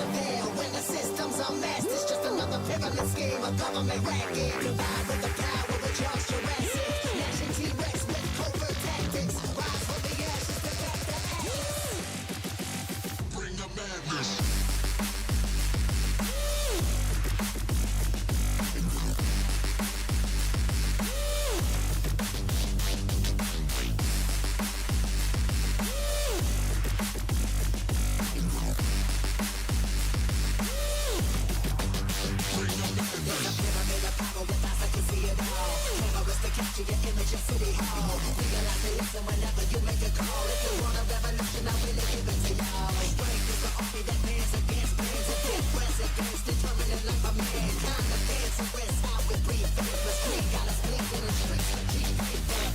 interfere when the system's unmasked. It's just another pyramid scheme, a government racket. Combined with the power of Charles Jurassic. Nation T-Rex with covert tactics. Rise from the ashes to back the atlas. Bring the madness. Capture your image of City Hall. Realize the lesson whenever you make a call. If you want a revolution, I really give it to y'all. Strength is the army that bands against bands of death. Presidents determining life of mankind. The fans arrest how we breathe. Faithless creed got us blinking in the streets for cheap paper.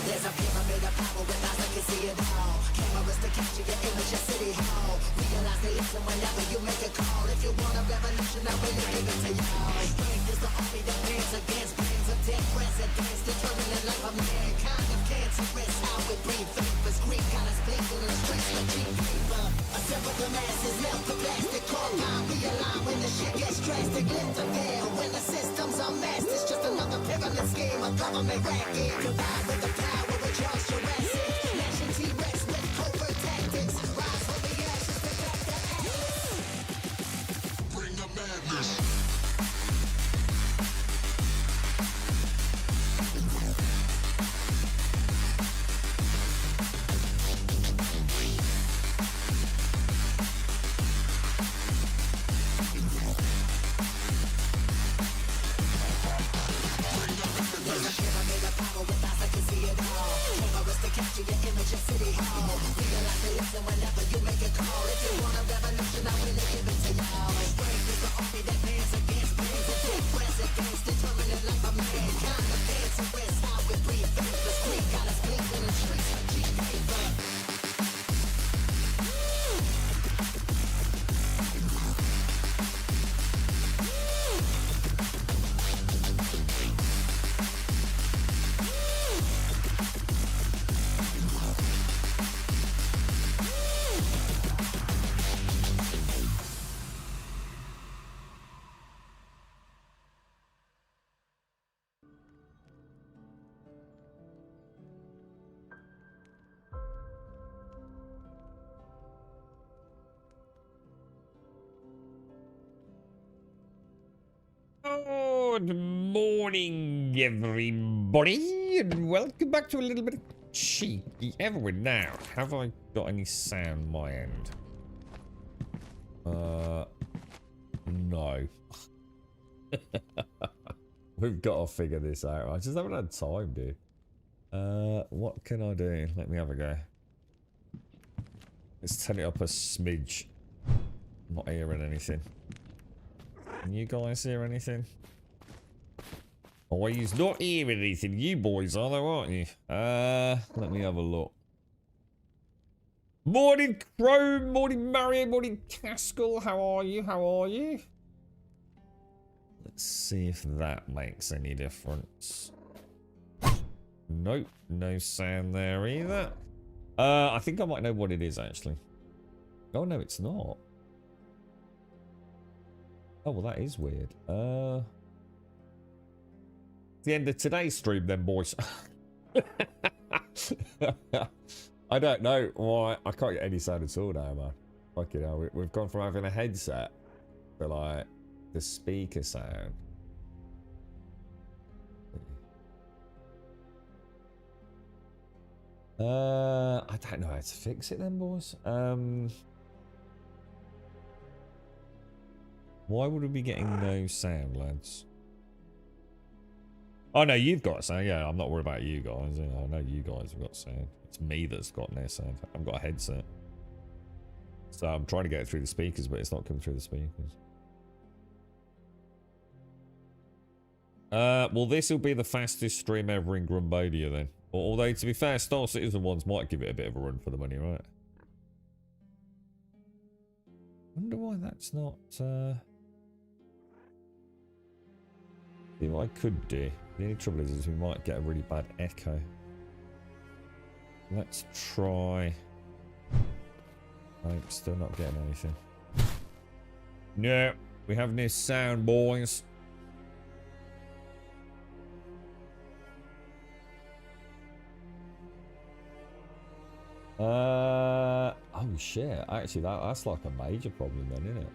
There's a pyramid of power with eyes that can see it all. Cameras to capture your image of City Hall. Realize they listen whenever you make a call. If you want a revolution, I really give it to y'all. Strength is the army that bands against bands of dead presidents. Determining life of mankind of cancerous. How we breathe. Vapors Greek got us blinking in the streets for cheap paper. Assemble the masses, melt the plastic core line. Realign when the shit gets drastic. Lift the veil when the system's unmasked. It's just another pyramid scheme, a government racket. Combined with the power of Charles Jurassic. Nation T-Rex with covert tactics. Rise from the ashes to back the atlas. Bring the madness. Capture your image of City Hall. Realize they listen whenever you make a call. If you want a revolution, I really give it to y'all. Strength is the army that bands against bands of dead presidents. Determining life of mankind. The fans arrest how we breathe. Faithless creed got us blinking in the streets for cheap paper. Good morning, everybody, and welcome back to a little bit of cheeky Everwind. Now, have I got any sound on my end? No. We've got to figure this out. I just haven't had time, dude. What can I do? Let me have a go. Let's turn it up a smidge. I'm not hearing anything. Can you guys hear anything? Oh, he's not hearing anything. You boys are though, aren't you? Let me have a look. Morning, Chrome. Morning, Mario. Morning, Cascal. How are you? How are you? Let's see if that makes any difference. Nope, no sound there either. I think I might know what it is, actually. Oh, no, it's not. Oh, well, that is weird. The end of today's stream then, boys. I don't know why. I can't get any sound at all now, man. Fucking hell, we've gone from having a headset to, like, the speaker sound. I don't know how to fix it then, boys. Why would we be getting no sound, lads? Oh no, you've got sound. Yeah, I'm not worried about you guys. Yeah, I know you guys have got sound. It's me that's got no sound. I've got a headset. So I'm trying to get it through the speakers, but it's not coming through the speakers. Well, this will be the fastest stream ever in Grumbodia then. Although, to be fair, Star Citizen ones might give it a bit of a run for the money, right? Wonder why that's not, See, what I could do. The only trouble is we might get a really bad echo. Let's try... I'm still not getting anything. No, we have no sound, boys. Oh shit, actually that's like a major problem then, isn't it?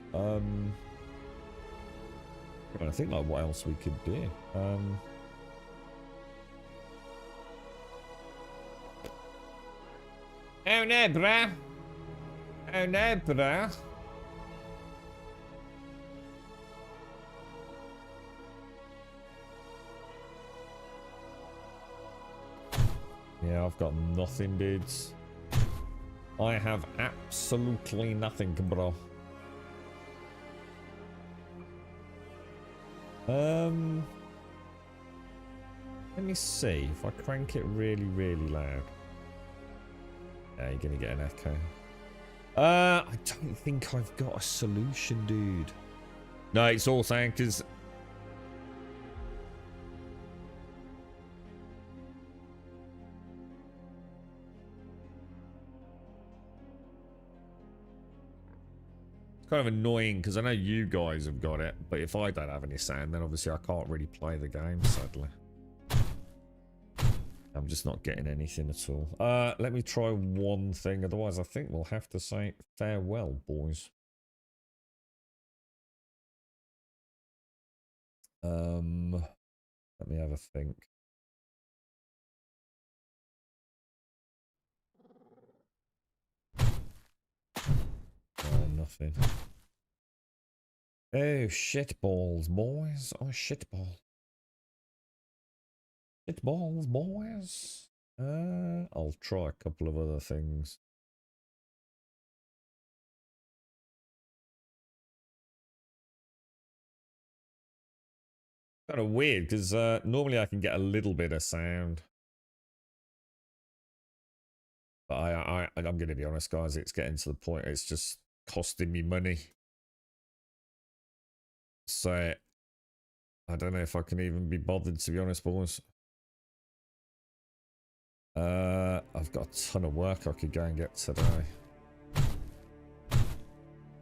I think like what else we could do. Oh no, bruh. Oh no, bruh. Yeah, I've got nothing, dudes. I have absolutely nothing, bro. Let me see if I crank it really, really loud. Yeah, you're gonna get an echo. I don't think I've got a solution, dude. No, it's all saying because kind of annoying because I know you guys have got it, but if I don't have any sound, then obviously I can't really play the game, sadly. I'm just not getting anything at all. Let me try one thing, otherwise I think we'll have to say farewell, boys. Let me have a think. Nothing. Oh, shit balls, boys. Oh, shit ball. Shit balls, boys. I'll try a couple of other things. Kind of weird, because normally I can get a little bit of sound. But I'm going to be honest, guys, it's getting to the point, it's just costing me money. So, I don't know if I can even be bothered, to be honest, boys. I've got a ton of work I could go and get today.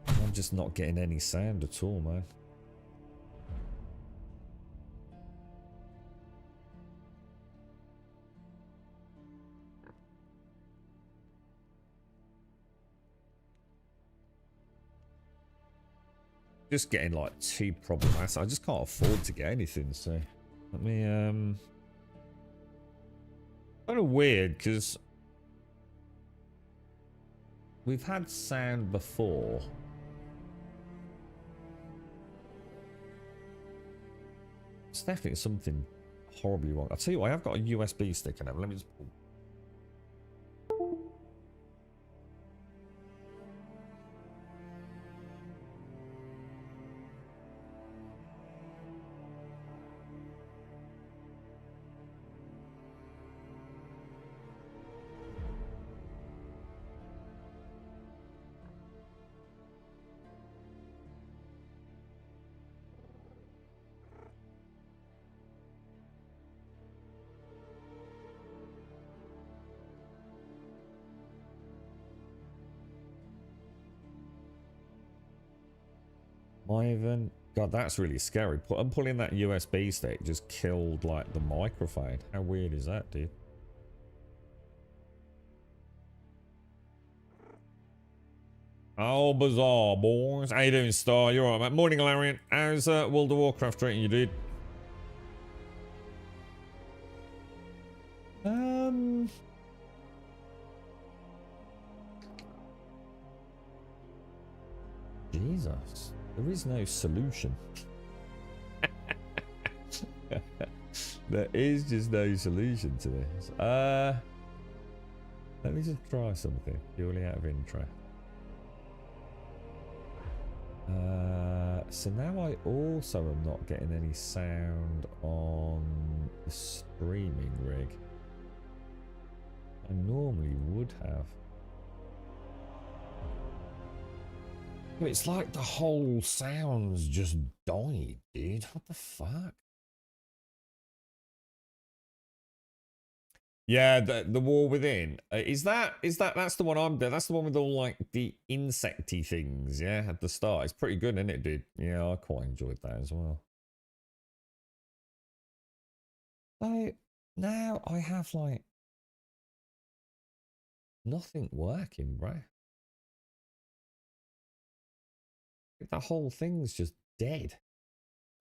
I'm just not getting any sound at all, man. Just getting like too problematic. I just can't afford to get anything, so let me kind of weird because we've had sound before. It's definitely something horribly wrong. I'll tell you what, I have got a USB stick in it. Let me just pull. Ivan, God, that's really scary. I'm pulling that USB stick just killed like the microphone. How weird is that, dude? Oh, bizarre, boys. How you doing, Star? You're alright, mate. Morning, Larian. How's World of Warcraft treating you, dude? Jesus. There is no solution. There is just no solution to this. Let me just try something purely out of interest. So now I also am not getting any sound on the streaming rig. I normally would have. It's like the whole sounds just died, dude. What the fuck? Yeah, the War Within. That's the one I'm doing. That's the one with all like the insecty things, yeah, at the start. It's pretty good, isn't it, dude? Yeah, I quite enjoyed that as well. So now I have like nothing working, bro. That whole thing's just dead.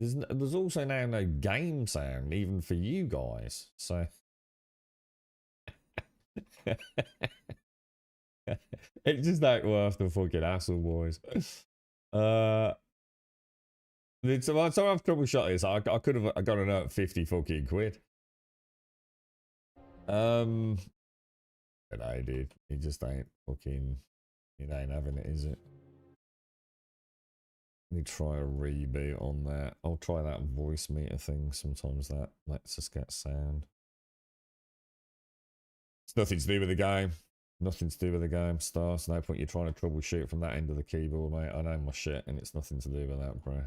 There's also now no game sound even for you guys. So it's just not worth the fucking hassle, boys. So I've troubleshot this. I could have got it at 50 fucking quid. But I did. It just ain't fucking. It ain't having it, is it? Let me try a reboot on that. I'll try that voice meter thing. Sometimes that lets us get sound. It's nothing to do with the game. Nothing to do with the game, Star. So no point you trying to troubleshoot from that end of the keyboard, mate. I know my shit, and it's nothing to do with that, bro.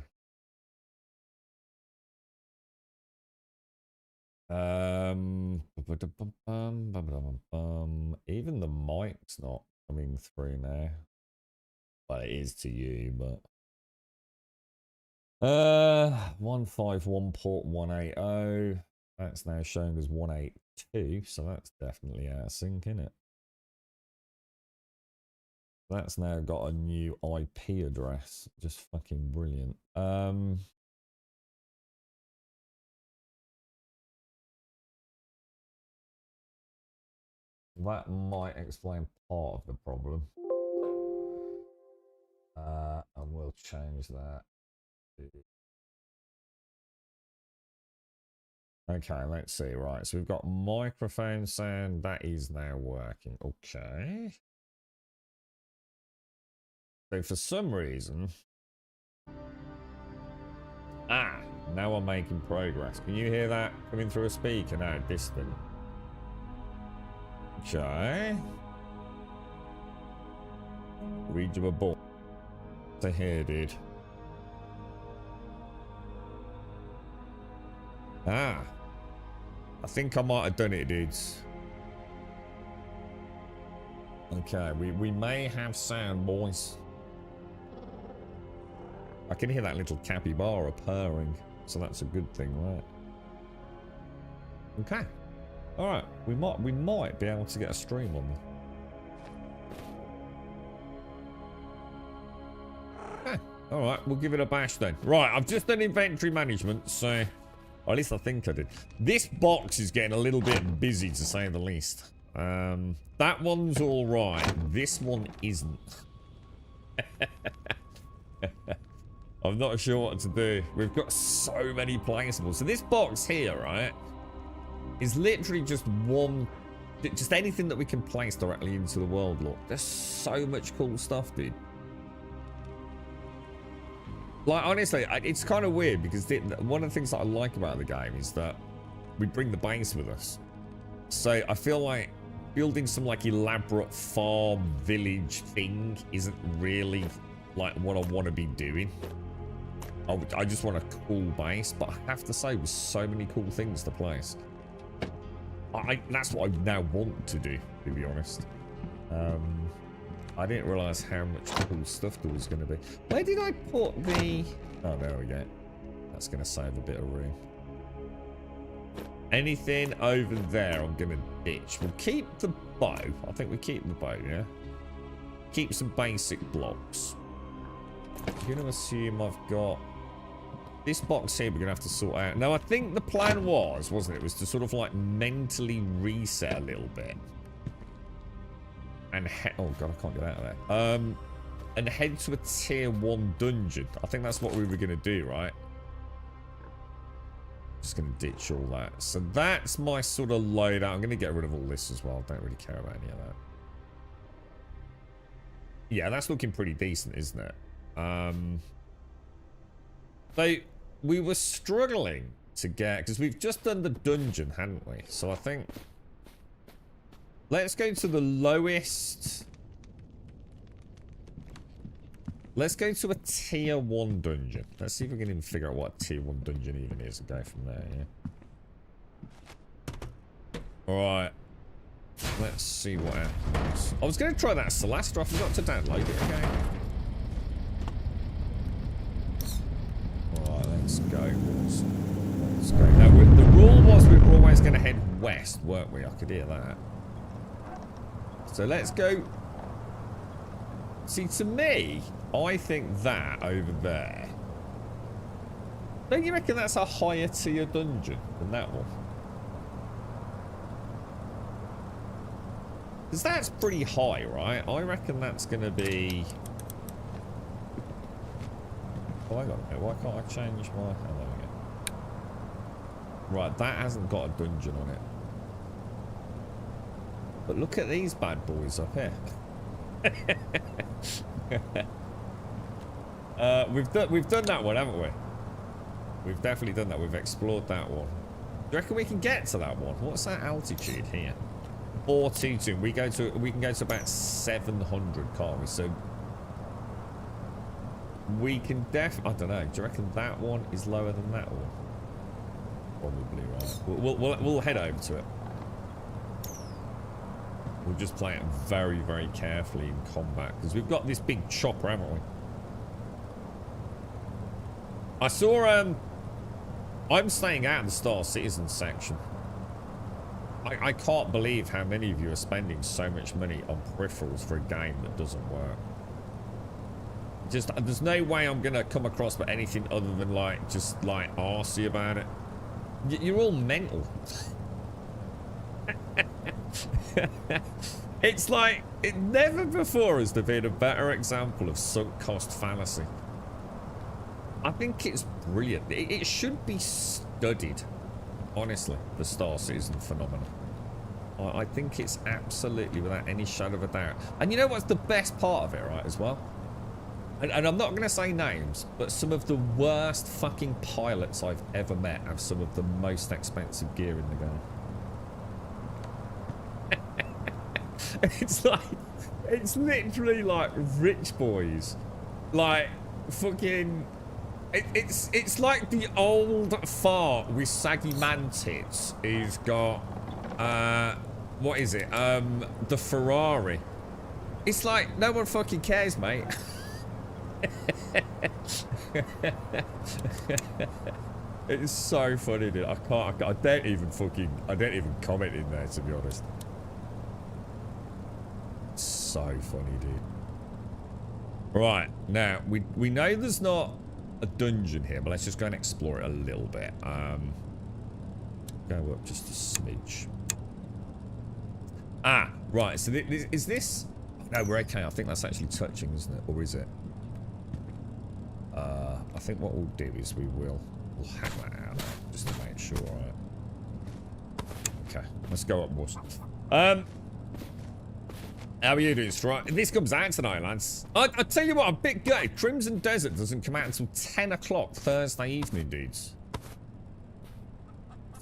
Even the mic's not coming through now. Well, it is to you, but 151 port 180. That's now showing as 182, so that's definitely out of sync, isn't it? That's now got a new IP address. Just fucking brilliant. That might explain part of the problem. And we'll change that. Okay, let's see. Right, so we've got microphone sound. That is now working. Okay. So for some reason... now I'm making progress. Can you hear that coming through a speaker now, distant? Okay. Read you a book. To here, dude. I think I might have done it, dudes. Okay, we may have sound, boys. I can hear that little capybara purring, so that's a good thing, right? Okay. Alright, we might be able to get a stream on there. Alright, we'll give it a bash then. Right, I've just done inventory management, so... Or at least I think I did. This box is getting a little bit busy, to say the least. That one's alright. This one isn't. I'm not sure what to do. We've got so many placeables. So this box here, right, is literally just one... Just anything that we can place directly into the world, look. There's so much cool stuff, dude. Like, honestly, it's kind of weird because one of the things that I like about the game is that we bring the base with us. So I feel like building some like elaborate farm village thing isn't really like what I want to be doing. I just want a cool base, but I have to say, with so many cool things to place, that's what I now want to do, to be honest. I didn't realise how much cool stuff there was going to be. Where did I put the... Oh, there we go. That's going to save a bit of room. Anything over there I'm going to ditch. We'll keep the bow. I think we keep the bow, yeah? Keep some basic blocks. I'm going to assume I've got... This box here we're going to have to sort out. Now, I think the plan was, wasn't it? Was to sort of like mentally reset a little bit. And oh god, I can't get out of there. And head to a tier 1 dungeon. I think that's what we were gonna do, right? Just going to ditch all that. So that's my sort of loadout. I'm going to get rid of all this as well. Don't really care about any of that. Yeah, that's looking pretty decent, isn't it? So we were struggling to get, because we've just done the dungeon, hadn't we? So I think let's go to the lowest. Let's go to a tier 1 dungeon. Let's see if we can even figure out what a tier 1 dungeon even is and go from there, yeah. Alright. Let's see what happens. I was going to try that Celestra. I forgot to download it again. Alright, let's go, boys. Let's go. Now, the rule was we were always going to head west, weren't we? I could hear that. So let's go. See, to me, I think that over there. Don't you reckon that's a higher tier dungeon than that one? Because that's pretty high, right? I reckon that's going to be... Oh, hang on a minute. Why can't I change my... Oh, there we go. Right, that hasn't got a dungeon on it. But look at these bad boys up here. We've done that one, haven't we? We've definitely done that. We've explored that one. Do you reckon we can get to that one? What's that altitude here? 422. We can go to about 700, can't we? So we can I don't know. Do you reckon that one is lower than that one? Probably, right. We'll head over to it. We'll just play it very, very carefully in combat because we've got this big chopper, haven't we? I saw I'm staying out of the Star Citizen section. I can't believe how many of you are spending so much money on peripherals for a game that doesn't work. Just, there's no way I'm going to come across with anything other than, like, just, like, arsey about it. You're all mental. It's like, it never before has there been a better example of sunk cost fallacy. I think it's brilliant. It should be studied. Honestly, the Star Citizen phenomenon. I think it's absolutely without any shadow of a doubt. And you know what's the best part of it, right, as well? And I'm not going to say names, but some of the worst fucking pilots I've ever met have some of the most expensive gear in the game. It's literally like rich boys. Like, fucking... It's like the old fart with saggy man tits who's got, what is it? The Ferrari. It's like, no one fucking cares, mate. It's so funny, dude. I don't even comment in there, to be honest. It's so funny, dude. Right, now, we know there's not a dungeon here, but let's just go and explore it a little bit. Go up just a smidge. Ah, right. So is this? No, we're okay. I think that's actually touching, isn't it? Or is it? I think what we'll do is we'll hack that out just to make sure. Right. Okay, let's go up, boys. How are you doing, Strike? This comes out tonight, lads. I tell you what, I'm a bit gutted. Crimson Desert doesn't come out until 10 o'clock Thursday evening, dudes.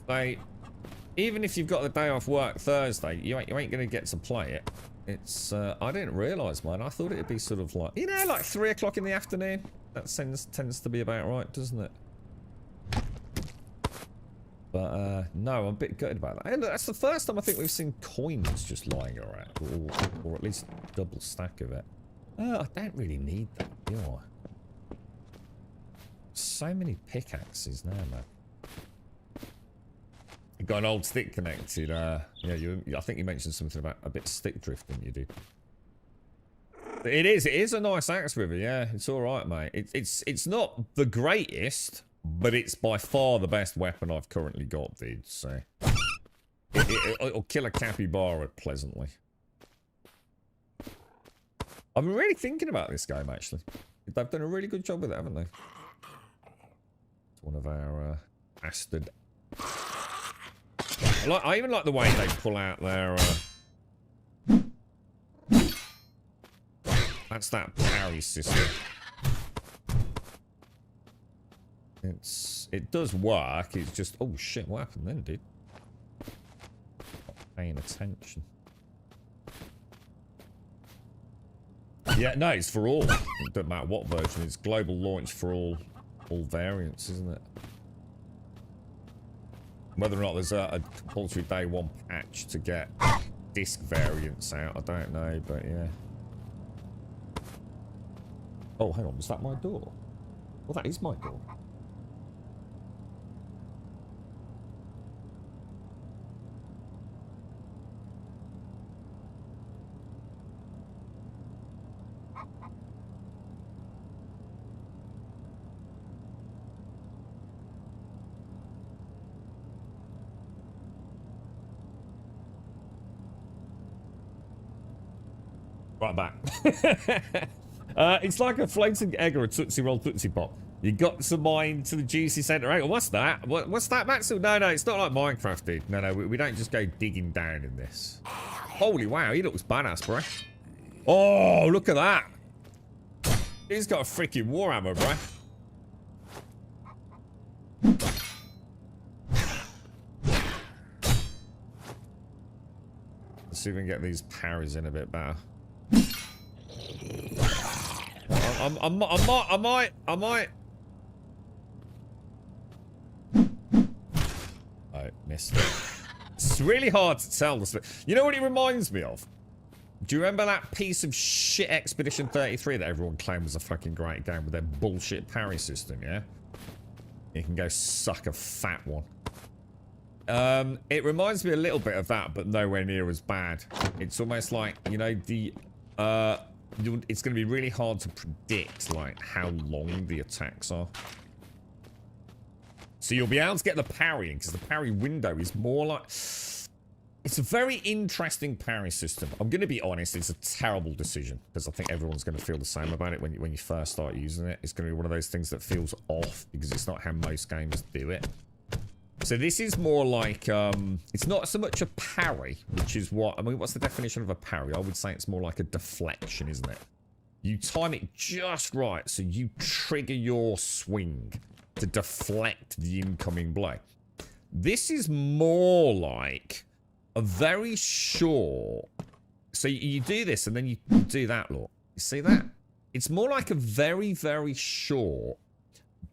So, even if you've got the day off work Thursday, you ain't going to get to play it. It's, I didn't realise, man. I thought it'd be sort of like, you know, like 3 o'clock in the afternoon. That tends to be about right, doesn't it? But, no, I'm a bit gutted about that. And that's the first time I think we've seen coins just lying around. Or at least a double stack of it. I don't really need that, do I? So many pickaxes now, man. You got an old stick connected. Yeah, I think you mentioned something about a bit of stick drift, didn't you, dude? It is a nice axe river, yeah. It's alright, mate. It's not the greatest, but it's by far the best weapon I've currently got, dude, so... It'll kill a capybara pleasantly. I've been really thinking about this game, actually. They've done a really good job with it, haven't they? It's one of our I even like the way they pull out their... That's that parry system. It does work, it's just... Oh shit, what happened then, dude? Not paying attention. Yeah, no, it's for all. It doesn't matter what version. It's global launch for all variants, isn't it? Whether or not there's a compulsory day one patch to get disc variants out, I don't know, but yeah. Oh, hang on, was that my door? Well, that is my door. Right back. It's like a floating egg or a Tootsie Roll Tootsie Pop. You got some mine to the juicy centre angle. What's that? What's that, Maxwell? No, it's not like Minecraft, dude. No, we don't just go digging down in this. Holy wow, he looks badass, bro. Oh, look at that. He's got a freaking warhammer, bro. Let's see if we can get these parries in a bit better. I might. Oh, missed it. It's really hard to tell this. You know what it reminds me of? Do you remember that piece of shit Expedition 33 that everyone claimed was a fucking great game with their bullshit parry system, yeah? You can go suck a fat one. It reminds me a little bit of that, but nowhere near as bad. It's almost like, you know, it's going to be really hard to predict, like, how long the attacks are. So you'll be able to get the parrying, because the parry window is more like... It's a very interesting parry system. I'm going to be honest, it's a terrible decision, because I think everyone's going to feel the same about it when you first start using it. It's going to be one of those things that feels off, because it's not how most games do it. So this is more like, it's not so much a parry, which is what, I mean, what's the definition of a parry? I would say it's more like a deflection, isn't it? You time it just right, so you trigger your swing to deflect the incoming blow. This is more like a very short, so you do this and then you do that, look. You see that? It's more like a very, very short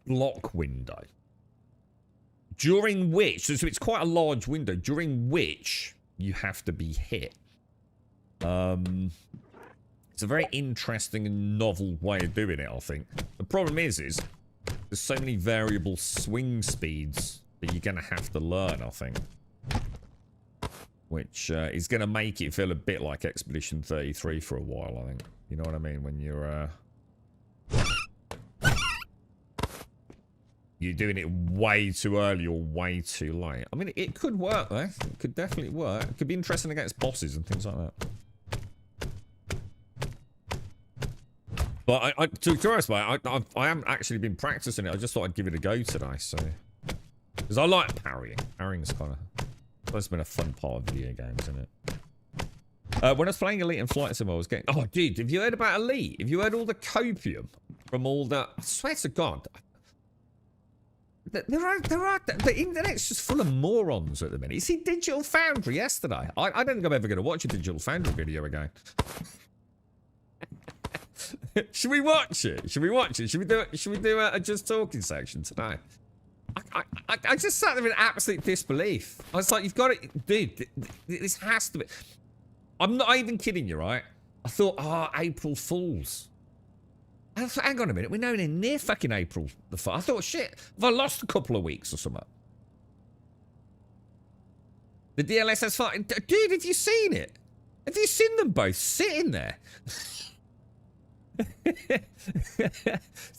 block window. During which, so it's quite a large window, during which you have to be hit. It's a very interesting and novel way of doing it, I think. The problem is there's so many variable swing speeds that you're going to have to learn, I think. Which is going to make it feel a bit like Expedition 33 for a while, I think. You know what I mean? When you're... You're doing it way too early or way too late. I mean, it could work, though. It could definitely work. It could be interesting against bosses and things like that. But to be honest, mate, I haven't actually been practicing it. I just thought I'd give it a go today, so... Because I like parrying. Parrying's kind of... That's been a fun part of video games, isn't it? When I was playing Elite and Flight Sim, I was getting... Oh, dude, have you heard about Elite? Have you heard all the copium from all the... I swear to God... The internet's just full of morons at the minute. You see Digital Foundry yesterday? I don't think I'm ever going to watch a Digital Foundry video again. Should we watch it? Should we watch it? Should we do a Just Talking section today? I just sat there in absolute disbelief. I was like, you've got it, dude. This has to be. I'm not even kidding you, right? I thought, April Fools. I thought, hang on a minute, we're nowhere near fucking April the 4th. I thought, shit, have I lost a couple of weeks or something? The DLSS fight, dude, have you seen it? Have you seen them both sitting there? It's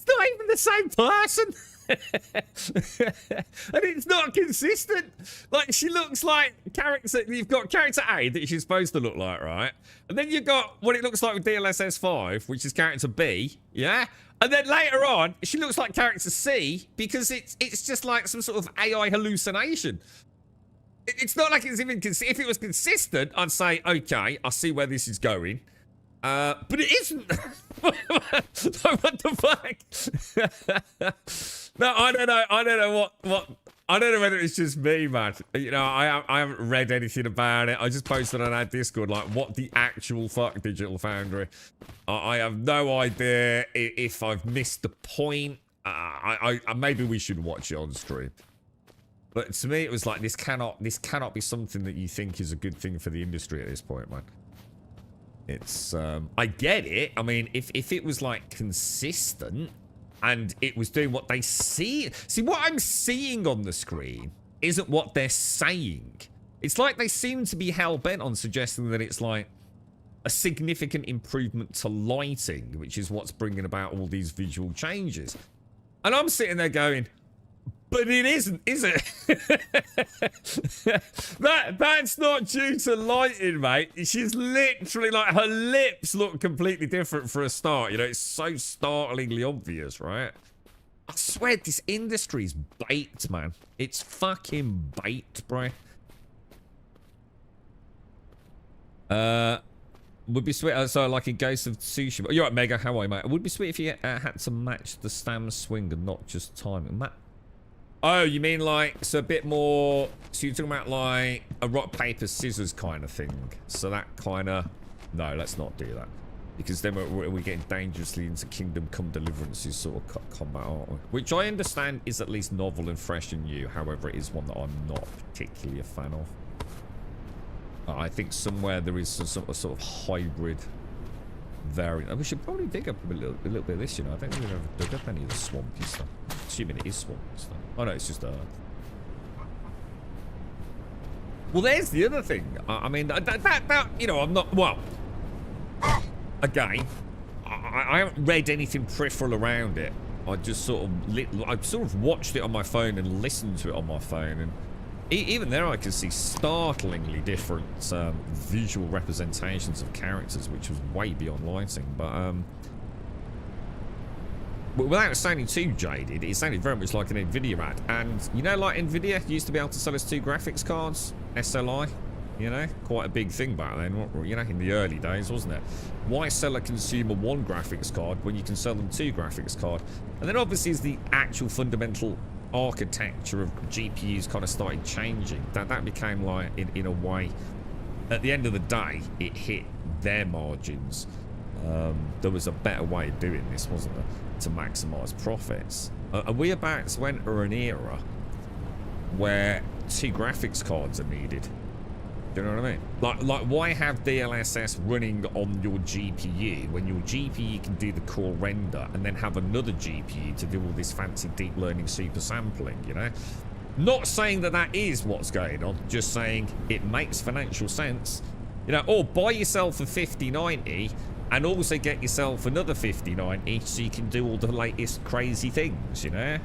not even the same person. And it's not consistent. Like, she looks like character. You've got character A that she's supposed to look like, right? And then you've got what it looks like with DLSS 5, which is character B, yeah? And then later on, she looks like character C because it's just like some sort of AI hallucination. It's not like it's even... If it was consistent, I'd say, okay, I see where this is going. But it isn't. What the fuck? No, I don't know. I don't know what. I don't know whether it's just me, man. You know, I haven't read anything about it. I just posted on our Discord, like, what the actual fuck, Digital Foundry. I have no idea if I've missed the point. Maybe we should watch it on stream. But to me, it was like, this cannot be something that you think is a good thing for the industry at this point, man. It's, I get it. I mean, if it was, like, consistent and it was doing what they see... See, what I'm seeing on the screen isn't what they're saying. It's like they seem to be hell-bent on suggesting that it's, like, a significant improvement to lighting, which is what's bringing about all these visual changes. And I'm sitting there going... But it isn't, is it? That's not due to lighting, mate. She's literally like, her lips look completely different for a start. You know, it's so startlingly obvious, right? I swear this industry's baked, man. It's fucking baked, bro. Would be sweet. So, like a Ghost of Tsushima. You're right, Mega. How are you, mate? It would be sweet if you had to match the stam swing and not just timing. Oh, you mean like, so a bit more, so you're talking about like a rock, paper, scissors kind of thing. So that kind of, no, let's not do that. Because then we're getting dangerously into Kingdom Come Deliverance's sort of combat, aren't we? Which I understand is at least novel and fresh and new. However, it is one that I'm not particularly a fan of. I think somewhere there is some sort of hybrid variant. We should probably dig up a little bit of this, you know. I don't think we've ever dug up any of the swampy stuff. Assuming it is swampy stuff. Oh no, it's just earth. Well, there's the other thing. I mean, that you know, I'm not... Well, again, I haven't read anything peripheral around it. I just sort of watched it on my phone and listened to it on my phone, and even there I could see startlingly different visual representations of characters, which was way beyond lighting. But without sounding too jaded, it sounded very much like an Nvidia ad. And you know, like Nvidia used to be able to sell us 2 graphics cards, SLI. You know, quite a big thing back then, you know, in the early days, wasn't it? Why sell a consumer 1 graphics card when you can sell them 2 graphics cards? And then obviously as the actual fundamental architecture of GPUs kind of started changing, that became like, in a way, at the end of the day, it hit their margins. There was a better way of doing this, wasn't there, to maximize profits? Are we about to enter an era where 2 graphics cards are needed? Do you know what I mean? Like why have DLSS running on your GPU when your GPU can do the core render and then have another GPU to do all this fancy deep learning super sampling, you know? Not saying that is what's going on, just saying it makes financial sense. You know, or buy yourself a 5090 and also get yourself another 5090 so you can do all the latest crazy things, you know?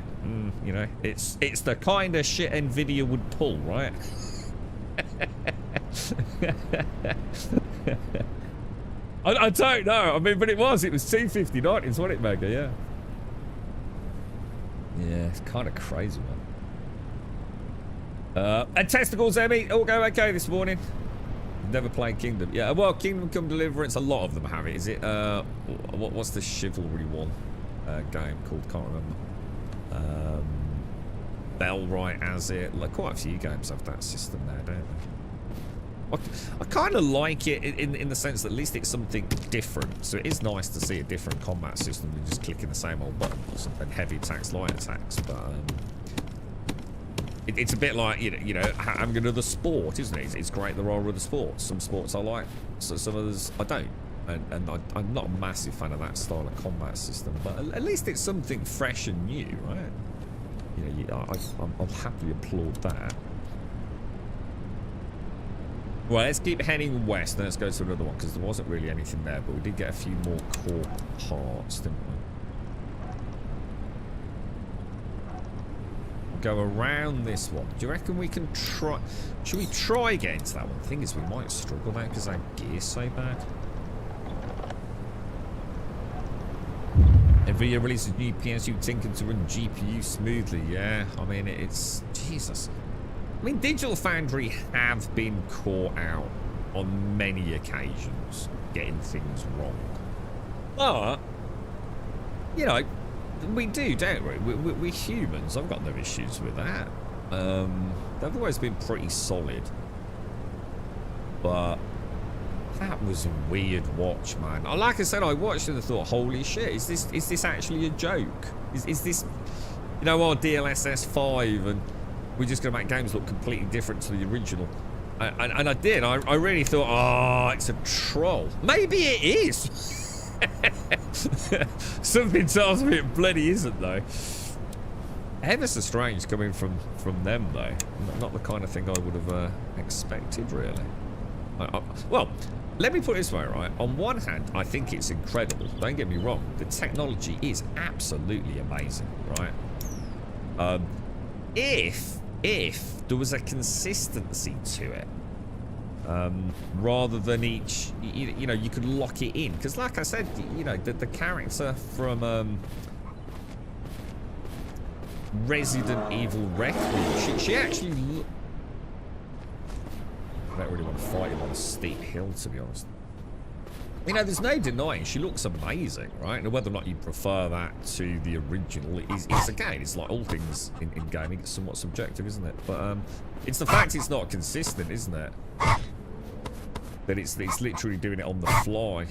You know, it's the kind of shit Nvidia would pull, right? I don't know. I mean, but it was 259, wasn't it, Mega? Yeah. Yeah, it's kind of crazy, man. And testicles, Emmy, all go okay this morning. Never played Kingdom. Yeah, well, Kingdom Come Deliverance, a lot of them have it. Is it, what's the Chivalry one game called? Can't remember. Bellwright has it. Like, quite a few games have that system now, don't they? I kind of like it in the sense that at least it's something different. So it is nice to see a different combat system than just clicking the same old buttons and heavy attacks, light attacks. But it's a bit like, you know, having another sport, isn't it? It's great there are other sports. Some sports I like, so some others I don't. And I'm not a massive fan of that style of combat system. But at least it's something fresh and new, right? You know, I'll happily applaud that. Well, let's keep heading west, and let's go to another one, because there wasn't really anything there, but we did get a few more core parts, didn't go around this one. Do you reckon we can try? Should we try getting to that one? The thing is, we might struggle now because our gear's so bad. Every year releases new PSU tinker to run GPU smoothly. Yeah, I mean, it's... Jesus. I mean, Digital Foundry have been caught out on many occasions getting things wrong. But, you know, we do, don't we? We're humans. I've got no issues with that. They've always been pretty solid. But that was a weird watch, man. Like I said, I watched it and thought, holy shit, is this actually a joke? Is this, you know, our DLSS 5 and we're just going to make games look completely different to the original? And I did. I really thought, oh, it's a troll. Maybe it is. Something tells me it bloody isn't, though. Ever so strange coming from them, though. Not the kind of thing I would have expected, really. Well, let me put it this way, right? On one hand, I think it's incredible. Don't get me wrong. The technology is absolutely amazing, right? If there was a consistency to it, rather than each, you know, you could lock it in. Because like I said, you know, the character from Resident Evil Requiem, she actually... I don't really want to fight him on a steep hill, to be honest. You know, there's no denying she looks amazing, right? And whether or not you prefer that to the original is again, it's like all things in gaming, it's somewhat subjective, isn't it? But it's the fact it's not consistent, isn't it? That it's literally doing it on the fly.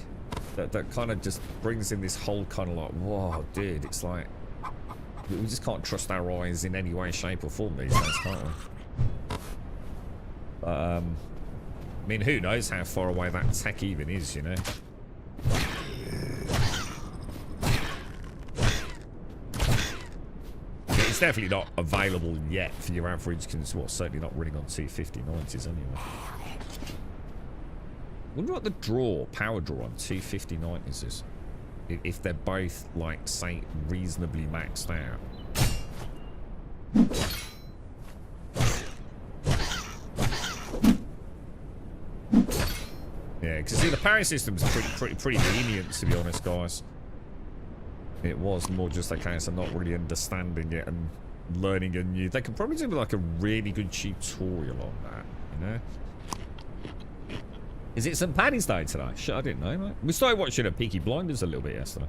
That kind of just brings in this whole kind of like, whoa, dude, it's like we just can't trust our eyes in any way, shape, or form these days, can't we? I mean, who knows how far away that tech even is, you know? It's definitely not available yet for your average, well, certainly not running on 25090s anyway. Wonder what the power draw on 25090s is. If they're both, like, say, reasonably maxed out. Yeah, because see, the power system's pretty lenient, to be honest, guys. It was more just a case of not really understanding it and learning a new... They could probably do like a really good tutorial on that, you know? Is it St. Paddy's Day today? Shit, I didn't know, mate. We started watching Peaky Blinders a little bit yesterday.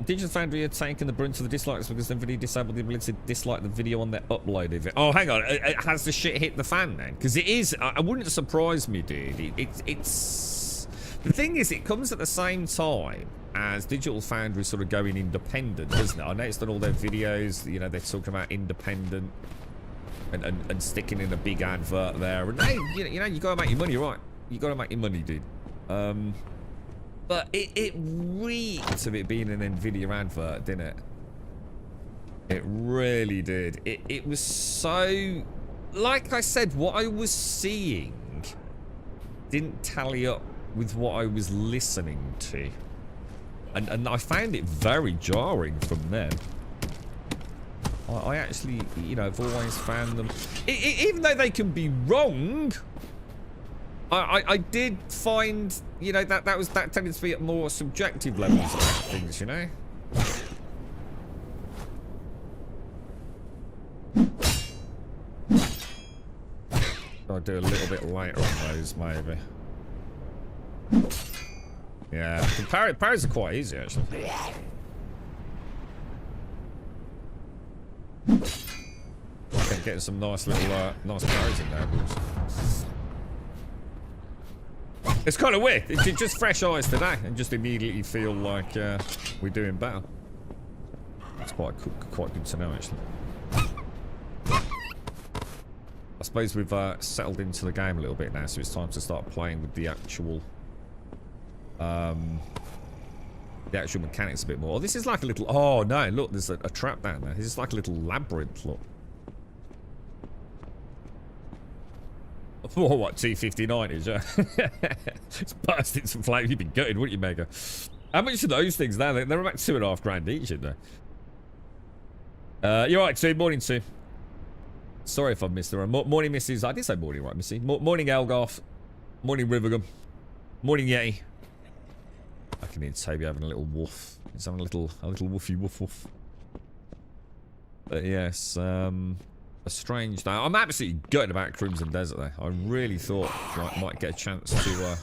Digital Foundry had taken the brunt of the dislikes because NVIDIA disabled the ability to dislike the video on their uploaded. Oh, hang on. Has the shit hit the fan then? Because it is. I wouldn't surprise me, dude. It's. The thing is, it comes at the same time as Digital Foundry sort of going independent, doesn't it? I noticed on all their videos, you know, they're talking about independent and sticking in a big advert there. And hey, you know, you gotta make your money, right? You gotta make your money, dude. But it reeked of it being an NVIDIA advert, didn't it? It really did. It was so... Like I said, what I was seeing didn't tally up with what I was listening to. And I found it very jarring from them. I actually, you know, have always found them... even though they can be wrong... I did find, you know, that tended to be at more subjective levels of things, you know. I'll do a little bit later on those, maybe. Yeah, parries are quite easy, actually. Okay, getting some nice little, nice parries in there, boys. It's kind of weird. It's just fresh eyes today and just immediately feel like we're doing better. It's quite good to know, actually. I suppose we've settled into the game a little bit now, so it's time to start playing with the actual mechanics a bit more. Oh, this is like a little... Oh, no, look, there's a trap down there. This is like a little labyrinth, look. Oh, what, 25090s, yeah? It's burst into flame. You'd be gutted, wouldn't you, Mega? How much are those things now? They're about £2.5 grand each, aren't they? You're right, Sue. Morning, Sue. Sorry if I missed the morning, Mrs. I did say morning, right, Missy? Morning, Elgarth. Morning, Rivergum. Morning, Yeti. I can hear Toby having a little woof. He's having a little woofy woof woof. But yes, a strange day. I'm absolutely gutted about Crimson Desert, though. I really thought I might get a chance to.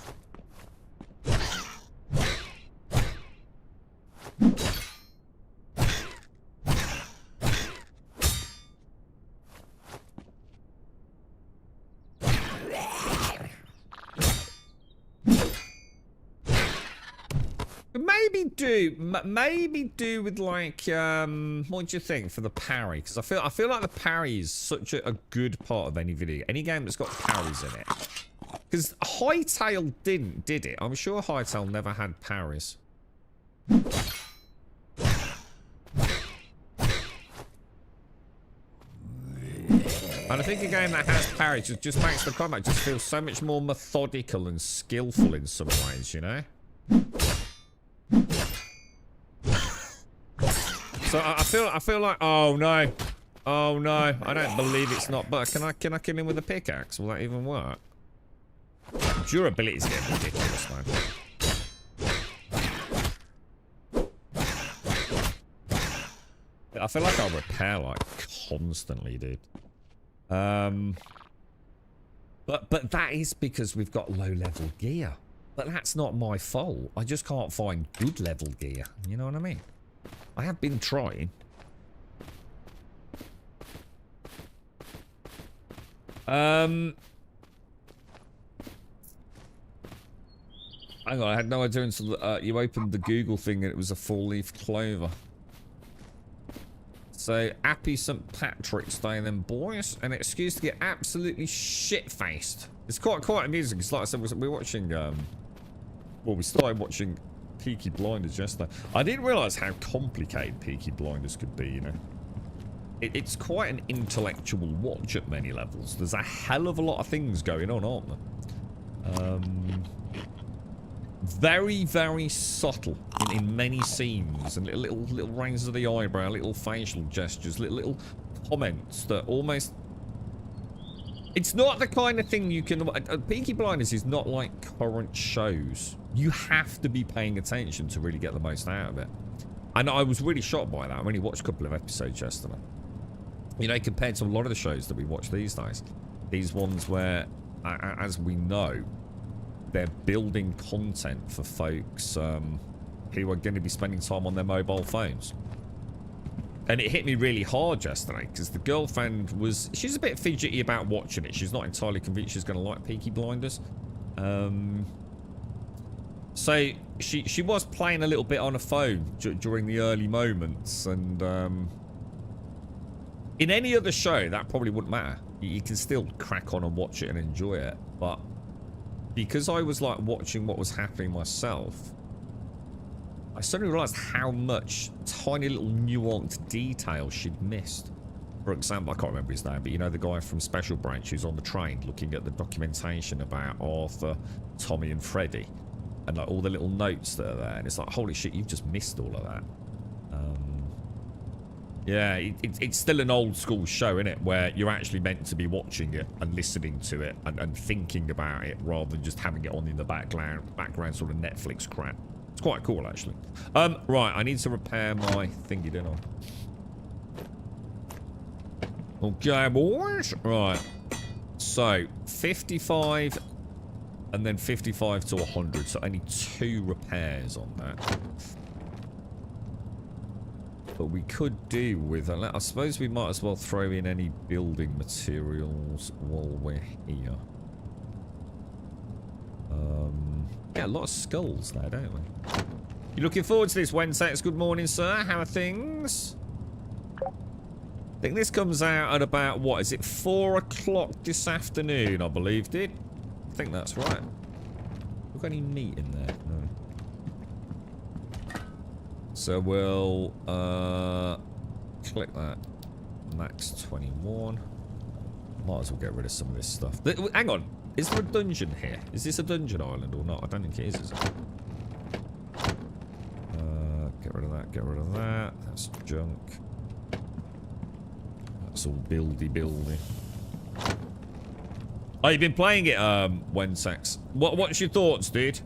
Maybe do with like what do you think for the parry? Because I feel like the parry is such a good part of any video, any game that's got parries in it. Because Hytale did it? I'm sure Hytale never had parries. And I think a game that has parries just makes the combat just feel so much more methodical and skillful in some ways, you know? So I feel like, oh no, I don't believe it's not. But can I kill him with a pickaxe? Will that even work? Durability is getting ridiculous, man. I feel like I'll repair like constantly, dude. But that is because we've got low level gear. But that's not my fault. I just can't find good level gear. You know what I mean? I have been trying. Hang on, I had no idea until you opened the Google thing and it was a four-leaf clover. So, happy St. Patrick's Day then, boys. An excuse to get absolutely shit-faced. It's quite amusing, because like I said, we're watching, well, we started watching Peaky Blinders yesterday. I didn't realise how complicated Peaky Blinders could be, you know. It's quite an intellectual watch at many levels. There's a hell of a lot of things going on, aren't there? Very, very subtle in many scenes, and little raises of the eyebrow, little facial gestures, little comments that almost... It's not the kind of thing you can... Peaky Blinders is not like current shows. You have to be paying attention to really get the most out of it. And I was really shocked by that. I only watched a couple of episodes yesterday. You know, compared to a lot of the shows that we watch these days. These ones where, as we know, they're building content for folks who are going to be spending time on their mobile phones. And it hit me really hard yesterday because the girlfriend she's a bit fidgety about watching it. She's not entirely convinced she's going to like Peaky Blinders. So she was playing a little bit on her phone during the early moments, and in any other show that probably wouldn't matter. You can still crack on and watch it and enjoy it, but because I was like watching what was happening myself, I suddenly realised how much tiny little nuanced detail she'd missed. For example, I can't remember his name, but you know the guy from Special Branch who's on the train looking at the documentation about Arthur, Tommy and Freddie, and like all the little notes that are there, and it's like, holy shit, you've just missed all of that. Yeah, it's still an old school show, isn't it, where you're actually meant to be watching it and listening to it and thinking about it rather than just having it on in the background sort of Netflix crap. It's quite cool, actually. Right, I need to repair my thingy, don't I? Okay, boys. Right. So, 55 and then 55 to 100. So, only 2 repairs on that. But we could do with... I suppose we might as well throw in any building materials while we're here. Yeah, a lot of skulls there, don't we? You looking forward to this Wednesday? Good morning, sir. How are things? I think this comes out at about, what is it, 4 o'clock this afternoon, I believe, did? I think that's right. Have we got any meat in there? No. So we'll click that. Max 21. Might as well get rid of some of this stuff. Hang on. Is there a dungeon here? Is this a dungeon island or not? I don't think it is it? Get rid of that. Get rid of that. That's junk. It's all buildy. Oh, you've been playing it, Wensex. What's your thoughts, dude?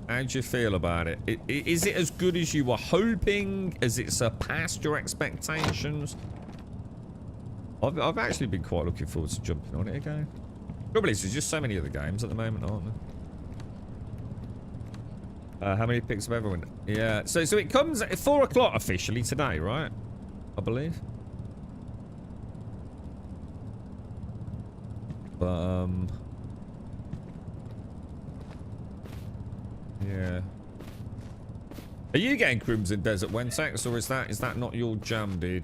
How do you feel about it? Is it as good as you were hoping? Has it surpassed your expectations? I've actually been quite looking forward to jumping on it again. Trouble is, there's just so many other games at the moment, aren't there? How many picks have Everwind? Yeah, so it comes at 4 o'clock officially today, right? I believe. But, yeah. Are you getting Crimson Desert Wensex, or is that not your jam, dude?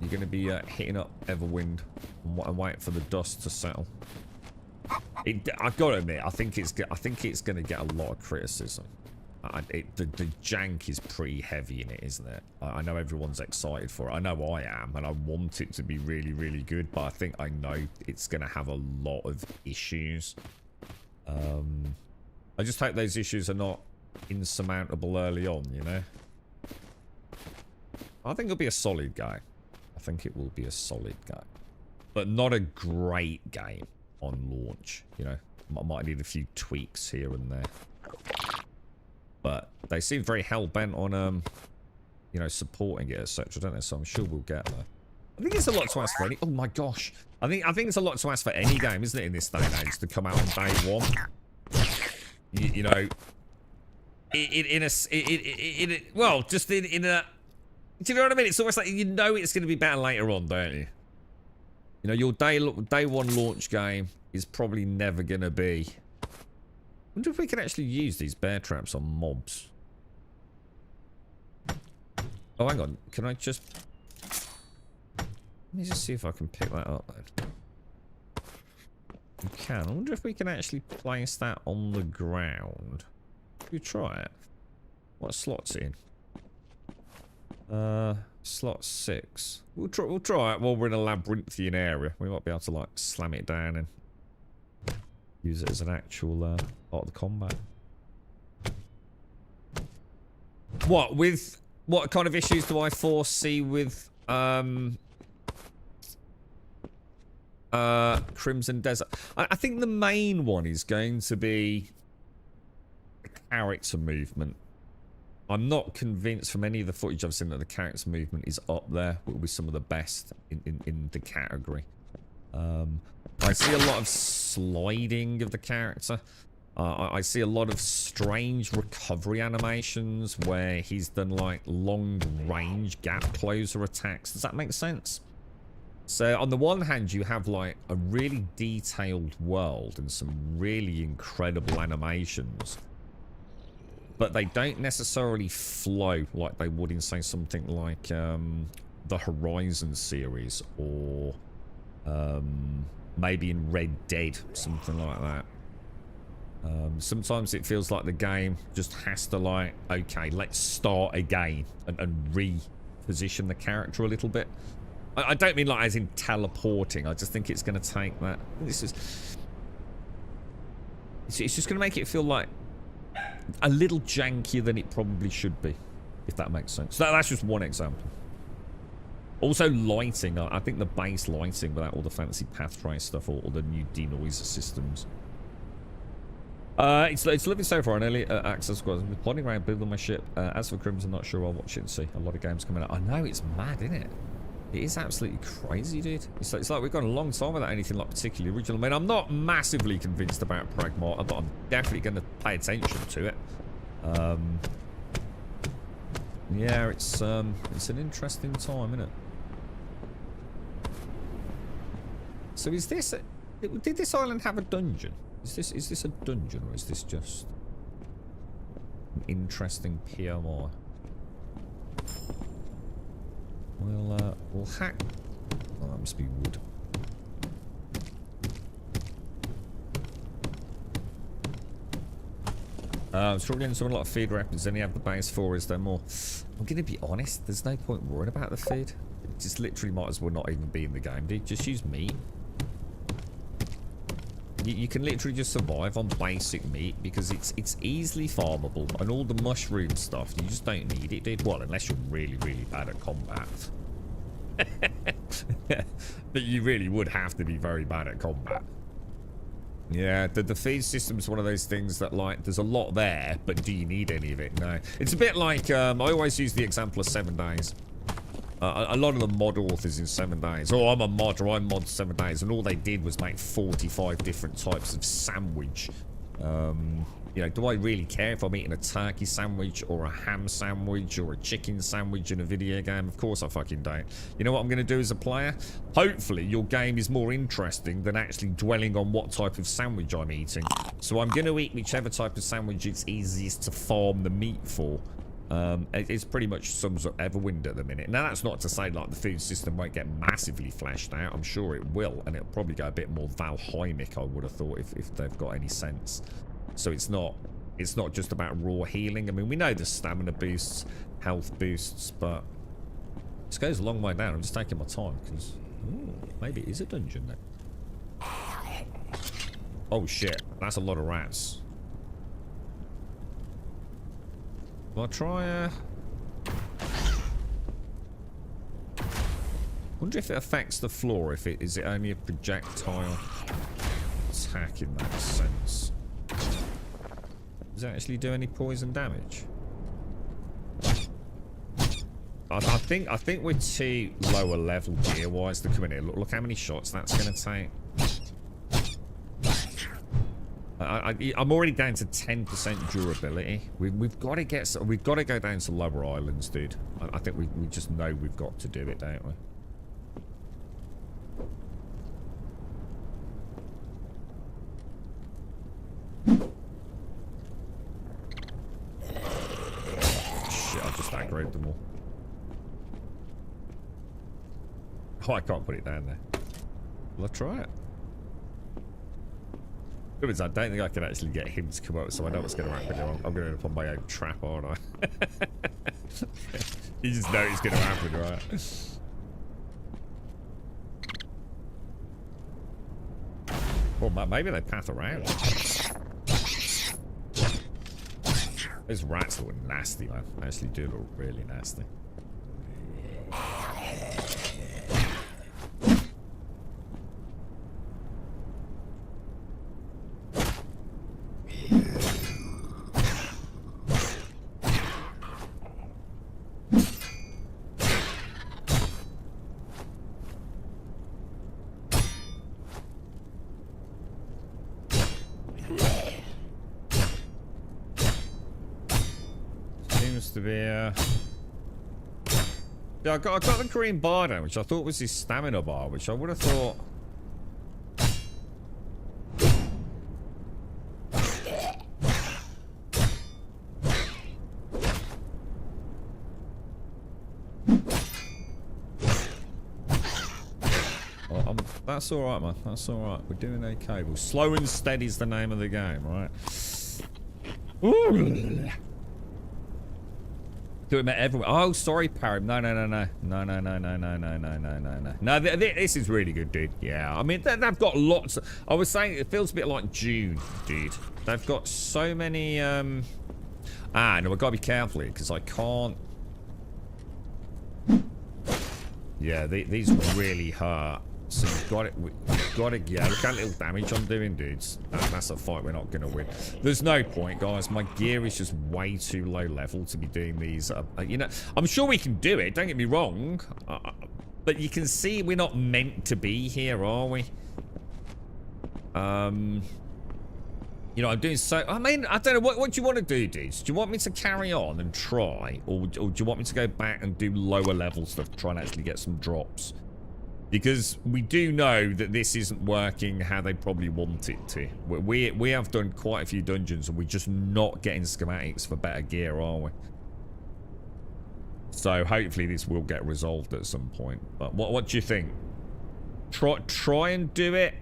You're going to be hitting up Everwind and wait for the dust to settle. I've got to admit, I think it's going to get a lot of criticism. The jank is pretty heavy in it, isn't it? I know everyone's excited for it. I know I am, and I want it to be really, really good, but I know it's going to have a lot of issues. I just hope those issues are not insurmountable early on, you know? I think it'll be a solid game. I think it will be a solid game. But not a great game on launch, you know? Might need a few tweaks here and there. But they seem very hell-bent on, you know, supporting it, etc., don't they? So I'm sure we'll get there. I think it's a lot to ask for any... Oh, my gosh. I think it's a lot to ask for any game, isn't it, in this day and age, to come out on day one. You know... Well, just in a... Do you know what I mean? It's almost like you know it's going to be better later on, don't you? You know, your day one launch game is probably never going to be... I wonder if we can actually use these bear traps on mobs. Oh, hang on. Can I just... Let me just see if I can pick that up then. We can. I wonder if we can actually place that on the ground. Should we try it? What slot's it in? Slot 6. We'll try it while we're in a labyrinthian area. We might be able to, like, slam it down and use it as an actual part of the combat. What kind of issues do I foresee with Crimson Desert? I think the main one is going to be the character movement. I'm not convinced from any of the footage I've seen that the character movement is up there with some of the best in the category. I see a lot of sliding of the character. I see a lot of strange recovery animations where he's done like long-range gap closer attacks. Does that make sense? So on the one hand, you have like a really detailed world and some really incredible animations, but they don't necessarily flow like they would in, say, something like the Horizon series or maybe in Red Dead, something like that. Sometimes it feels like the game just has to, like, okay, let's start again and reposition the character a little bit. I don't mean like as in teleporting. I just think it's going to take that. It's just going to make it feel like a little jankier than it probably should be, if that makes sense. So that's just one example. Also, lighting. I think the base lighting without all the fancy path trace stuff or the new denoiser systems. It's lovely so far. An early access squad. I'm plodding around building my ship. As for Crimson, not sure I'll watch it and see. A lot of games coming out. I know, it's mad, isn't it? It is absolutely crazy, dude. It's like we've gone a long time without anything like particularly original. I mean, I'm not massively convinced about Pragmata, but I'm definitely going to pay attention to it. Yeah, it's an interesting time, isn't it? So is this... did this island have a dungeon? Is this a dungeon, or is this just an interesting PMI? We'll hack... Oh, that must be wood. I'm struggling to a lot of feed weapons. Only have the base 4. Is there more? I'm going to be honest. There's no point worrying about the feed. It just literally might as well not even be in the game, dude. Just use meat. You can literally just survive on basic meat because it's easily farmable, and all the mushroom stuff, you just don't need it, dude. Well, unless you're really, really bad at combat. But you really would have to be very bad at combat. Yeah, the feed system's one of those things that, like, there's a lot there, but do you need any of it? No. It's a bit like, I always use the example of 7 days. A lot of the mod authors in 7 days. Oh, I'm a modder, I mod 7 days. And all they did was make 45 different types of sandwich. You know, do I really care if I'm eating a turkey sandwich or a ham sandwich or a chicken sandwich in a video game? Of course I fucking don't. You know what I'm going to do as a player? Hopefully your game is more interesting than actually dwelling on what type of sandwich I'm eating. So I'm going to eat whichever type of sandwich it's easiest to farm the meat for. It's pretty much sums up Everwind at the minute. Now that's not to say like the food system won't get massively fleshed out. I'm sure it will, and it'll probably go a bit more Valheimic, I would have thought, if they've got any sense. So it's not just about raw healing. I mean, we know the stamina boosts, health boosts, but this goes a long way down. I'm just taking my time because maybe it is a dungeon then. Oh shit, that's a lot of rats. Will I try wonder if it affects the floor, is it only a projectile attack in that sense? Does it actually do any poison damage? I think we're too lower level gear wise to come in here. Look how many shots that's gonna take. I'm already down to 10% durability. We've got to go down to lower islands, dude. I think we just know we've got to do it, don't we? Shit, I just aggroed them all. Oh, I can't put it down there. Will I try it? I don't think I can actually get him to come up, so I know what's going to happen. I'm going to end up on my own trap, aren't I? You just know it's going to happen, right? Well, maybe they path around. Those rats look nasty, man. They actually do look really nasty. To be yeah, I got the green bar down, which I thought was his stamina bar, which I would have thought. Well, that's all right, man. That's all right. We're doing okay. Well, slow and steady is the name of the game, right? Ooh. Do it met everyone. Oh, sorry, Parry. No. No, this is really good, dude. Yeah, I mean, they've got lots. I was saying it feels a bit like June, dude. They've got so many. No, I've got to be careful here because I can't. Yeah, these really hurt. So you've got it. Yeah, look how little damage I'm doing, dudes. That's a fight we're not going to win. There's no point, guys. My gear is just way too low level to be doing these. You know, I'm sure we can do it. Don't get me wrong. But you can see we're not meant to be here, are we? You know, I'm doing so... I mean, I don't know. What do you want to do, dudes? Do you want me to carry on and try? Or do you want me to go back and do lower level stuff to try and actually get some drops? Because we do know that this isn't working how they probably want it to. We have done quite a few dungeons and we're just not getting schematics for better gear, are we? So hopefully this will get resolved at some point. But what do you think? Try and do it.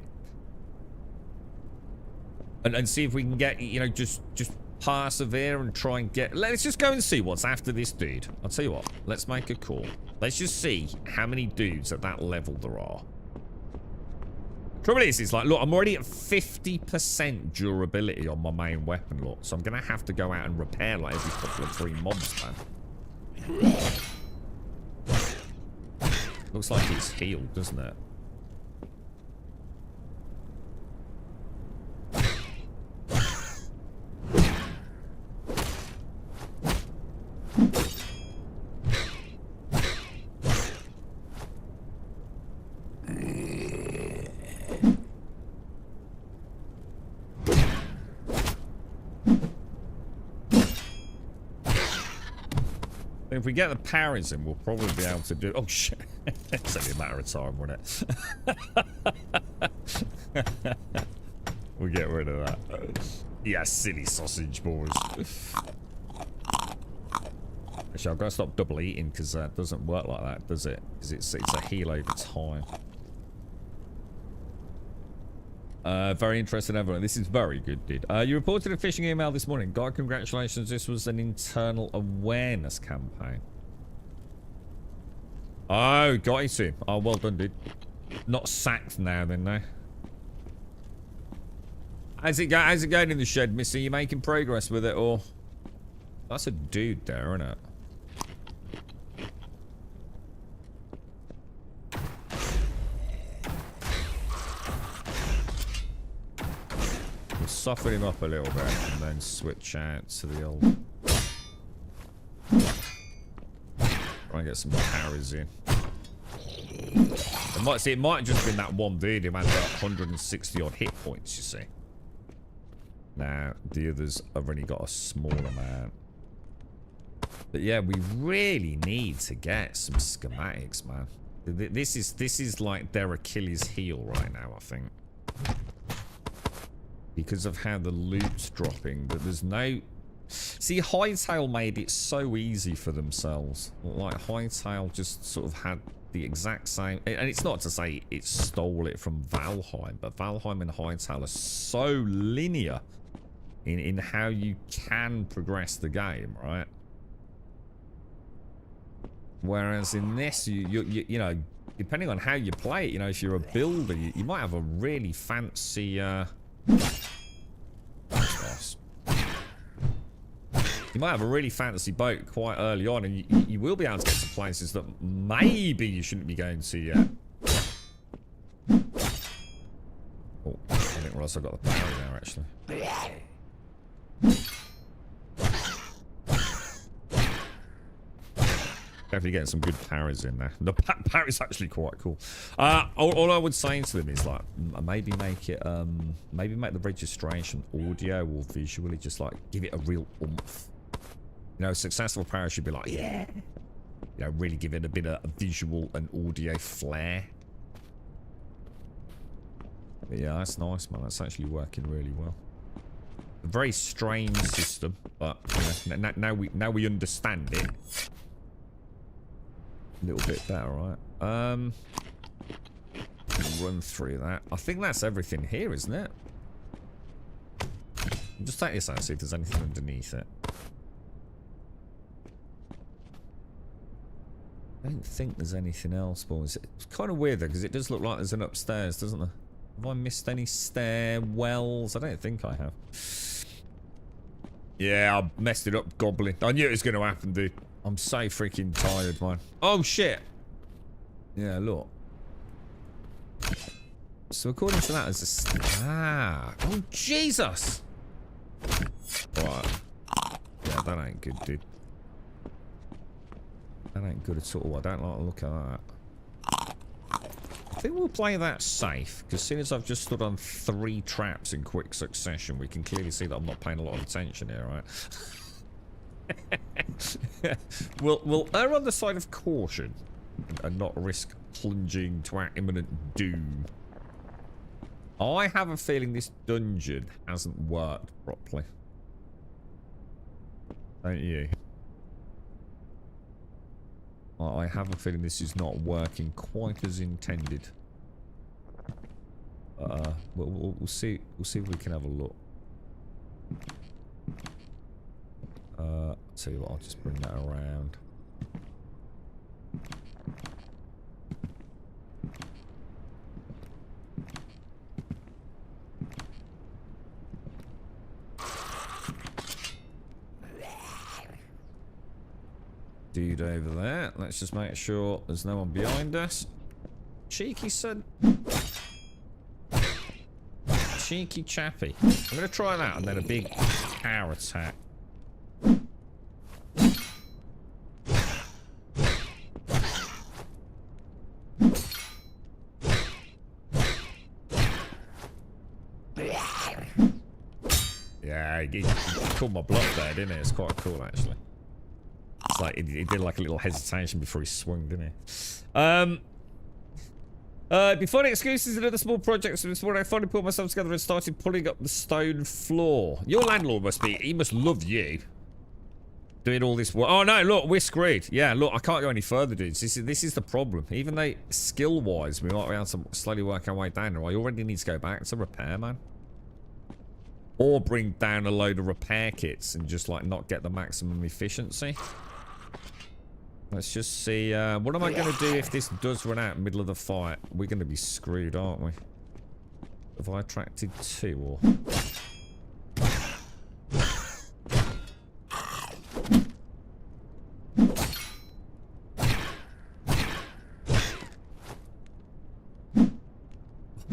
And see if we can get, you know, just persevere and try and get... Let's just go and see what's after this dude. I'll tell you what. Let's make a call. Let's just see how many dudes at that level there are. Trouble is, it's like, look, I'm already at 50% durability on my main weapon, look. So I'm going to have to go out and repair like every couple of 3 mobs, man. Looks like it's healed, doesn't it? If we get the parries in, we'll probably be able to do... Oh, shit. It's only a matter of time, won't it? We'll get rid of that. Yeah, silly sausage boys. Actually, I've got to stop double eating because that doesn't work like that, does it? Because it's a heal over time. Very interesting, everyone. This is very good, dude. You reported a phishing email this morning. God, congratulations. This was an internal awareness campaign. Oh, got you too. Oh, well done, dude. Not sacked now, then, no. How's it going in the shed, Missy? You making progress with it, or? That's a dude there, isn't it? We'll soften him up a little bit and then switch out to the old. Try and get some parries in. It might have just been that one dude who had 160 odd hit points, you see. Now, the others have only got a small amount. But yeah, we really need to get some schematics, man. This is like their Achilles heel right now, I think. Because of how the loot's dropping, but there's no... See, Hightail made it so easy for themselves. Like, Hightail just sort of had the exact same... And it's not to say it stole it from Valheim, but Valheim and Hightail are so linear in how you can progress the game, right? Whereas in this, you know, depending on how you play it, you know, if you're a builder, you might have a really fancy... Nice. You might have a really fancy boat quite early on, and you will be able to get to places that maybe you shouldn't be going to yet. Oh, I didn't realise I got the power now, actually. Definitely getting some good parries in there. The parry's actually quite cool. All I would say to them is like maybe make it maybe make the registration audio or visually, just like give it a real oomph. You know, a successful parry should be like, yeah, you know, really give it a bit of a visual and audio flair. But yeah, that's nice, man. That's actually working really well. A very strange system, but you know, now we understand it. A little bit better, right? Run through that. I think that's everything here, isn't it? Just take this out and see if there's anything underneath it. I don't think there's anything else, boys. It's kind of weird though, because it does look like there's an upstairs, doesn't there? Have I missed any stairwells? I don't think I have. Yeah, I messed it up, goblin. I knew it was going to happen, dude. I'm so freaking tired, man. Oh, shit. Yeah, look. So according to that, there's a... Oh, Jesus! Right. Yeah, that ain't good, dude. That ain't good at all. I don't like the look of that. I think we'll play that safe, because as soon as I've just stood on 3 traps in quick succession, we can clearly see that I'm not paying a lot of attention here, right? We'll err on the side of caution and not risk plunging to our imminent doom. I have a feeling this dungeon hasn't worked properly. Don't you? I have a feeling this is not working quite as intended. We'll see. We'll see if we can have a look. I'll tell you what, I'll just bring that around. dude over there. Let's just make sure there's no one behind us. Cheeky son. Cheeky chappy. I'm going to try that and then a big power attack. Yeah, he called my bluff there, didn't it? It's quite cool, actually. It's like, he did like a little hesitation before he swung, didn't he? Before the excuses and other small projects, this morning I finally pulled myself together and started pulling up the stone floor. Your landlord he must love you. Doing all this work. Oh no, look, we're screwed. Yeah, look, I can't go any further, dudes. This is the problem. Even though, skill-wise, we might be able to slowly work our way down. I already need to go back to repair, man. Or bring down a load of repair kits and just, like, not get the maximum efficiency. Let's just see, what am I going to do if this does run out in the middle of the fight? We're going to be screwed, aren't we? Have I attracted 2 or...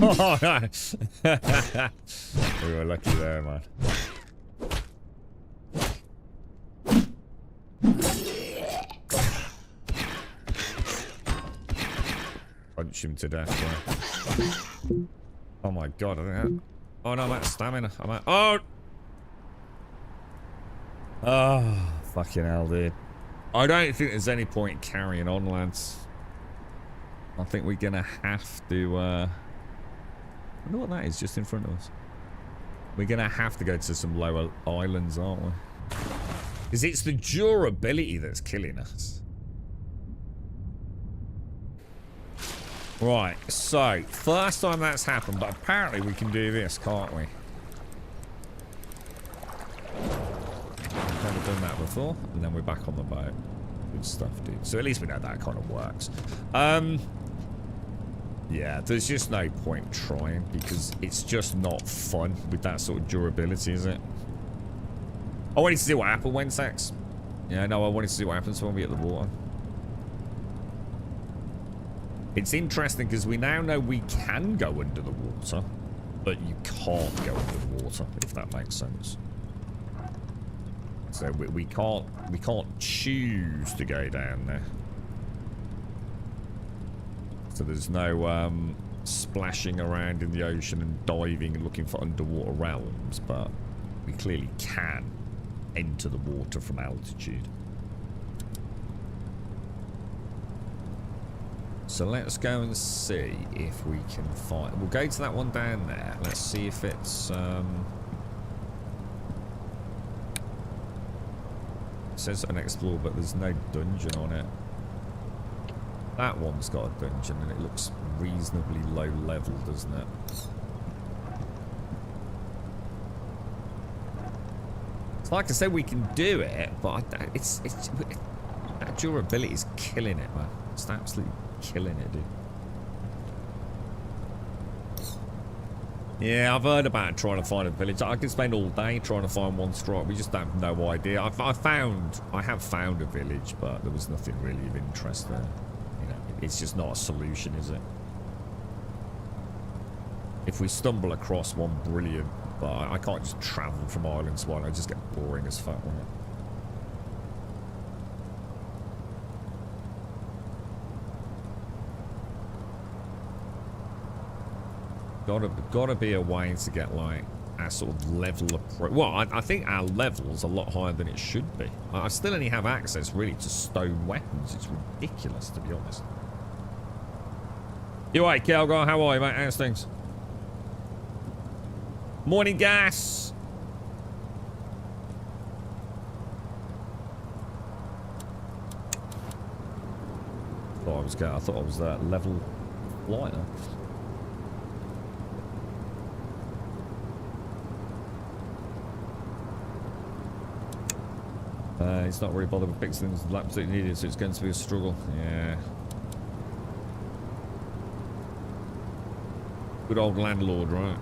Oh, no. We were lucky there, man. Punch him to death, yeah. Oh my god, I don't have... Oh no, I'm out of stamina. I'm out... Oh! Oh, fucking hell, dude. I don't think there's any point carrying on, lads. I think we're gonna have to, I wonder what that is just in front of us. We're gonna have to go to some lower islands, aren't we? Because it's the durability that's killing us. Right, so, first time that's happened, but apparently we can do this, can't we? We've never done that before, and then we're back on the boat. Good stuff, dude. So at least we know that kind of works. Yeah, there's just no point trying, because it's just not fun with that sort of durability, is it? I wanted to see what happened when sex. Yeah, no, I wanted to see what happens when we hit the water. It's interesting because we now know we can go under the water, but you can't go under the water, if that makes sense. So we can't choose to go down there. So there's no splashing around in the ocean and diving and looking for underwater realms, but we clearly can enter the water from altitude. So let's go and see if we can find... We'll go to that one down there. Let's see if it's... It says unexplored, but there's no dungeon on it. That one's got a dungeon, and it looks reasonably low level, doesn't it? It's like I said, we can do it, but that durability is killing it, man. It's absolutely killing it, dude. Yeah, I've heard about trying to find a village. I could spend all day trying to find one strike. We just have no idea. I have found a village, but there was nothing really of interest there. You know, it's just not a solution, is it? If we stumble across one, brilliant. But I can't just travel from island to island. I just get boring as fuck, won't it? Gotta be a way to get like our sort of level approach. Well, I think our level's a lot higher than it should be. I still only have access really to stone weapons. It's ridiculous, to be honest. You alright, Calgar? How are you, mate? How's things? Morning, gas. I thought I was level lighter. He's not really bothered with fixing things absolutely needed, so it's going to be a struggle. Yeah. Good old landlord, right?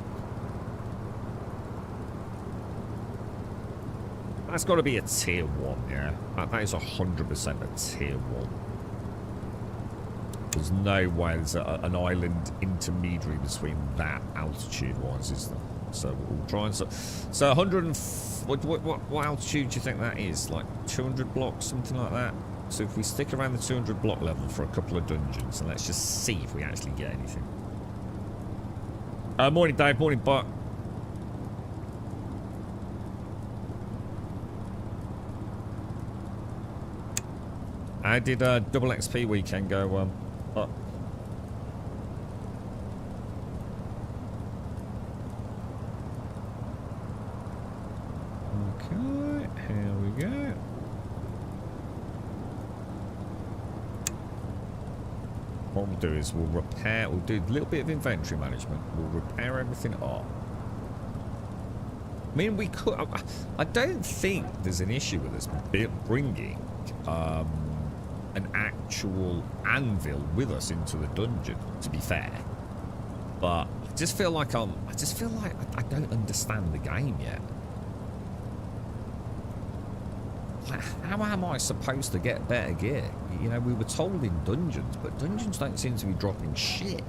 That's got to be a tier 1, yeah? That is 100% a tier 1. There's no way there's an island intermediary between that altitude-wise, is there? So we'll try and... So 100 and... What altitude do you think that is? Like 200 blocks, something like that? So if we stick around the 200 block level for a couple of dungeons, and let's just see if we actually get anything. Morning, Dave. Morning, Buck. How did double XP weekend go? Up? Okay, here we go. What we'll do is we'll do a little bit of inventory management. We'll repair everything up. I mean, we could... I don't think there's an issue with us bringing an actual anvil with us into the dungeon, to be fair. But I just feel like I don't understand the game yet. Like, how am I supposed to get better gear? You know, we were told in dungeons, but dungeons don't seem to be dropping shit.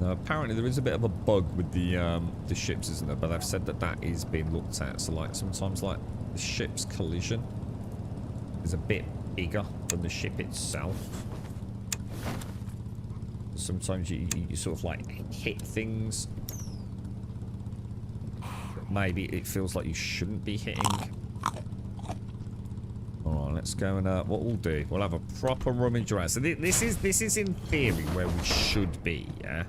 Now, apparently there is a bit of a bug with the ships, isn't there? But they've said that that is being looked at. So, like, sometimes, like, the ship's collision is a bit bigger than the ship itself. Sometimes you sort of, like, hit things that maybe it feels like you shouldn't be hitting. Alright, let's go and, what we'll do, we'll have a proper rummage around. So this is in theory where we should be, yeah?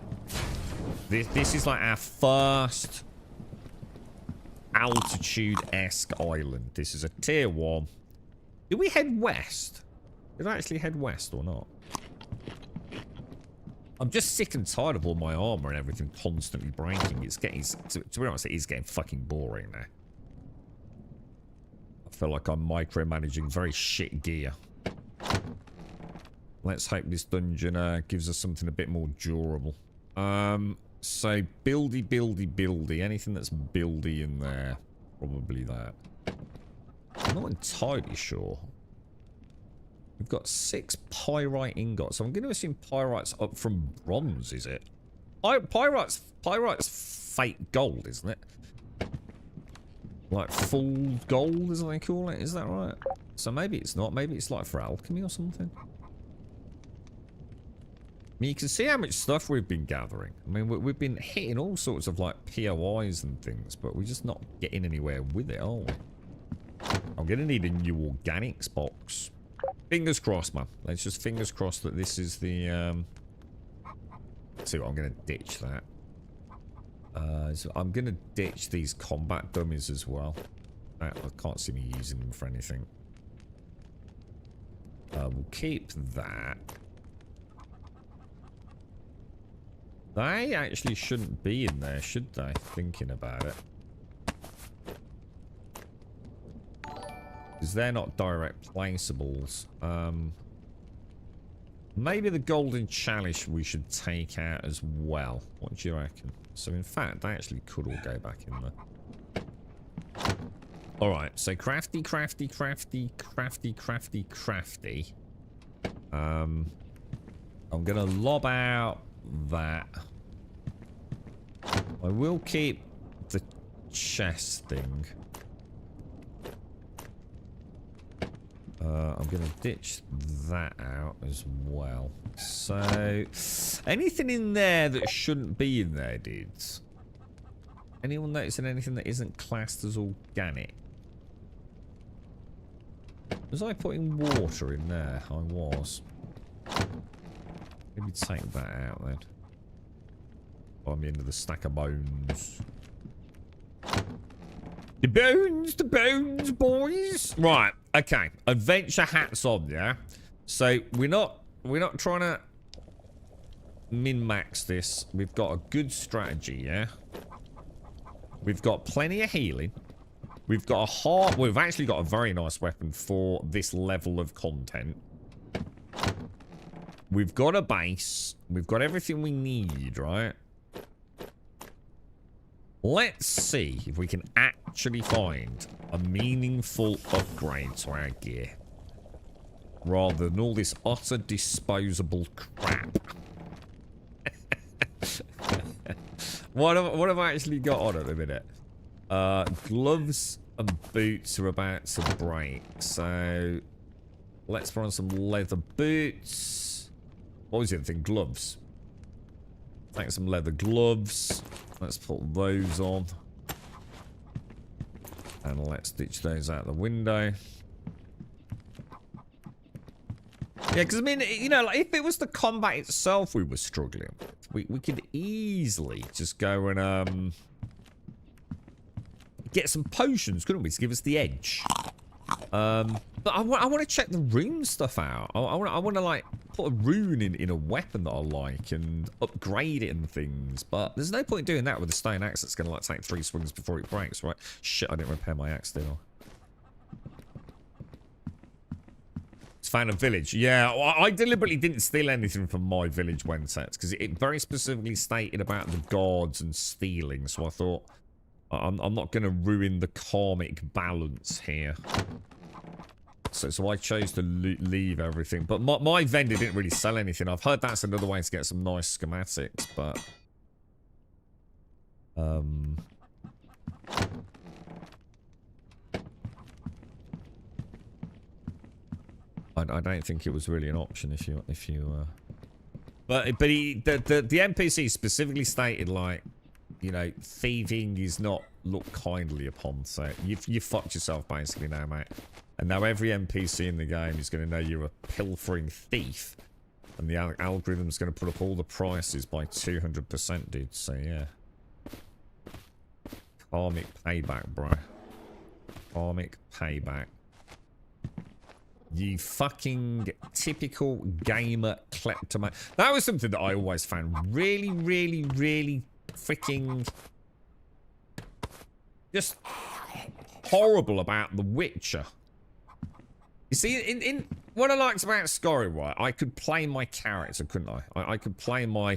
This is like our first altitude-esque island. This is a tier 1. Did we head west? Did I actually head west or not? I'm just sick and tired of all my armor and everything constantly breaking. It's getting, to be honest, it is getting fucking boring now. I feel like I'm micromanaging very shit gear. Let's hope this dungeon gives us something a bit more durable. So buildy. Anything that's buildy in there, probably that. I'm not entirely sure. We've got 6 pyrite ingots. So I'm going to assume pyrite's up from bronze, is it? Pyrite's fake gold, isn't it? Like full gold, as they call it. Is that right? So maybe it's not. Maybe it's like for alchemy or something. I mean, you can see how much stuff we've been gathering. I mean, we've been hitting all sorts of, like, POIs and things, but we're just not getting anywhere with it, are we? I'm going to need a new organics box. Fingers crossed, man. Let's just fingers crossed that this is the, Let's see what I'm going to ditch that. So I'm going to ditch these combat dummies as well. I can't see me using them for anything. We'll keep that. They actually shouldn't be in there, should they? Thinking about it. Because they're not direct placeables. Maybe the golden chalice we should take out as well. What do you reckon? So in fact, they actually could all go back in there. Alright, so crafty. I'm gonna lob out that. I will keep the chest thing. I'm going to ditch that out as well. So, anything in there that shouldn't be in there, dudes? Anyone noticing anything that isn't classed as organic? Was I putting water in there? I was. Maybe take that out then. Find me into the stack of bones. The bones, boys. Right, okay. Adventure hats on, yeah. So we're not trying to min-max this. We've got a good strategy, yeah. We've got plenty of healing. We've got we've actually got a very nice weapon for this level of content. We've got a base. We've got everything we need, right? Let's see if we can actually find a meaningful upgrade to our gear. Rather than all this utter disposable crap. What have I actually got on at the minute? Gloves and boots are about to break. So let's put on some leather boots. What was the other thing? Gloves. Take some leather gloves. Let's put those on. And let's ditch those out the window. Yeah, because I mean, you know, like if it was the combat itself we were struggling with, we could easily just go and get some potions, couldn't we, to give us the edge? But I want to check the rune stuff out. I want to like put a rune in a weapon that I like and upgrade it and things. But there's no point doing that with a stone axe that's going to like take 3 swings before it breaks, right? Shit, I didn't repair my axe, did I? Found a village. Yeah, well, I deliberately didn't steal anything from my village when set because it very specifically stated about the guards and stealing. So I thought I'm not going to ruin the karmic balance here. So I chose to leave everything. But my vendor didn't really sell anything. I've heard that's another way to get some nice schematics, but I don't think it was really an option if you but the NPC specifically stated, like, you know, thieving is not looked kindly upon. So you fucked yourself basically now, mate. And now every NPC in the game is going to know you're a pilfering thief, and the algorithm's going to put up all the prices by 200%, dude. So yeah, karmic payback, bro. Karmic payback. You fucking typical gamer kleptomaniac. That was something that I always found really, really, really freaking just horrible about The Witcher. You see, in what I liked about Skyrim, right, I could play my character, couldn't I? I could play my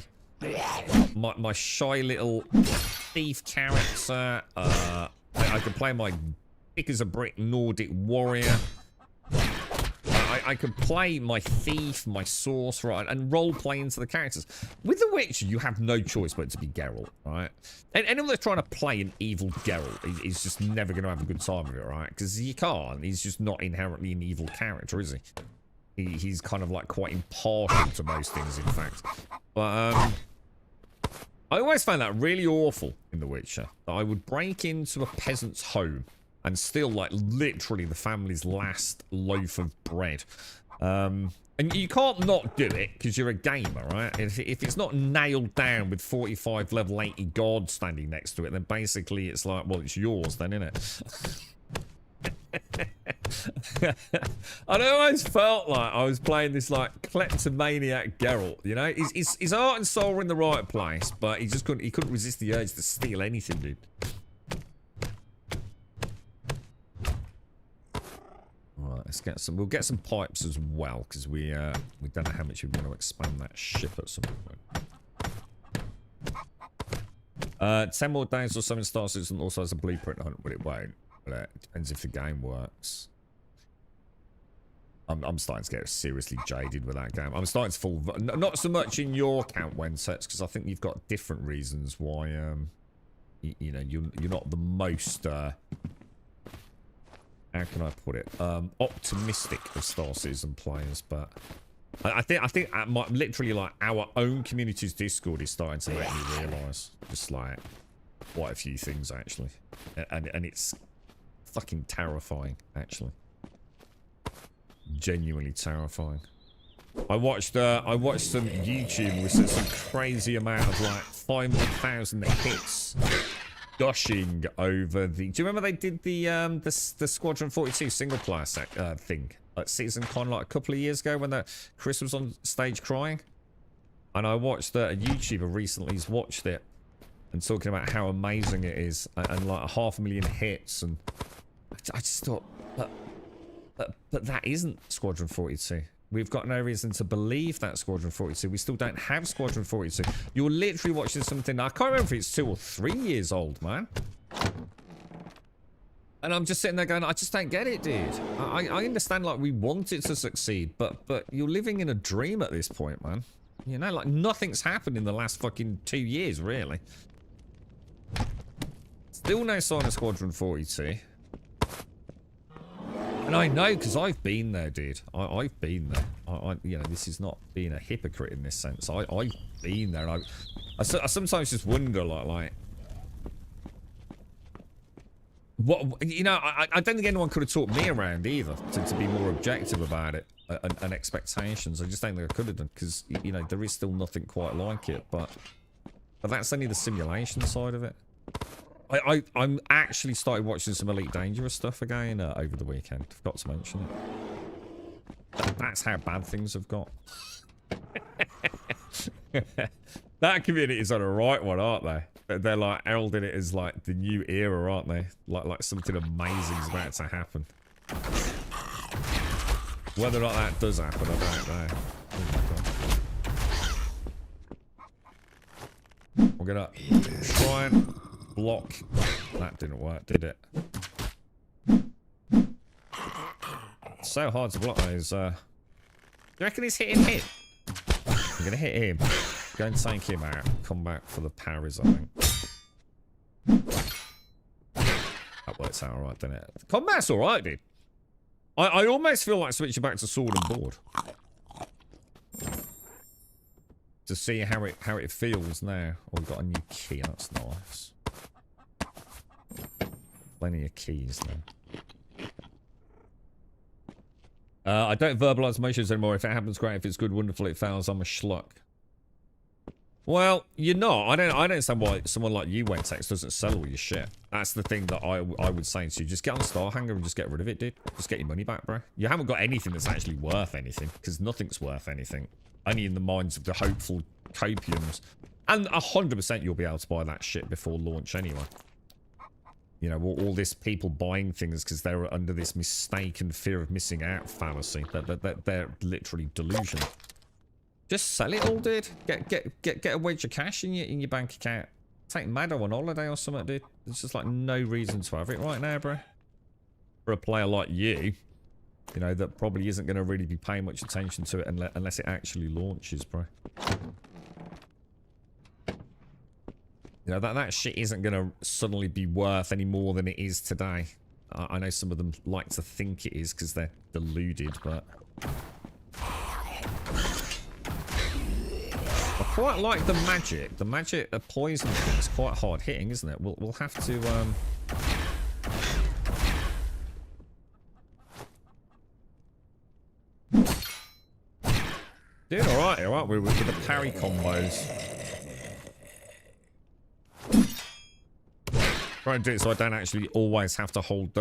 shy little thief character. I could play my thick as a brick Nordic warrior. I could play my thief, my sorcerer, and role-play into the characters. With The Witcher, you have no choice but to be Geralt, right? And anyone that's trying to play an evil Geralt is just never going to have a good time with it, right? Because you can't. He's just not inherently an evil character, is he? He's kind of like quite impartial to most things, in fact. But I always found that really awful in The Witcher. That I would break into a peasant's home and steal, like, literally the family's last loaf of bread. And you can't not do it, because you're a gamer, right? If it's not nailed down with 45 level 80 guards standing next to it, then basically it's like, well, it's yours then, isn't it? I always felt like I was playing this, like, kleptomaniac Geralt, you know? His heart and soul were in the right place, but he couldn't resist the urge to steal anything, dude. Right, let's get some. We'll get some pipes as well, because we don't know how much we want to expand that ship at some point. 10 more days or something starts and also has a blueprint hunt, but it won't. But it depends if the game works. I'm starting to get seriously jaded with that game. I'm starting to fall, not so much in your camp, Wensets, because I think you've got different reasons why you know you're not the most how can I put it? Optimistic of Star Citizen players, but I think literally like our own community's Discord is starting to make me realise just like quite a few things actually, and it's fucking terrifying actually, genuinely terrifying. I watched some YouTube with some crazy amount of like 500,000 hits. Gushing over the. Do you remember they did the Squadron 42 single player thing at Citizen Con like a couple of years ago when Chris was on stage crying, and I watched a YouTuber recently who's watched it and talking about how amazing it is and like 500,000 hits, and I just thought, but that isn't Squadron 42. We've got no reason to believe that Squadron 42. We still don't have Squadron 42. You're literally watching something. I can't remember if it's 2 or 3 years old, man. And I'm just sitting there going, I just don't get it, dude. I understand, like, we want it to succeed, but you're living in a dream at this point, man. You know, like, nothing's happened in the last fucking 2 years, really. Still no sign of Squadron 42. And I know, because I've been there, dude. I've been there. You know, this is not being a hypocrite in this sense. I've been there. And I sometimes just wonder, like... What, you know, I don't think anyone could have talked me around either to be more objective about it and expectations. I just don't think I could have done because, you know, there is still nothing quite like it. But that's only the simulation side of it. I'm actually started watching some Elite Dangerous stuff again over the weekend. Forgot to mention it. That's how bad things have got. That community is on a right one, aren't they? They're like heralding it as like the new era, aren't they? Like something amazing is about to happen. Whether or not that does happen, I don't know. We're gonna try and block. That didn't work, did it? It's so hard to block those. Do you reckon he's hitting him? I'm gonna hit him. Go and take him out. Come back for the parries, I think. That works out alright, doesn't it? Combat's alright, dude. I almost feel like switching back to sword and board. To see how it feels now. Oh, we've got a new key. That's nice. Plenty of keys now. I don't verbalise emotions anymore. If it happens, great. If it's good, wonderful. If it fails, I'm a schluck. Well, you're not. I don't understand why someone like you, Wentex, doesn't sell all your shit. That's the thing that I would say to you. Just get on Starhanger and just get rid of it, dude. Just get your money back, bro. You haven't got anything that's actually worth anything, because nothing's worth anything. Only in the minds of the hopeful copiums. And 100% you'll be able to buy that shit before launch anyway. You know, all this people buying things because they're under this mistaken fear of missing out fallacy. They're literally delusional. Just sell it all, dude. Get a wedge of cash in your bank account. Take Maddo on holiday or something, dude. There's just like no reason to have it right now, bro. For a player like you know, that probably isn't going to really be paying much attention to it unless it actually launches, bro. You know, that shit isn't going to suddenly be worth any more than it is today. I know some of them like to think it is because they're deluded, but... I quite like the magic. The magic, the poison thing is quite hard hitting, isn't it? We'll have to doing alright here, aren't we, with the parry combos? Trying to do it so I don't actually always have to hold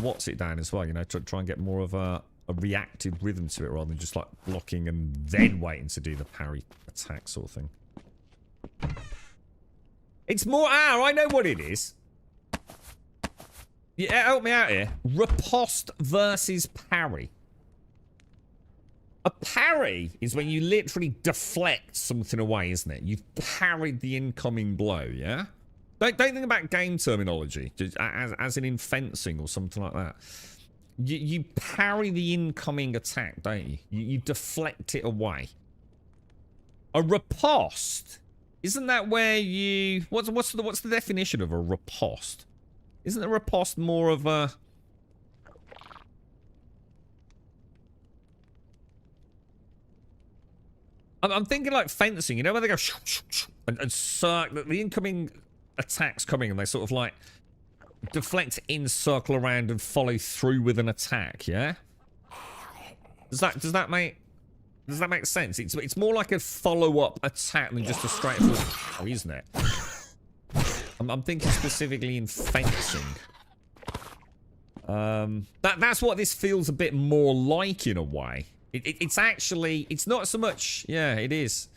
what's it down as well, you know, to try and get more of a reactive rhythm to it rather than just like blocking and then waiting to do the parry attack sort of thing. It's more... I know what it is. Yeah, help me out here. Riposte versus parry. A parry is when you literally deflect something away, isn't it? You've parried the incoming blow, yeah? Don't think about game terminology, just as in fencing or something like that. You parry the incoming attack, don't you? You deflect it away. A riposte, isn't that where you... What's the definition of a riposte? Isn't a riposte more of a... I'm thinking like fencing, you know, where they go and circle, the incoming attacks coming and they sort of like deflect in, circle around and follow through with an attack, yeah? Does that make sense? It's more like a follow-up attack than just a straightforward parry, isn't it? I'm thinking specifically in fencing. That's what this feels a bit more like in a way. It's actually, it's not so much, yeah, it is.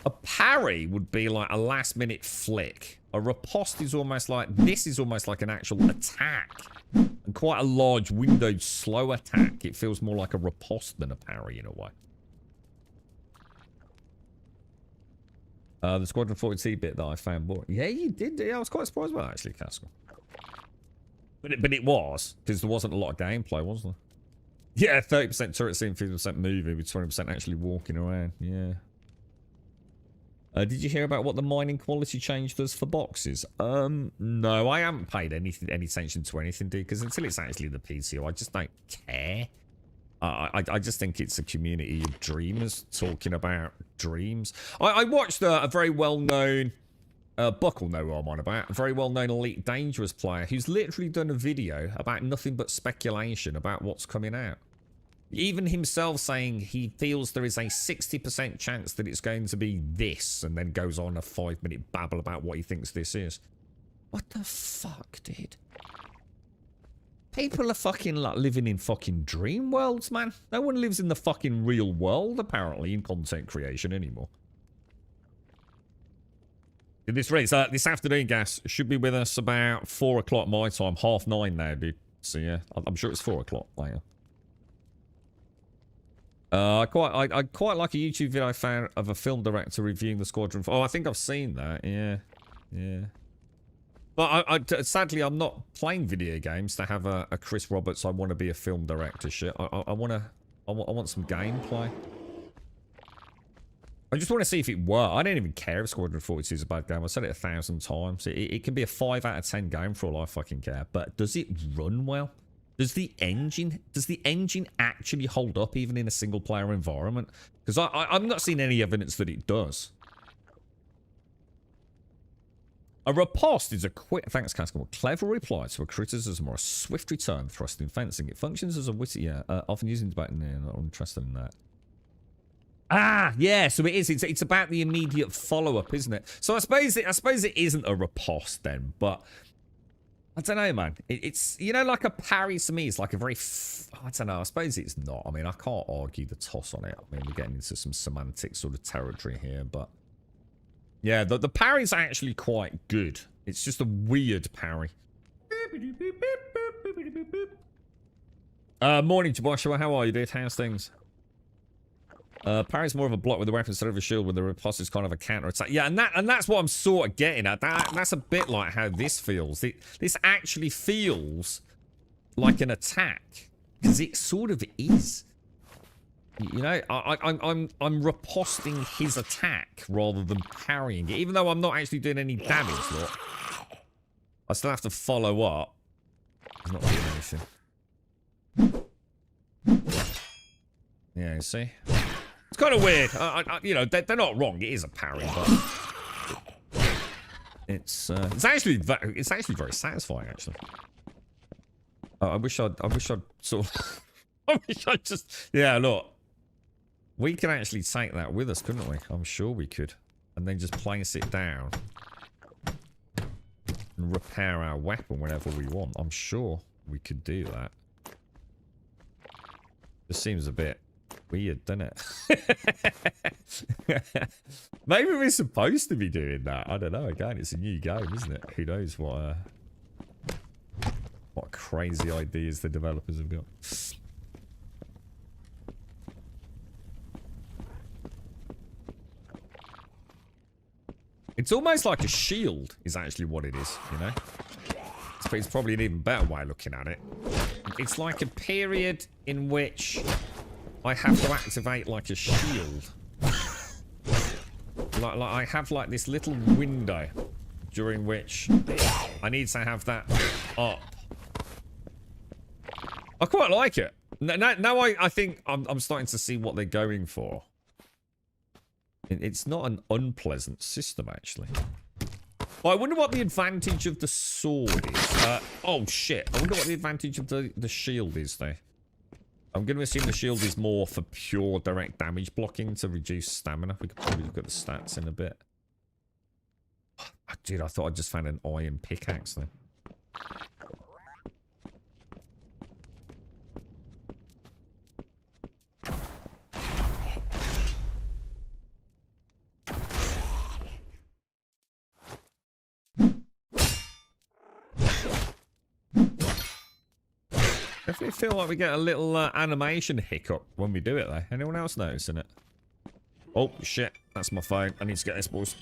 A parry would be like a last minute flick. A riposte is almost like, this is almost like an actual attack. And quite a large windowed slow attack. It feels more like a riposte than a parry in a way. The Squadron 40T bit that I found boring. Yeah, you did. Yeah, I was quite surprised by that, actually, Castle. But it was, because there wasn't a lot of gameplay, was there? Yeah, 30% turret scene, 50% moving, with 20% actually walking around. Yeah. Did you hear about what the mining quality change does for boxes? No, I haven't paid any attention to anything, dude, because until it's actually the PTO, I just don't care. I just think it's a community of dreamers talking about dreams. I watched a very well-known, Buck will know what I'm on about, a very well-known Elite Dangerous player who's literally done a video about nothing but speculation about what's coming out. Even himself saying he feels there is a 60% chance that it's going to be this, and then goes on a 5-minute babble about what he thinks this is. What the fuck, dude? People are fucking like living in fucking dream worlds, man. No one lives in the fucking real world, apparently, in content creation anymore. This race, this afternoon, Gas, should be with us about 4 o'clock my time. 9:30 now, dude. So yeah, I'm sure it's 4 o'clock later. I quite like a YouTube video I found of a film director reviewing the Squadron. Oh, I think I've seen that. Yeah, yeah. But sadly, I'm not playing video games to have a Chris Roberts. I want to be a film director shit. I want some gameplay. I just want to see if it works. I don't even care if Squadron 42 is a bad game. I've said it 1,000 times. It can be a 5 out of 10 game for all I fucking care. But does it run well? Does the engine actually hold up even in a single player environment? Because I'm not seeing any evidence that it does. A riposte is a quick, thanks Cascal, clever reply to a criticism or a swift return thrust in fencing. It functions as a witty, yeah, often using debate. No, not interested in that. Ah, yeah, so it is. It's about the immediate follow-up, isn't it? So I suppose it isn't a riposte then, but I don't know, man. It's, you know, like a parry to me is like a very, I don't know, I suppose it's not. I mean, I can't argue the toss on it. I mean, we're getting into some semantic sort of territory here, but yeah, the parry's actually quite good. It's just a weird parry. Morning, Joshua. How are you, dude? How's things? Parry's more of a block with the weapon instead of a shield, with the riposte is kind of a counter attack. Yeah, and that's what I'm sort of getting at. That's a bit like how this feels. This actually feels like an attack, because it sort of is. You know, I'm riposting his attack rather than parrying it, even though I'm not actually doing any damage. Look, I still have to follow up. He's not doing anything. Yeah, you see. It's kind of weird. You know, they're not wrong. It is a parry, but it's actually very satisfying. Actually, I wish I'd sort of. I wish I'd just. Yeah, look, we can actually take that with us, couldn't we? I'm sure we could, and then just place it down and repair our weapon whenever we want. I'm sure we could do that. This seems a bit weird, doesn't it? Maybe we're supposed to be doing that. I don't know. Again, it's a new game, isn't it? Who knows what crazy ideas the developers have got. It's almost like a shield is actually what it is, you know? It's probably an even better way of looking at it. It's like a period in which I have to activate like a shield. Like I have like this little window during which I need to have that up. I quite like it. Now I think I'm starting to see what they're going for. It's not an unpleasant system, actually. Well, I wonder what the advantage of the sword is. Oh, shit. I wonder what the advantage of the shield is, though. I'm going to assume the shield is more for pure direct damage blocking to reduce stamina. We could probably look at the stats in a bit. Dude, I thought I just found an iron pickaxe, though. Definitely feel like we get a little animation hiccup when we do it, though. Anyone else noticing it? Oh, shit. That's my phone. I need to get this, boys.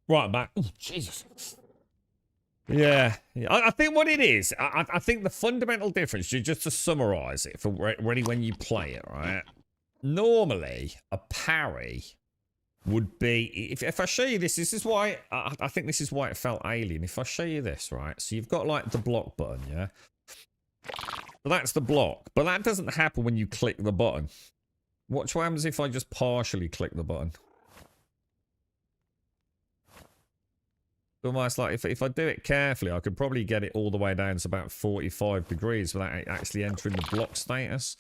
Right, back. Oh, Jesus. Yeah. I think what it is, I think the fundamental difference, just to summarize it for ready when you play it, right? Normally, a parry would be, if I show you this is why, I think this is why it felt alien. If I show you this, right? So you've got like the block button, yeah? So that's the block, but that doesn't happen when you click the button. Watch what happens if I just partially click the button. Almost like if I do it carefully, I could probably get it all the way down to about 45 degrees without actually entering the block status.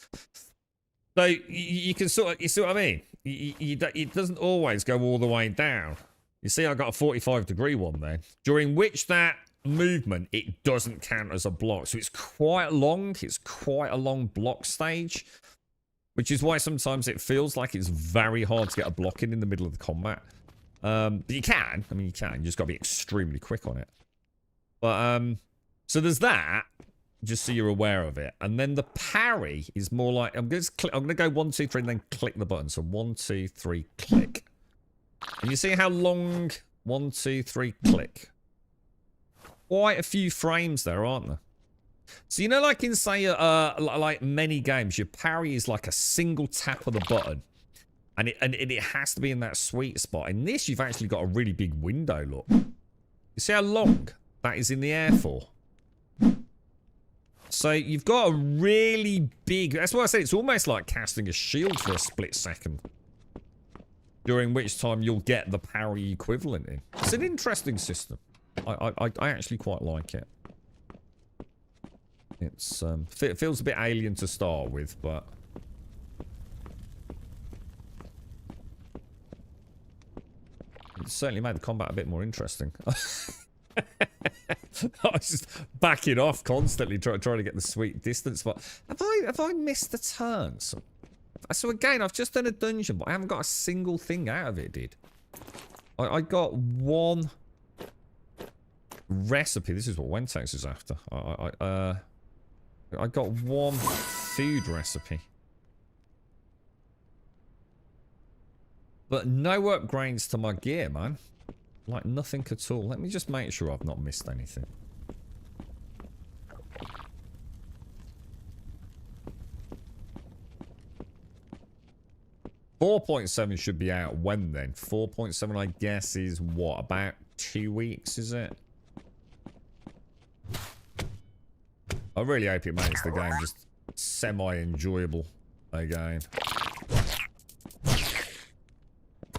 So you can sort of, you see what I mean? It doesn't always go all the way down. You see, I got a 45-degree one then, during which that movement, it doesn't count as a block. So it's quite long. It's quite a long block stage, which is why sometimes it feels like it's very hard to get a block in the middle of the combat. But you can. I mean, you can. You just got to be extremely quick on it. But, so there's that, just so you're aware of it. And then the parry is more like, I'm going to go 1, 2, 3, and then click the button. So 1, 2, 3, click. And you see how long 1, 2, 3, click. Quite a few frames there, aren't there? So, you know, like in, say, like many games, your parry is like a single tap of the button. And it has to be in that sweet spot. In this, you've actually got a really big window, look. You see how long that is in the air for? So you've got a really big... That's why I said it's almost like casting a shield for a split second. During which time you'll get the parry equivalent in. It's an interesting system. I actually quite like it. It's it feels a bit alien to start with, but... It certainly made the combat a bit more interesting. I was just backing off constantly, trying to get the sweet distance. But have I missed the turns? So again, I've just done a dungeon, but I haven't got a single thing out of it, dude. I got one recipe. This is what Wentex is after. I got one food recipe. But no upgrades to my gear, man. Like, nothing at all. Let me just make sure I've not missed anything. .7 should be out when then? 4.7, I guess, is what? About 2 weeks, is it? I really hope it makes the game just semi-enjoyable again.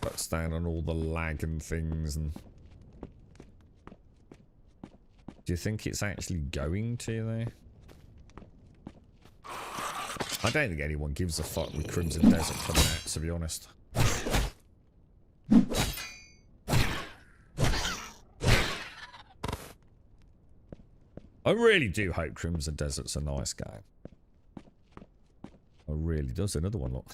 Cuts down on all the lag and things. And do you think it's actually going to, though? I don't think anyone gives a fuck with Crimson Desert coming out, to be honest. I really do hope Crimson Desert's a nice game. I really do. There's another one, look.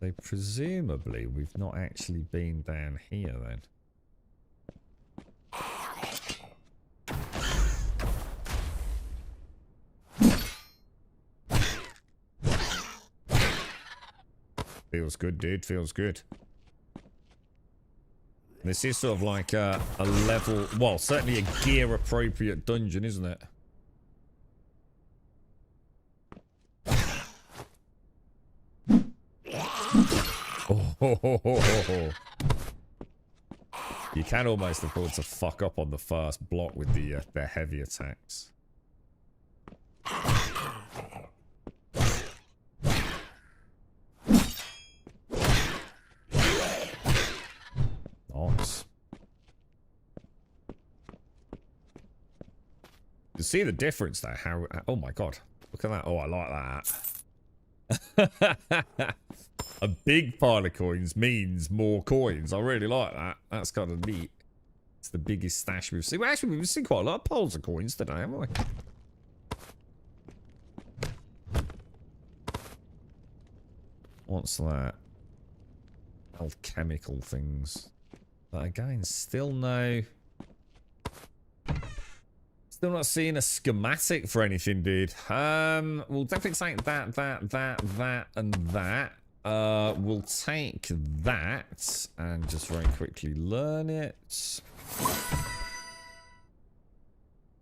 So presumably we've not actually been down here then. Feels good, dude. Feels good. This is sort of like a level, well, certainly a gear appropriate dungeon, isn't it? Oh. You can almost afford to fuck up on the first block with the heavy attacks. Nice. You see the difference there? How? Oh my god! Look at that! Oh, I like that. A big pile of coins means more coins. I really like that. That's kind of neat. It's the biggest stash we've seen. Well, actually, we've seen quite a lot of piles of coins today, haven't we? What's that? Alchemical things. But again, still no... Still not seeing a schematic for anything, dude. We'll definitely take that, and that. We'll take that and just very quickly learn it.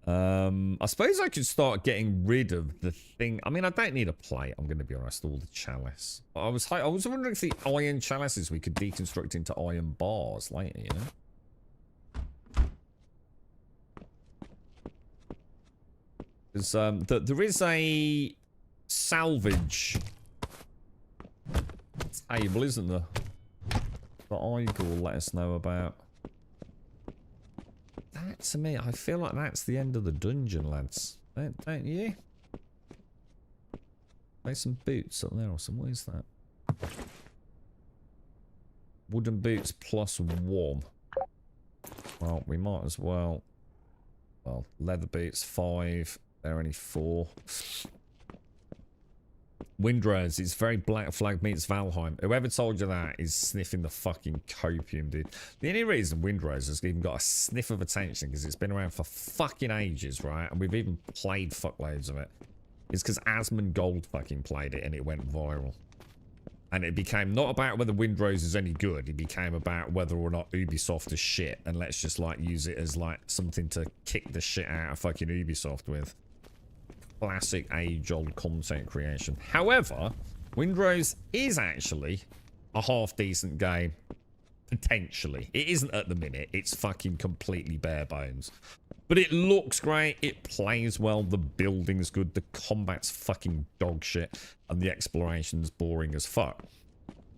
I suppose I could start getting rid of the thing. I mean, I don't need a plate, I'm going to be honest, all the chalice. I was wondering if the iron chalices we could deconstruct into iron bars later, you know? Because there is a salvage table, isn't there? That Igor will let us know about. That, to me, I feel like that's the end of the dungeon, lads. Don't you? There's some boots up there or something. What is that? Wooden boots +1. Well, we might as well. Well, leather boots 5. They're only 4. Windrose, it's very Black Flag meets Valheim. Whoever told you that is sniffing the fucking copium, dude. The only reason Windrose has even got a sniff of attention, because it's been around for fucking ages, right? And we've even played fuckloads of it. It's because Asmund Gold fucking played it and it went viral. And it became not about whether Windrose is any good. It became about whether or not Ubisoft is shit. And let's just like use it as like something to kick the shit out of fucking Ubisoft with. Classic age-old content creation. However, Windrose is actually a half-decent game. Potentially. It isn't at the minute. It's fucking completely bare bones. But it looks great. It plays well. The building's good. The combat's fucking dog shit. And the exploration's boring as fuck.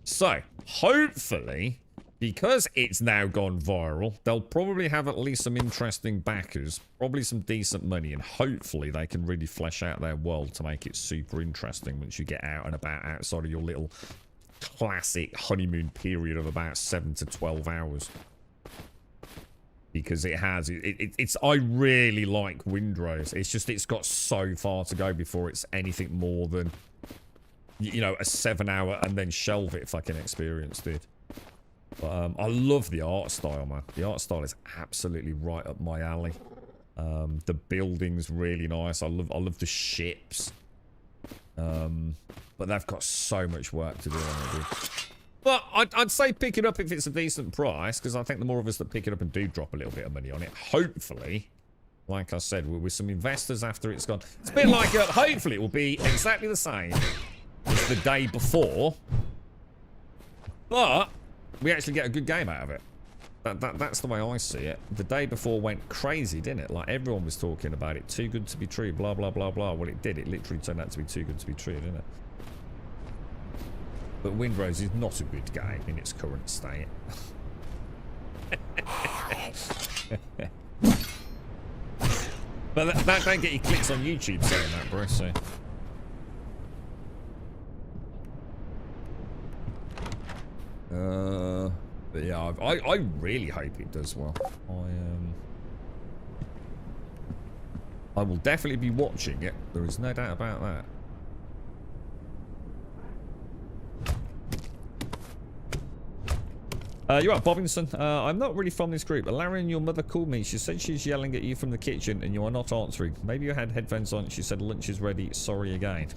So, hopefully, because it's now gone viral, they'll probably have at least some interesting backers, probably some decent money, and hopefully they can really flesh out their world to make it super interesting once you get out and about outside of your little classic honeymoon period of about 7 to 12 hours. Because it has, it's I really like Windrose. It's just, it's got so far to go before it's anything more than, you know, a 7-hour and then shelve it fucking experience, dude. But I love the art style, man. The art style is absolutely right up my alley. The building's really nice. I love the ships. But they've got so much work to do on it, dude. But I'd say pick it up if it's a decent price, because I think the more of us that pick it up and do drop a little bit of money on it, hopefully, like I said, with some investors after it's gone. It's a bit like, hopefully it will be exactly the same as the day before, but we actually get a good game out of it. That's the way I see it. The day before went crazy, didn't it? Like, everyone was talking about it. Too good to be true, blah, blah, blah, blah. Well, it did. It literally turned out to be too good to be true, didn't it? But Windrose is not a good game in its current state. But that don't get you clicks on YouTube saying that, bro, so... But yeah, I really hope it does well. I will definitely be watching it. There is no doubt about that. You're right, Bobinson. I'm not really from this group. Larry and your mother called me. She said she's yelling at you from the kitchen and you are not answering. Maybe you had headphones on. She said lunch is ready. Sorry again.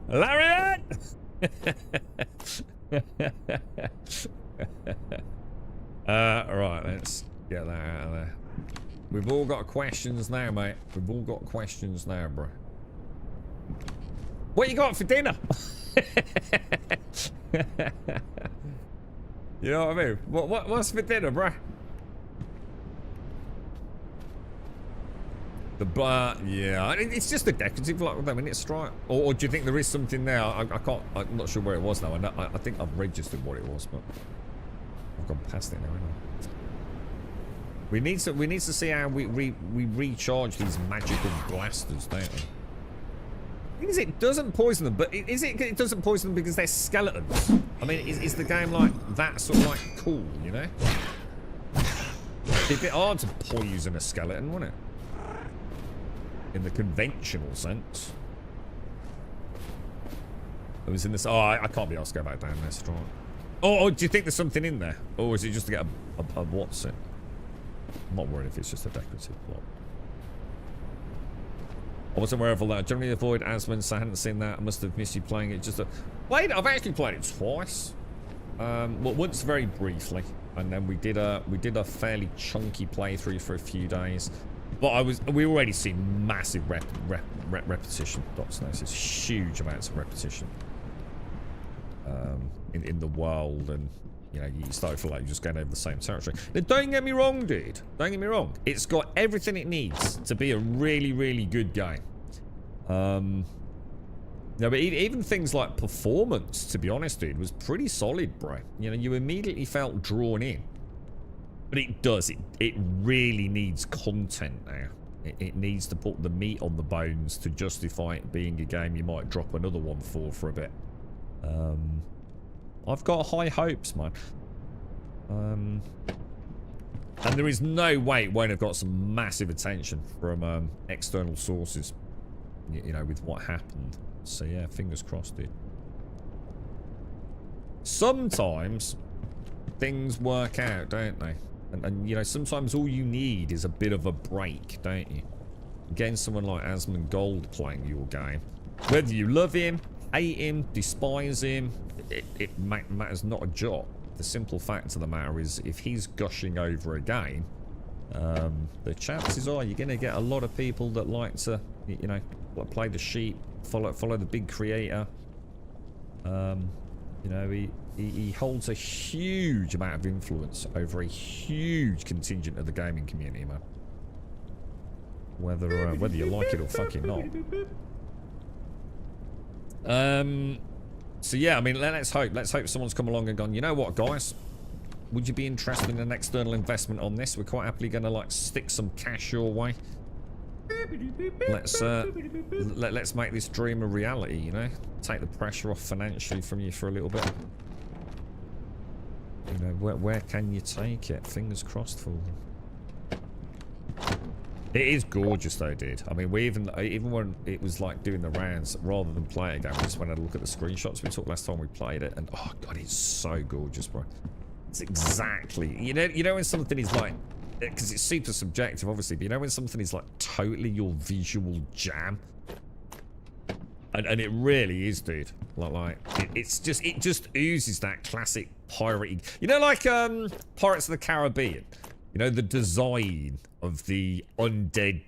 Lariat! Right, let's get that out of there. We've all got questions now, mate. We've all got questions now, bro. What you got for dinner? You know what I mean? What's for dinner, bro? Yeah, it's just a decorative like with them, isn't it, Stripe? Or do you think there is something there? I'm not sure where it was now. I think I've registered what it was, but I've gone past it now, haven't I? We need to see how we recharge these magical blasters, don't we? The thing is, it doesn't poison them, but it doesn't poison them because they're skeletons? I mean, is the game like that sort of like cool, you know? It'd be a bit hard to poison a skeleton, wouldn't it? In the conventional sense. It was in this. Oh, I can't be asked to go back down this, right? Oh, do you think there's something in there? Or is it just to get a what's it? I'm not worried if it's just a decorative plot. I wasn't aware of all that. I generally avoid Asmund, so I hadn't seen that. I must have missed you playing it. I've actually played it twice. Well, once very briefly, and then we did a fairly chunky playthrough for a few days. But we already see massive repetition. Dots now. It's huge amounts of repetition in the world, and you know, you start to feel like you're just going over the same territory. Now, don't get me wrong, dude. Don't get me wrong. It's got everything it needs to be a really, really good game. No, but even things like performance, to be honest, dude, was pretty solid, bro. You know, you immediately felt drawn in. But it does. It really needs content now. It needs to put the meat on the bones to justify it being a game you might drop another one for a bit. I've got high hopes, man. And there is no way it won't have got some massive attention from external sources, you know, with what happened. So yeah, fingers crossed, dude. Sometimes things work out, don't they? And you know, sometimes all you need is a bit of a break, don't you? Getting someone like Asmongold playing your game, whether you love him, hate him, despise him, it matters not a jot. The simple fact of the matter is, if he's gushing over a game, the chances are you're going to get a lot of people that like to, you know, play the sheep, follow the big creator. You know, he holds a huge amount of influence over a huge contingent of the gaming community, man. Whether you like it or fucking not. So yeah, I mean, let's hope someone's come along and gone, you know what, guys? Would you be interested in an external investment on this? We're quite happily going to like stick some cash your way. Let's make this dream a reality, you know? Take the pressure off financially from you for a little bit. You know, where can you take it? Fingers crossed for them. It is gorgeous though, dude. I mean, we even when it was like doing the rounds, rather than play it again, we just went and had a look at the screenshots we took last time we played it, and oh god, it's so gorgeous, bro. It's exactly, you know when something is like, because it's super subjective, obviously, but you know when something is like totally your visual jam, and it really is, dude. Like it just oozes that classic piratey, you know, like Pirates of the Caribbean. You know, the design of the undead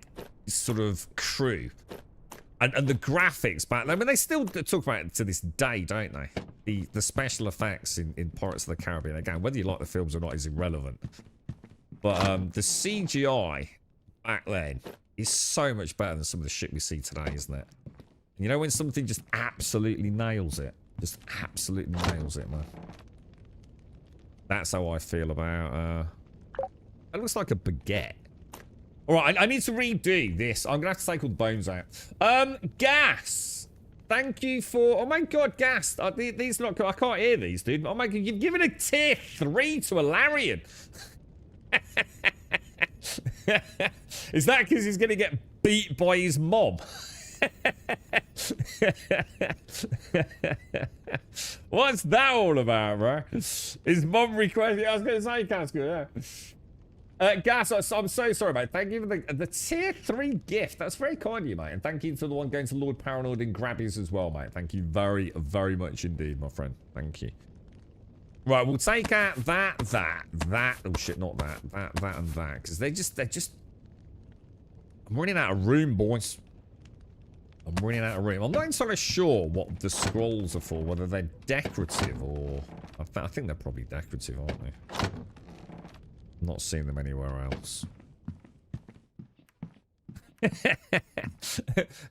sort of crew. And the graphics back then, I mean, they still talk about it to this day, don't they? The special effects in Pirates of the Caribbean, again, whether you like the films or not is irrelevant. But the CGI back then is so much better than some of the shit we see today, isn't it? And you know when something just absolutely nails it? Just absolutely nails it, man. That's how I feel about... It looks like a baguette. Alright, I need to redo this. I'm gonna have to take all the bones out. Gas! Thank you for... Oh my god, Gas! These not... I can't hear these, dude. Oh my god, you've given a tier 3 to a Larian. Is that because he's gonna get beat by his mom? What's that all about, bro? His mom requested... I was gonna say, Casco, yeah. Gas, I'm so sorry, mate. Thank you for the tier 3 gift. That's very kind of you, mate. And thank you for the one going to Lord Paranoid and Grabbies as well, mate. Thank you very, very much indeed, my friend. Thank you. Right, we'll take out that. Oh shit, not that. That, and that. Because they're just... I'm running out of room, boys. I'm running out of room. I'm not entirely sure what the scrolls are for, whether they're decorative or... I think they're probably decorative, aren't they? I'm not seeing them anywhere else.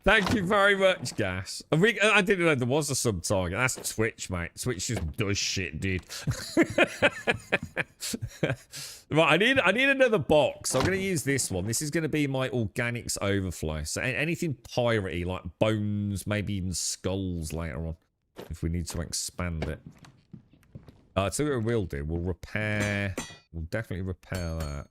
Thank you very much, Gas. I didn't know there was a sub-target. That's Twitch, mate. Twitch just does shit, dude. Right, I need another box. I'm going to use this one. This is going to be my organics overflow. So anything piratey, like bones, maybe even skulls later on, if we need to expand it. So what we'll do, we'll repair... We'll definitely repair that.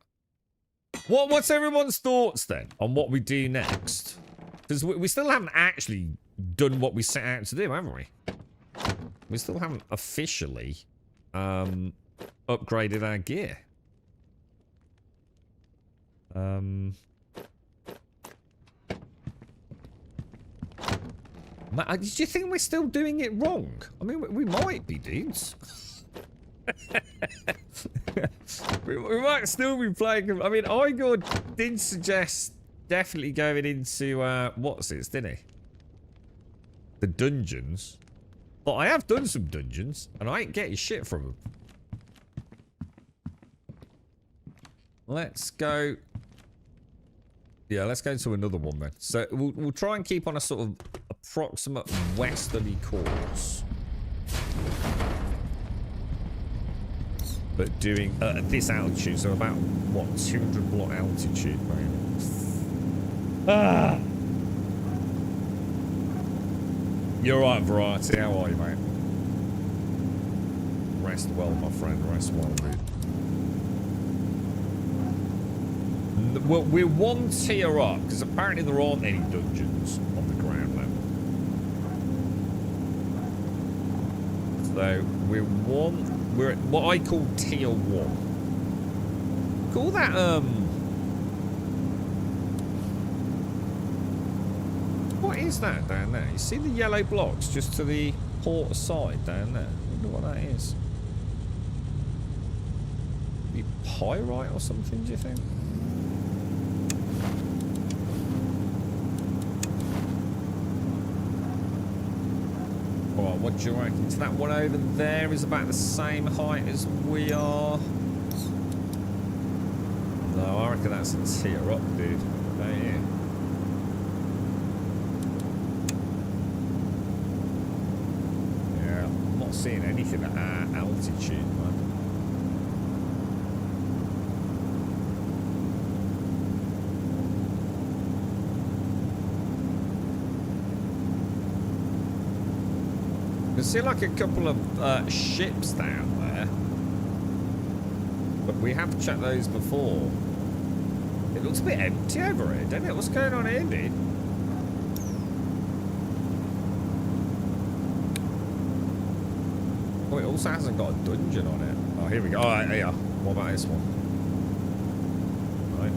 What's everyone's thoughts then on what we do next? Because we still haven't actually done what we set out to do, haven't we? We still haven't officially upgraded our gear. Do you think we're still doing it wrong? I mean, we might be, dudes. we might still be playing. I mean, Igor did suggest definitely going into what's it, didn't he? The dungeons. But I have done some dungeons, and I ain't getting shit from them. Let's go. Yeah, let's go to another one then. So we'll try and keep on a sort of approximate westerly course. But doing at this altitude, so about what, 200 block altitude, mate. Ah. You're right, Variety. How are you, mate? Rest well, my friend. Rest well, dude. Well, we're one tier up because apparently there aren't any dungeons on the ground level. So we're at what I call tier 1. Call that, what is that down there? You see the yellow blocks just to the port side down there? I wonder what that is. Be pyrite or something, do you think? Alright, what do you reckon? So that one over there is about the same height as we are. No, I reckon that's a tier up, dude. Don't you? Yeah, I'm not seeing anything at our altitude, man. You can see like a couple of ships down there, but we have checked those before. It looks a bit empty over here, doesn't it? What's going on here, dude? Oh, it also hasn't got a dungeon on it. Oh, here we go. Oh, yeah. What about this one? Right.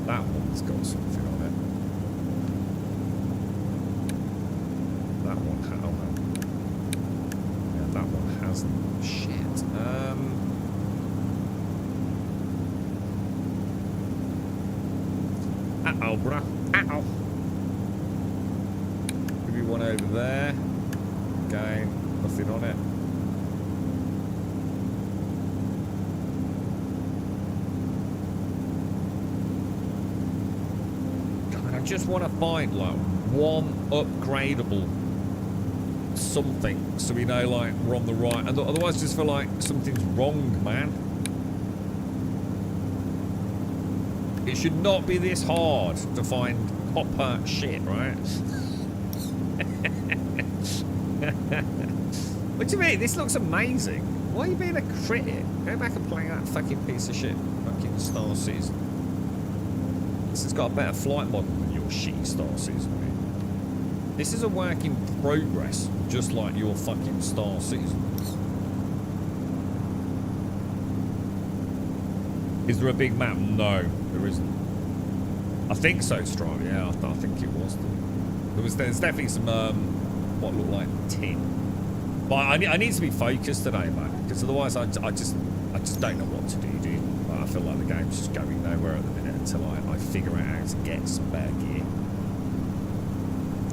That one's got something on it. That one, yeah, that one hasn't. Shit. Uh-oh, bruh. Uh-oh. Maybe one over there. Again, nothing on it. God, I just want to find, like, one upgradable something so we know like we're on the right, and otherwise just feel like something's wrong, man. It should not be this hard to find copper shit, right? What do you mean? This looks amazing. Why are you being a critic? Go back and play that fucking piece of shit fucking Star Citizen. This has got a better flight model than your shitty Star Citizen, mate. This is a work in progress, just like your fucking Star Citizen. Is there a big map? No, there isn't. I think so, Stripe. Yeah, I think it was. There's definitely some what looked like tin. But I need to be focused today, man, because otherwise I just don't know what to do, dude. I feel like the game's just going nowhere at the minute until I figure out how to get some better gear.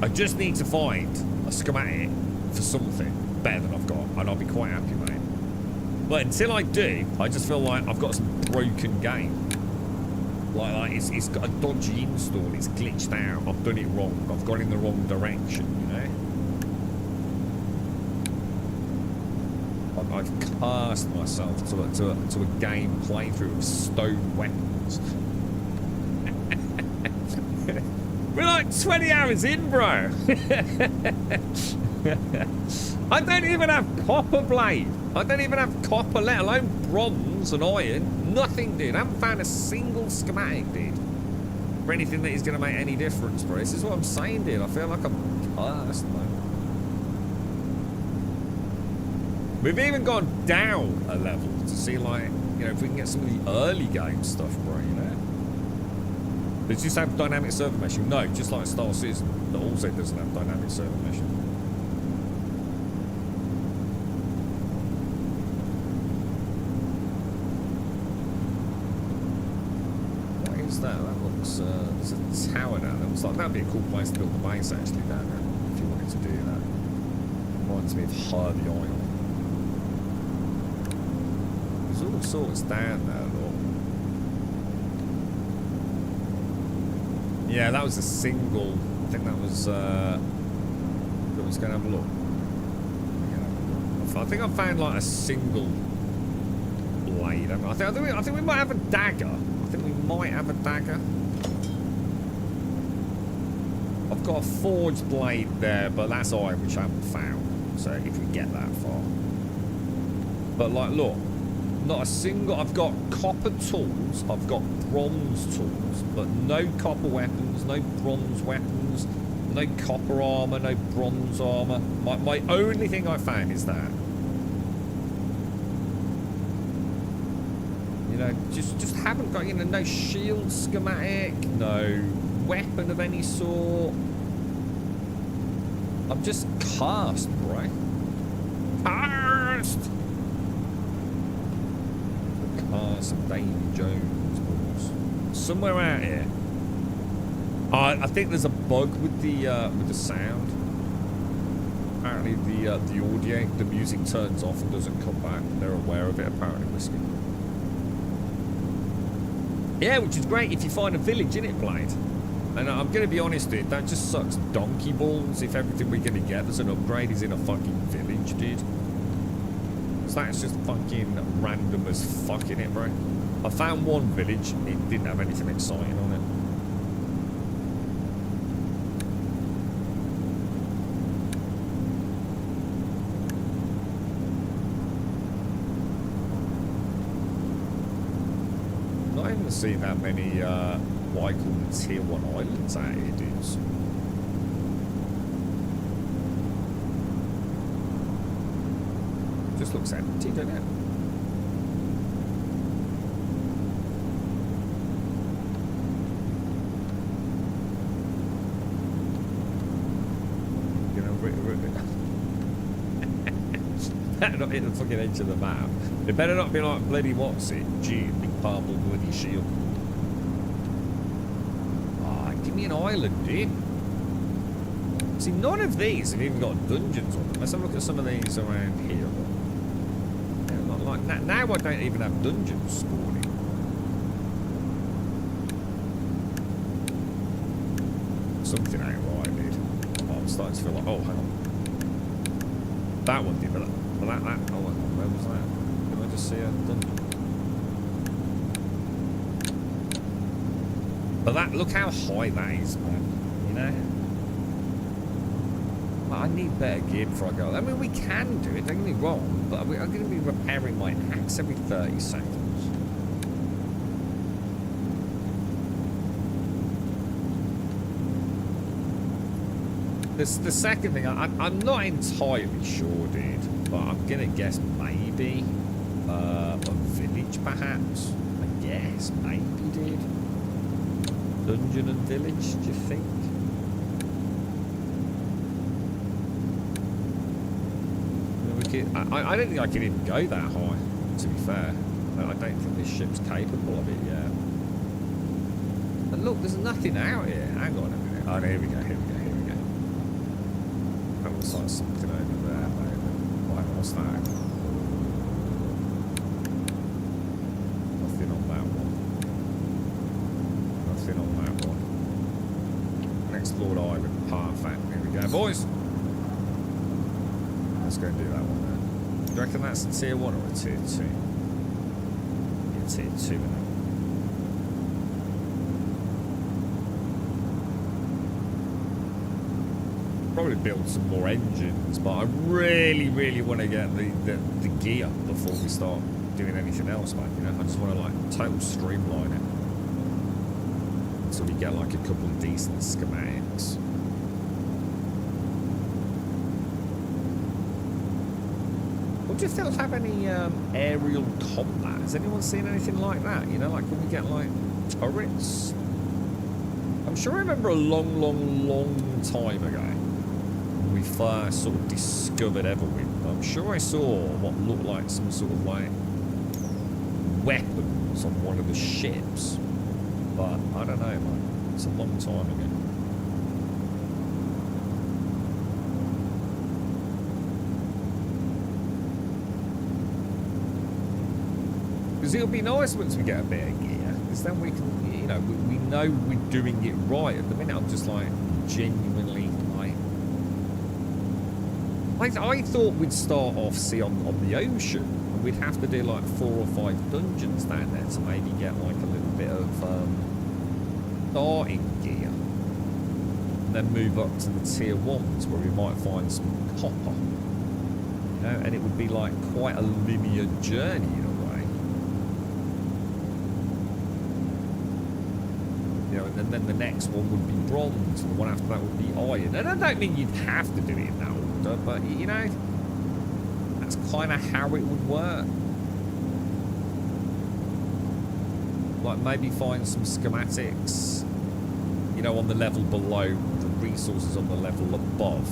I just need to find a schematic for something better than I've got, and I'll be quite happy, mate. But until I do, I just feel like I've got some broken game. Like it's got a dodgy install, it's glitched out, I've done it wrong, I've gone in the wrong direction, you know? I've cast myself to a game playthrough of stone weapons. We're like 20 hours in, bro. I don't even have copper blade. I don't even have copper, let alone bronze and iron. Nothing, dude. I haven't found a single schematic, dude, for anything that is going to make any difference, bro. This is what I'm saying, dude. I feel like I'm cursed, man. We've even gone down a level to see, like, you know, if we can get some of the early game stuff, bro, you know? Does this have dynamic server meshing? No, just like Star Citizen, that also doesn't have dynamic server meshing. What is that? That looks, there's a tower down there. Looks like that'd be a cool place to build a base, actually, down there, if you wanted to do that. Reminds me of Harvey Island. There's all sorts down there, though. Yeah, that was a single. I think that was. I was going to have a look. I think I found like a single blade. I think we might have a dagger. I think we might have a dagger. I've got a forged blade there, but that's iron, which I haven't found. So if we get that far, but like, look. Not a single. I've got copper tools, I've got bronze tools, but no copper weapons, no bronze weapons, no copper armor, no bronze armor. My only thing I found is that, you know, just haven't got, you know, no shield schematic, no weapon of any sort. I'm just cursed, right? Cursed. Some Davy Jones balls. Somewhere out here. I think there's a bug with the sound. Apparently the audio, the music turns off and doesn't come back. They're aware of it, apparently, Whiskey. Yeah, which is great if you find a village in it, Blade. And I'm going to be honest, dude, that just sucks donkey balls if everything we're going to get as an upgrade is in a fucking village, dude. That's just fucking random as fuck, innit, bro? I found one village, it didn't have anything exciting on it. Not even seeing that many, what I call the tier 1 islands out here, dudes. Just looks empty, doesn't it? You know, better not hit the fucking edge of the map. It better not be like bloody what's it? Gee, big purple bloody shield. Ah, oh, give me an island, dude. See, none of these have even got dungeons on them. Let's have a look at some of these around here. Like now I don't even have dungeons spawning. Something ain't right, dude. Oh, I'm starting to feel like, oh, hang on. That one did, but that, oh, hang on, where was that? Did I just see a dungeon? But that, look how high that is, man. You know? I need better gear before I go. I mean, we can do it, don't get me wrong, but I'm going to be repairing my axe every 30 seconds. The second thing, I'm not entirely sure, dude, but I'm going to guess maybe a village, perhaps. A guess. Maybe, dude. Dungeon and village, do you think? I don't think I can even go that high, to be fair. I don't think this ship's capable of it yet. And look, there's nothing out here. Hang on a minute. Oh, here we go, here we go, here we go. That looks like something over there, maybe. Right, what's that? Nothing on that one. Nothing on that one. Unexplored island. Perfect. Here we go, boys. Let's go and do that one then. Do you reckon that's a tier 1 or a tier 2? Yeah, tier 2, isn't it? Probably build some more engines, but I really, really want to get the gear before we start doing anything else, man. You know, I just want to like total streamline it. So we get like a couple of decent schematics. Do you still have any aerial combat? Has anyone seen anything like that? You know, like when we get like turrets? I'm sure I remember a long, long, long time ago when we first sort of discovered Everwind. I'm sure I saw what looked like some sort of like weapons on one of the ships. But I don't know, man. It's a long time ago. Because it'll be nice once we get a bit of gear, because then we can, you know, we know we're doing it right. At the minute, I'm just like genuinely like, I thought we'd start off, see, on the ocean, and we'd have to do like 4 or 5 dungeons down there to maybe get like a little bit of starting gear, and then move up to the tier 1s where we might find some copper, you know, and it would be like quite a linear journey. And then the next one would be bronze, and the one after that would be iron. And I don't mean you'd have to do it in that order, but you know, that's kind of how it would work. Like maybe find some schematics, you know, on the level below, the resources on the level above.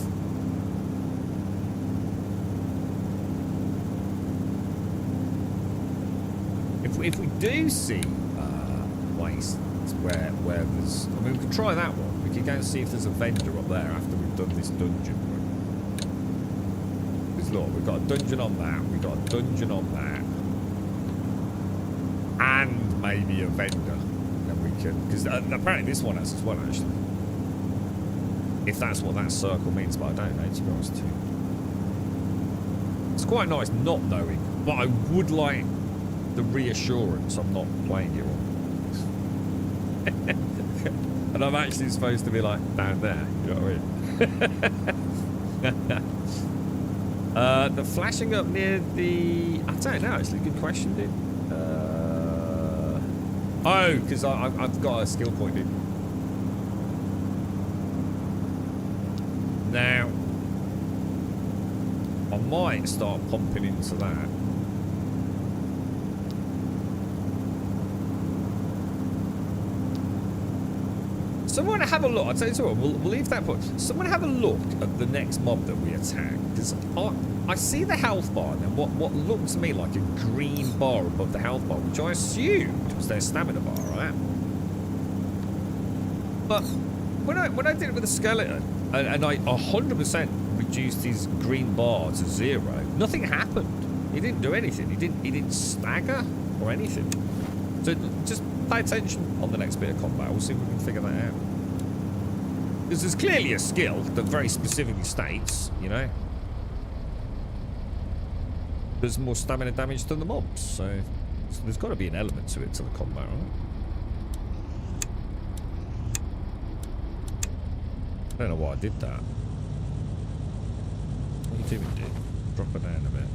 If we do see waste where there's, I mean, we could try that one. We could go and see if there's a vendor up there after we've done this dungeon. Because look, we've got a dungeon on that, we've got a dungeon on that, and maybe a vendor. And we can, because apparently this one has as well, actually. If that's what that circle means, but I don't know, to be honest too. It's quite nice not knowing, but I would like the reassurance I'm not playing it wrong. And I'm actually supposed to be like down there, you know what I mean? The flashing up near the, I don't know, actually, good question, dude. Oh, because I've got a skill point, dude. Now I might start pumping into that. Someone have a look. I'll tell you what, we'll leave that point. Someone have a look at the next mob that we attack. Because I see the health bar and what looked to me like a green bar above the health bar, which I assumed was their stamina bar, right? But when I did it with the skeleton, and I 100% reduced his green bar to 0, nothing happened. He didn't do anything. He didn't stagger or anything. So just pay attention on the next bit of combat. We'll see if we can figure that out. Because there's clearly a skill that very specifically states, you know, there's more stamina damage than the mobs. So there's got to be an element to it, to the combat, right? I don't know why I did that. What are you doing, dude? Drop it down a bit.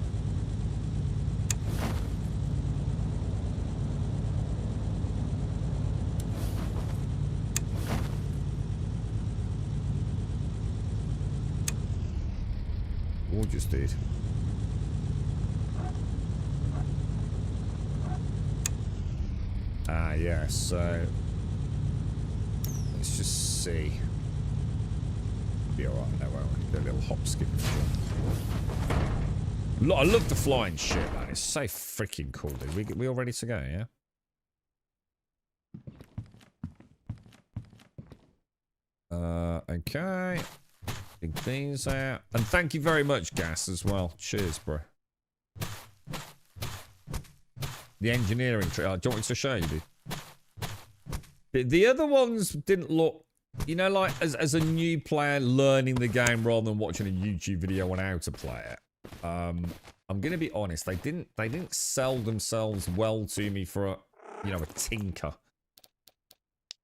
Gorgeous, dude. Yeah, so let's just see. Be alright, no, well, do a little hop skip. I love the flying shit, man. It's so freaking cool, dude. We all ready to go, yeah? Okay. Dig these out. And thank you very much, Gas, as well. Cheers, bro. The engineering tree. Oh, do you want me to show you, dude? The other ones didn't look, you know, like as a new player learning the game rather than watching a YouTube video on how to play it. I'm gonna be honest, they didn't sell themselves well to me for a, you know, a tinker.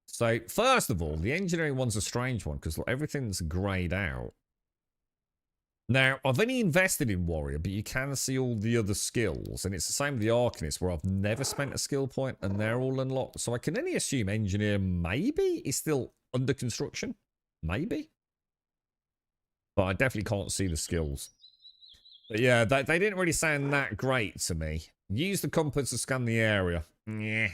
So first of all, the engineering one's a strange one because everything's grayed out. Now, I've only invested in Warrior, but you can see all the other skills, and it's the same with the Arcanist, where I've never spent a skill point, and they're all unlocked. So I can only assume Engineer maybe is still under construction. Maybe. But I definitely can't see the skills. But yeah, they didn't really sound that great to me. Use the compass to scan the area. Yeah.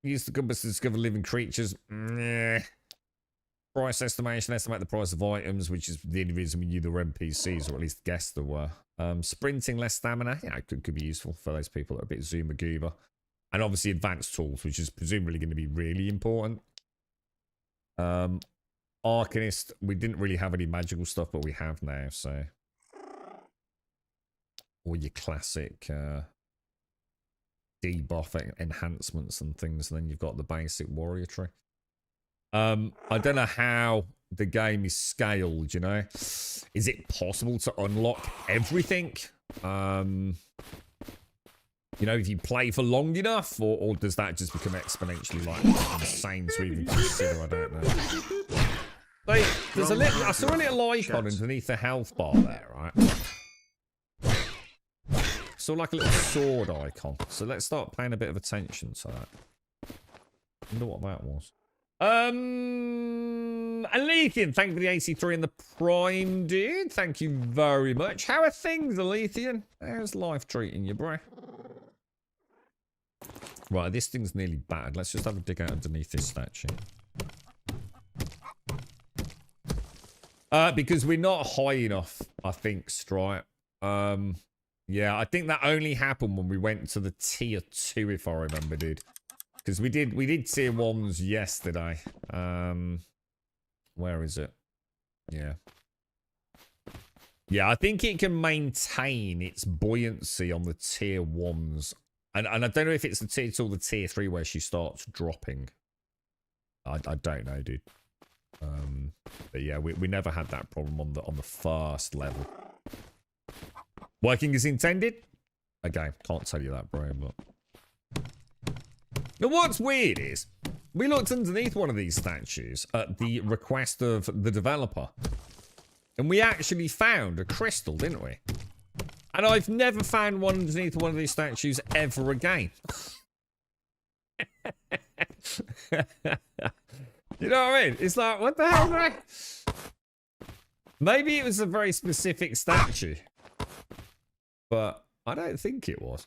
Use the compass to discover living creatures. Yeah. Price estimation, estimate the price of items, which is the only reason we knew there were NPCs, or at least guessed there were. Sprinting, less stamina. Yeah, it could be useful for those people that are a bit zoomer-goober. And obviously advanced tools, which is presumably going to be really important. Arcanist, we didn't really have any magical stuff, but we have now, so. Or your classic debuff enhancements and things, and then you've got the basic warrior tree. I don't know how the game is scaled, you know? Is it possible to unlock everything? You know, if you play for long enough, or does that just become exponentially, like, insane to even consider? I don't know. Like, there's a little, I saw a little icon underneath the health bar there, right? So like a little sword icon. So let's start paying a bit of attention to that. I wonder what that was. Alethian, thank you for the 83 and the Prime, dude. Thank you very much. How are things, Alethian? How's life treating you, bro? Right, this thing's nearly battered. Let's just have a dig out underneath this statue. Because we're not high enough, I think, Stripe. Yeah, I think that only happened when we went to the tier 2, if I remember, dude. Because we did tier 1s yesterday. Where is it? Yeah. Yeah, I think it can maintain its buoyancy on the tier 1s. And I don't know if it's the tier 2 or the tier 3 where she starts dropping. I don't know, dude. But yeah, we never had that problem on the first level. Working as intended? Okay, can't tell you that, bro, but... Now, what's weird is, we looked underneath one of these statues at the request of the developer. And we actually found a crystal, didn't we? And I've never found one underneath one of these statues ever again. You know what I mean? It's like, what the hell, man? Maybe it was a very specific statue. But I don't think it was.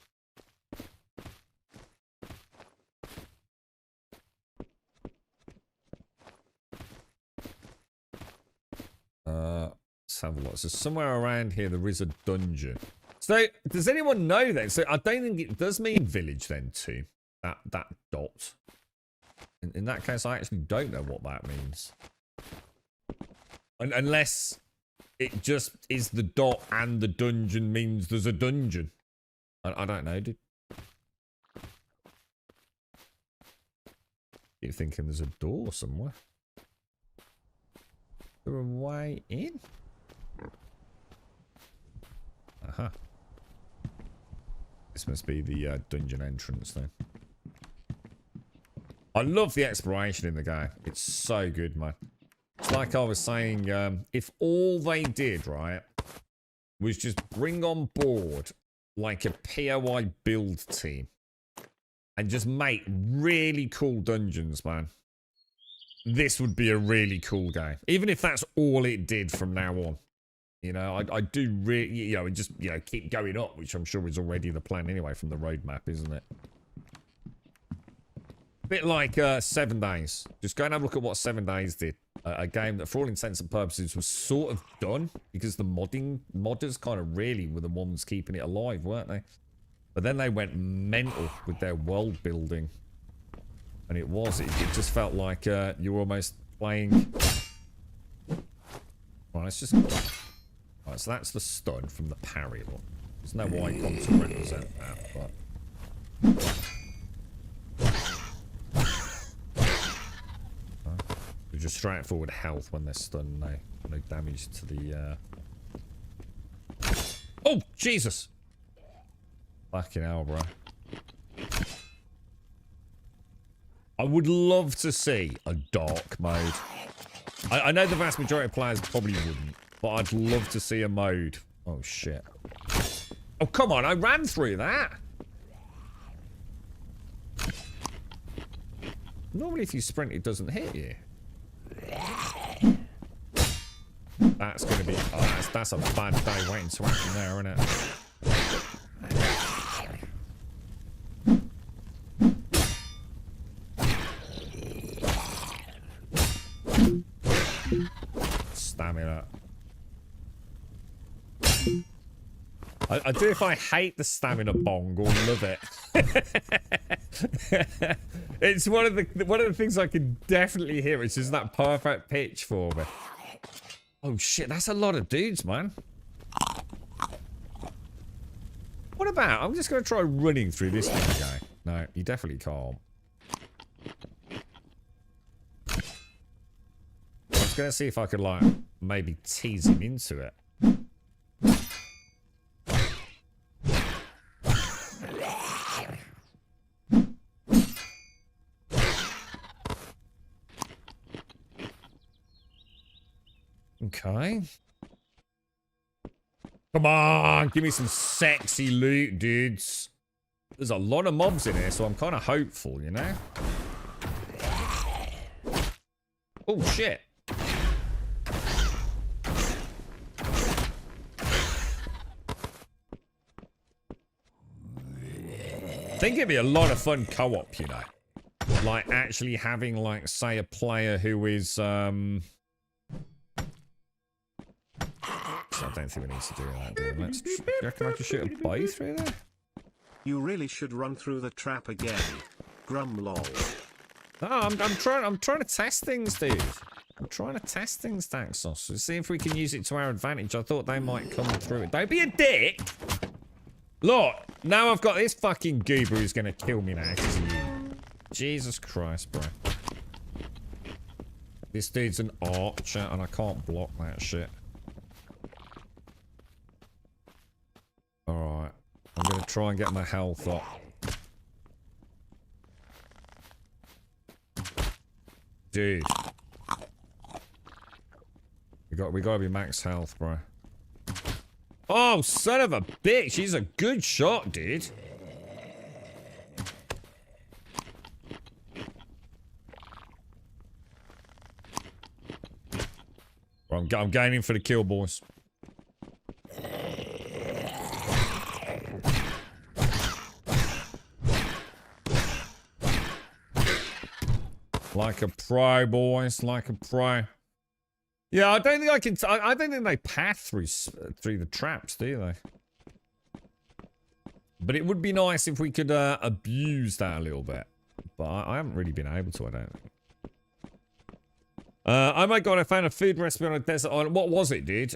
Let's have a look. So somewhere around here there is a dungeon. So does anyone know that? So I don't think it does mean village then too. That dot. In that case, I actually don't know what that means. Unless it just is the dot and the dungeon means there's a dungeon. I don't know, dude. You're thinking there's a door somewhere. Is there a way in? Aha. This must be the dungeon entrance then. I love the exploration in the game. It's so good, man. It's like I was saying, if all they did, right, was just bring on board like a POI build team and just make really cool dungeons, man, this would be a really cool game. Even if that's all it did from now on. You know, I do really, you know, just, you know, keep going up, which I'm sure is already the plan anyway from the roadmap, isn't it? Bit like 7 Days. Just go and have a look at what 7 Days did. A game that, for all intents and purposes, was sort of done because the modders kind of really were the ones keeping it alive, weren't they? But then they went mental with their world building, and it just felt like you were almost playing. Right, let's just. Right, so that's the stun from the parry. Look, there's no icon to represent that, but. Just straightforward health when they're stunned. No damage to the. Oh Jesus! Fucking hell, bro. I would love to see a dark mode. I know the vast majority of players probably wouldn't, but I'd love to see a mode. Oh shit! Oh come on! I ran through that. Normally, if you sprint, it doesn't hit you. That's gonna be. Oh, that's a bad day waiting to happen there, isn't it? Stamina. I do if I hate the stamina bong or love it. It's one of the things I can definitely hear. It's just that perfect pitch for me. Oh shit, that's a lot of dudes, man. What about? I'm just gonna try running through this thing, guy. No, you definitely can't. I was gonna see if I could like maybe tease him into it. Okay. Come on, give me some sexy loot, dudes. There's a lot of mobs in here, so I'm kind of hopeful, you know? Oh, shit. I think it'd be a lot of fun co-op, you know? Like, actually having, like, say, a player who is, I don't think we need to do that, do we? Do you reckon I can shoot a bow through there? You really should run through the trap again. Grum lol. No, I'm trying to test things, dude. I'm trying to test things, Daxos. See if we can use it to our advantage. I thought they might come through it. Don't be a dick! Look, now I've got this fucking goober who's gonna kill me now because of you. Jesus Christ, bro. This dude's an archer and I can't block that shit. Alright. I'm gonna try and get my health up. Dude. We gotta be max health, bro. Oh, son of a bitch! He's a good shot, dude. Well, I'm going in for the kill, boys. Like a pro, boys. Like a pro. Yeah, I don't think I can. I don't think they path through the traps, do they? But it would be nice if we could abuse that a little bit. But I haven't really been able to. I don't think. Oh my god! I found a food recipe on a desert island. What was it, dude?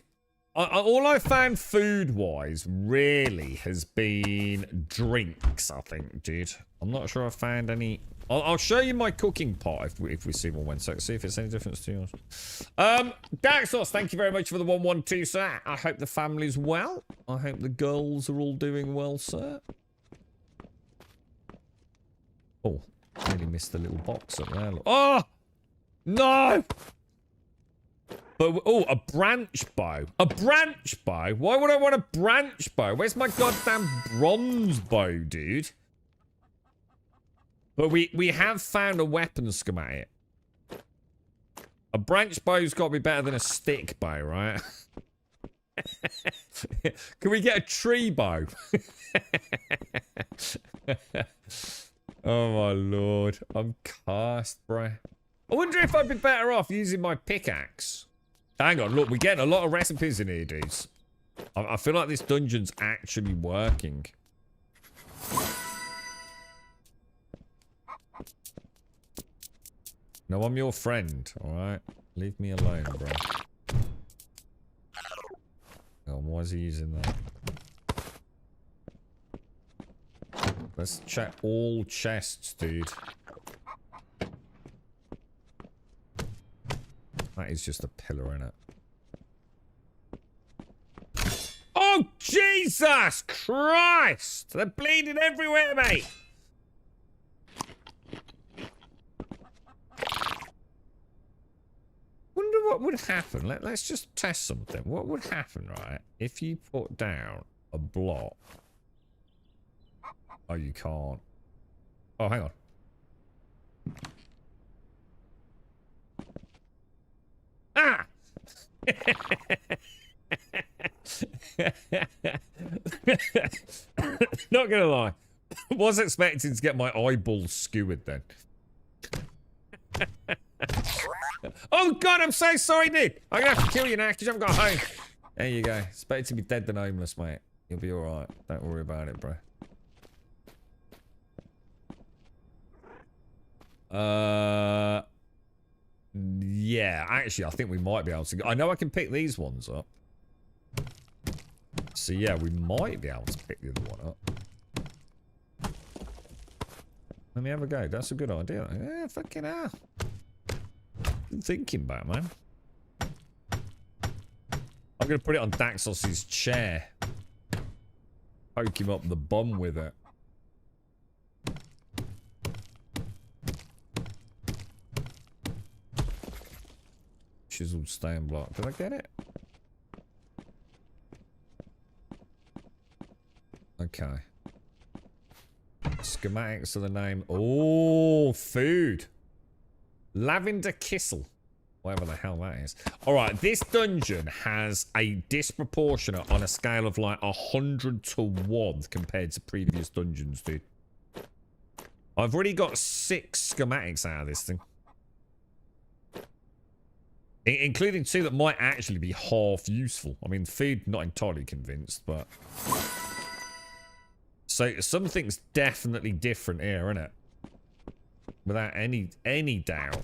All I found food-wise really has been drinks. I think, dude. I'm not sure I found any. I'll show you my cooking pot if we see one. So see if it's any difference to yours. Daxos, thank you very much for the 112, sir. I hope the family's well. I hope the girls are all doing well, sir. Oh, nearly missed the little box up there. Look. Oh no! But oh, a branch bow. A branch bow. Why would I want a branch bow? Where's my goddamn bronze bow, dude? But we have found a weapon schematic. A branch bow's got to be better than a stick bow, right? Can we get a tree bow? Oh my lord. I'm cursed, bruh. I wonder if I'd be better off using my pickaxe. Hang on, look, we're getting a lot of recipes in here, dudes. I feel like this dungeon's actually working. No, I'm your friend, alright? Leave me alone, bro. Oh, why is he using that? Let's check all chests, dude. That is just a pillar, innit? Oh, Jesus Christ! They're bleeding everywhere, mate! Wonder what would happen. Let's just test something. What would happen, right, if you put down a block? Oh, you can't. Oh, hang on. Ah! Not gonna lie. Was expecting to get my eyeballs skewered then. Oh god, I'm so sorry, dude. I'm gonna have to kill you now because you haven't got home. There you go. It's better to be dead than homeless, mate. You'll be alright. Don't worry about it, bro. Yeah, actually, I think we might be able to. I know I can pick these ones up. So yeah, we might be able to pick the other one up. Let me have a go. That's a good idea. Yeah, fucking hell. Been thinking back, man. I'm gonna put it on Daxos's chair. Poke him up the bum with it. Chiseled stone block. Did I get it? Okay. Schematics of the name. Oh, food. Lavender Kissel. Whatever the hell that is. Alright, this dungeon has a disproportionate on a scale of like 100 to 1 compared to previous dungeons, dude. I've already got 6 schematics out of this thing. Including 2 that might actually be half useful. I mean, food, not entirely convinced, but... So, something's definitely different here, isn't it? Without any doubt.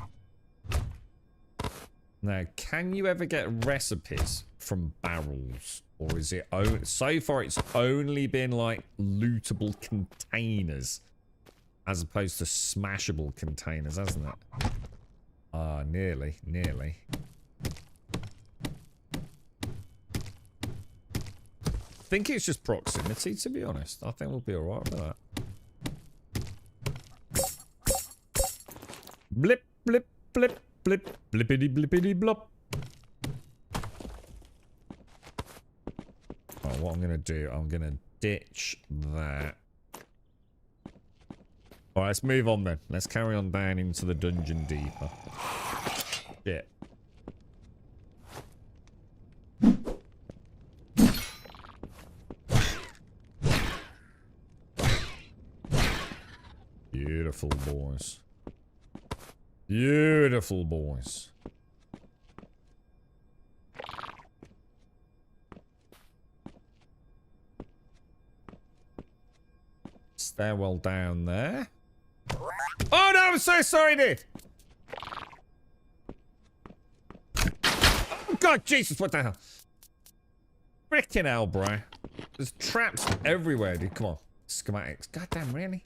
Now, can you ever get recipes from barrels? Or is it... So far, it's only been, like, lootable containers. As opposed to smashable containers, hasn't it? Ah, nearly. Nearly. I think it's just proximity, to be honest. I think we'll be alright with that. Blip, blip, blip, blip, blippity, blippity, blop. Oh, what I'm going to do, I'm going to ditch that. Alright, let's move on then. Let's carry on down into the dungeon deeper. Shit. Beautiful boys. Beautiful boys. Stairwell down there. Oh no, I'm so sorry, dude. Oh, God, Jesus, what the hell? Frickin' hell, bro. There's traps everywhere, dude. Come on. Schematics. Goddamn, really?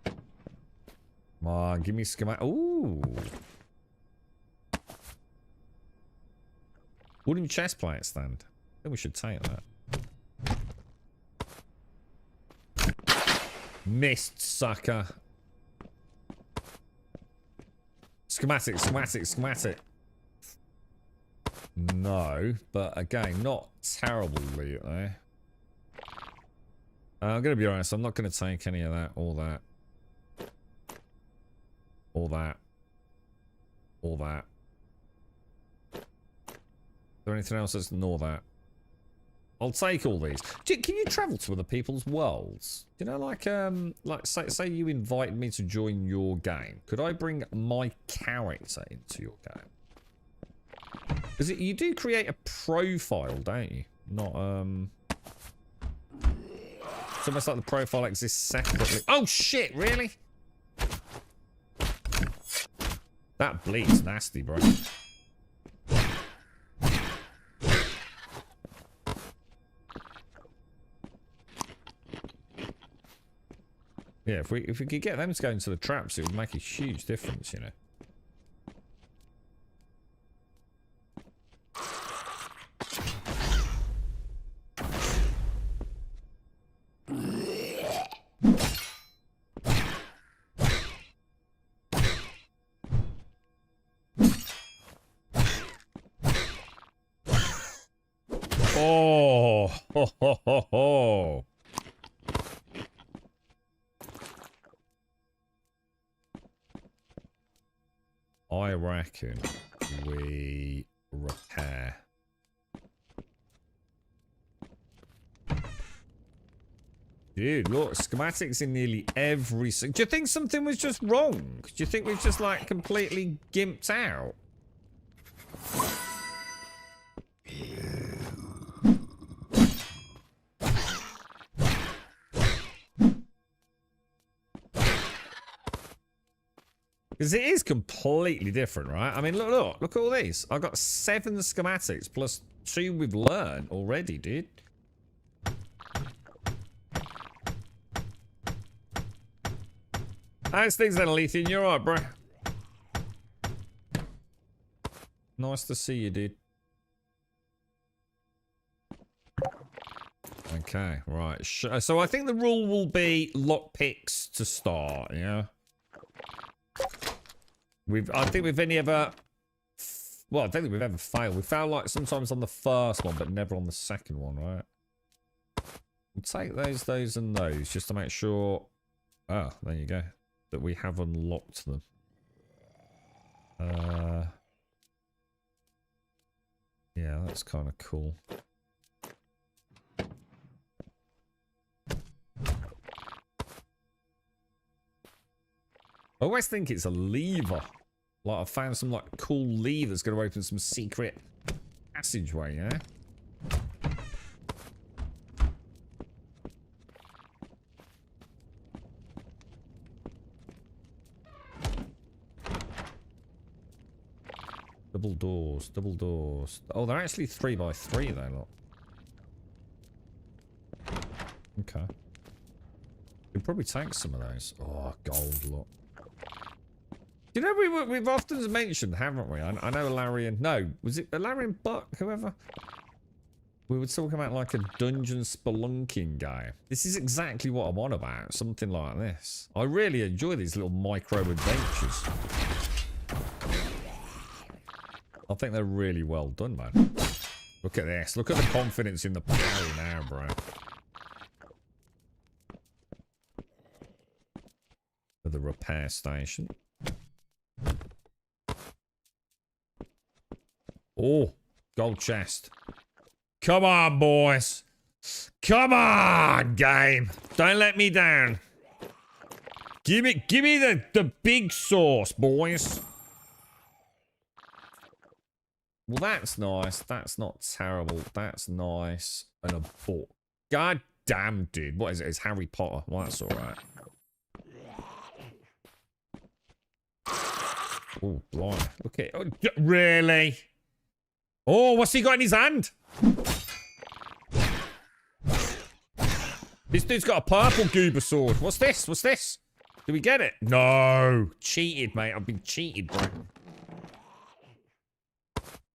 Come on, give me schematic. Ooh. Wooden chest plate stand. I think we should take that. Missed, sucker. Schematic, schematic, schematic. No, but again, not terrible loot there. I'm gonna be honest, I'm not gonna take any of that, all that. All that. All that. Is there anything else that's than all that? I'll take all these. Can you travel to other people's worlds? You know, like say you invited me to join your game. Could I bring my character into your game? Because you do create a profile, don't you? Not it's almost like the profile exists separately. Oh shit! Really? That bleeds nasty, bro. Yeah, if we could get them to go into the traps, it would make a huge difference, you know. Oh, ho, ho, ho, ho. I reckon we repair. Dude, look, schematics in nearly every... Do you think something was just wrong? Do you think we've just, like, completely gimped out? Because it is completely different, right? I mean, look at all these. I've got 7 schematics plus 2 we've learned already, dude. How's things then, Lethian? You alright, bro? Nice to see you, dude. Okay, right. So I think the rule will be lockpicks to start, yeah? I think we've only ever... Well, I don't think we've ever failed. We failed, like, sometimes on the first one, but never on the second one, right? We'll take those, and those, just to make sure... Oh, there you go. That we have unlocked them. Yeah, that's kind of cool. I always think it's a lever. Like, I found some, like, cool lever that's going to open some secret passageway, yeah? Double doors, double doors. Oh, they're actually 3x3, though, look. Okay. We'd probably take some of those. Oh, gold, look. You know, we've often mentioned, haven't we? I know Larian. No, was it Larian Buck? Whoever. We were talking about like a dungeon spelunking guy. This is exactly what I'm on about. Something like this. I really enjoy these little micro adventures. I think they're really well done, man. Look at this. Look at the confidence in the play now, bro. For the repair station. Oh, gold chest. Come on, boys. Come on, game. Don't let me down. Give me the big sauce, boys. Well, that's nice. That's not terrible. That's nice. And a book. God damn, dude. What is it? It's Harry Potter. Well, that's alright. Oh, blimey. Look at it. Oh, really? Oh, what's he got in his hand? This dude's got a purple goober sword. What's this? What's this? Did we get it? No. Cheated, mate. I've been cheated, bro.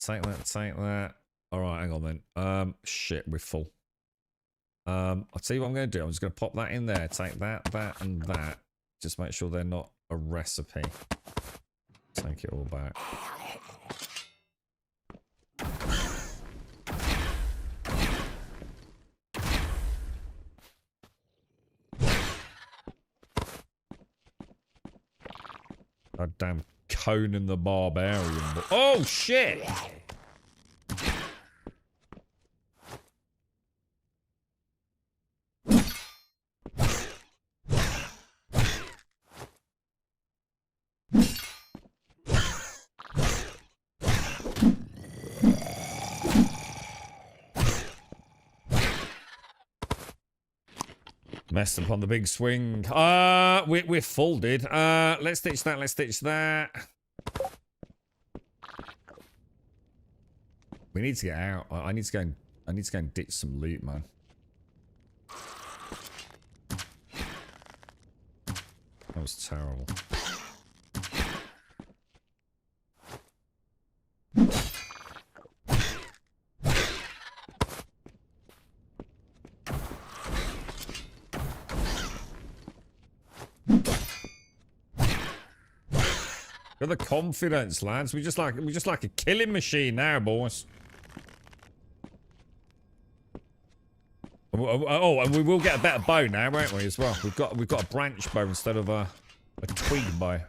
Take that, take that. Alright, hang on then. Shit, we're full. I'll tell you what I'm going to do. I'm just going to pop that in there. Take that, that, and that. Just make sure they're not a recipe. Take it all back. Goddamn Conan the Barbarian. Oh, shit! Messed up on the big swing. We're full, dude. Let's ditch that. Let's ditch that. We need to get out. I need to go and ditch some loot, man. That was terrible. Got the confidence, lads. We're just like a killing machine now, boys. Oh, and we will get a better bow now, won't we? As well, we've got a branch bow instead of a twig bow.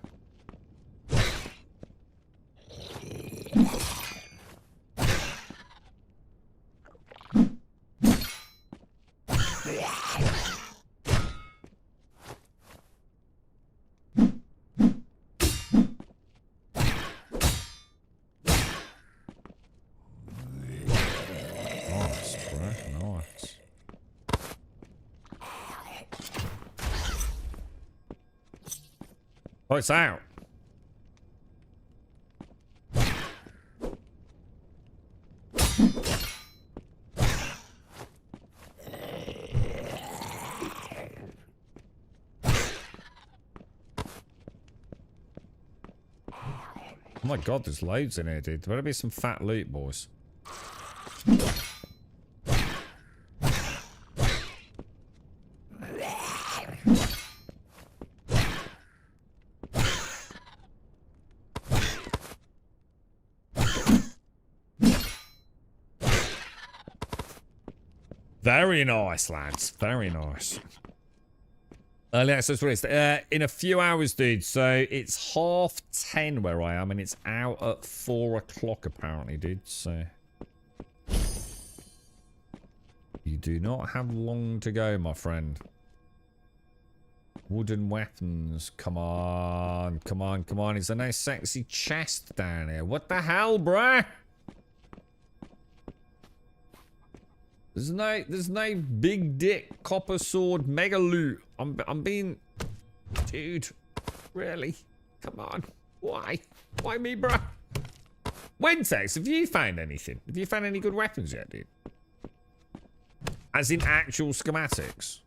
Oh, it's out. Oh my god, there's loads in here, dude. There better be some fat loot, boys. Very nice, lads. Very nice. Early access released in a few hours, dude. So it's 10:30 where I am, and it's out at 4 o'clock apparently, dude. So you do not have long to go, my friend. Wooden weapons. Come on, come on, come on. Is there no sexy chest down here? What the hell, bruh? There's no big dick copper sword mega loot. I'm being, dude, really? Come on, why me, bro? Wentex, have you found anything? Have you found any good weapons yet, dude? As in actual schematics.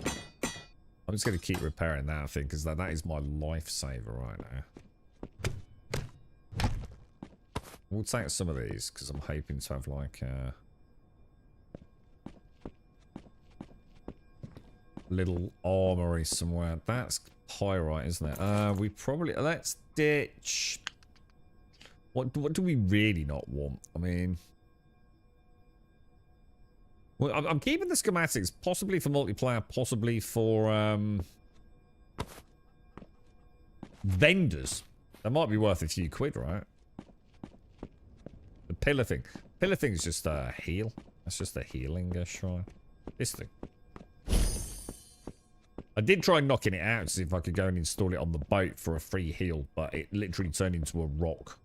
I'm just gonna keep repairing that, I think, because that is my lifesaver right now. We'll take some of these, because I'm hoping to have, like, a little armory somewhere. That's pyrite, isn't it? We probably... Let's ditch... What do we really not want? I mean... Well, I'm keeping the schematics, possibly for multiplayer, possibly for, vendors. That might be worth a few quid, right? The pillar thing. Pillar thing's just a heal. That's just a healing shrine. This thing. I did try knocking it out to see if I could go and install it on the boat for a free heal, but it literally turned into a rock.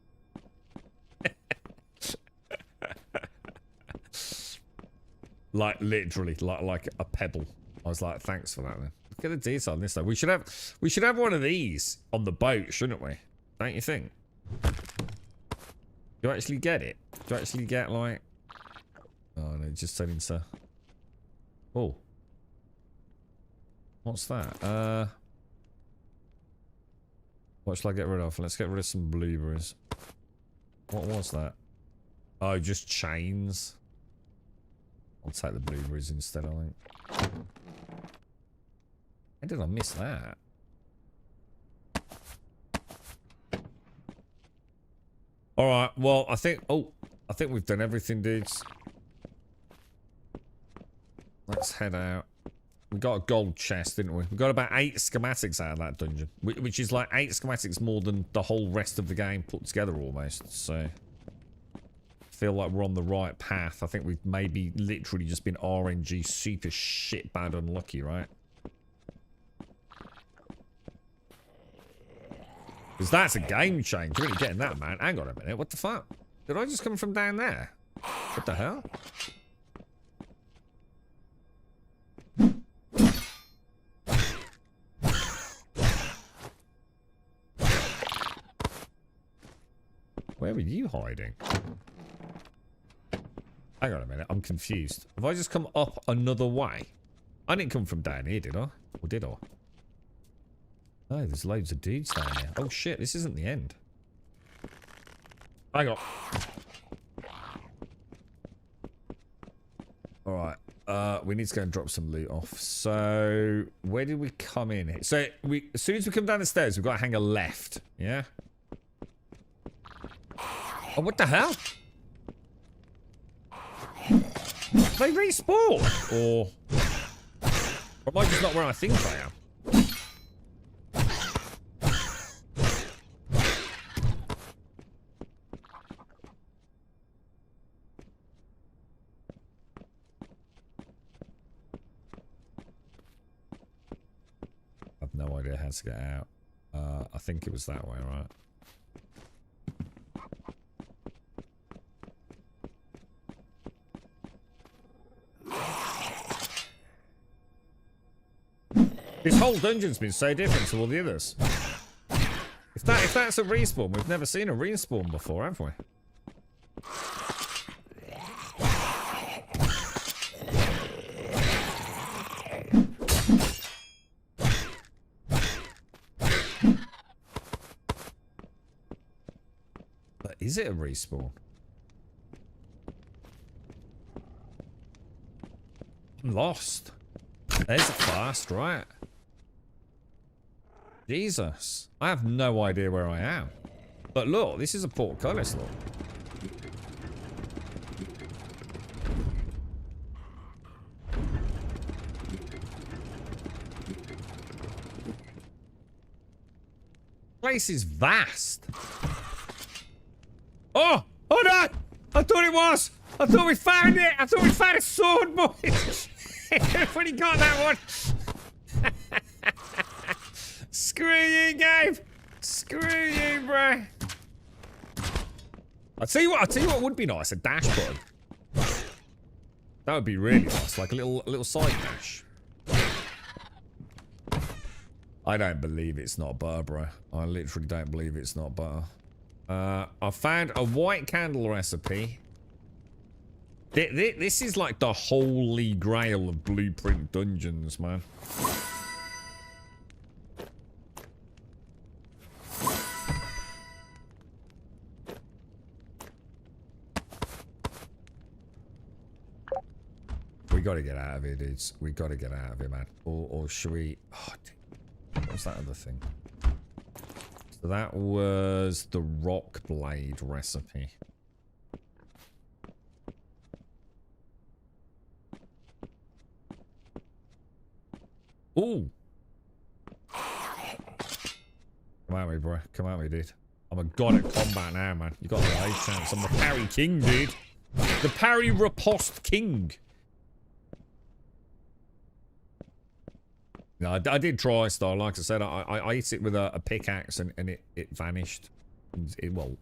Like literally, like a pebble. I was like, thanks for that, man. Look at the detail on this though. We should have one of these on the boat, shouldn't we? Don't you think? Do you actually get it? Do you actually get, like... Oh, no, it just turned into... Oh. What's that? What shall I get rid of? Let's get rid of some blueberries. What was that? Oh, just chains. I'll take the blueberries instead, I think. How did I miss that? Alright, well, I think we've done everything, dudes. Let's head out. We got a gold chest, didn't we? We got about 8 schematics out of that dungeon. Which is like 8 schematics more than the whole rest of the game put together almost. So, I feel like we're on the right path. I think we've maybe literally just been RNG super shit bad unlucky, right? Because that's a game change. You're really getting that, man. Hang on a minute. What the fuck? Did I just come from down there? What the hell? Where were you hiding? Hang on a minute, I'm confused. Have I just come up another way? I didn't come from down here, did I? Or did I? Oh, there's loads of dudes down here. Oh shit, this isn't the end. Hang on. Alright, we need to go and drop some loot off. So, where did we come in here? So, as soon as we come down the stairs, we've got to hang a left. Yeah? Oh, what the hell? They respawn? Or am I just not where I think I am? I've no idea how to get out. I think it was that way, right? This whole dungeon's been so different to all the others. If that's a respawn, we've never seen a respawn before, have we? But is it a respawn? I'm lost. There's a fast, right? Jesus. I have no idea where I am. But look, this is a portcullis, look. Place is vast. Oh! Oh no! I thought it was! I thought we found it! I thought we found a sword, boys! When he got that one! Screw you, Gabe! Screw you, bro! I'll tell you what would be nice, a dash button. That would be really nice, like a little side dash. I don't believe it's not butter, bro. I literally don't believe it's not butter. I found a white candle recipe. This is like the holy grail of blueprint dungeons, man. We gotta get out of here, dudes. We gotta get out of here, man. Or should we... Oh, what's that other thing? So that was the rock blade recipe. Ooh! Come at me, bro. Come at me, dude. I'm a god at combat now, man. You got a life chance. I'm the parry king, dude. The parry riposte king. No, I did try, Star. Like I said, I hit it with a pickaxe and it vanished. Well,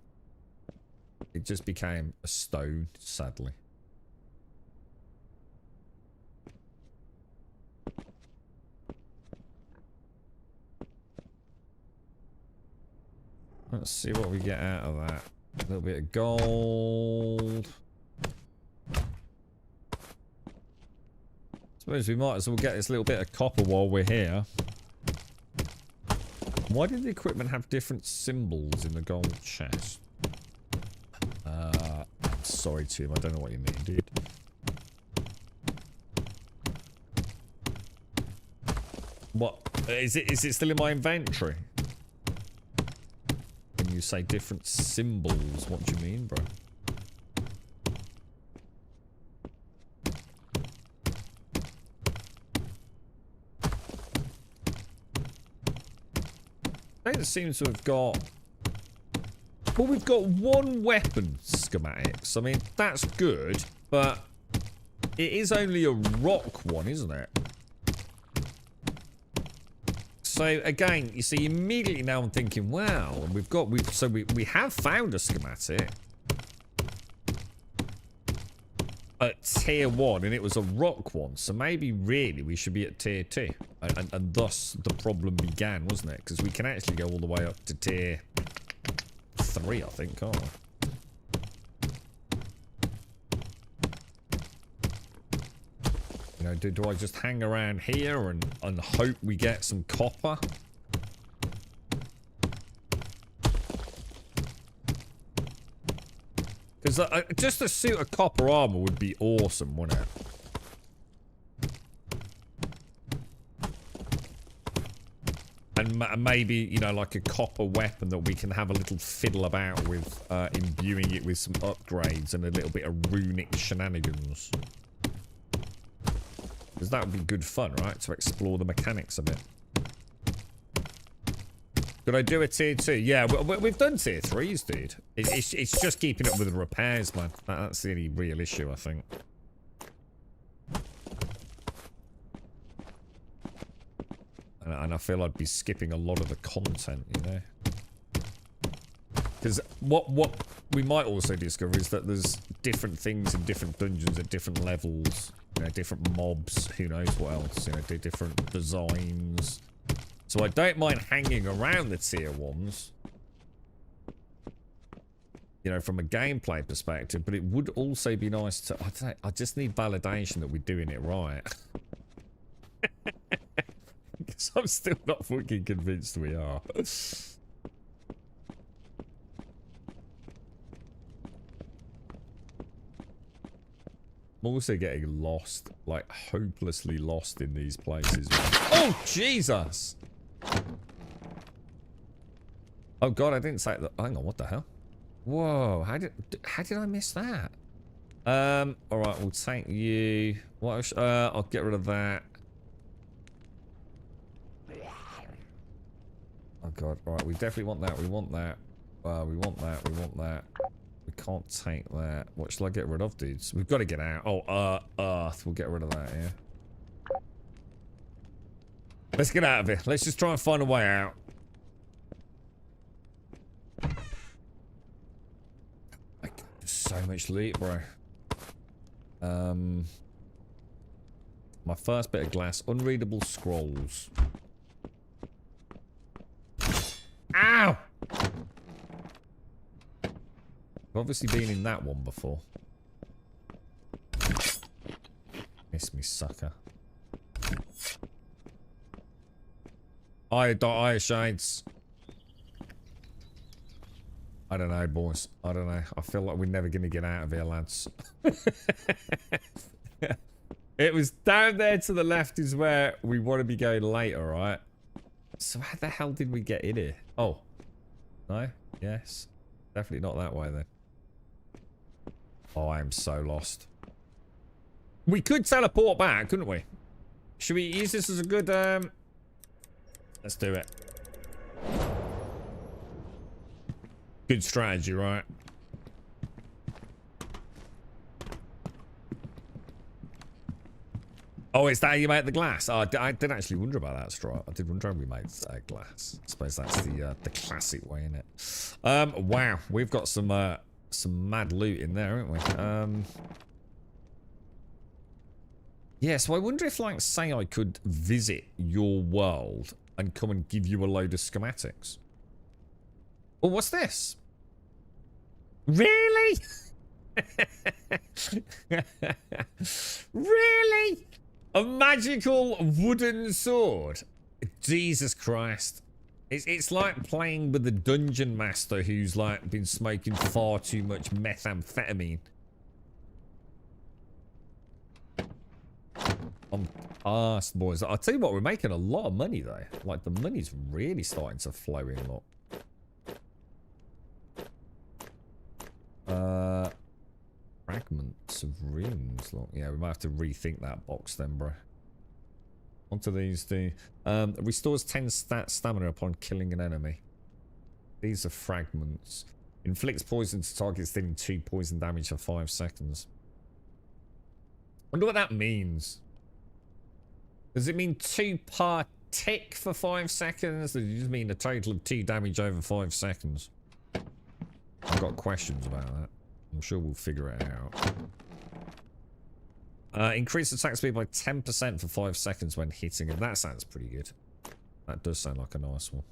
it just became a stone, sadly. Let's see what we get out of that. A little bit of gold. Suppose we might as well get this little bit of copper while we're here. Why did the equipment have different symbols in the gold chest? Sorry, Tim, I don't know what you mean, dude. What? Is it still in my inventory? When you say different symbols, what do you mean, bro? It seems to have got... Well, we've got one weapon schematics. I mean, that's good, but it is only a rock one, isn't it? So again, you see, immediately now I'm thinking, wow, and we have found a schematic at tier 1, and it was a rock one. So maybe really we should be at tier 2, and thus the problem began, wasn't it? Because we can actually go all the way up to tier 3, I think, can't we? know, do I just hang around here and hope we get some copper? Because just a suit of copper armor would be awesome, wouldn't it? And maybe, you know, like a copper weapon that we can have a little fiddle about with, imbuing it with some upgrades and a little bit of runic shenanigans. Because that would be good fun, right? To explore the mechanics of it. Could I do a tier 2? Yeah, we've done tier 3s, dude. It's just keeping up with the repairs, man. That's the only real issue, I think. And I feel I'd be skipping a lot of the content, you know? Because what we might also discover is that there's different things in different dungeons at different levels. You know, different mobs, who knows what else, you know, different designs. So I don't mind hanging around the tier 1s. You know, from a gameplay perspective, but it would also be nice to... I don't know, I just need validation that we're doing it right. Because I'm still not fucking convinced we are. I'm also getting lost, like hopelessly lost in these places. Oh, Jesus! Oh God, I didn't say that. Hang on, what the hell? Whoa, how did I miss that? All right, we'll take you. What else? I'll get rid of that. Oh God, all right, we definitely want that. We want that. We want that. We want that. We can't take that. What shall I get rid of, dudes? We've got to get out. Oh, Earth. We'll get rid of that, yeah. Let's get out of here. Let's just try and find a way out. There's so much loot, bro. My first bit of glass. Unreadable scrolls. Ow! I've obviously been in that one before. Miss me, sucker. Eye shades. I don't know, boys. I don't know. I feel like we're never going to get out of here, lads. It was down there to the left is where we want to be going later, right? So how the hell did we get in here? Oh. No? Yes. Definitely not that way, then. Oh, I am so lost. We could teleport back, couldn't we? Should we use this as a good, Let's do it. Good strategy, right? Oh, it's that how you make the glass? Oh, I did actually wonder about that, Stripe. I did wonder how we made glass. I suppose that's the classic way, isn't it? Wow, we've got some mad loot in there, haven't we? Yeah, so I wonder if, like, say I could visit your world and come and give you a load of schematics. Oh, what's this? Really? Really? A magical wooden sword? Jesus Christ. It's like playing with the dungeon master who's like been smoking far too much methamphetamine. I'm arsed, boys. I'll tell you what, we're making a lot of money though. Like the money's really starting to flow in, look. Fragments of runes, look. Yeah, we might have to rethink that box then, bro. Onto these two. Restores 10 stamina upon killing an enemy. These are fragments. Inflicts poison to targets dealing 2 poison damage for 5 seconds. Wonder what that means. Does it mean 2 per tick for 5 seconds? Or does it just mean a total of 2 damage over 5 seconds? I've got questions about that. I'm sure we'll figure it out. Increase attack speed by 10% for 5 seconds when hitting him. That sounds pretty good. That does sound like a nice one.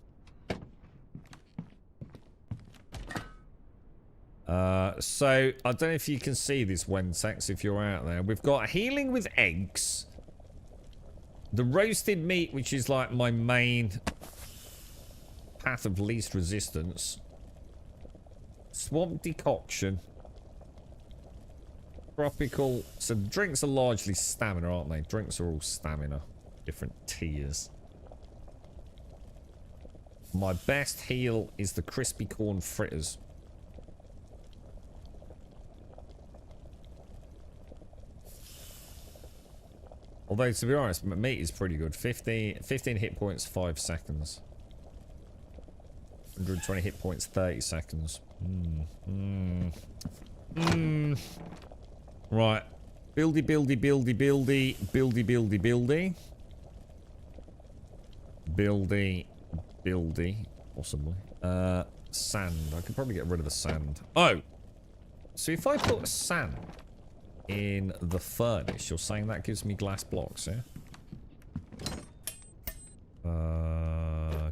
So, I don't know if you can see this, Wentex, if you're out there. We've got healing with eggs, The roasted meat, which is like my main path of least resistance. Swamp decoction. Tropical. So drinks are largely stamina, aren't they? Drinks are all stamina. Different tiers. My best heal is the crispy corn fritters. Although, to be honest, meat is pretty good. 15 hit points, 5 seconds. 120 hit points, 30 seconds. Right. Buildy, buildy, buildy, buildy. Buildy, buildy, buildy. Buildy, buildy. Possibly. Sand. I could probably get rid of the sand. Oh! So if I put sand in the furnace, you're saying that gives me glass blocks, yeah? I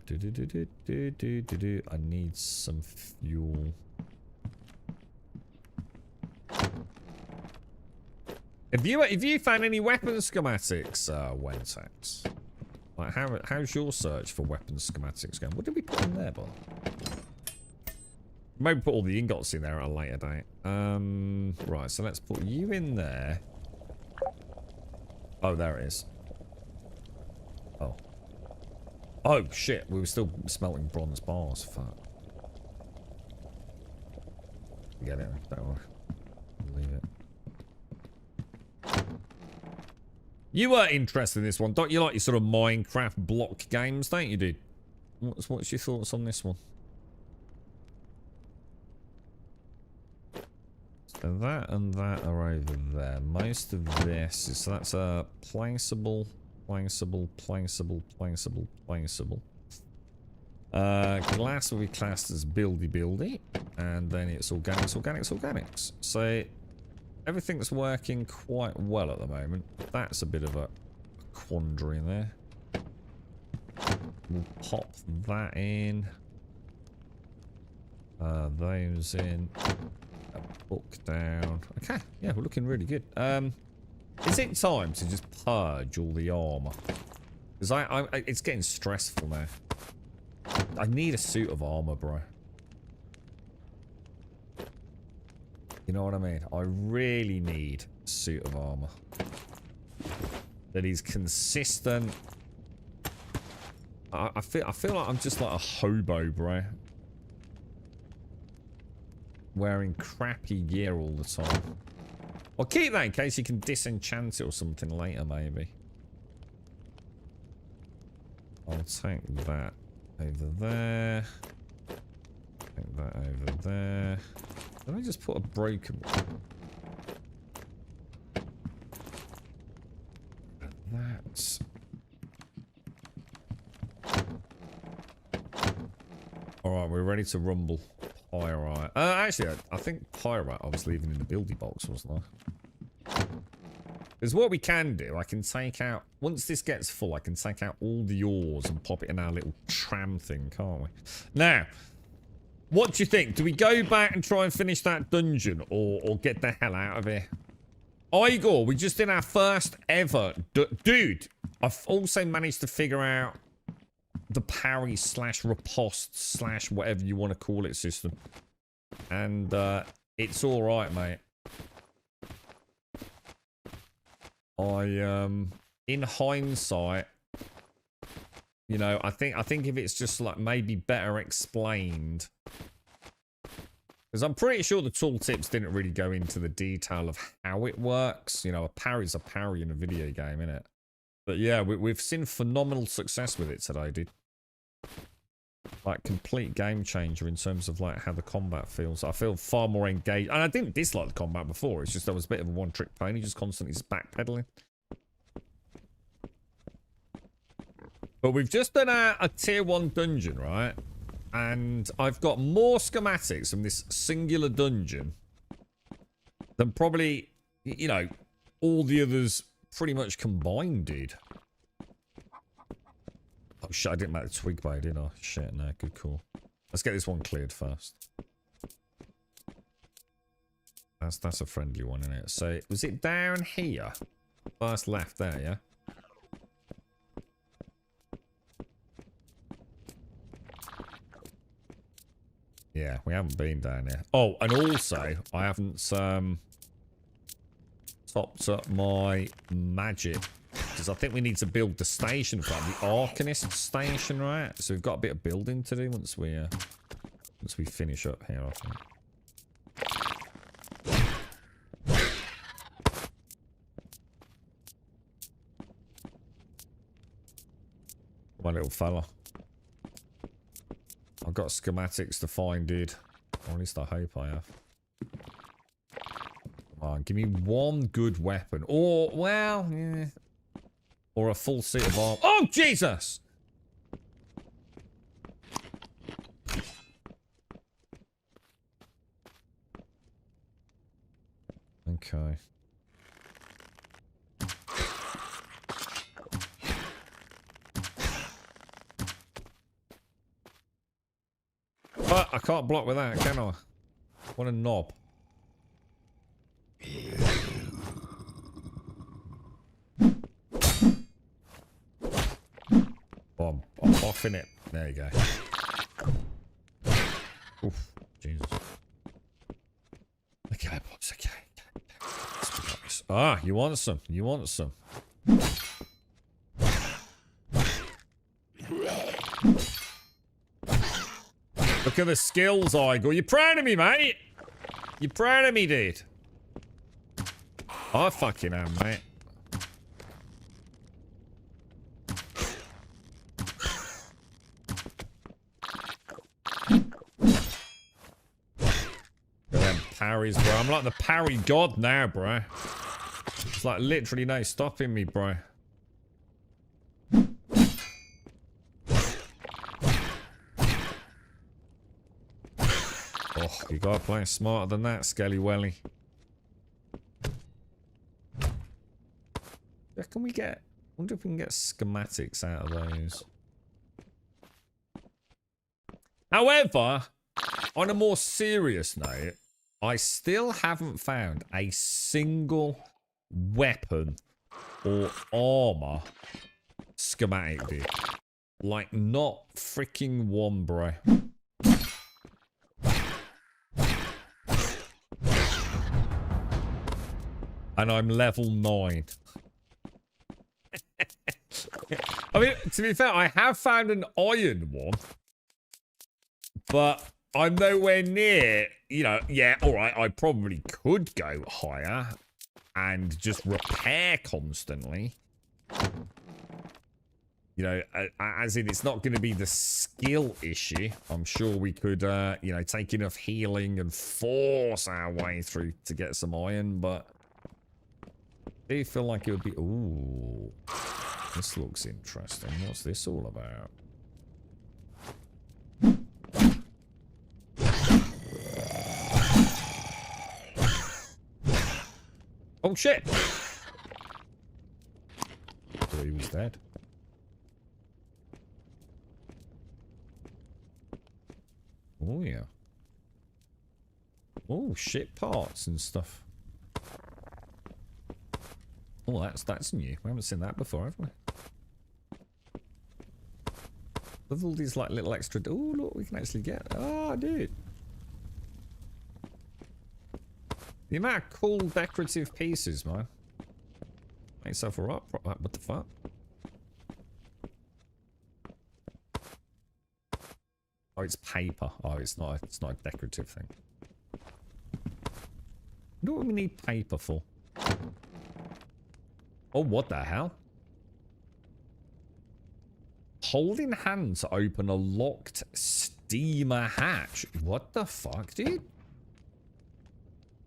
need some fuel. Have you found any weapon schematics, Wentex? Like how's your search for weapon schematics going? What did we put in there, Bob? Maybe put all the ingots in there at a later date. Right, so let's put you in there. Oh, there it is. Oh. Oh, shit. We were still smelting bronze bars. Fuck. Get it. Don't worry. Leave it. You were interested in this one. Don't you like your sort of Minecraft block games, don't you, dude? What's your thoughts on this one? So that and that are over there. Most of this is... So that's a placeable, placeable, placeable, placeable, placeable. Glass will be classed as buildy buildy. And then it's organics, organics, organics. So everything's working quite well at the moment. That's a bit of a quandary there. We'll pop that in. Those in. A book down. Okay, yeah, we're looking really good. Is it time to just purge all the armor? Because it's getting stressful now. I need a suit of armor, bro. You know what I mean? I really need a suit of armor that is consistent. I feel like I'm just like a hobo, bro. Wearing crappy gear all the time. I'll keep that in case you can disenchant it or something later, maybe. I'll take that over there. Take that over there. Let me just put a broken one. That's... Alright, we're ready to rumble. Pyrite. Actually, I think pyrite I was leaving in the building box, wasn't I? Because what we can do, I can take out... Once this gets full, I can take out all the ores and pop it in our little tram thing, can't we? Now, what do you think? Do we go back and try and finish that dungeon or get the hell out of here? Igor, we just did our first ever... Dude, I've also managed to figure out the parry slash riposte slash whatever you want to call it system. And it's alright, mate. In hindsight, you know, I think if it's just like maybe better explained, because I'm pretty sure the tooltips didn't really go into the detail of how it works. You know, a parry's a parry in a video game, innit? But yeah, we've seen phenomenal success with it today, dude. Like, complete game changer in terms of like how the combat feels. I feel far more engaged, and I didn't dislike the combat before. It's just I was a bit of a one-trick pony, just constantly just backpedaling. But we've just done a tier 1 dungeon, right? And I've got more schematics from this singular dungeon than probably, you know, all the others pretty much combined, dude. Oh shit, I didn't make the twig blade, did I? Shit, no, good call. Let's get this one cleared first. That's a friendly one, isn't it? So, was it down here? First left there, yeah? We haven't been down there. Oh, and also, I haven't topped up my magic. Because I think we need to build the station for the Arcanist station, right? So we've got a bit of building to do once we finish up here, I think. My little fella. I've got schematics to find, dude. Or at least I hope I have. Come on, give me one good weapon. Or, well, yeah. Or a full suit of armor. Oh, Jesus! Okay. But I can't block with that, can I? What a knob. Oh, I'm offing it. There you go. Oof, Jesus. Okay, boys, okay. Ah, you want some? You want some? Look at the skills, Igor. You proud of me, mate? You proud of me, dude? I fucking am, mate. Parries, bro. I'm like the parry god now, bro. It's like literally no stopping me, bro. Oh, you gotta play smarter than that, Skelly Welly. Yeah, can we get... I wonder if we can get schematics out of those. However, on a more serious note, I still haven't found a single weapon or armor schematic, dude. Like, not freaking one, bro. And I'm level 9. I mean, to be fair, I have found an iron one. But I'm nowhere near, you know, yeah, alright, I probably could go higher and just repair constantly. You know, as in it's not going to be the skill issue. I'm sure we could, you know, take enough healing and force our way through to get some iron, but I do feel like it would be... Ooh, this looks interesting. What's this all about? Oh shit! Thought he was dead. Oh yeah. Oh, shit parts and stuff. Oh, that's new. We haven't seen that before, have we? With all these like little extra... Oh, look, we can actually get... Oh, dude. The amount of cool decorative pieces, man. Make yourself a rock. What the fuck? Oh, it's paper. Oh, it's not a decorative thing. I wonder what we need paper for. Oh, what the hell? Hold in hand to open a locked steamer hatch. What the fuck, dude?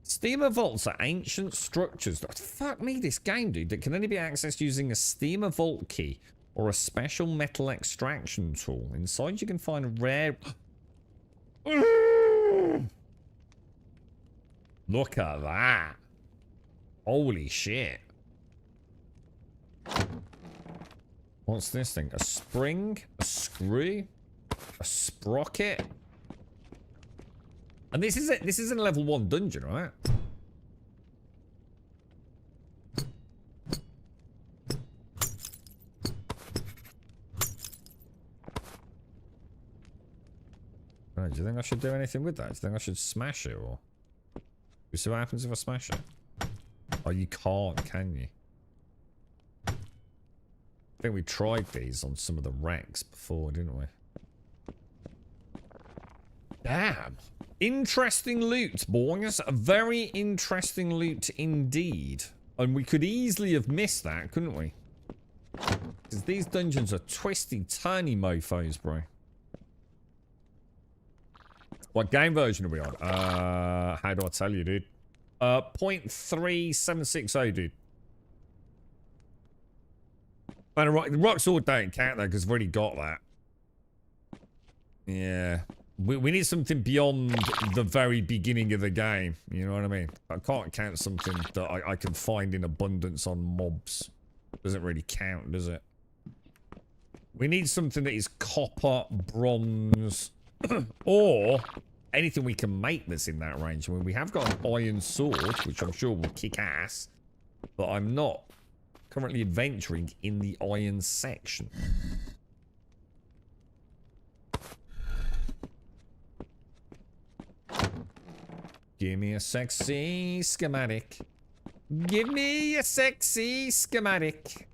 Steamer vaults are ancient structures. Fuck me, this game, dude. That can only be accessed using a steamer vault key or a special metal extraction tool. Inside, you can find rare... Look at that. Holy shit. What's this thing? A spring? A screw? A sprocket? And this is a level 1 dungeon, right? Oh, do you think I should do anything with that? Do you think I should smash it, or... You see what happens if I smash it? Oh, you can't, can you? I think we tried these on some of the wrecks before, didn't we? Damn. Interesting loot, boys. A very interesting loot indeed. And we could easily have missed that, couldn't we? Because these dungeons are twisty, turny mofos, bro. What game version are we on? How do I tell you, dude? 0.3760, dude. And the rock sword don't count though, because we've already got that. Yeah. We need something beyond the very beginning of the game. You know what I mean? I can't count something that I can find in abundance on mobs. Doesn't really count, does it? We need something that is copper, bronze, or anything we can make that's in that range. I mean, we have got an iron sword, which I'm sure will kick ass, but I'm not currently adventuring in the iron section. Give me a sexy schematic. Give me a sexy schematic.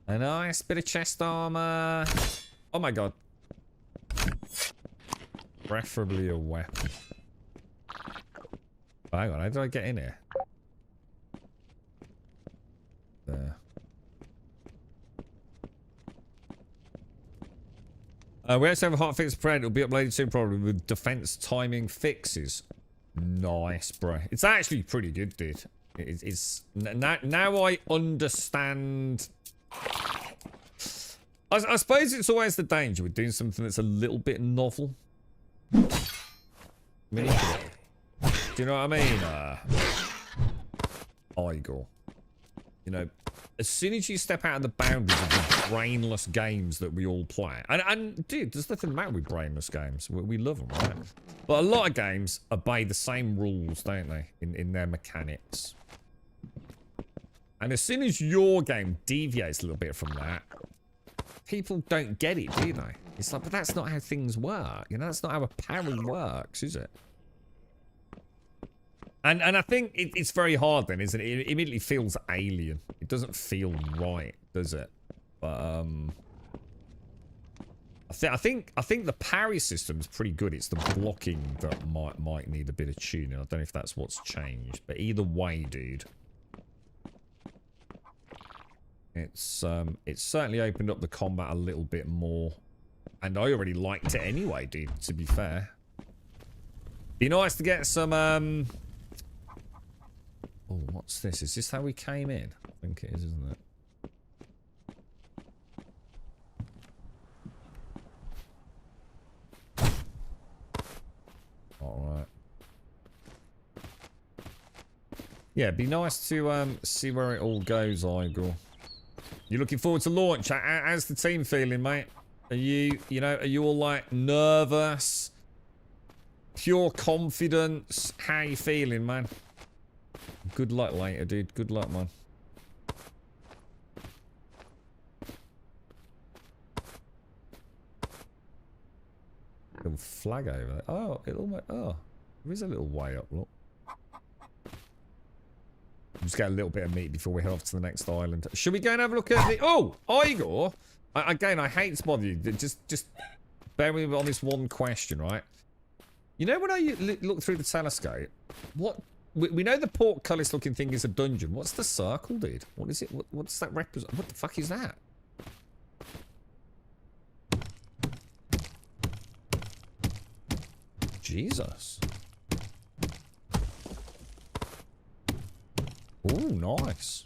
A nice bit of chest armor. Oh my god. Preferably a weapon. Oh, hang on, how did I get in here? There. We actually have a hotfix friend. It'll be uploaded soon, probably with defense timing fixes. Nice, bro. It's actually pretty good, dude. It's now I understand. I suppose it's always the danger with doing something that's a little bit novel. Do you know what I mean? Igor. You know, as soon as you step out of the boundaries of the brainless games that we all play, and dude, there's nothing matter with brainless games. We love them, right? But a lot of games obey the same rules, don't they, in their mechanics? And as soon as your game deviates a little bit from that, people don't get it, do they? It's like, but that's not how things work. You know, that's not how a parry works, is it? And I think it's very hard then, isn't it? It immediately feels alien. It doesn't feel right, does it? But I think the parry system's pretty good. It's the blocking that might need a bit of tuning. I don't know if that's what's changed, but either way, dude, it's certainly opened up the combat a little bit more, and I already liked it anyway, dude. To be fair, be nice to get some Oh, what's this? Is this how we came in? I think it is, isn't it? Alright. Yeah, it'd be nice to see where it all goes, Igor. You looking forward to launch? How's the team feeling, mate? Are you all like nervous? Pure confidence? How you feeling, man? Good luck later, dude. Good luck, man. Little flag over there. Oh, it almost. Oh, there is a little way up. Look. Just get a little bit of meat before we head off to the next island. Should we go and have a look at the? Oh, Igor. Again, I hate to bother you. Just bear with me on this one question, right? You know when I look through the telescope, what? We know the portcullis looking thing is a dungeon. What's the circle, dude? What is it? What's that represent? What the fuck is that? Jesus. Oh, nice.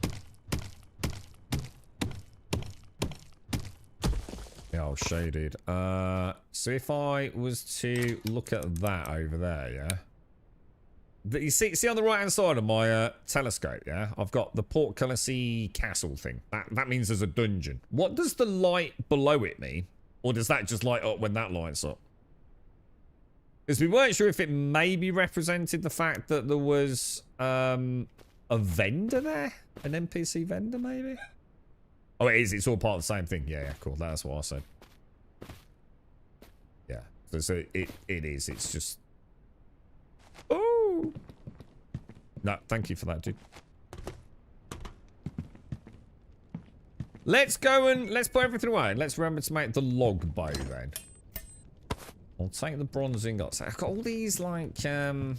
Yeah, I'll show you, dude. So if I was to look at that over there, yeah? You see on the right hand side of my telescope, yeah? I've got the portcullis-y castle thing. That means there's a dungeon. What does the light below it mean? Or does that just light up when that lights up? Because we weren't sure if it maybe represented the fact that there was a vendor there? An NPC vendor, maybe? Oh, it is. It's all part of the same thing. Yeah, cool. That's what I said. Yeah. So it is. It's just... Oh! No, thank you for that, dude. Let's go and... Let's put everything away. Let's remember to make the log bow, then. I'll take the bronze ingots. I've got all these, like, I wonder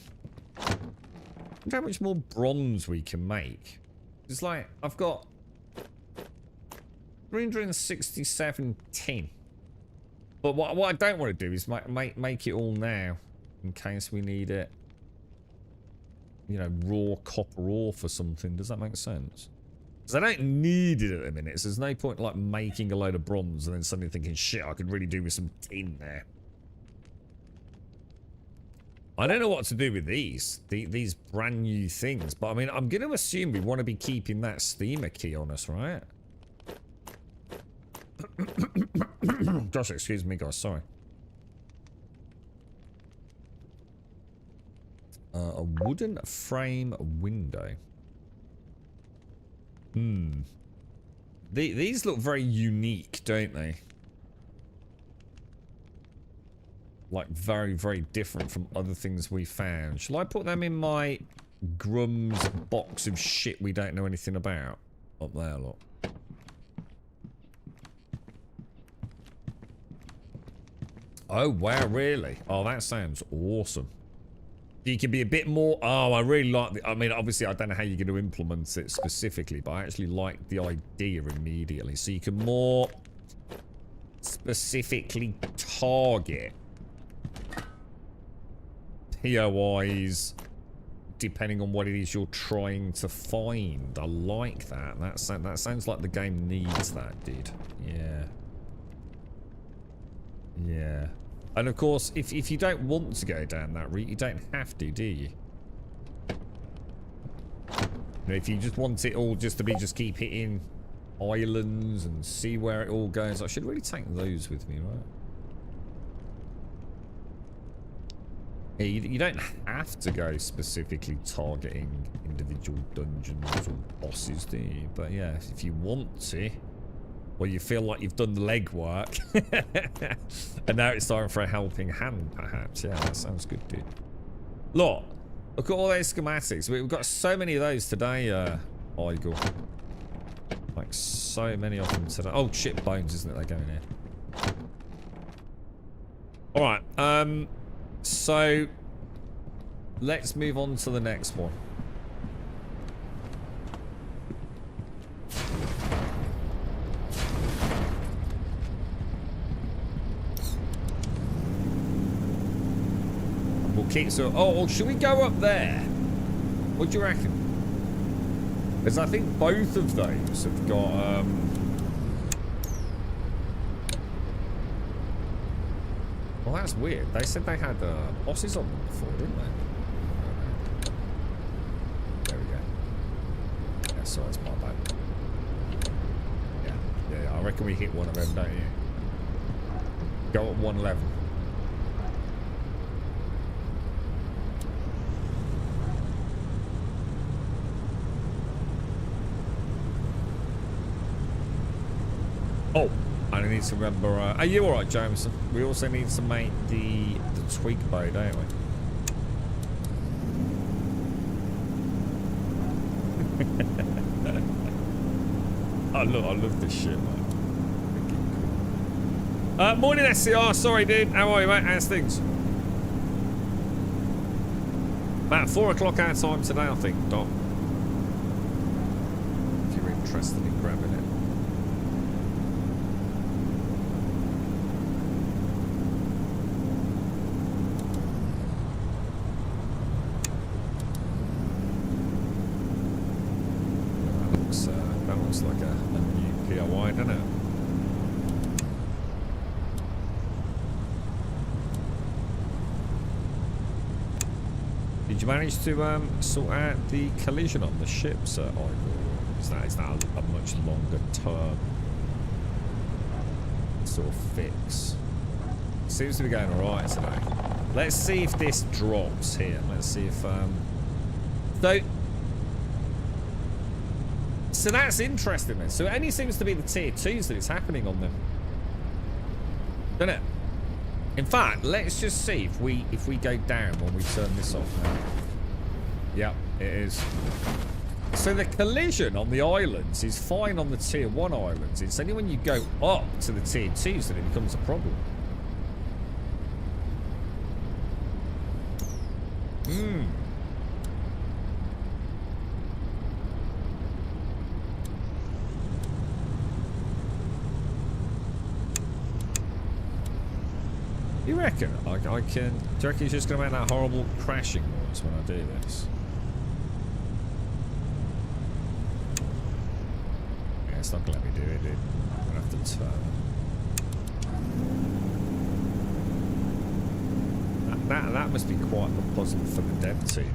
how much more bronze we can make. It's like, I've got 367 tin. But what I don't want to do is make it all now, in case we need it, you know, raw copper ore for something. Does that make sense? Because I don't need it at the minute, so there's no point, like, making a load of bronze and then suddenly thinking, shit, I could really do with some tin there. I don't know what to do with these brand new things, but I mean, I'm going to assume we want to be keeping that steamer key on us, right? Gosh, excuse me, guys, sorry. A wooden frame window. These look very unique, don't they? Like, very, very different from other things we found. Shall I put them in my Grum's box of shit we don't know anything about? Up there, look. Oh, wow, really? Oh, that sounds awesome. You can be a bit more... Oh, I really like the... I mean, obviously, I don't know how you're going to implement it specifically, but I actually like the idea immediately. So you can more specifically target POIs depending on what it is you're trying to find. I like that. That sounds like the game needs that, dude. Yeah. Yeah. And of course, if you don't want to go down that route, you don't have to, do you? If you just want it all just to be just keep hitting islands and see where it all goes, I should really take those with me, right? Yeah, you don't have to go specifically targeting individual dungeons or bosses, do you? But yeah, if you want to, or you feel like you've done the legwork, and now it's time for a helping hand, perhaps. Yeah, that sounds good, dude. Look at all those schematics. We've got so many of those today, Igor. Like, so many of them today. Oh, shit, bones, isn't it? They're going here. Alright, so let's move on to the next one. We'll keep so. Oh, should we go up there? What do you reckon? Because I think both of those have got well, that's weird. They said they had bosses on them before, didn't they? There we go. Yeah, sorry, it's my bad. Yeah, I reckon we hit one of them, don't you? Go at 111. Oh. I need to remember. Are you alright, Jameson? We also need to make the twig bow, don't we? I love this shit, man. Morning, SCR. Sorry, dude. How are you, mate? How's things? About 4 o'clock our time today, I think, Doc. If you're interested in grabbing it. Like a new POI, doesn't it? Did you manage to sort out the collision on the ships, Igor? Is that a much longer term sort of fix? Seems to be going alright today. Let's see if this drops here. Let's see if So that's interesting then. So it only seems to be the tier 2s that it's happening on them. Doesn't it? In fact, let's just see if we go down when we turn this off now. Yep, it is. So the collision on the islands is fine on the tier 1 islands. It's only when you go up to the tier 2s that it becomes a problem. You reckon I can... Do you reckon he's just going to make that horrible crashing noise when I do this? Yeah, it's not going to let me do it, dude. I'm going to have to turn. That must be quite a puzzle for the dev team.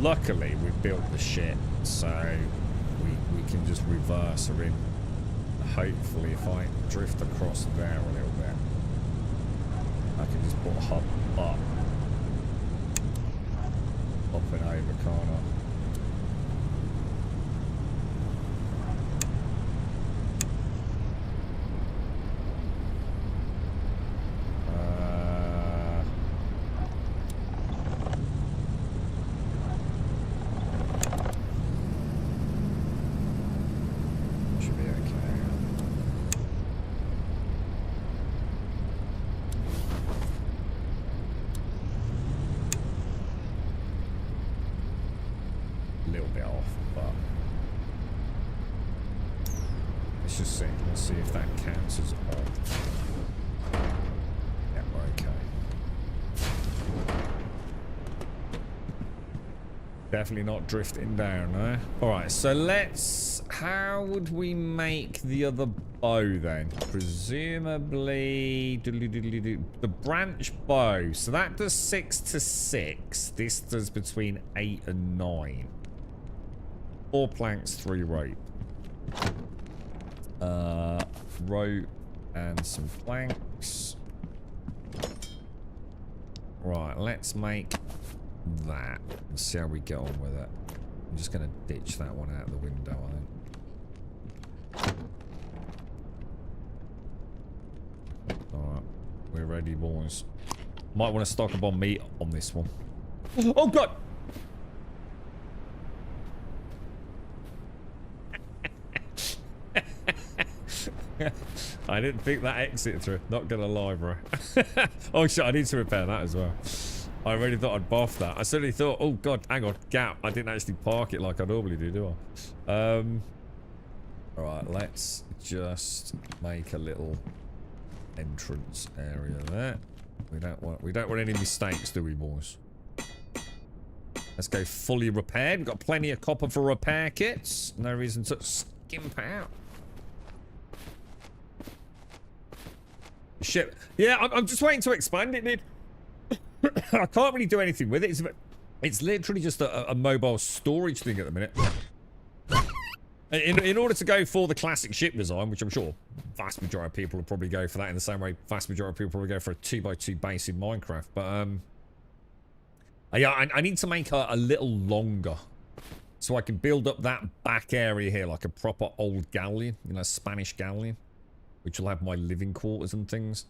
Luckily, we've built the ship, so we can just reverse her in. Hopefully, if I drift across there a little bit, I can just put a hop up and over, can't I? See if that counts as on. Yeah, we're okay. Definitely not drifting down, eh? Alright, so let's... How would we make the other bow then? Presumably... The branch bow. So that does 6 to 6. This does between 8 and 9. 4 planks, 3 rope. Rope and some planks. Right, let's make that and see how we get on with it. I'm just going to ditch that one out the window, I think. Alright, we're ready, boys. Might want to stock up on meat on this one. Oh, God! I didn't think that exit through. Not gonna lie, bro. Oh shit, I need to repair that as well. I really thought I'd buff that. I suddenly thought, oh god, hang on, gap. I didn't actually park it like I normally do I? Alright, let's just make a little entrance area there. We don't want any mistakes, do we, boys? Let's go fully repaired. We've got plenty of copper for repair kits. No reason to skimp out. Shit. Yeah, I'm just waiting to expand it, dude. I can't really do anything with it. It's literally just a mobile storage thing at the minute. In order to go for the classic ship design, which I'm sure vast majority of people will probably go for that in the same way vast majority of people probably go for a 2x2 base in Minecraft. But, yeah, I need to make her a little longer. So I can build up that back area here like a proper old galleon. You know, Spanish galleon. Which will have my living quarters and things.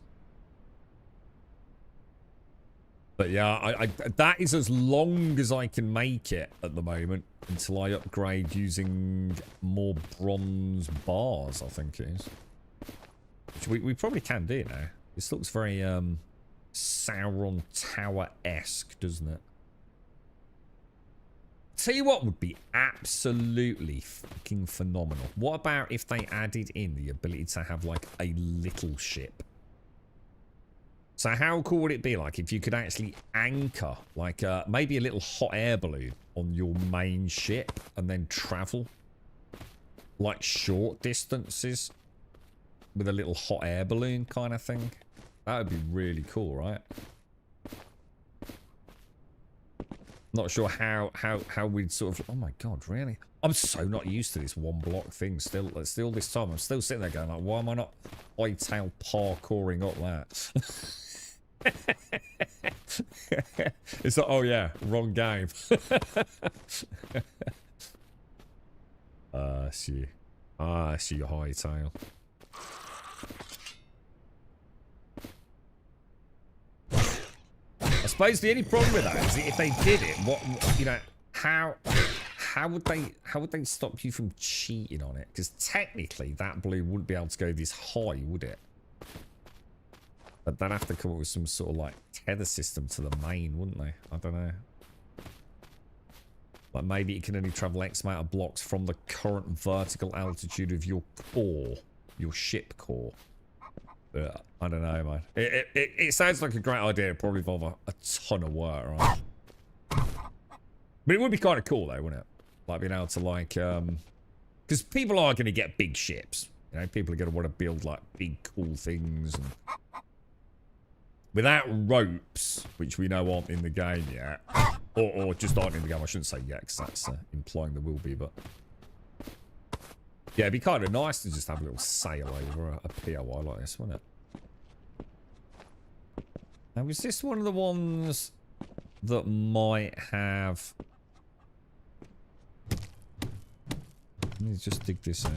But yeah, that is as long as I can make it at the moment until I upgrade using more bronze bars, I think it is. Which we probably can do now. This looks very Sauron Tower-esque, doesn't it? Tell you what would be absolutely fucking phenomenal. What about if they added in the ability to have like a little ship? So how cool would it be like if you could actually anchor like maybe a little hot air balloon on your main ship and then travel like short distances with a little hot air balloon kind of thing? That would be really cool, right? Not sure how we'd sort of... Oh my god, really? I'm so not used to this one block thing still this time. I'm still sitting there going like, why am I not hightail parkouring up that? It's like, oh yeah, wrong game. I see your hightail. I suppose the only problem with that is that if they did it, what you know, how would they stop you from cheating on it? Because technically that blue wouldn't be able to go this high, would it? But they'd have to come up with some sort of like tether system to the main, wouldn't they? I don't know. Like maybe it can only travel X amount of blocks from the current vertical altitude of your core, your ship core. But I don't know, man. It sounds like a great idea. It'd probably involve a ton of work, right? But it would be kind of cool though, wouldn't it? Like being able to like, because people are going to get big ships. You know, people are going to want to build like big cool things. And without ropes, which we know aren't in the game yet, or just aren't in the game. I shouldn't say yet, because that's implying there will be. But yeah, it'd be kind of nice to just have a little sail over a POI like this, wouldn't it? Now, was this one of the ones that might have... Let me just dig this out.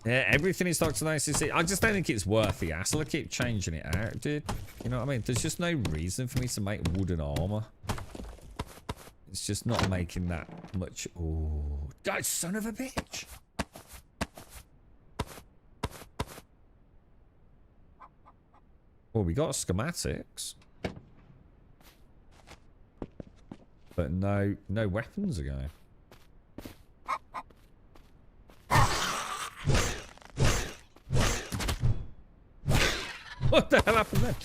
Yeah, everything is Dr. Nice. I just don't think it's worth the hassle. I keep changing it out, dude. You know what I mean? There's just no reason for me to make wooden armor. It's just not making that much... Oh, God, son of a bitch! Well, we got schematics. But no weapons are going. What the hell happened then?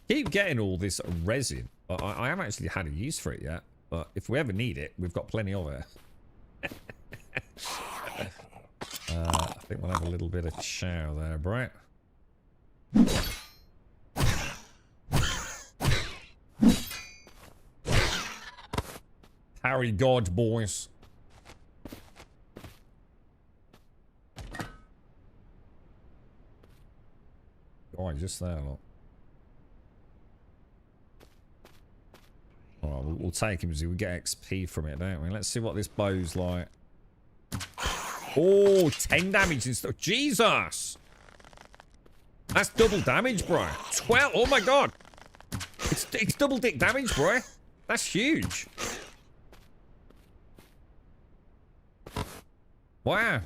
Keep getting all this resin. I haven't actually had a use for it yet, but if we ever need it, we've got plenty of it. I think we'll have a little bit of chow there, Brett. Harry God, boys. Oh, just there, look. Alright, we'll take him, so we get XP from it, don't we? Let's see what this bow's like. Oh, 10 damage and stuff. Jesus! That's double damage, bro. 12. Oh my god. It's double dick damage, bro. That's huge. Wow.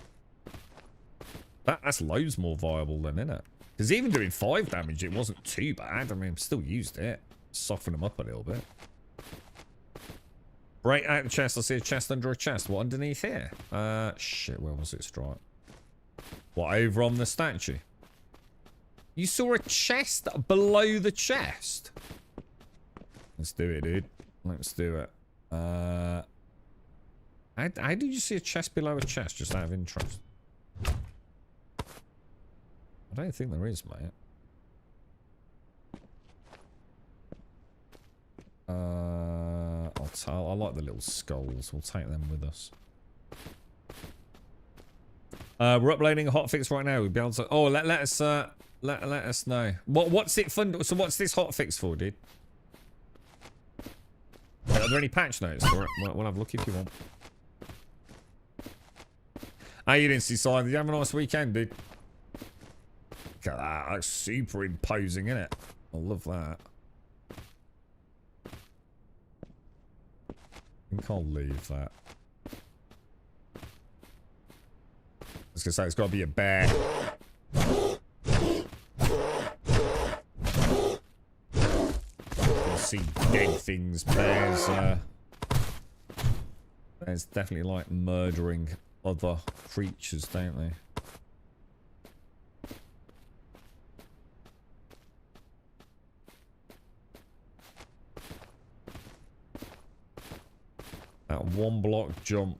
That's loads more viable than, isn't it? Because even doing 5 damage, it wasn't too bad. I mean, still used it. Soften them up a little bit. Break out the chest. I see a chest under a chest. What underneath here? Shit, where was it, Strike? What, over on the statue? You saw a chest below the chest? Let's do it, dude. Let's do it. How did you see a chest below a chest, just out of interest? I don't think there is, mate. I like the little skulls. We'll take them with us. We're uploading a hotfix right now. We'll be able to... Oh, let us know. What's it fun? So what's this hotfix for, dude? Are there any patch notes for it? We'll have a look if you want. How you doing, Seaside? Did you have a nice weekend, dude? Look at that. That's super imposing, isn't it? I love that. I think I'll leave that. I was gonna say it's got to be a bear. You see dead things. Bears definitely like murdering other creatures, don't they? That one block jump.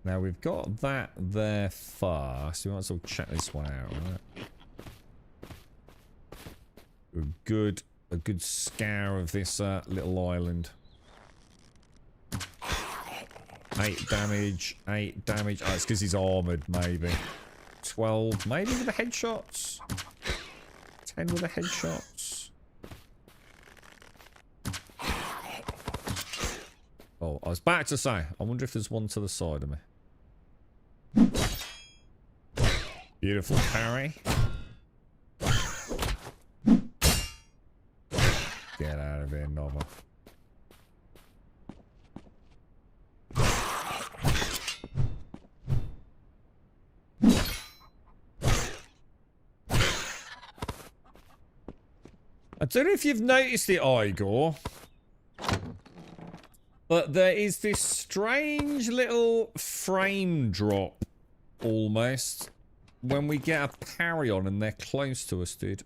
Now we've got that there first. We might as well check this one out, right? A good scour of this little island. 8 damage, 8 damage. Oh, it's because he's armoured, maybe. 12, maybe with the headshots. 10 with the headshots. Oh, I was about to say, I wonder if there's one to the side of me. Beautiful parry. Get out of here, Nova. I don't know if you've noticed it, Igor, but there is this strange little frame drop, almost, when we get a parry on and they're close to us, dude.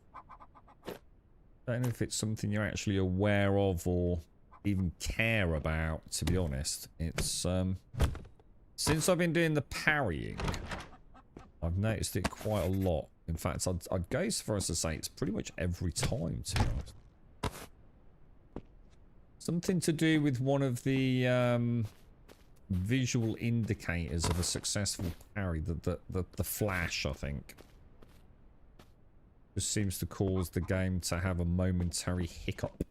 I don't know if it's something you're actually aware of or even care about, to be honest. It's, since I've been doing the parrying, I've noticed it quite a lot. In fact, I'd go so far as to say it's pretty much every time, to be honest. Something to do with one of the visual indicators of a successful parry, the flash, I think. Just seems to cause the game to have a momentary hiccup.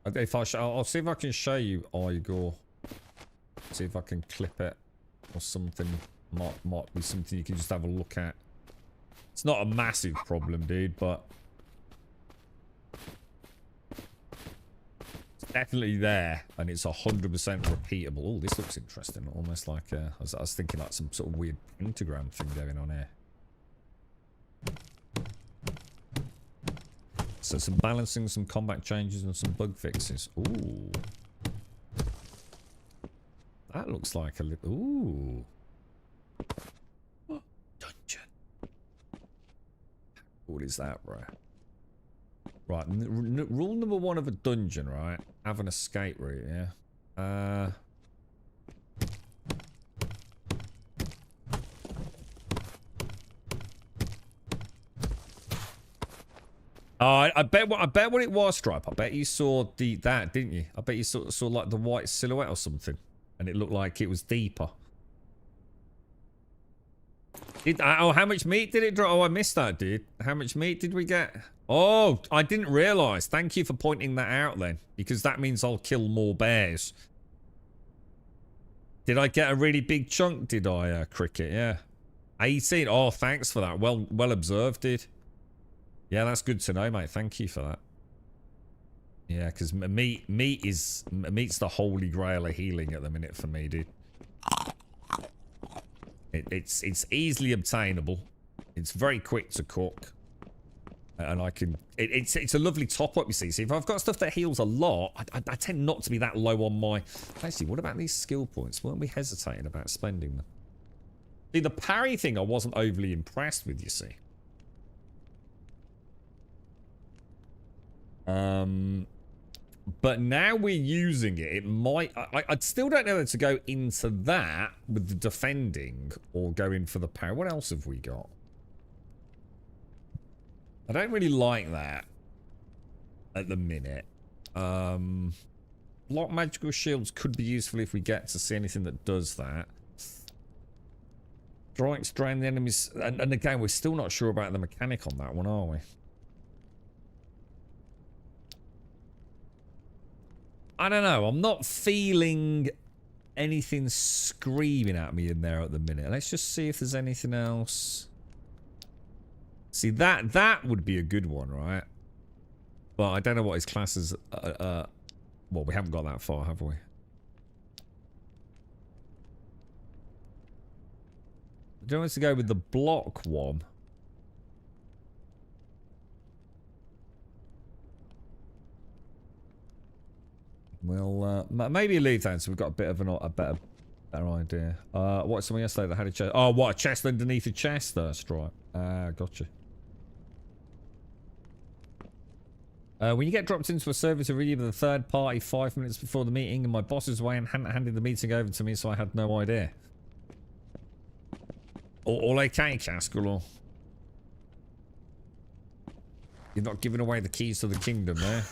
Okay, I'll see if I can show you, Igor. See if I can clip it or something. Might be something you can just have a look at. It's not a massive problem, dude, but it's definitely there, and it's 100% repeatable. Oh, this looks interesting. Almost like I was thinking like some sort of weird pentagram thing going on here. So some balancing, some combat changes, and some bug fixes. Ooh. That looks like a little... Ooh. Oh, dungeon. What is that, bro? Right, rule number 1 of a dungeon, right? Have an escape route, yeah? I bet what it was, Stripe. I bet you saw that, didn't you? I bet you saw like the white silhouette or something, and it looked like it was deeper. Oh, how much meat did it drop? Oh, I missed that, dude. How much meat did we get? Oh, I didn't realise. Thank you for pointing that out then, because that means I'll kill more bears. Did I get a really big chunk? Did I, Cricket? Yeah, 18. Oh, thanks for that. Well observed, dude. Yeah, that's good to know, mate. Thank you for that. Yeah, because meat's the holy grail of healing at the minute for me, dude. It's easily obtainable. It's very quick to cook, and I can. It's a lovely top up, you see. So if I've got stuff that heals a lot, I tend not to be that low on my. Actually, what about these skill points? Weren't we hesitating about spending them? See, the parry thing I wasn't overly impressed with, you see. But now we're using it, it might... I still don't know whether to go into that with the defending or go in for the parry. What else have we got? I don't really like that at the minute. Block magical shields could be useful if we get to see anything that does that. Strikes drain the enemies... And again, we're still not sure about the mechanic on that one, are we? I don't know. I'm not feeling anything screaming at me in there at the minute. Let's just see if there's anything else. See, that would be a good one, right? But I don't know what his class is. Well, we haven't got that far, have we? Do you want us to go with the block one? Well, maybe leave that so we've got a bit of a better idea. What's someone yesterday that had a chest? Oh, what, a chest underneath a chest there, Stripe. Gotcha. When you get dropped into a server to review the third party 5 minutes before the meeting, and my boss is away and hadn't handed the meeting over to me, so I had no idea. All okay, Castle, or... You're not giving away the keys to the kingdom, there.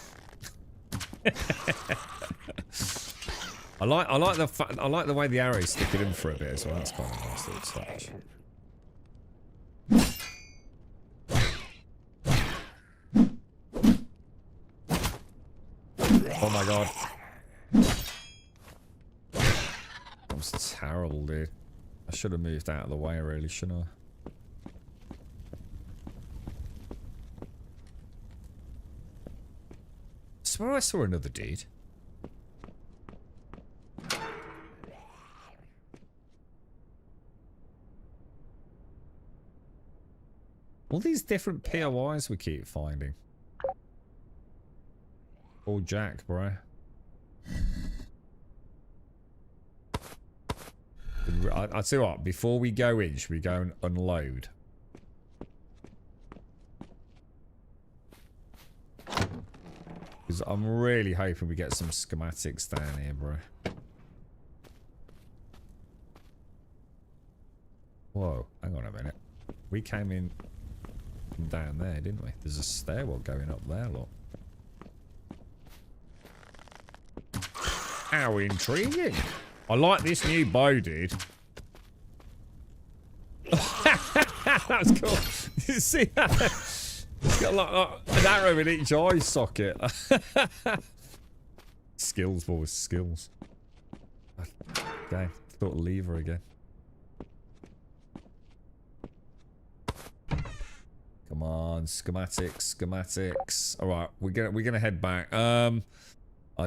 I like the way the arrows stick it in for a bit as well. That's kind of a nice little touch. Oh my god. That was terrible, dude. I should have moved out of the way, really, shouldn't I? I swear I saw another dude. All these different POIs we keep finding. Oh, Jack, bro. I'll tell you what, before we go in, should we go and unload? Because I'm really hoping we get some schematics down here, bro. Whoa, hang on a minute. We came in from down there, didn't we? There's a stairwell going up there, look. How intriguing. I like this new bow, dude. That was cool. You see that? It's got like an arrow in each eye socket. Skills, boys, skills. Okay, thought lever again. Come on, schematics, schematics. All right, we're gonna head back. I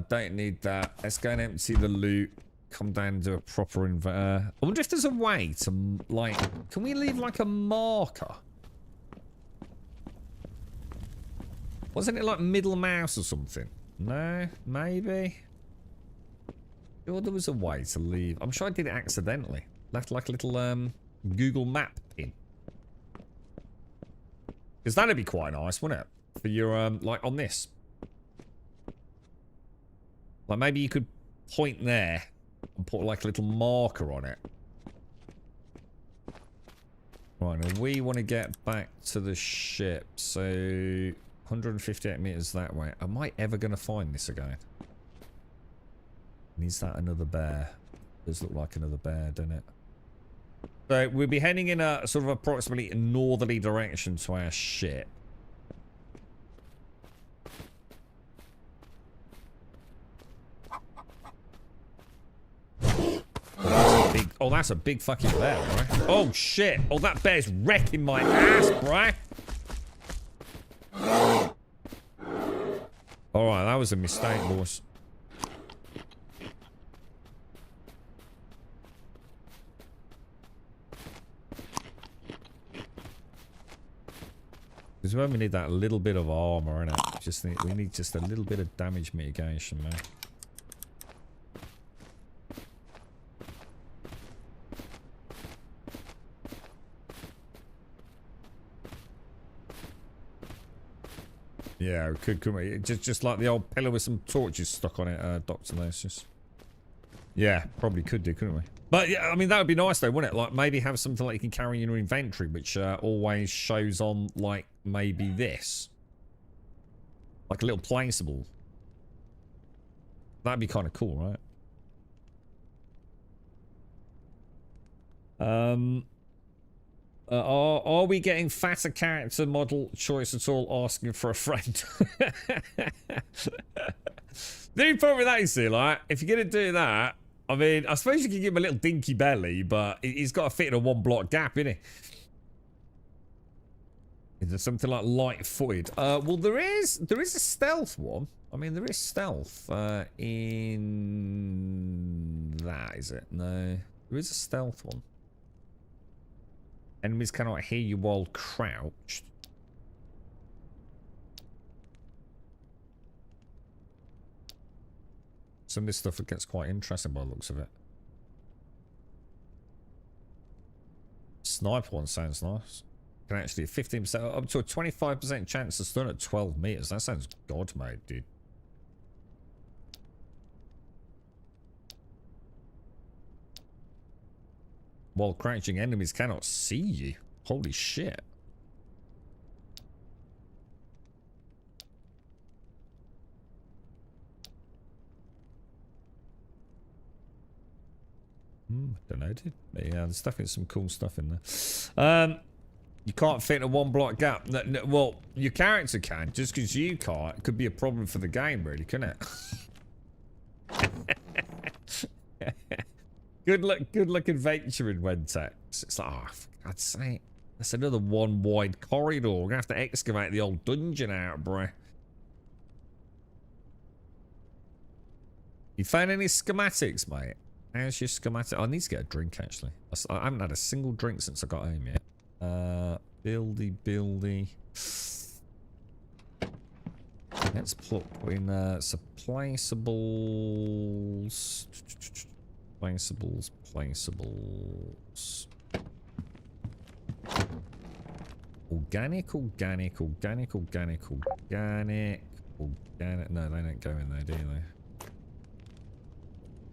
don't need that. Let's go and empty the loot. Come down and do a proper inverter. I wonder if there's a way to, like, can we leave like a marker? Wasn't it like middle mouse or something? No, maybe. Sure, there was a way to leave. I'm sure I did it accidentally. Left like a little Google map pin. Because that'd be quite nice, wouldn't it? For your like on this. Like maybe you could point there and put like a little marker on it. Right, now we want to get back to the ship. So 158 meters that way. Am I ever going to find this again? Is that another bear? Does look like another bear, doesn't it? So we'll be heading in a sort of approximately northerly direction to our ship. Oh, that's a big fucking bear, right? Oh, shit. Oh, that bear's wrecking my ass, bruh. Alright, that was a mistake, boys. Because when we need that little bit of armor, innit? We need just a little bit of damage mitigation, man. Yeah, couldn't we? Just like the old pillar with some torches stuck on it, Dr. Nosis. Yeah, probably could do, couldn't we? But yeah, I mean, that would be nice though, wouldn't it? Like maybe have something like you can carry in your inventory, which always shows on like maybe this. Like a little placeable. That'd be kind of cool, right? Are we getting fatter character model choice at all? Asking for a friend. The only problem with that is, like, if you're gonna do that, I mean, I suppose you can give him a little dinky belly, but he's got to fit in a one-block gap, innit? Is there something like light-footed? Well, there is a stealth one. I mean, there is stealth in that, is it? No, there is a stealth one. Enemies cannot hear you while crouched. Some of this stuff gets quite interesting by the looks of it. Sniper one sounds nice. Can actually 15% up to a 25% chance to stun at 12 meters. That sounds god mode, dude. While crouching, enemies cannot see you. Holy shit. Don't know, dude. But yeah, there's definitely some cool stuff in there. You can't fit in a one block gap. No, well, your character can. Just because you can't, it could be a problem for the game, really, couldn't it? Good luck adventuring, Wentex. It's like, oh, for God's sake. That's another one wide corridor. We're gonna have to excavate the old dungeon out, bro. You found any schematics, mate? How's your schematic? I need to get a drink, actually. I haven't had a single drink since I got home yet. Buildy. Let's put in some placeables. Placeables. Organic. No, they don't go in there, do they?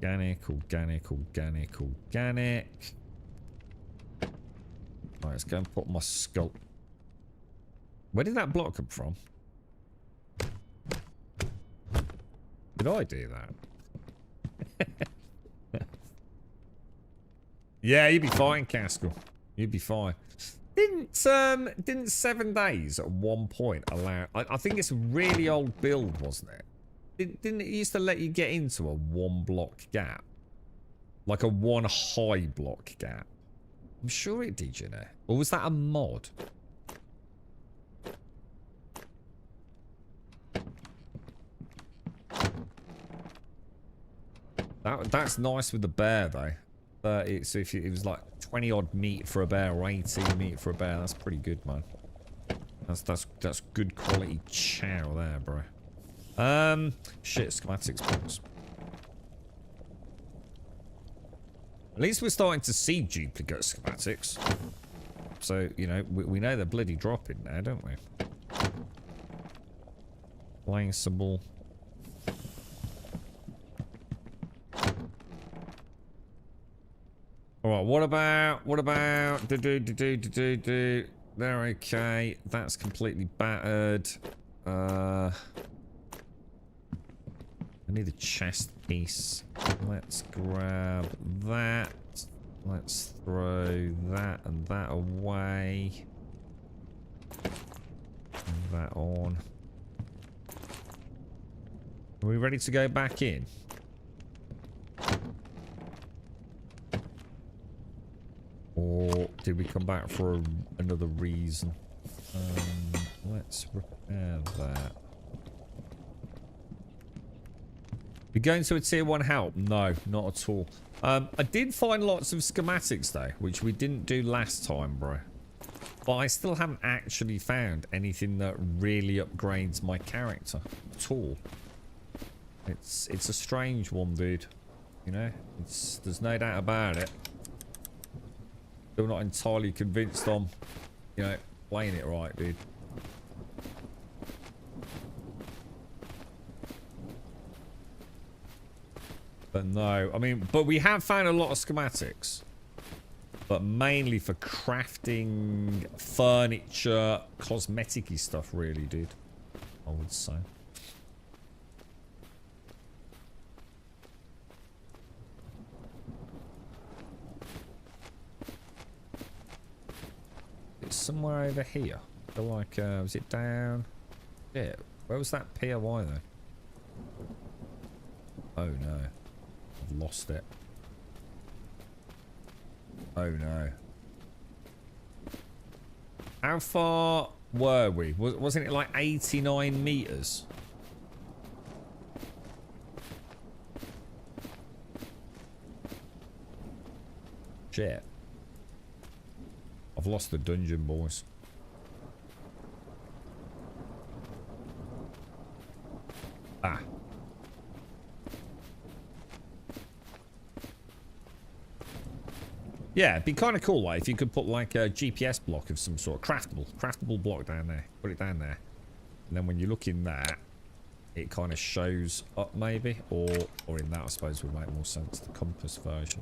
Organic. Right, let's go and put my skull. Where did that block come from? Did I do that? Yeah, you'd be fine, Caskell. You'd be fine. Didn't 7 days at one point allow... I think it's a really old build, wasn't it? Didn't it used to let you get into a 1 block gap? Like a 1 high block gap? I'm sure it did, you know. Or was that a mod? That's nice with the bear, though. So if it was like 20 odd meat for a bear or 18 meat for a bear, that's pretty good, man. That's good quality chow there, bro. Shit, schematics box. At least we're starting to see duplicate schematics. So, you know, we know they're bloody dropping now, don't we? Placeable. Alright, what about... They're okay. That's completely battered. I need a chest piece. Let's grab that. Let's throw that and that away. And that on. Are we ready to go back in? Or did we come back for another reason? Let's repair that. We going to a tier 1 help? No, not at all. I did find lots of schematics though, which we didn't do last time, bro. But I still haven't actually found anything that really upgrades my character at all. It's a strange one, dude. You know, there's no doubt about it. Still not entirely convinced I'm, you know, playing it right, dude. But no, I mean, but we have found a lot of schematics. But mainly for crafting, furniture, cosmetic-y stuff, really, dude. I would say. It's somewhere over here. I feel like, was it down? Yeah, where was that POI though? Oh no. I've lost it. Oh no. How far were we? Wasn't it like 89 meters? Shit. I've lost the dungeon, boys. Ah. Yeah, it'd be kind of cool, like, if you could put, like, a GPS block of some sort. Craftable block down there. Put it down there. And then when you look in that, it kind of shows up, maybe. Or in that, I suppose, would make more sense. The compass version.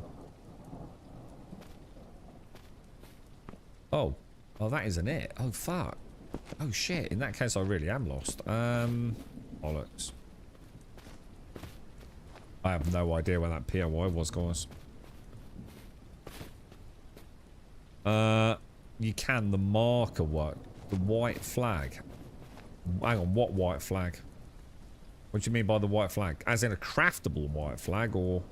Oh. Oh, that isn't it. Oh, fuck. Oh, shit. In that case, I really am lost. Bollocks. I have no idea where that POI was, guys. You can. The marker work. The white flag. Hang on, what white flag? What do you mean by the white flag? As in a craftable white flag, or...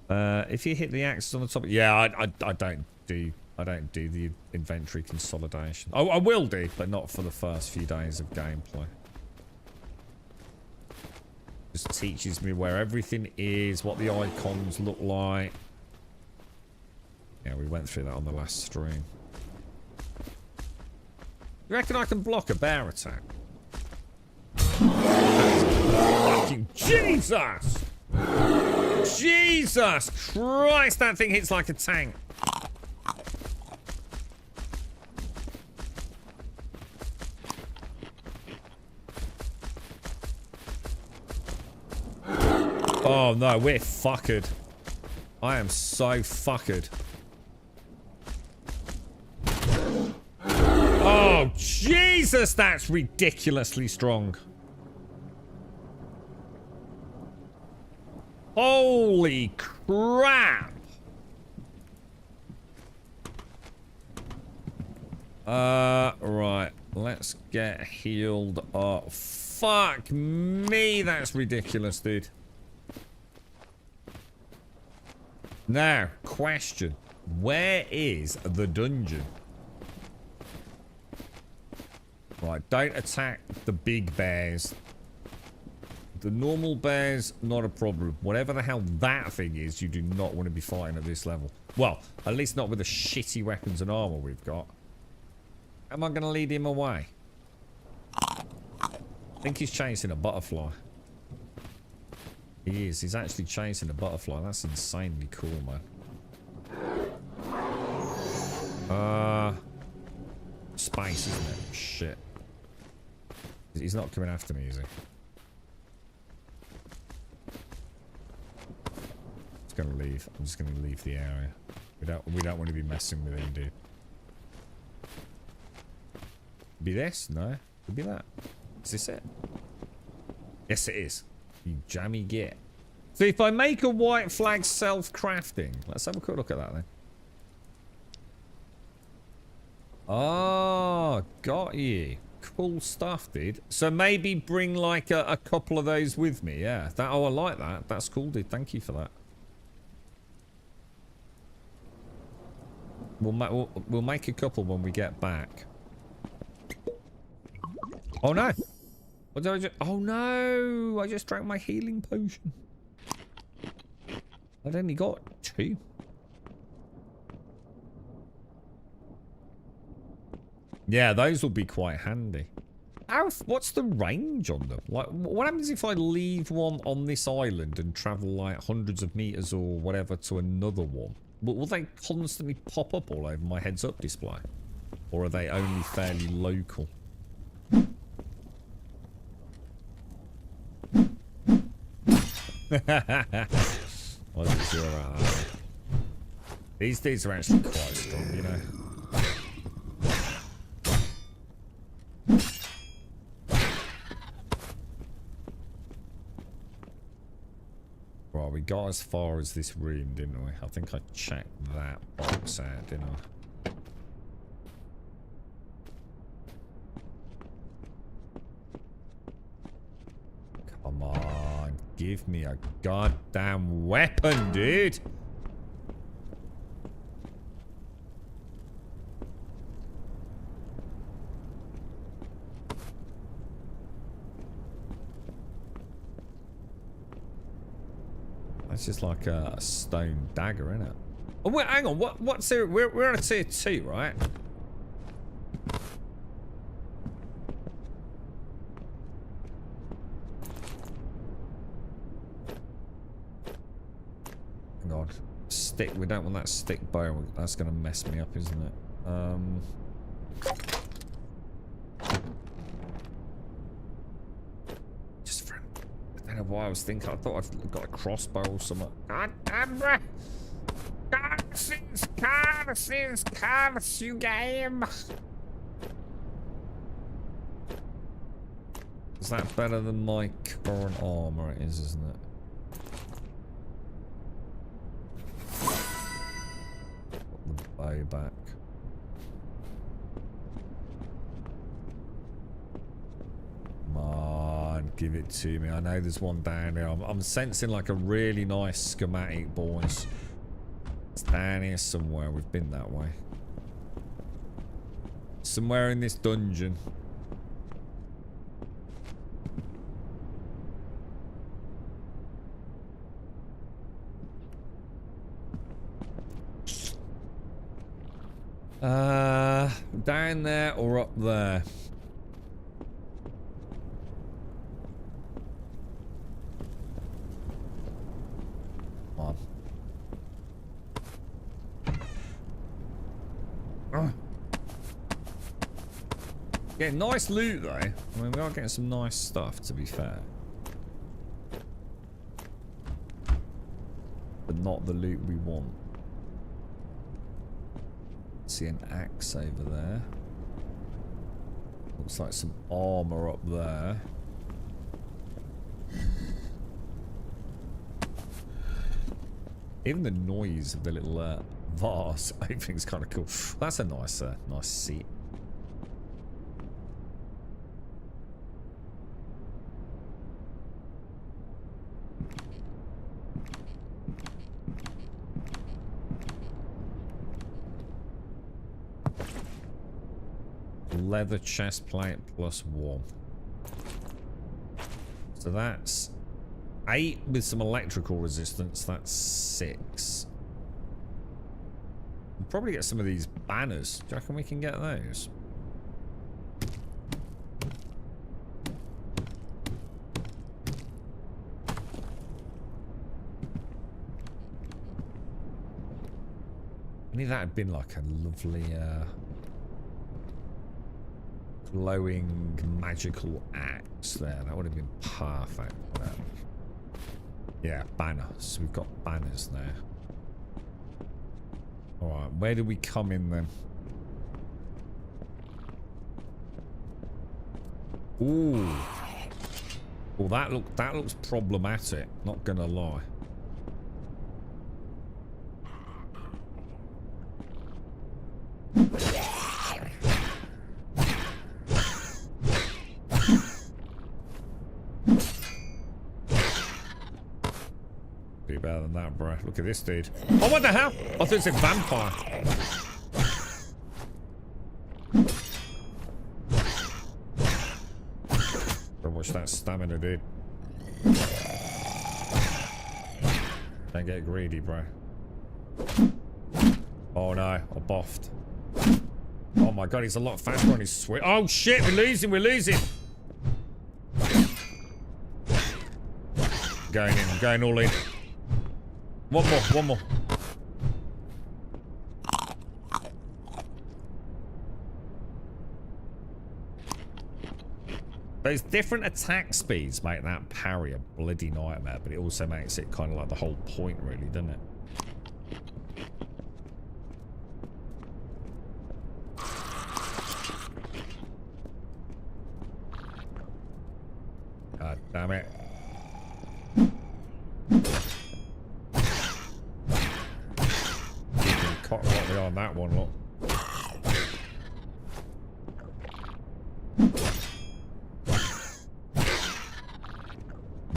if you hit the axes on the top... Yeah, I don't do the inventory consolidation. I will do, but not for the first few days of gameplay. Just teaches me where everything is, what the icons look like. Yeah, we went through that on the last stream. You reckon I can block a bear attack? Fucking Jesus! Jesus Christ, that thing hits like a tank. Oh no, we're fucked. I am so fucked. Oh Jesus, that's ridiculously strong. Holy crap. Right. Let's get healed up. Fuck me, that's ridiculous, dude. Now, question. Where is the dungeon? Right, don't attack the big bears. The normal bears, not a problem. Whatever the hell that thing is, you do not want to be fighting at this level. Well, at least not with the shitty weapons and armor we've got. Am I going to lead him away? I think he's chasing a butterfly. He is. He's actually chasing a butterfly. That's insanely cool, man. Space, isn't it? Shit. He's not coming after me, is he? I'm just gonna leave. I'm just gonna leave the area. We don't want to be messing with him, dude. Be this? No. Could be that. Is this it? Yes, it is. You jammy git. So if I make a white flag self-crafting, let's have a quick look at that then. Oh, got you. Cool stuff, dude. So maybe bring like a couple of those with me. Yeah. Oh, I like that. That's cool, dude. Thank you for that. We'll make a couple when we get back. Oh no. What did I just... Oh no! I just drank my healing potion. I'd only got 2. Yeah, those will be quite handy. What's the range on them? Like, what happens if I leave one on this island and travel like hundreds of meters or whatever to another one? Will they constantly pop up all over my heads-up display? Or are they only fairly local? Wasn't sure about that. These dudes are actually quite strong, you know. Right, we got as far as this room, didn't we? I think I checked that box out, didn't I? Come on, give me a goddamn weapon, dude! That's just like a stone dagger, isn't it? Oh wait, hang on. What's here? We're on a tier 2, right? God. Stick. We don't want that stick bow. That's going to mess me up, isn't it? Just for... I don't know why I was thinking. I thought I've got a crossbow or something. God damn it! Curses, you game! Is that better than my current armor? It is, isn't it? Put the bow back. Come on, give it to me. I know there's one down there. I'm sensing like a really nice schematic, boys. It's down here somewhere. We've been that way. Somewhere in this dungeon. Down there or up there? Come on. Yeah, nice loot though. I mean, we are getting some nice stuff, to be fair. But not the loot we want. See an axe over there. Looks like some armor up there. Even the noise of the little vase, I think is kind of cool. That's a nice, nice seat. Leather chest plate +1. So that's 8 with some electrical resistance. That's 6. We'll probably get some of these banners. Do you reckon we can get those? Maybe that had been like a lovely glowing magical axe there. That would have been perfect. Yeah, banners. We've got banners there. Alright, where do we come in then? Ooh. Well, that looks problematic, not gonna lie. Better than that, bro. Look at this dude. Oh, what the hell? I thought it was a vampire. Don't watch that stamina, dude. Don't get greedy, bro. Oh no, I boffed. Oh my god, he's a lot faster on his switch. Oh shit, we're losing, we're losing. Going in, I'm going all in. One more, one more. Those different attack speeds make that parry a bloody nightmare, but it also makes it kind of like the whole point, really, doesn't it? God damn it. What we are on that one, look.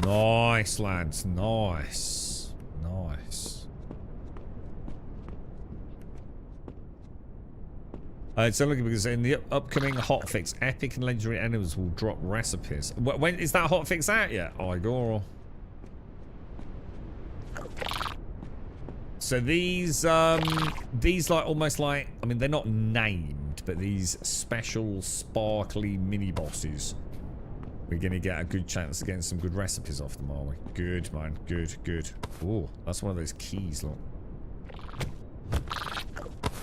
Nice, lads. Nice. Nice. It's only because in the upcoming hotfix, epic and legendary enemies will drop recipes. When is that hotfix out yet? Igor. So these like almost like, I mean, they're not named, but these special sparkly mini bosses We're going to get a good chance of getting some good recipes off them, are we? Good, man. Good, good. Oh, that's one of those keys, look.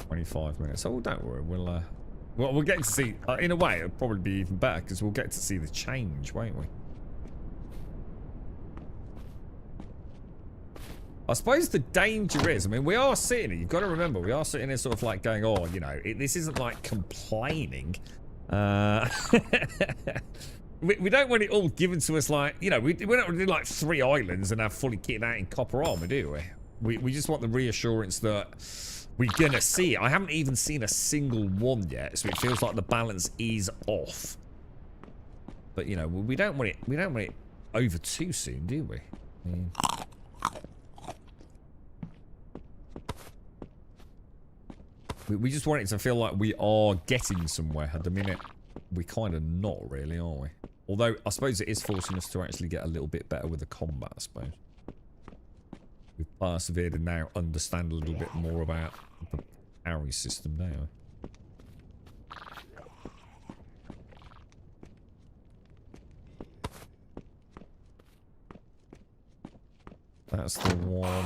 25 minutes. Oh, don't worry. We'll get to see... in a way, it'll probably be even better because we'll get to see the change, won't we? I suppose the danger is, I mean, we are sitting here, you've got to remember, we are sitting here sort of like going, oh, you know, this isn't like complaining. We don't want it all given to us like, you know, we don't want to do like 3 islands and have fully kitted out in copper armor, do we? We just want the reassurance that we're going to see it. I haven't even seen a single one yet, so it feels like the balance is off. But, you know, we don't want it over too soon, do we? I mean, we just want it to feel like we are getting somewhere. At the minute, we're kind of not really, are we? Although, I suppose it is forcing us to actually get a little bit better with the combat, I suppose. We've persevered and now understand a little bit more about the parry system now. That's the one.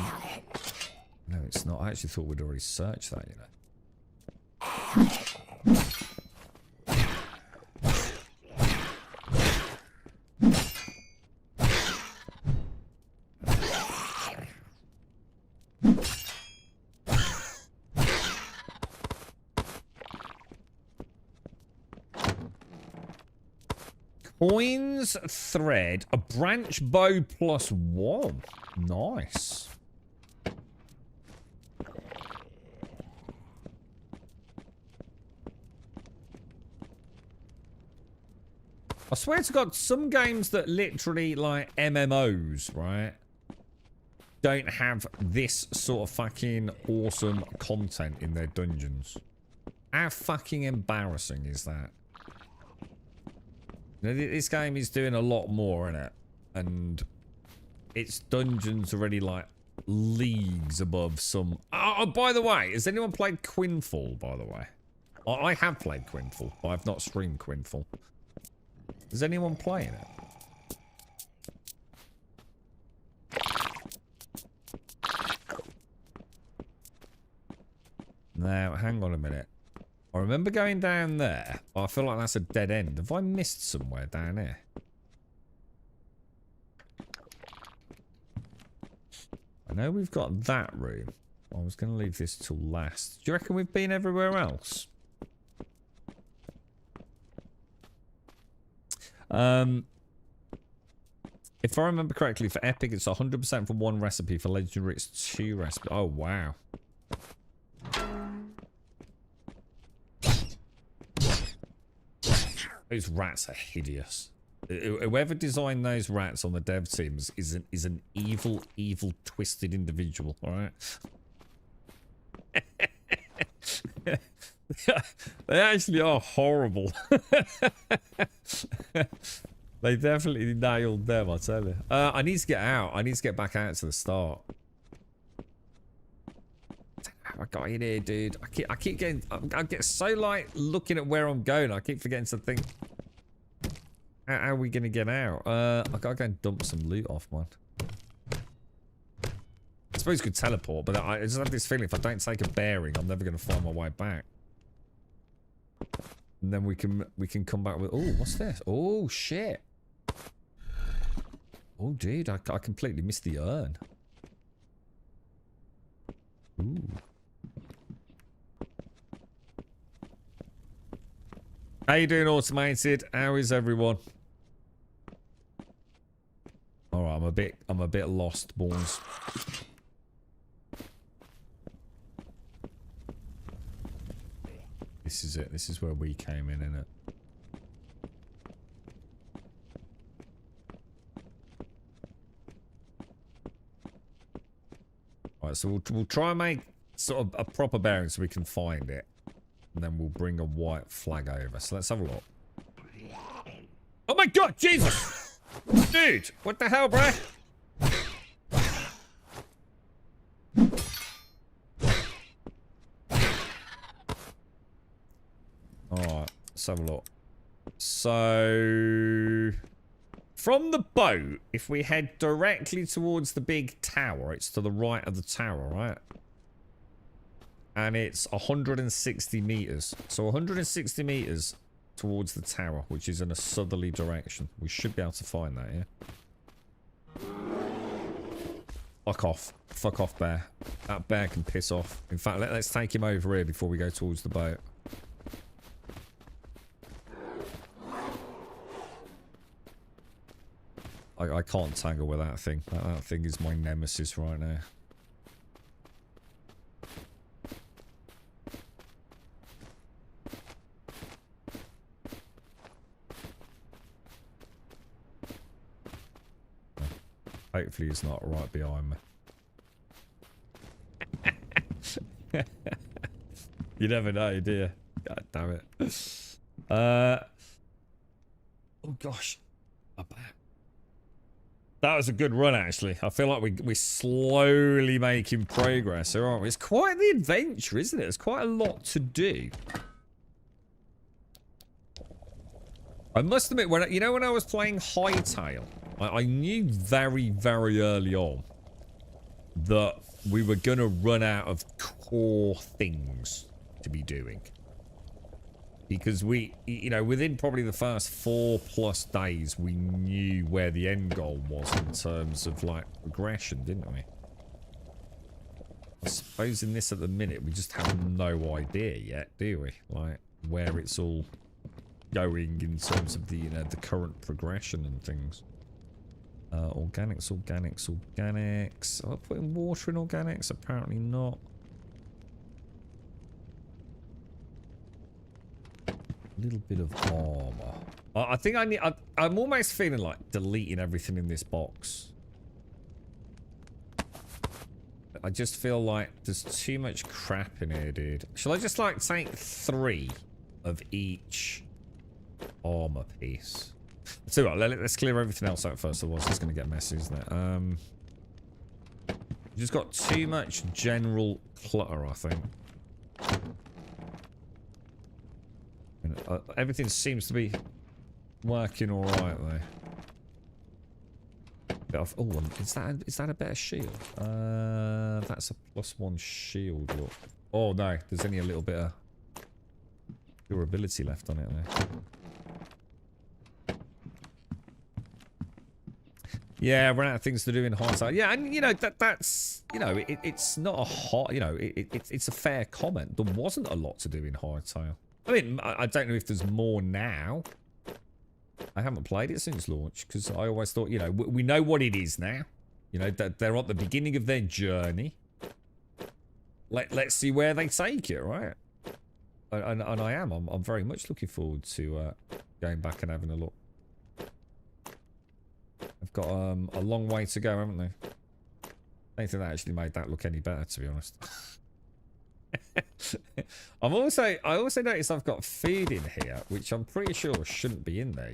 No, it's not. I actually thought we'd already searched that, you know. Coins, thread, a branch bow +1. Nice. I swear to God, some games that literally, like, MMOs, right, don't have this sort of fucking awesome content in their dungeons. How fucking embarrassing is that? You know, this game is doing a lot more, innit? And its dungeons are already, like, leagues above some... Oh, by the way, has anyone played Quinfall, by the way? I have played Quinfall, but I've not streamed Quinfall. Is anyone playing it? Now, hang on a minute. I remember going down there, but I feel like that's a dead end. Have I missed somewhere down here? I know we've got that room. I was going to leave this till last. Do you reckon we've been everywhere else? If I remember correctly, for Epic, it's 100% for 1 recipe. For Legendary, it's 2 recipes. Oh, wow. Those rats are hideous. Whoever designed those rats on the dev teams is an evil, evil, twisted individual, alright? They actually are horrible. They definitely nailed them, I tell you. I need to get out. I need to get back out to the start. I got in here, dude. I keep getting... I get so, like, looking at where I'm going. I keep forgetting to think... How are we going to get out? I gotta go and dump some loot off, man. I suppose you could teleport, but I just have this feeling if I don't take a bearing, I'm never going to find my way back. And then we can come back with... Oh, what's this? Oh, shit. Oh, dude, I completely missed the urn. Ooh. How you doing, Automated? How is everyone? Alright, I'm a bit lost, boys. This is it. This is where we came in, innit? Alright, so we'll try and make sort of a proper bearing so we can find it. And then we'll bring a white flag over. So let's have a look. Oh my god, Jesus! Dude, what the hell, bruh? Alright, let's have a look. So... from the boat, if we head directly towards the big tower, it's to the right of the tower, right? And it's 160 meters. So 160 meters towards the tower, which is in a southerly direction. We should be able to find that, yeah? Fuck off. Fuck off, bear. That bear can piss off. In fact, let's take him over here before we go towards the boat. I can't tangle with that thing. That thing is my nemesis right now. Hopefully he's not right behind me. You never know, do you? God damn it. Oh gosh. I'm back. That was a good run, actually. I feel like we're slowly making progress here, aren't we? It's quite the adventure, isn't it? There's quite a lot to do. I must admit, when I was playing Hightail, I knew very, very early on that we were going to run out of core things to be doing. Because within probably the first 4+ days, we knew where the end goal was in terms of, like, progression, didn't we? I suppose in this at the minute, we just have no idea yet, do we? Like, where it's all going in terms of the, the current progression and things. Organics. Am I putting water in organics? Apparently not. A little bit of armor. I think I'm almost feeling like deleting everything in this box. I just feel like there's too much crap in here, dude. Shall I just like take 3 of each armor piece? So what, let's clear everything else out first, otherwise it's going to get messy, isn't it? Just got too much general clutter, I think. Everything seems to be working all right though. Oh, is that a better shield? That's a +1 shield. Look. Oh no, there's only a little bit of durability left on it though. Yeah, run out of things to do in hindsight. Yeah, and that's it's not a hot. It's a fair comment. There wasn't a lot to do in Hightail. I mean, I don't know if there's more now. I haven't played it since launch because I always thought, we know what it is now. That they're at the beginning of their journey. Let's see where they take it, right? And I am. I'm very much looking forward to going back and having a look. I've got a long way to go, haven't they? I don't think that actually made that look any better, to be honest. I also noticed I've got food in here, which I'm pretty sure shouldn't be in there,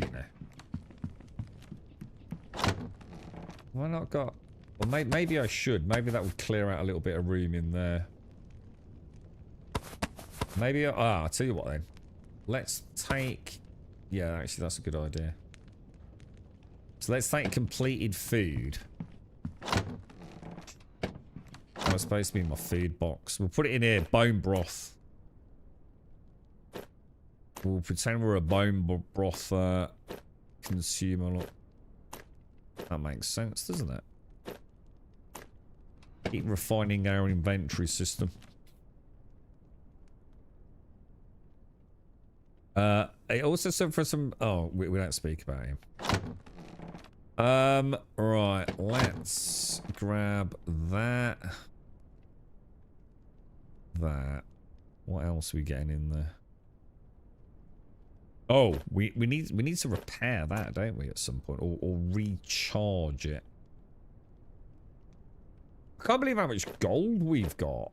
Why not got... Well, maybe I should. Maybe that would clear out a little bit of room in there. Maybe... I'll tell you what then. Let's take... Yeah, actually, that's a good idea. So let's take completed food. That was supposed to be in my food box. We'll put it in here. Bone broth. We'll pretend we're a bone broth consumer. Look. That makes sense, doesn't it? Keep refining our inventory system. It also said for some... Oh, we don't speak about him. Right. Let's grab that. That. What else are we getting in there? Oh, we need to repair that, don't we, at some point, or recharge it. I can't believe how much gold we've got.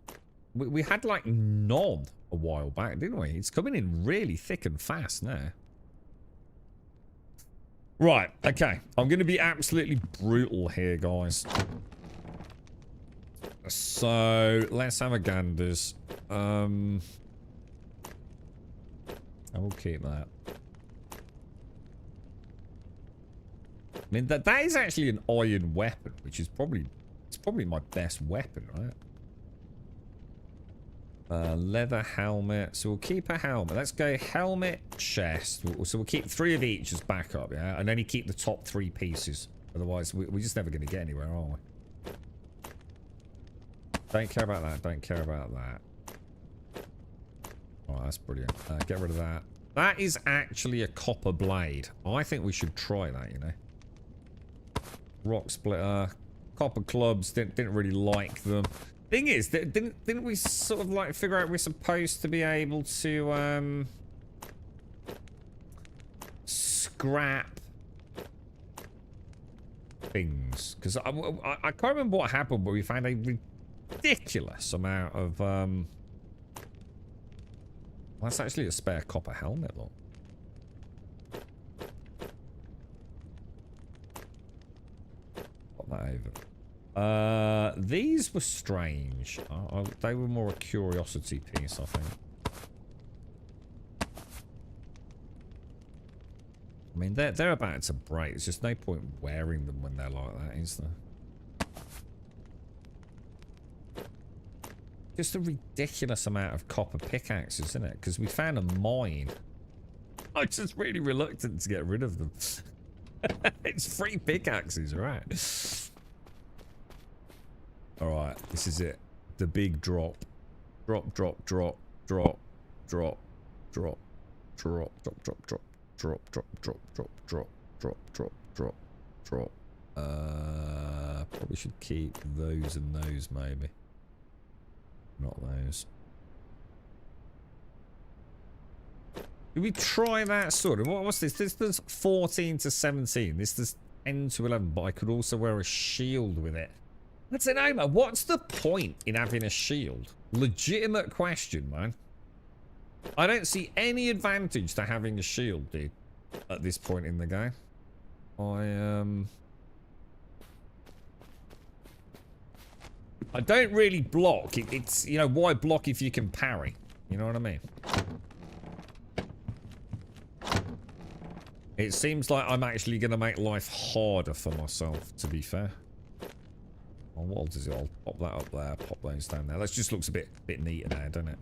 We had like none a while back, didn't we? It's coming in really thick and fast now. Right, okay. I'm going to be absolutely brutal here, guys. So, let's have a ganders. I will keep that. I mean, that is actually an iron weapon, which is probably... It's probably my best weapon, right? Leather helmet. So we'll keep a helmet. Let's go helmet, chest. So we'll keep 3 of each as backup, yeah? And only keep the top 3 pieces. Otherwise, we're just never going to get anywhere, are we? Don't care about that. Don't care about that. Oh, that's brilliant. Get rid of that. That is actually a copper blade. I think we should try that, you know. Rock splitter. Copper clubs. Didn't really like them. Thing is, didn't we sort of like figure out we're supposed to be able to scrap things? Because I can't remember what happened, but we found a ridiculous amount of that's actually a spare copper helmet, look. Put that over. These were strange. They were more a curiosity piece, I think. I mean, they're about to break. There's just no point wearing them when they're like that, is there? Just a ridiculous amount of copper pickaxes, isn't it? Because we found a mine. I'm just really reluctant to get rid of them. It's 3 pickaxes, right? Alright, this is it. The big drop. Drop, drop, drop, drop, drop, drop, drop, drop, drop, drop, drop, drop, drop, drop, drop, drop, drop, drop, drop. Probably should keep those and those, maybe. Not those. Did we try that sword? What's this? This does 14 to 17. This does 10 to 11, but I could also wear a shield with it. That's an aim. What's the point in having a shield? Legitimate question, man. I don't see any advantage to having a shield, dude, at this point in the game. I don't really block. It's, you know, why block if you can parry? You know what I mean? It seems like I'm actually going to make life harder for myself, to be fair. Oh, what is it? I'll pop that up there, pop those down there. That just looks a bit neater now, doesn't it?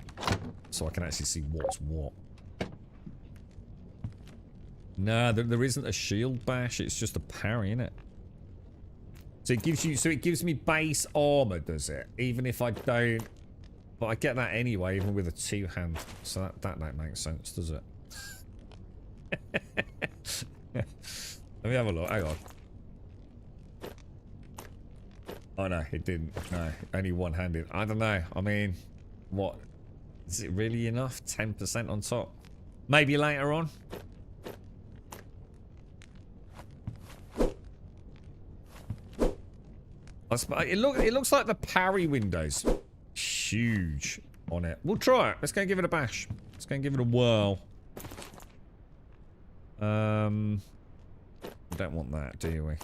So I can actually see what's what. No, there isn't a shield bash. It's just a parry, innit? So it gives you, so it gives me base armor, does it? Even if I don't, but I get that anyway, even with a 2-hand. So that don't make sense, does it? Let me have a look. Hang on. Oh no, it didn't. No, only one-handed. I don't know. I mean, what? Is it really enough? 10% on top? Maybe later on. It looks like the parry window's huge on it. We'll try it. Let's go and give it a bash. Let's go and give it a whirl. We don't want that, do we?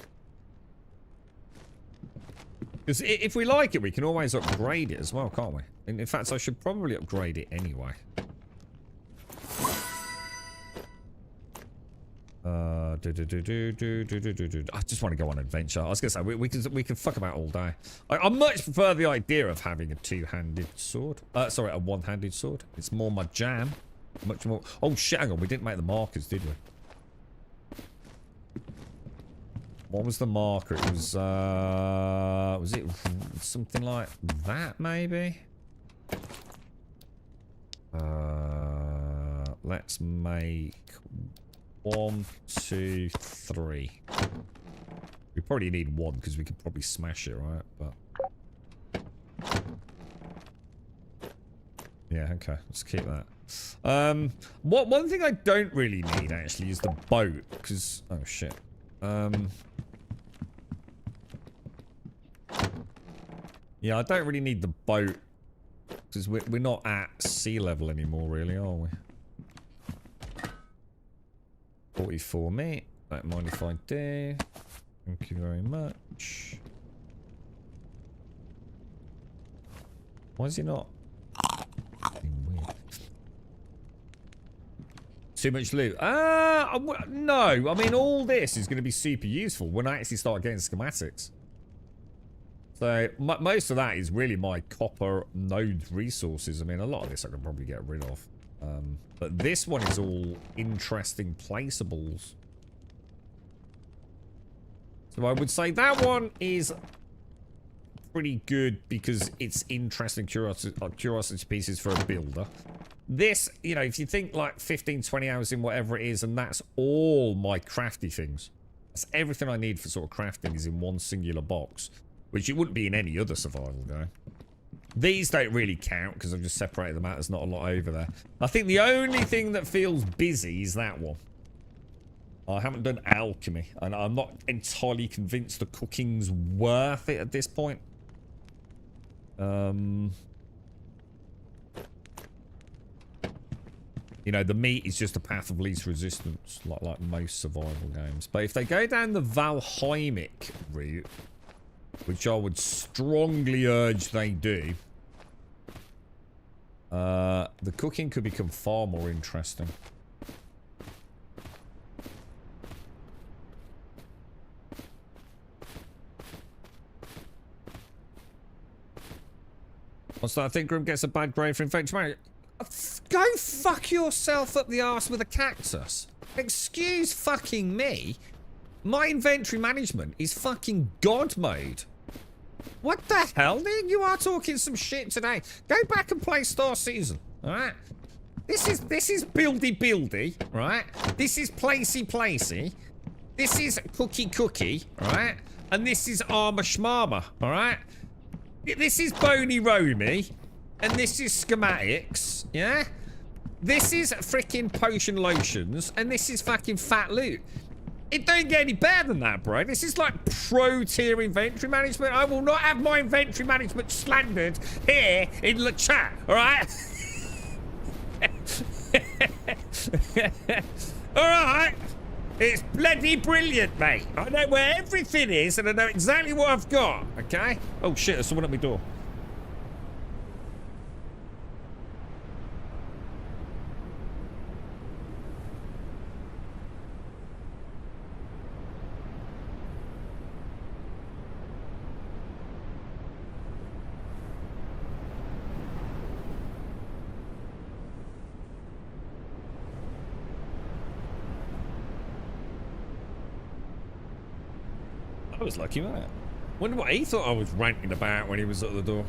Because if we like it, we can always upgrade it as well, can't we? And in fact, I should probably upgrade it anyway. I just want to go on adventure. I was gonna say we can fuck about all day. I much prefer the idea of having a 2-handed sword. Sorry, a 1-handed sword. It's more my jam. Much more. Oh shit! Hang on, we didn't make the markers, did we? What was the marker? It was it something like that, maybe? Let's make 1, 2, 3. We probably need 1 because we could probably smash it, right? But yeah, okay, let's keep that. One thing I don't really need actually is the boat because oh shit. Yeah, I don't really need the boat because we're not at sea level anymore, really, are we? 44 mate. Don't mind if I do. Thank you very much. Why is he not? Weird. Too much loot. No. I mean, all this is going to be super useful when I actually start getting schematics. So, most of that is really my copper node resources. I mean, a lot of this I could probably get rid of. But this one is all interesting placeables. So I would say that one is pretty good because it's interesting curiosity pieces for a builder. This, you know, if you think like 15, 20 hours in whatever it is, and that's all my crafty things. That's everything I need for sort of crafting is in one singular box, which it wouldn't be in any other survival game. These don't really count because I've just separated them out. There's not a lot over there. I think the only thing that feels busy is that one. I haven't done alchemy, and I'm not entirely convinced the cooking's worth it at this point. You know, the meat is just a path of least resistance, like most survival games. But if they go down the Valheimic route, which I would strongly urge they do, the cooking could become far more interesting. What's that? I think Grim gets a bad grade for infection. Go fuck yourself up the arse with a cactus. Excuse fucking me. My inventory management is fucking God mode. What the hell, dude? You are talking some shit today. Go back and play Star Season, alright? This is buildy, right? This is placey. This is cookie, right? And this is armor schmarmer, alright? This is Bony Romy, and this is schematics, yeah? This is freaking potion lotions, and this is fucking fat loot. It don't get any better than that, bro. This is like pro-tier inventory management. I will not have my inventory management slandered here in the chat, alright? Alright? It's bloody brilliant, mate. I know where everything is, and I know exactly what I've got, okay? Oh, shit, there's someone at my door. I was lucky, wasn't it? Wonder what he thought I was ranting about when he was at the door.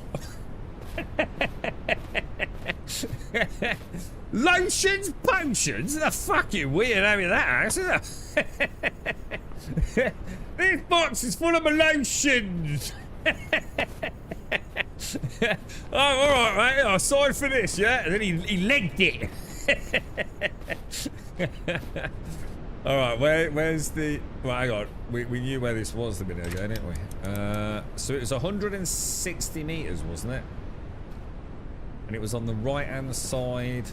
Lotions, potions? That's fucking weird having that house, isn't it? This box is full of my lotions. Oh, alright, mate. I signed for this, yeah? And then he legged it. Alright, where's the... Well, hang on. We knew where this was a minute ago, didn't we? So it was 160 meters, wasn't it? And it was on the right-hand side.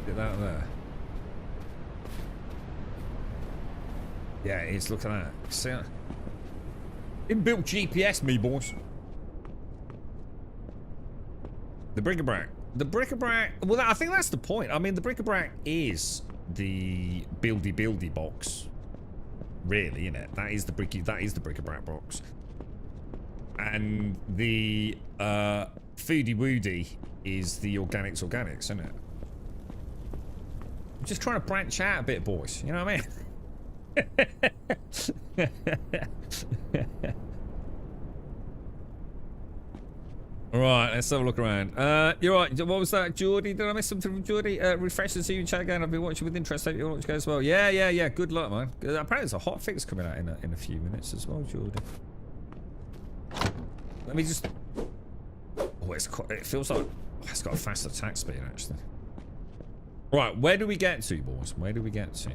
Is that there? Yeah, it's look at that. See that? Inbuilt GPS, me boys. The bric-a-brac. The bric-a-brac, well, I think that's the point. I mean, the bric-a-brac is the buildy box, really, isn't it? That is the bric-a-brac box, and the foodie woody is the organics, isn't it? I'm just trying to branch out a bit, boys. You know what I mean? Right, let's have a look around. You're right. What was that, Geordie? Did I miss something from Geordie? Refresh and see you in chat again. I've been watching with interest. Hope you watch go as well. Yeah. Good luck, man. Apparently, there's a hot fix coming out in a few minutes as well, Geordie. Let me just. Oh, it feels like it's got a fast attack speed actually. Right, where do we get to, boys? Where do we get to?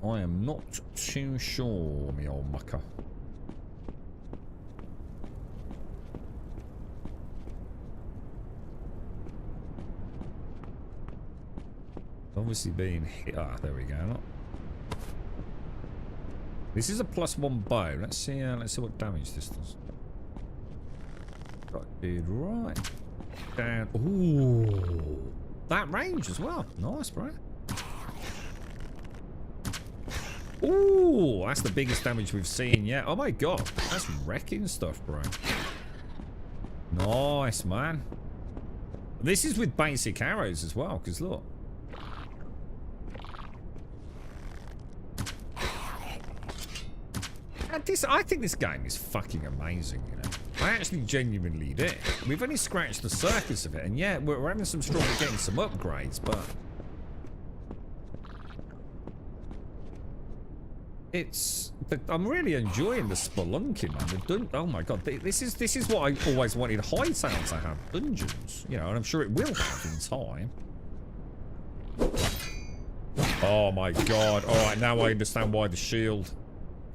I am not too sure, me old mucker. Obviously being hit. Ah, there we go. This is a +1 bow. Let's see what damage this does. Got a dude right down. Ooh. That range as well. Nice, bro. Ooh, that's the biggest damage we've seen yet. Oh my god. That's wrecking stuff, bro. Nice, man. This is with basic arrows as well, because look. I think this game is fucking amazing, you know. I actually genuinely do. We've only scratched the surface of it, and yeah, we're having some trouble getting some upgrades, but I'm really enjoying the spelunking, man. Oh my god, this is what I always wanted Hightail to have, dungeons, you know, and I'm sure it will have in time. Oh my god! All right, now I understand why the shield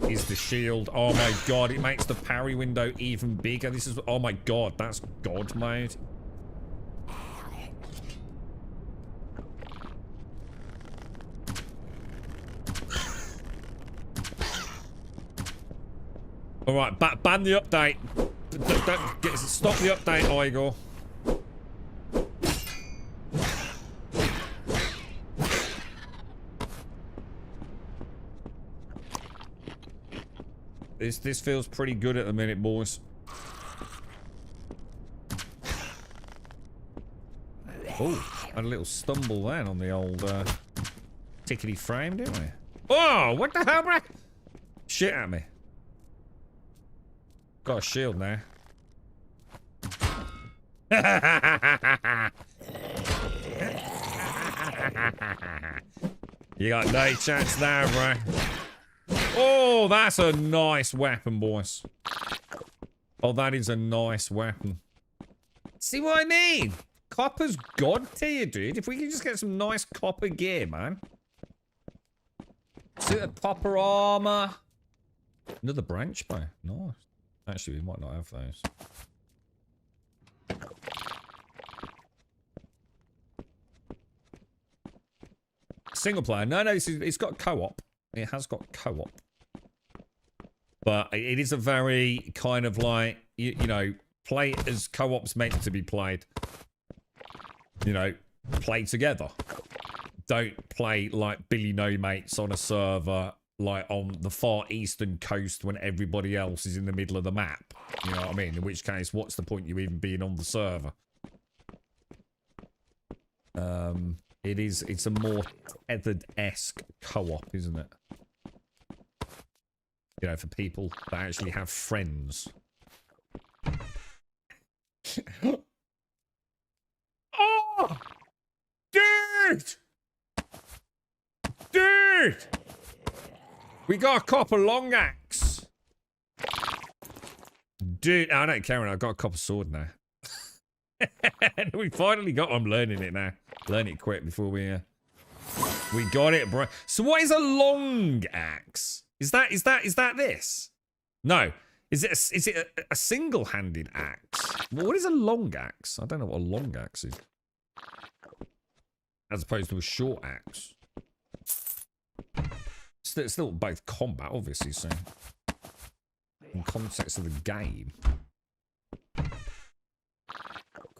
is the shield. Oh my god, it makes the parry window even bigger. This is, oh my god, that's god mode. All right, ban the update. Stop the update, Igor. This feels pretty good at the minute, boys. Oh, had a little stumble then on the old tickety frame, didn't we? Oh, what the hell, bro? Shit at me. Got a shield now. You got no chance now, bro. Oh, that's a nice weapon, boys. Oh, that is a nice weapon. See what I mean? Copper's god tier, dude. If we can just get some nice copper gear, man. Suit of copper armor. Another branch bow. Nice. Actually, we might not have those. Single player. No, it's got co-op. It has got co-op. But it is a very kind of like, you know, play as co-op's meant to be played. You know, play together. Don't play like Billy No Mates on a server like on the far eastern coast when everybody else is in the middle of the map. You know what I mean? In which case, what's the point you even being on the server? It's a more tethered-esque co-op, isn't it? You know, for people that actually have friends. Oh! Dude! Dude! We got a copper long axe. Dude, I don't care. I've got a copper sword now. We finally got. I'm learning it now. Learn it quick before we got it, bro. So what is a long axe? Is that this? No. Is it a single-handed axe? What is a long axe? I don't know what a long axe is. As opposed to a short axe. Still both combat, obviously, so in context of the game.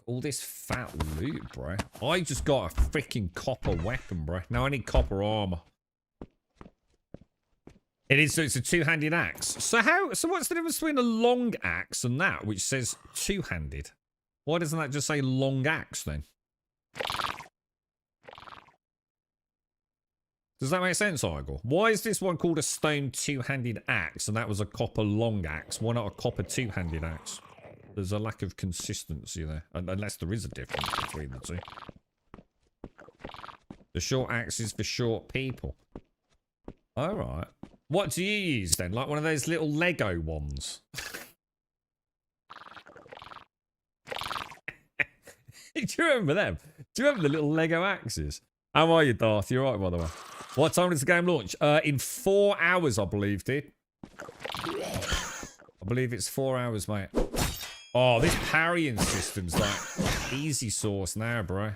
All this fat loot, bro. I just got a freaking copper weapon, bro. Now I need copper armor. It is, so it's a two-handed axe. So what's the difference between a long axe and that, which says two-handed? Why doesn't that just say long axe then? Does that make sense, Igor? Why is this one called a stone two-handed axe and that was a copper long axe? Why not a copper two-handed axe? There's a lack of consistency there, unless there is a difference between the two. The short axe is for short people. Alright. What do you use then? Like one of those little Lego ones? Do you remember them? Do you remember the little Lego axes? How are you, Darth? You're right, by the way. What time does the game launch? In 4 hours, I believe, dude. I believe it's 4 hours, mate. Oh, this parrying system's like easy sauce now, bro.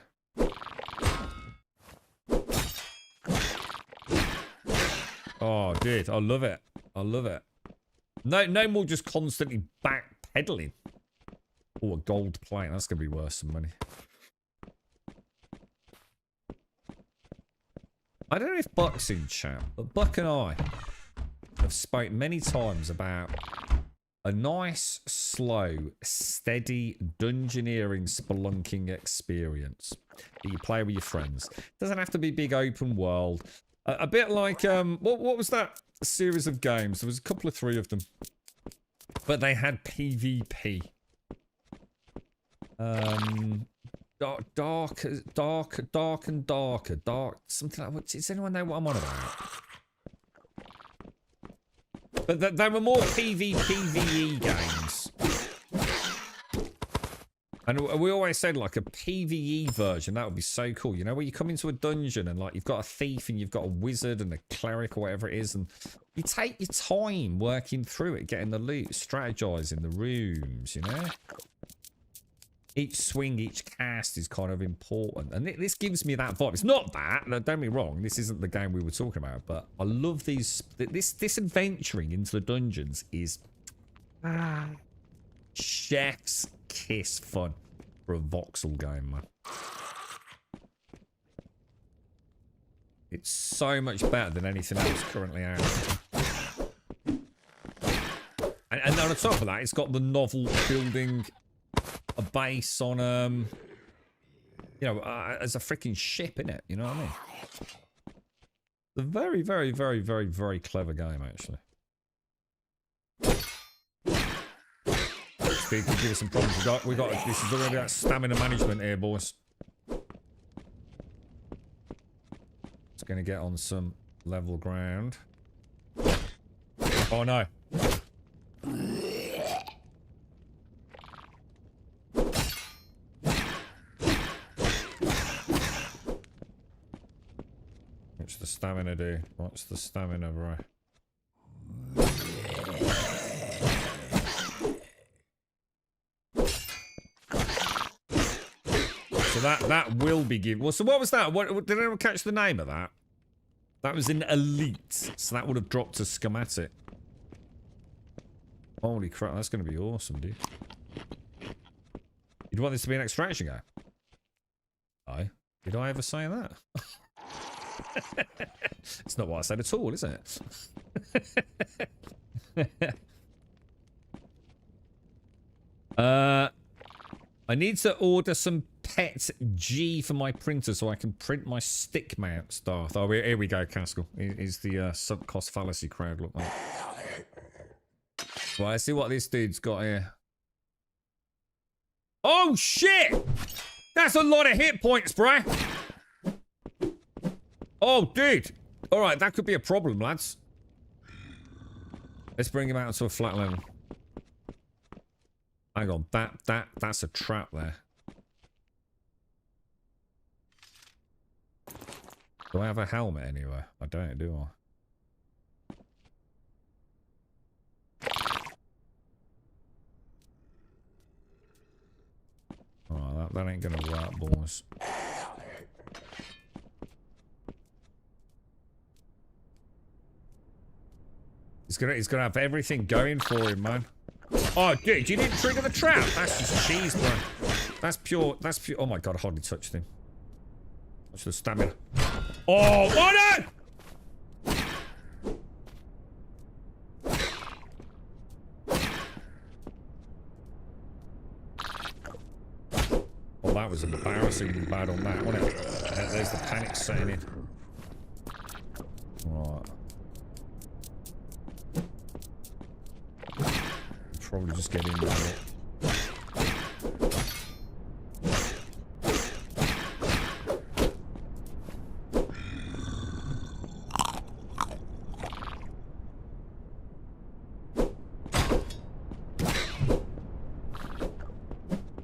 Oh, dude, I love it. I love it. No more just constantly backpedaling. Oh, a gold plate. That's going to be worth some money. I don't know if Buck's in chat, but Buck and I have spoke many times about a nice, slow, steady dungeoneering spelunking experience that you play with your friends. Doesn't have to be big open world. A bit like, what was that series of games? There was a couple of 3 of them. But they had PvP. Dark and darker. Something like, does anyone know what I'm on about? But they were more PvE games. And we always said like a PvE version, that would be so cool. You know, where you come into a dungeon and like you've got a thief and you've got a wizard and a cleric or whatever it is. And you take your time working through it, getting the loot, strategizing the rooms, you know? Each swing, each cast is kind of important. And this gives me that vibe. It's not that, don't get me wrong. This isn't the game we were talking about. But I love these. This adventuring into the dungeons is chef's kiss fun for a voxel game, man. It's so much better than anything else currently out. And on top of that, it's got the novel building a base on, you know, as a freaking ship, innit? You know what I mean? It's a very, very, very, very, very clever game, actually. Speed could give us some problems. We got. This is already about stamina management here, boys. It's going to get on some level ground. Oh no. What's the stamina do? What's the stamina, bro? So that will be given. Well, so what was that? What did anyone catch the name of that? That was in Elite, so that would have dropped to schematic. Holy crap, that's going to be awesome, dude. You'd want this to be an extraction game? Aye. Did I ever say that? It's not what I said at all, is it? I need to order some pet G for my printer so I can print my stick mount stuff. Oh, here we go, Caskell. Is the sunk cost fallacy crowd look like? Well, let's see what this dude's got here. Oh, shit! That's a lot of hit points, bruh! Oh, dude! Alright, that could be a problem, lads. Let's bring him out to a flat level. Hang on, that's a trap there. Do I have a helmet anywhere? I don't, do I? Oh, that ain't gonna work, boys. He's gonna have everything going for him, man. Oh, dude, you didn't trigger the trap. That's just cheese, bro. That's pure. Oh my god, I hardly touched him. Watch the stamina. Oh, oh no! Oh, that was embarrassingly bad on that, wasn't it? There's the panic setting in. Right. Probably just get in there.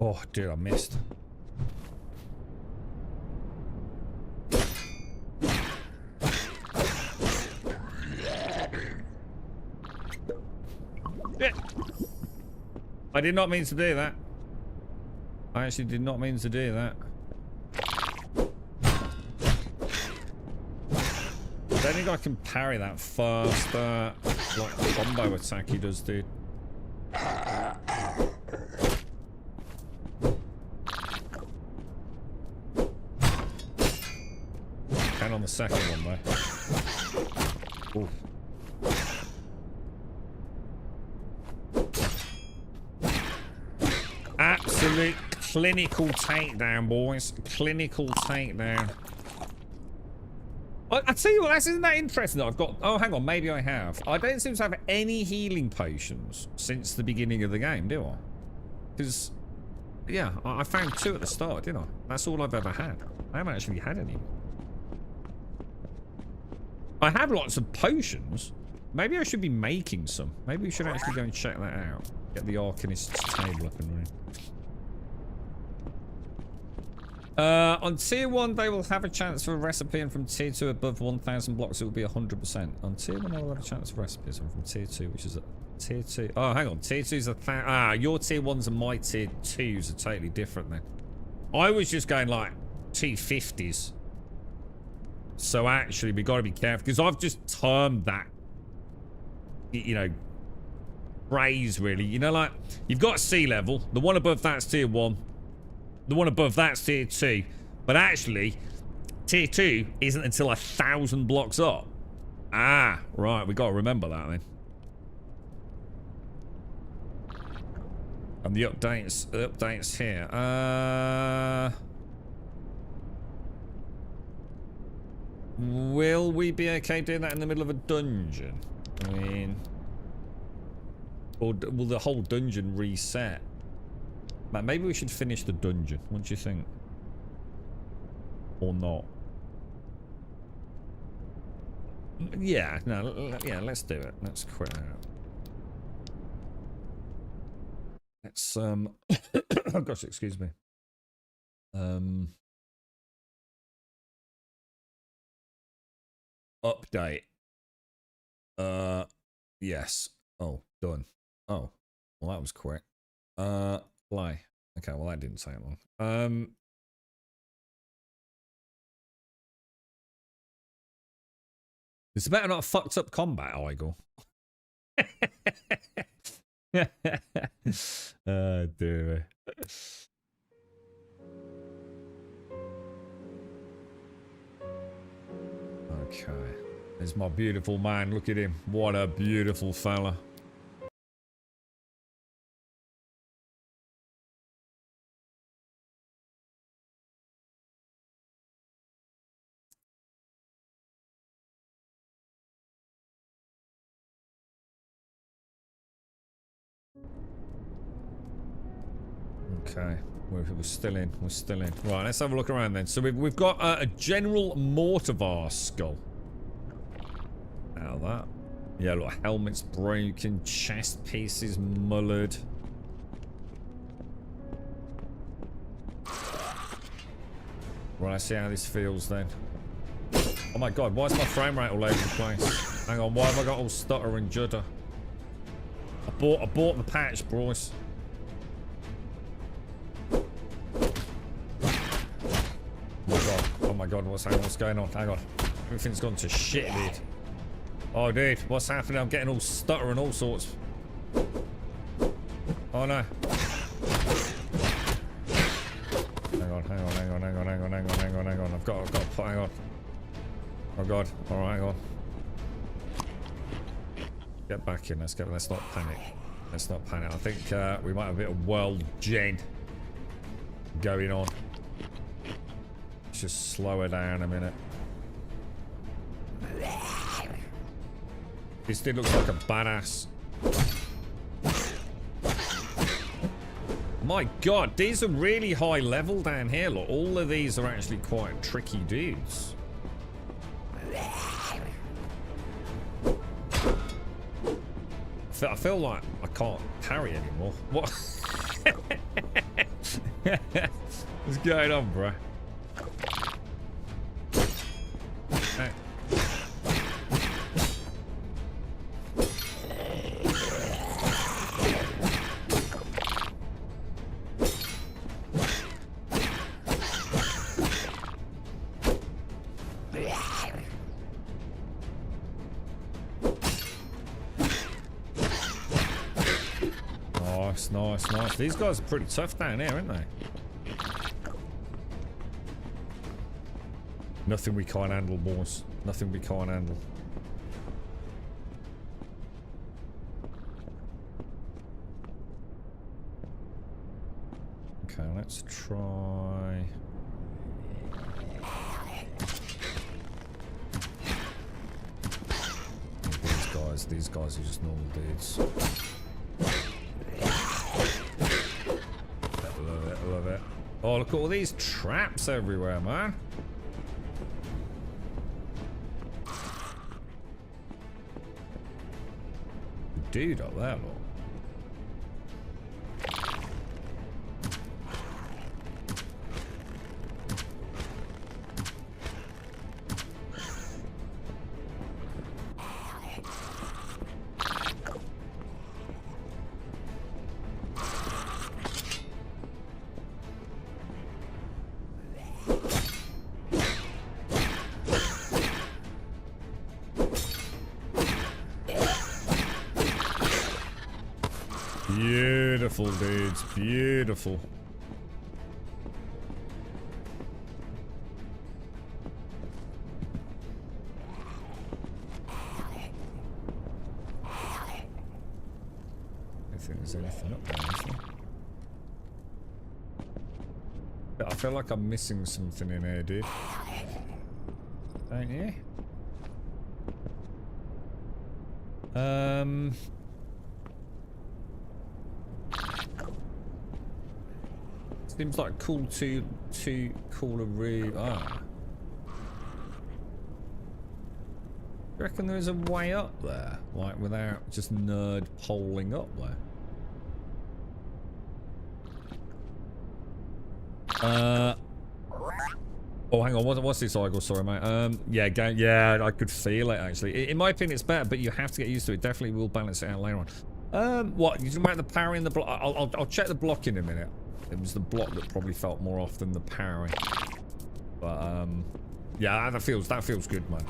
Oh, dude, I missed. I did not mean to do that. I actually did not mean to do that. I don't think I can parry that first, like, combo attack he does, dude. second one though. Ooh. Absolute clinical takedown, boys. Clinical takedown. I tell you what, isn't that interesting that I've got... Oh, hang on, maybe I have. I don't seem to have any healing potions since the beginning of the game, do I? Because, yeah, I found 2 at the start, didn't I? That's all I've ever had. I haven't actually had any. I have lots of potions. Maybe I should be making some. Maybe we should actually go and check that out. Get the Arcanist's table up and running. On tier 1, they will have a chance for a recipe, and from tier 2 above 1,000 blocks, it will be 100%. On tier 1, they will have a chance for recipes, and from tier 2, which is a tier 2. Oh, hang on. Tier 2's your tier 1s and my tier 2s are totally different then. I was just going like T50s. So actually, we got to be careful, because I've just termed that, you know, phrase really. You know, like, you've got sea level. The one above that's tier 1. The one above that's tier 2. But actually, tier 2 isn't until 1,000 blocks up. Ah, right. We got to remember that then. And the updates here. Will we be okay doing that in the middle of a dungeon? I mean, or will the whole dungeon reset? Maybe we should finish the dungeon. What do you think? Or not? Yeah, no, yeah, let's do it. Let's quit out. Let's, oh gosh, excuse me. Update. Yes. Oh, done. Oh, well, that was quick. Play. Okay, well, that didn't take long. It's better not fucked up combat, Igor. Oh, dear. Okay. There's my beautiful man. Look at him. What a beautiful fella. Okay, we're still in. We're still in. Right, let's have a look around then. So we've got a general mortivar skull. Now that. Yeah, look, helmet's broken, chest pieces mullered. Right, let's see how this feels then. Oh my god, why is my frame rate all over the place? Hang on, why have I got all stutter and judder? I bought the patch, boys. Oh my god, what's going on? Hang on. Everything's gone to shit, dude. Oh, dude, what's happening? I'm getting all stutter and all sorts. Oh no. Hang on. I've got hang on. Oh god. Alright, hang on. Get back in, let's not panic. Let's not panic. I think we might have a bit of world gen going on. Let's just slow her down a minute. This dude looks like a badass. My god, these are really high level down here. Look, all of these are actually quite tricky dudes. I feel like I can't parry anymore. What? What's going on, bro? Hey. Nice. These guys are pretty tough down here, aren't they? Nothing we can't handle, boys. Nothing we can't handle. Okay, let's try... These guys are just normal dudes. Love it, love it. Oh, look at all these traps everywhere, man. Dude up there, look. Beautiful, dudes. Beautiful. I don't think there's anything up there, is there? I feel like I'm missing something in here, dude. Don't you? Seems like cool to call a route. Ah. You reckon there's a way up there? Like without just nerd poling up there? Oh, hang on. What's this, Igor? Sorry, mate. Yeah, I could feel it, actually. In my opinion, it's better, but you have to get used to it. Definitely will balance it out later on. What? You talking about the power in the block? I'll check the block in a minute. It was the block that probably felt more off than the parry. But, yeah, that feels good, man.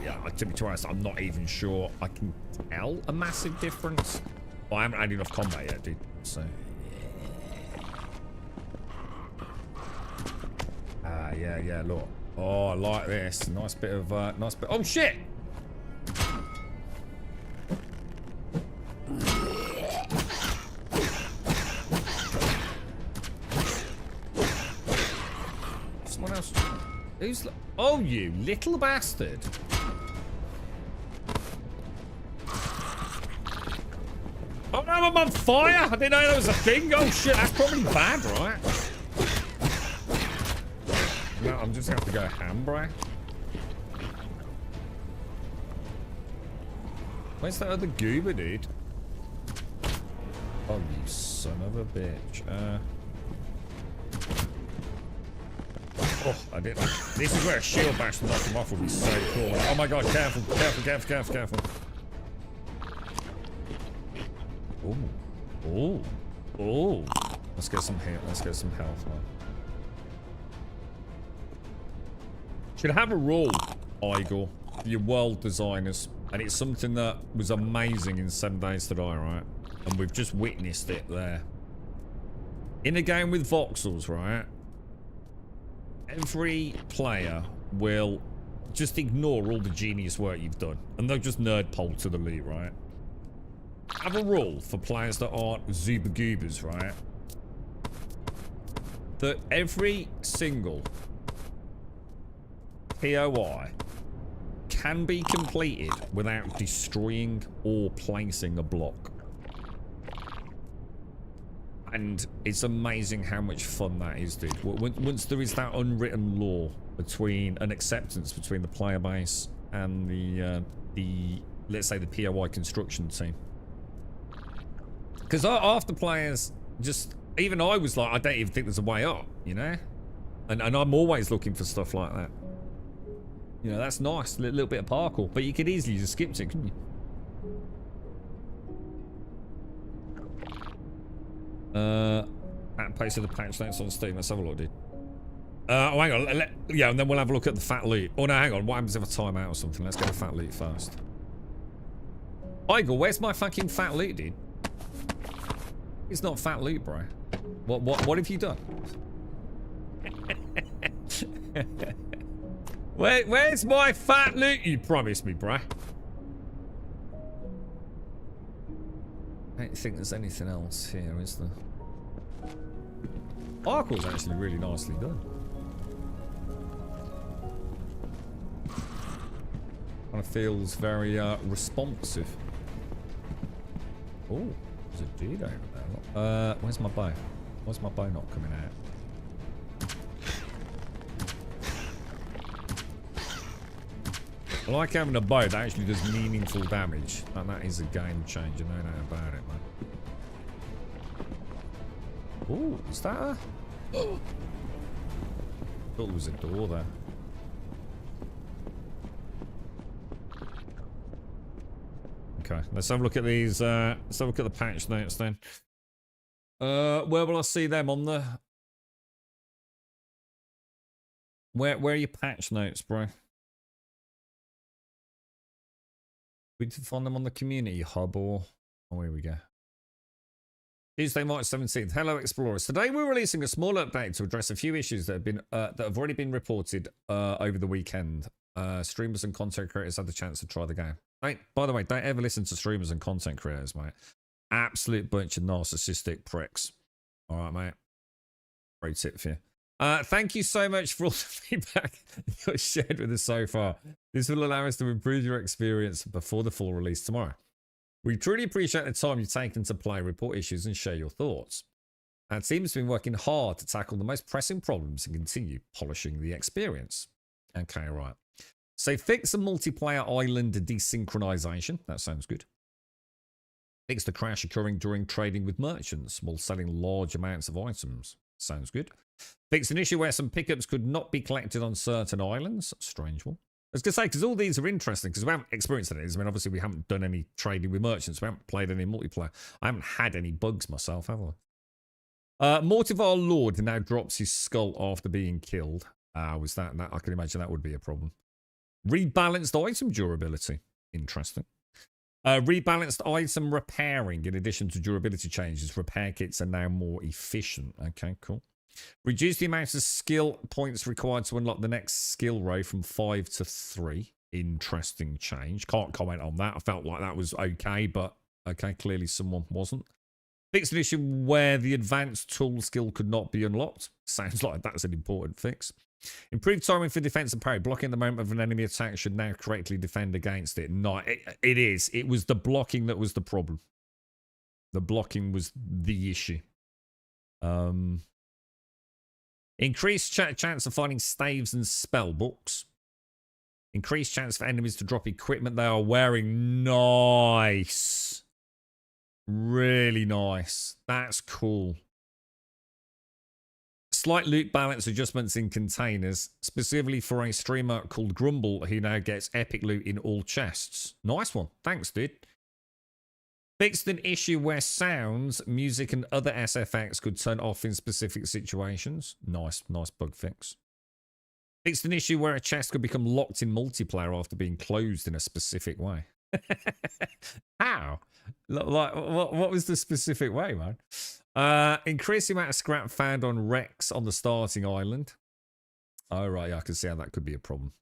Yeah, to be honest, I'm not even sure I can tell a massive difference. Well, I haven't had enough combat yet, dude, so... yeah, look. Oh, I like this. Nice bit of, oh, shit! Someone else. Who's... Oh, you little bastard. Oh, no, I'm on fire! I didn't know that was a thing. Oh, shit, that's probably bad, right? No, I'm just gonna have to go ham, bro. Where's that other goober, dude? Oh, you son of a bitch. Oh, I didn't. This is where a shield bash to knock him off would be so cool. Oh my god, careful, careful. Oh. Let's get some health. Let's get some health, man. Should have a rule, Igor, for your world designers. And it's something that was amazing in 7 Days to Die, right? And we've just witnessed it there. In a game with voxels, right? Every player will just ignore all the genius work you've done. And they'll just nerd pole to the loot, right? Have a rule for players that aren't Zuba Goobers, right? That every single POI can be completed without destroying or placing a block. And it's amazing how much fun that is, dude. Once there is that unwritten law between an acceptance between the player base and the let's say the POI construction team. Because after players just, even I was like, I don't even think there's a way up, you know? And I'm always looking for stuff like that. You know, that's nice, a little bit of parkour. But you could easily just skip it, couldn't you? At pace of the patch notes on Steam. Let's have a look, dude. Oh, hang on. Yeah, and then we'll have a look at the fat loot. Oh, no, hang on. What happens if I time out or something? Let's get the fat loot first. Igor, where's my fucking fat loot, dude? It's not fat loot, bro. What have you done? Where's my fat loot you promised me, bruh? I don't think there's anything else here, is there? Parkour's actually really nicely done. Kind of feels very responsive. Oh, there's a dude over there. Where's my bow? Why's my bow not coming out? I like having a bow that actually does meaningful damage. And that is a game changer, no doubt about it, man. Oh, is that a... Oh. I thought there was a door there. Okay, let's have a look at these. Let's have a look at the patch notes then. Where will I see them on the... Where are your patch notes, bro? We can find them on the community hub or... Oh, here we go. Tuesday, March 17th. Hello, explorers. Today we're releasing a small update to address a few issues that have already been reported over the weekend. Streamers and content creators had the chance to try the game. Right, by the way, don't ever listen to streamers and content creators, mate. Absolute bunch of narcissistic pricks. All right, mate. Great tip for you. Thank you so much for all the feedback you've shared with us so far. This will allow us to improve your experience before the full release tomorrow. We truly appreciate the time you've taken to play, report issues, and share your thoughts. Our team has been working hard to tackle the most pressing problems and continue polishing the experience. Okay, right. So fix the multiplayer island desynchronization. That sounds good. Fix the crash occurring during trading with merchants while selling large amounts of items. Sounds good. Fix an issue where some pickups could not be collected on certain islands. Strange one. I was going to say, because all these are interesting, because we haven't experienced any of these. I mean, obviously, we haven't done any trading with merchants. We haven't played any multiplayer. I haven't had any bugs myself, have I? Mortivar Lord now drops his skull after being killed. Was that? I can imagine that would be a problem. Rebalanced item durability. Interesting. Rebalanced item repairing. In addition to durability changes, repair kits are now more efficient. Okay, cool. Reduce the amount of skill points required to unlock the next skill row from 5 to 3. Interesting change. Can't comment on that. I felt like that was okay, but okay, clearly someone wasn't. Fix an issue where the advanced tool skill could not be unlocked. Sounds like that's an important fix. Improved timing for defense and parry. Blocking at the moment of an enemy attack should now correctly defend against it. No, it is. It was the blocking that was the problem. The blocking was the issue. Increased chance of finding staves and spell books. Increased chance for enemies to drop equipment they are wearing. Nice. Really nice. That's cool. Slight loot balance adjustments in containers, specifically for a streamer called Grumble, who now gets epic loot in all chests. Nice one. Thanks, dude. Fixed an issue where sounds, music, and other SFX could turn off in specific situations. Nice bug fix. Fixed an issue where a chest could become locked in multiplayer after being closed in a specific way. How? Like, what was the specific way, man? Increase the amount of scrap found on wrecks on the starting island. Oh, right, yeah, I can see how that could be a problem.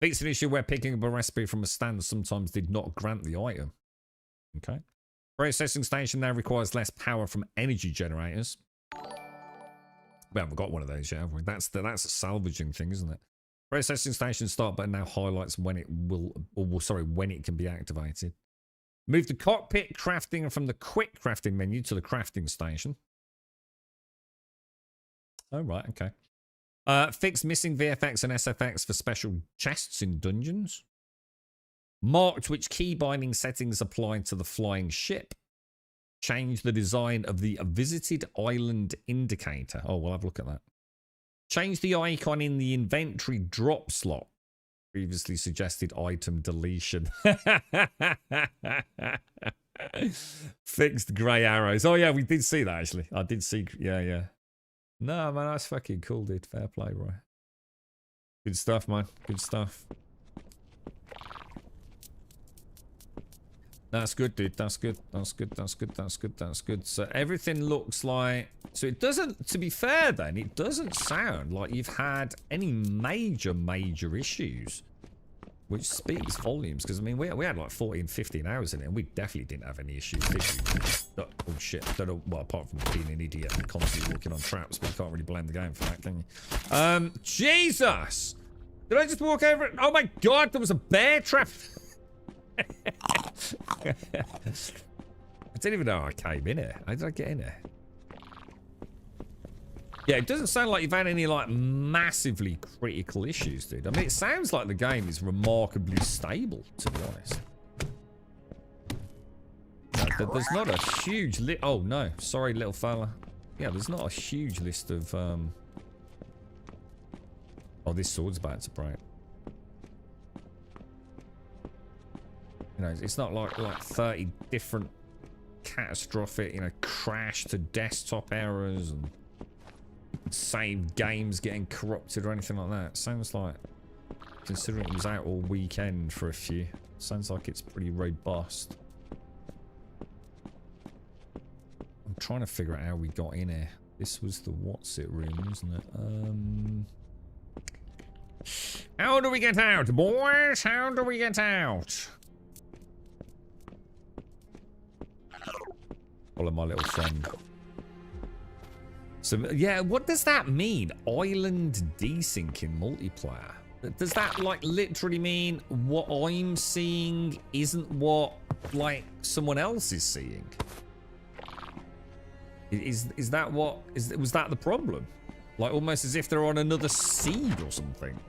Fixed an issue where picking up a recipe from a stand sometimes did not grant the item. Okay. Processing station now requires less power from energy generators. We haven't got one of those yet, have we? That's a salvaging thing, isn't it? Processing station start button now highlights when it when it can be activated. Move the cockpit crafting from the quick crafting menu to the crafting station. Oh, right, okay. Fix missing VFX and SFX for special chests in dungeons. Marked which key binding settings apply to the flying ship. Change the design of the visited island indicator. Oh, we'll have a look at that. Change the icon in the inventory drop slot. Previously suggested item deletion. Fixed grey arrows. Oh, yeah, we did see that, actually. I did see... Yeah. No, man, that's fucking cool, dude. Fair play, bro. Good stuff, man. Good stuff. That's good, dude. That's good. That's good. That's good. That's good. That's good. So everything looks like... So it doesn't... To be fair, then, it doesn't sound like you've had any major issues. Which speaks volumes. Because, I mean, we had like 14, 15 hours in it. And we definitely didn't have any issues, did we? Oh, shit. Don't know... Well, apart from being an idiot and constantly walking on traps. But you can't really blame the game for that, can you? Jesus! Did I just walk over it? Oh, my God. There was a bear trap. I didn't even know I came in here. How did I get in here? Yeah, it doesn't sound like you've had any, like, massively critical issues, dude. I mean, it sounds like the game is remarkably stable, to be honest. No, there's not a huge list. Oh, no. Sorry, little fella. Yeah, there's not a huge list of, Oh, this sword's about to break. You know, it's not like 30 different catastrophic, you know, crash to desktop errors and save games getting corrupted or anything like that. It sounds like, considering it was out all weekend for a few, sounds like it's pretty robust. I'm trying to figure out how we got in here. This was the what's it room, wasn't it? How do we get out, boys? How do we get out? Follow my little friend. So, yeah, what does that mean? Island desync in multiplayer? Does that, like, literally mean what I'm seeing isn't what, like, someone else is seeing? Is that what... Was that the problem? Like, almost as if they're on another seed or something.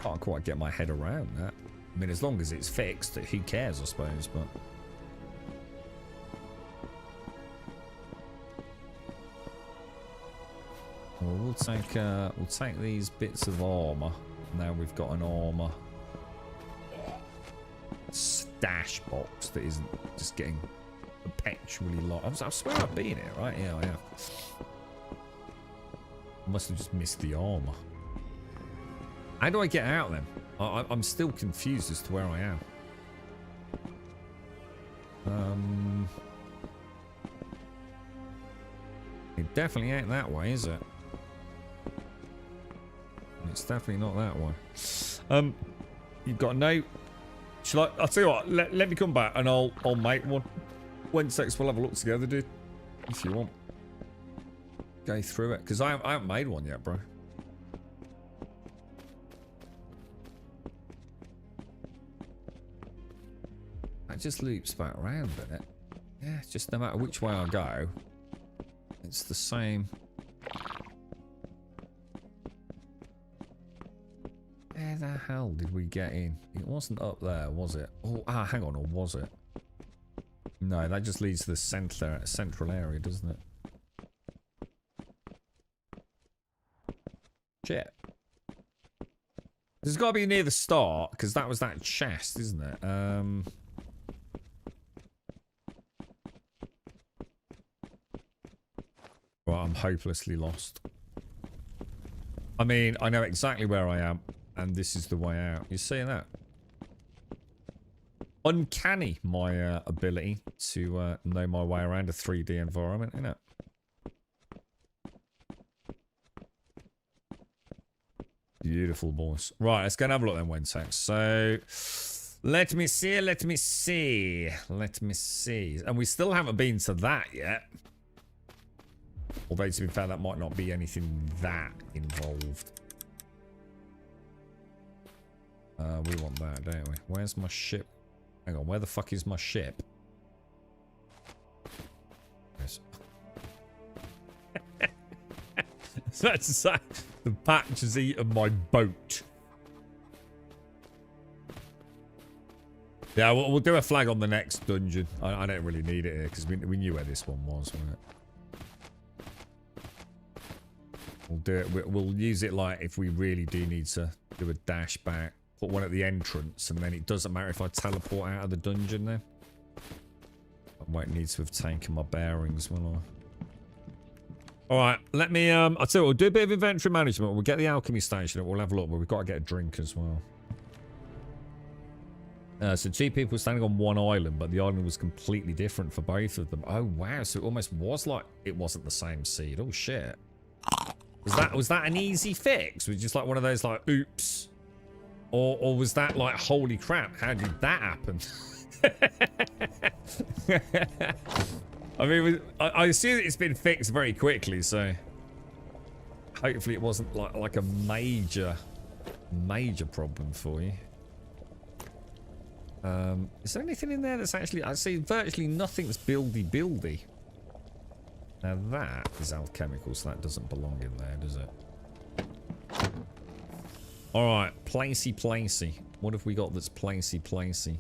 Can't quite get my head around that. I mean, as long as it's fixed, who cares, I suppose, but... Well, we'll take these bits of armor. Now we've got an armor stash box that isn't just getting perpetually lost. I swear I've been here, right? Yeah, I have. I must have just missed the armor. How do I get out then? I'm still confused as to where I am. It definitely ain't that way, is it? It's definitely not that one. You've got no... I'll tell you what, let me come back and I'll make one. Wednesdays we'll have a look together, dude. If you want. Go through it. Because I haven't made one yet, bro. That just loops back around, doesn't it? Yeah, just no matter which way I go, it's the same. Where the hell did we get in? It wasn't up there, was it? Oh, hang on, or was it? No, that just leads to the central area, doesn't it? Shit. There's got to be near the start, because that was that chest, isn't it? Well, I'm hopelessly lost. I mean, I know exactly where I am. And this is the way out. You see that? Uncanny, my ability to know my way around a 3D environment, isn't it? Beautiful, boys. Right, let's go and have a look then, Wednesday. So, let me see. And we still haven't been to that yet. Although, to be fair, that might not be anything that involved. We want that, don't we? Where's my ship? Hang on, where the fuck is my ship? Yes. That's to say, the patch has eaten my boat. Yeah, we'll do a flag on the next dungeon. I don't really need it here because we knew where this one was, wasn't it? We'll do it. We'll use it like if we really do need to do a dash back. Put one at the entrance, and then it doesn't matter if I teleport out of the dungeon then. I won't need to have taken my bearings, will I? Alright, let me, I'll tell you what, we'll do a bit of inventory management. We'll get the alchemy station, and we'll have a look, but we've got to get a drink as well. So 2 people standing on one island, but the island was completely different for both of them. Oh wow! So it almost was like it wasn't the same seed. Oh shit! Was that an easy fix? Was it just like one of those like oops, or was that like holy crap? How did that happen? I mean, I assume it's been fixed very quickly, so hopefully it wasn't like a major problem for you. Is there anything in there that's actually... I see virtually nothing that's buildy. Now that is alchemical, so that doesn't belong in there, does it? Alright, placey. What have we got that's placey?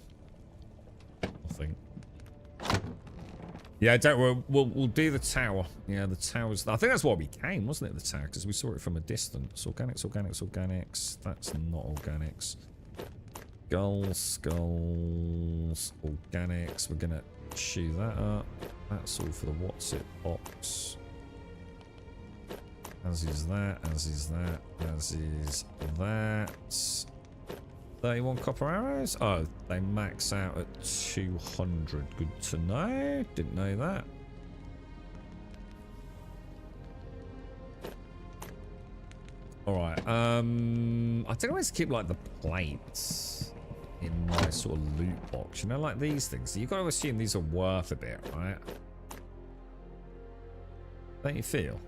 Nothing. Yeah, don't worry. We'll do the tower. Yeah, the tower's... I think that's why we came, wasn't it, the tower? Because we saw it from a distance. Organics. That's not organics. Skulls. Organics. We're going to chew that up. That's all for the what's it box. As is that. 31 copper arrows? Oh, they max out at 200. Good to know. Didn't know that. Alright, I don't always keep like the plates in my sort of loot box. You know, like these things. You've got to assume these are worth a bit, right? Don't you feel?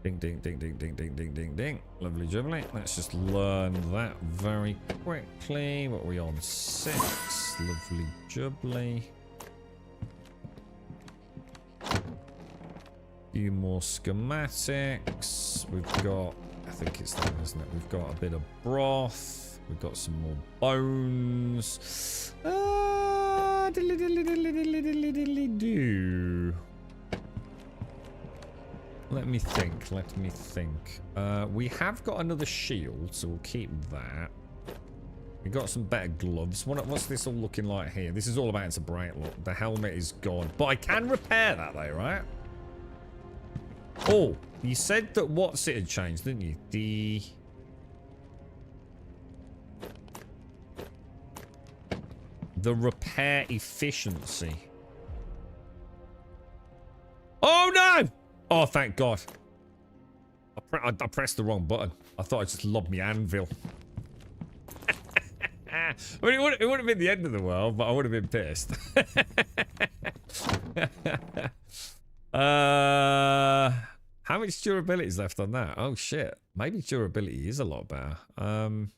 Ding. Lovely jubbly. Let's just learn that very quickly. What are we on? 6. Lovely jubbly. Few more schematics. We've got, I think it's that, isn't it? We've got a bit of broth. We've got some more bones. Let me think. We have got another shield, so we'll keep that. We got some better gloves. What's this all looking like here? This is all about to break. Look, the helmet is gone. But I can repair that though, right? Oh, you said that what's it had changed, didn't you? The repair efficiency. Oh no! Oh, thank God. I pressed the wrong button. I thought I just lobbed me anvil. I mean, it would have been the end of the world, but I would have been pissed. How much durability is left on that? Oh, shit. Maybe durability is a lot better. Don't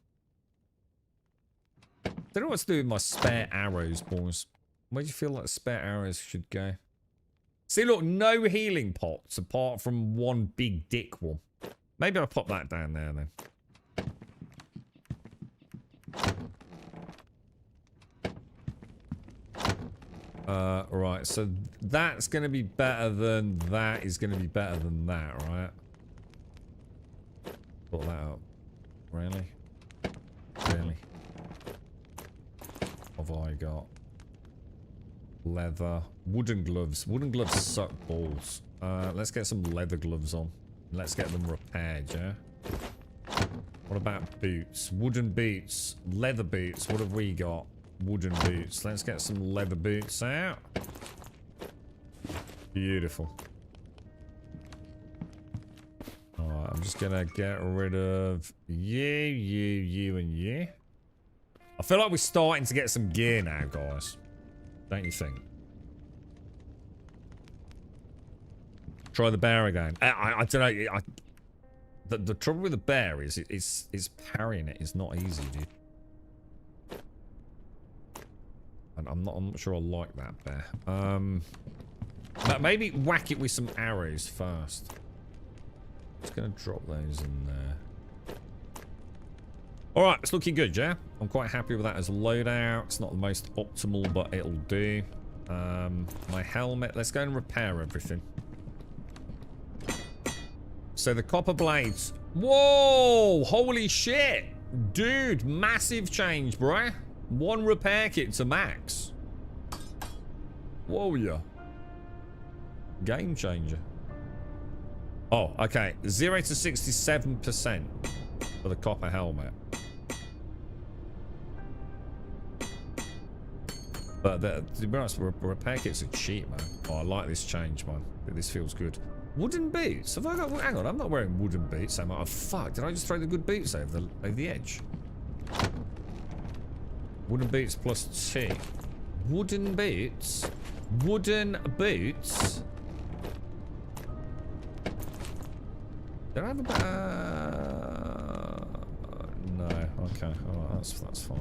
know what to do with my spare arrows, boys. Where do you feel like the spare arrows should go? See, look, no healing pots apart from one big dick one. Maybe I'll pop that down there then. Right, so that's going to be better than that is going to be better than that, right? Put that up. Really? What have I got? Leather. Wooden gloves. Wooden gloves suck balls. Let's get some leather gloves on. Let's get them repaired, yeah? What about boots? Wooden boots. Leather boots. What have we got? Wooden boots. Let's get some leather boots out. Beautiful. Alright, I'm just gonna get rid of you, and you. I feel like we're starting to get some gear now, guys. Don't you think? Try the bear again. I don't know. The trouble with the bear is it's parrying it is not easy, dude. And I'm not sure I like that bear. But maybe whack it with some arrows first. Just gonna drop those in there. Alright, it's looking good, yeah? I'm quite happy with that as a loadout. It's not the most optimal, but it'll do. My helmet. Let's go and repair everything. So the copper blades. Whoa! Holy shit! Dude, massive change, bruh. 1 repair kit to max. Whoa, yeah. Game changer. Oh, okay. 0 to 67% for the copper helmet. But to be honest, repair kits are cheap, man. Oh, I like this change, man. This feels good. Wooden boots? Have I got... Hang on, I'm not wearing wooden boots. Oh, fuck. Did I just throw the good boots over the edge? Wooden boots plus 2. Wooden boots? Wooden boots? Did I have a... no. Okay. Alright, that's fine.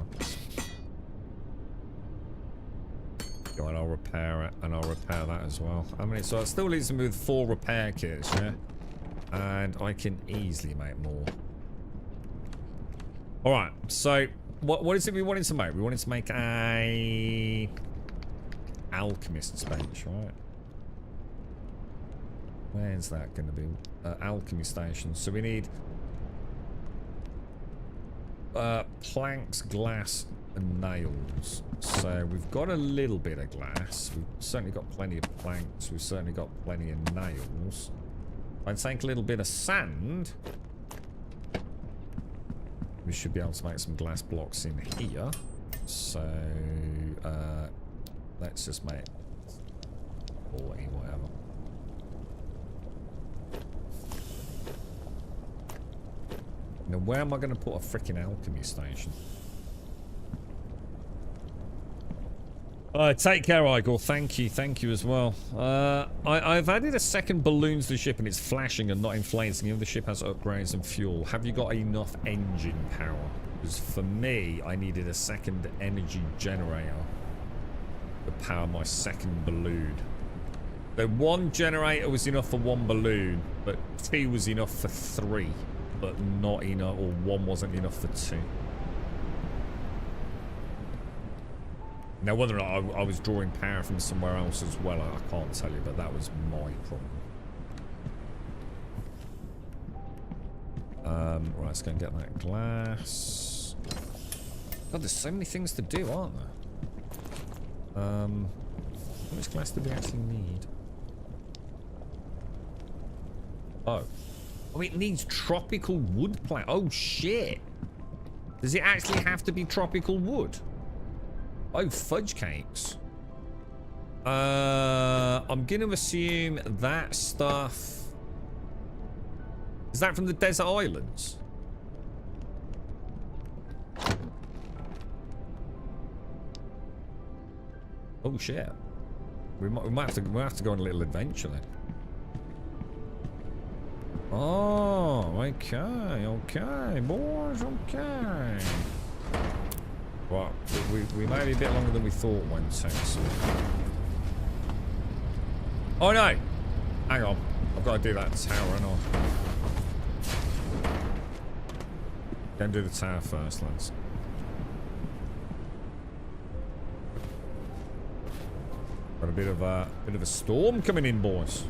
Go and I'll repair it, and I'll repair that as well. I mean, so it still leaves me with 4 repair kits, yeah? And I can easily make more. Alright, so what is it we wanted to make? We wanted to make a alchemist's bench, right? Where's that going to be? Alchemy station. So we need planks, glass, and nails. So we've got a little bit of glass. We've certainly got plenty of planks. We've certainly got plenty of nails. I'd take a little bit of sand. We should be able to make some glass blocks in here. So let's just make 40, whatever. Now, where am I going to put a freaking alchemy station? Take care, Igor. Thank you as well. I've added a second balloon to the ship and it's flashing and not inflating. Even the ship has upgrades and fuel. Have you got enough engine power? Because for me, I needed a second energy generator to power my second balloon. So 1 generator was enough for 1 balloon, but 2 was enough for 3, but not enough, or 1 wasn't enough for 2. Now, whether or not I was drawing power from somewhere else as well, I can't tell you, but that was my problem. Right, let's go and get that glass. God, there's so many things to do, aren't there? How much glass do we actually need? Oh, it needs tropical wood plant. Oh, shit. Does it actually have to be tropical wood? Oh, fudge cakes. I'm going to assume that stuff... Is that from the desert islands? Oh, shit. We might have to go on a little adventure then. Oh, okay, boys, okay. Well, we may be a bit longer than we thought one sense. Oh no! Hang on. I've got to do that tower, and I'll... Go do the tower first, lads. Got a bit of a storm coming in, boys.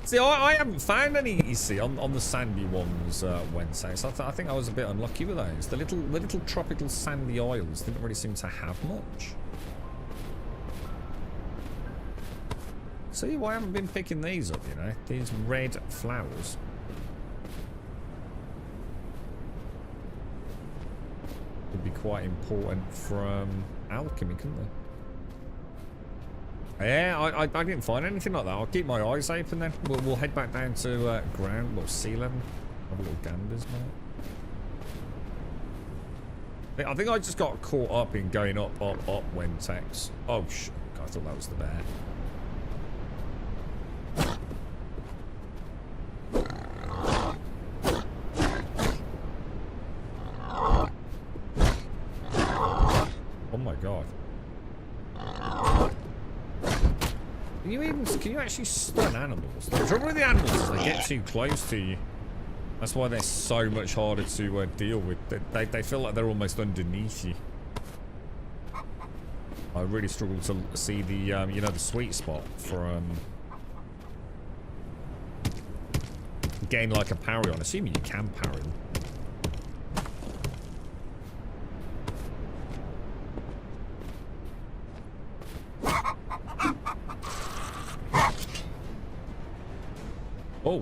See, I haven't found any, you see, on the sandy ones Wednesday. So I think I was a bit unlucky with those. The little tropical sandy isles didn't really seem to have much. See, why I haven't been picking these up, you know? These red flowers. Could be quite important from alchemy, couldn't they? Yeah, I didn't find anything like that. I'll keep my eyes open then. We'll head back down to ground, well, sea level. Have a little ganders, mate. I think I just got caught up in going up when text. Oh, shit. I thought that was the bear. Oh my god. Can you actually stun animals? The trouble with the animals is they get too close to you. That's why they're so much harder to deal with. They feel like they're almost underneath you. I really struggle to see the you know, the sweet spot for getting like a parry on. Assuming you can parry them. Oh,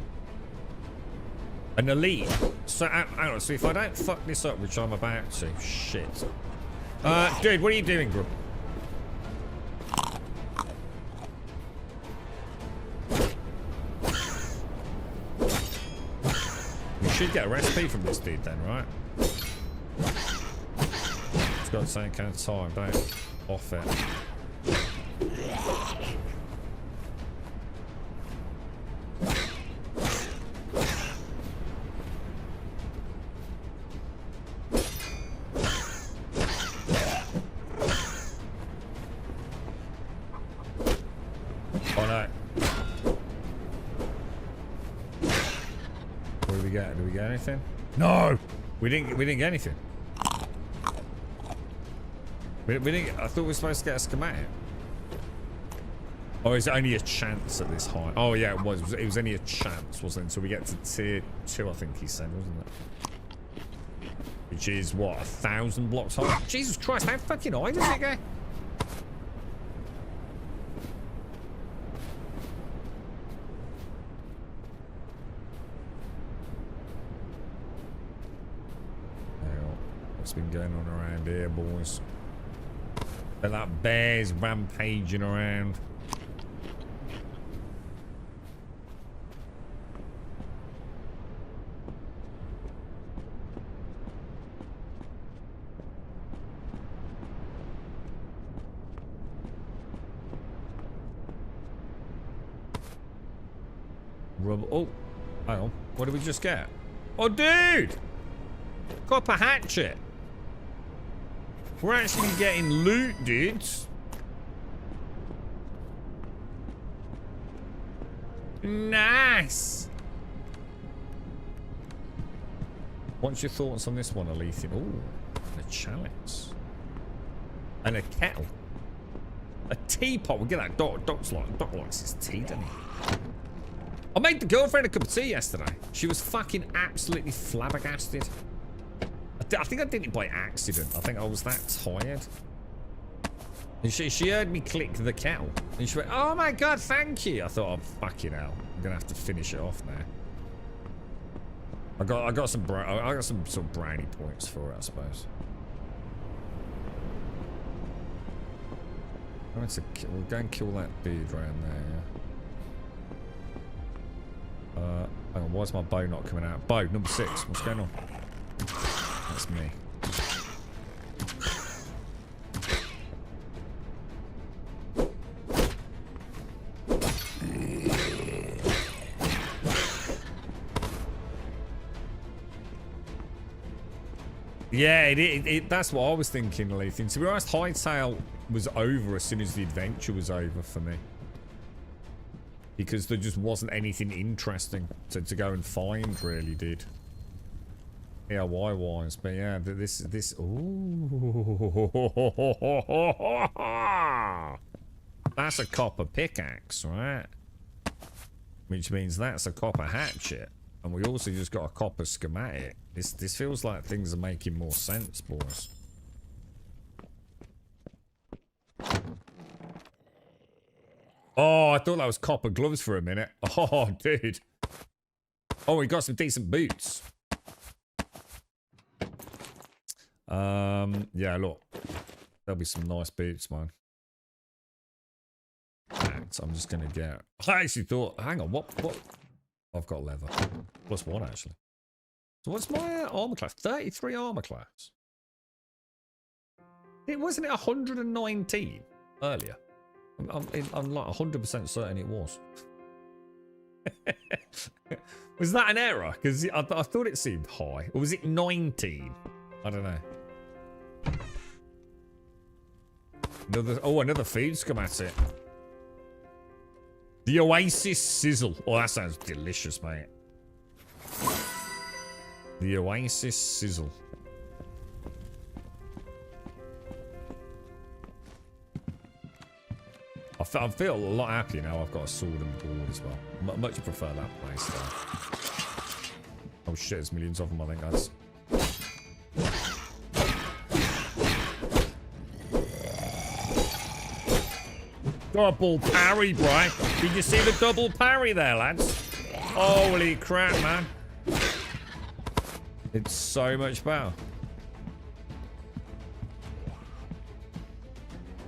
an elite. So, hang on. So if I don't fuck this up, which I'm about to, shit. Dude, what are you doing, bro? We should get a recipe from this dude then, right? It's got the same kind of time, don't off it. Oh no. What did we get? Did we get anything? No! We didn't get anything. We didn't. I thought we were supposed to get a schematic. Oh, it's only a chance at this height. Oh yeah, it was. It was only a chance, wasn't it? So we get to tier 2, I think he said, wasn't it? Which is what, 1,000 blocks high? Jesus Christ, how fucking high does it go? What's been going on around here, boys? And that bear's rampaging around. Rubble. Oh, hang on. What did we just get? Oh, dude! Copper hatchet. We're actually getting loot, dudes. Nice. What's your thoughts on this one, Alethian? Ooh, a chalice. And a kettle. A teapot. We'll get that. Doc likes his tea, doesn't he? I made the girlfriend a cup of tea yesterday. She was fucking absolutely flabbergasted. I think I did it by accident. I think I was that tired. And she heard me click the kettle. And she went, oh my god, thank you. I thought, oh, fucking hell. I'm going to have to finish it off now. I got some sort of brownie points for it, I suppose. We'll go and kill that dude around there, yeah. Hang on, why is my bow not coming out? Bow, number 6. What's going on? That's me. Yeah, that's what I was thinking, Lethan. To be honest, Hightail was over as soon as the adventure was over for me. Because there just wasn't anything interesting to go and find, really, dude. Yeah, wise, but yeah, this. Ooh, that's a copper pickaxe, right? Which means that's a copper hatchet, and we also just got a copper schematic. This feels like things are making more sense, boys. Oh, I thought that was copper gloves for a minute. Oh, dude. Oh, we got some decent boots. Yeah, look. There'll be some nice boots, man. So I'm just gonna get... I actually thought... Hang on, what? I've got leather. +1, actually. So what's my armor class? 33 armor class. It wasn't it 119 earlier? I'm like 100% certain it was. Was that an error? Because I thought it seemed high. Or was it 19? I don't know. Another food schematic. The Oasis Sizzle. Oh, that sounds delicious, mate. The Oasis Sizzle. I feel a lot happier now I've got a sword and board as well. Much prefer that place, though. Oh shit, there's millions of them, I think, guys. Double parry, bro. Did you see the double parry there, lads? Holy crap, man. It's so much better.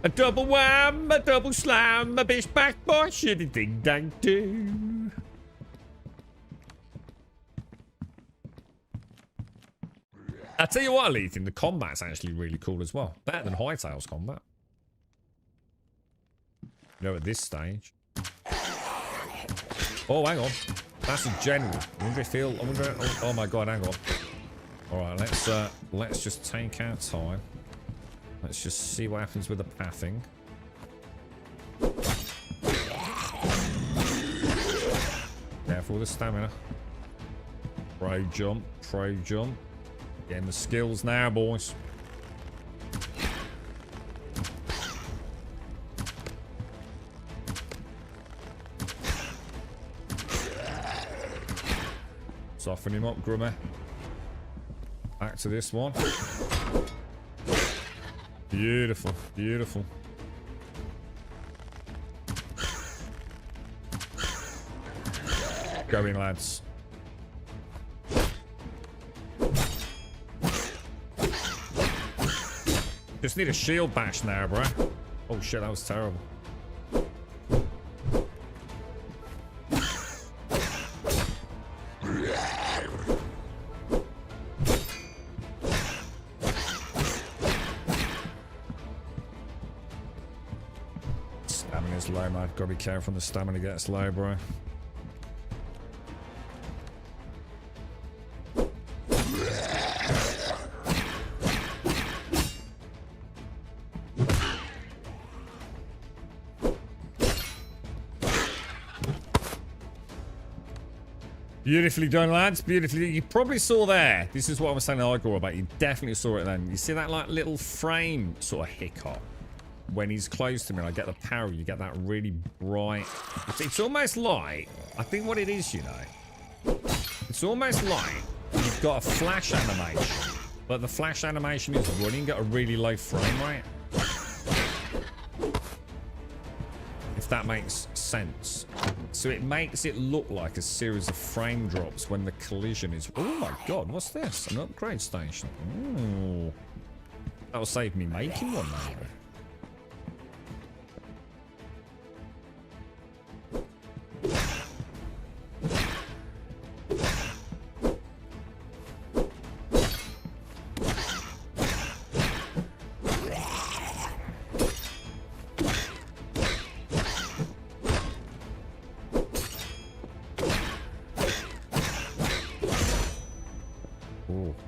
A double wham, a double slam, a bish back boy, shitty ding dang do. I tell you what, Ethan, the combat's actually really cool as well. Better than Hightail's combat. You know, at this stage. Oh, hang on. That's a general. I wonder if he'll... oh my god, hang on. Alright, let's just take our time. Let's just see what happens with the pathing. Careful with the stamina. Pro jump, pro jump. Getting the skills now, boys. Soften him up, Grummer. Back to this one. Beautiful, beautiful. Going, lads. Just need a shield bash now, bro. Oh shit, that was terrible. Stamina's low, man. Gotta be careful when the stamina gets low, bro. Beautifully done, lads. Beautifully. You probably saw there. This is what I was saying to Igor about. You definitely saw it then. You see that like little frame sort of hiccup when he's close to me and I get the power. You get that really bright. It's almost like, I think what it is, you know, it's almost like you've got a flash animation, but the flash animation is running at a really low frame rate. If that makes sense. So it makes it look like a series of frame drops when the collision is... Oh my god, what's this? An upgrade station. Ooh. That'll save me making one now.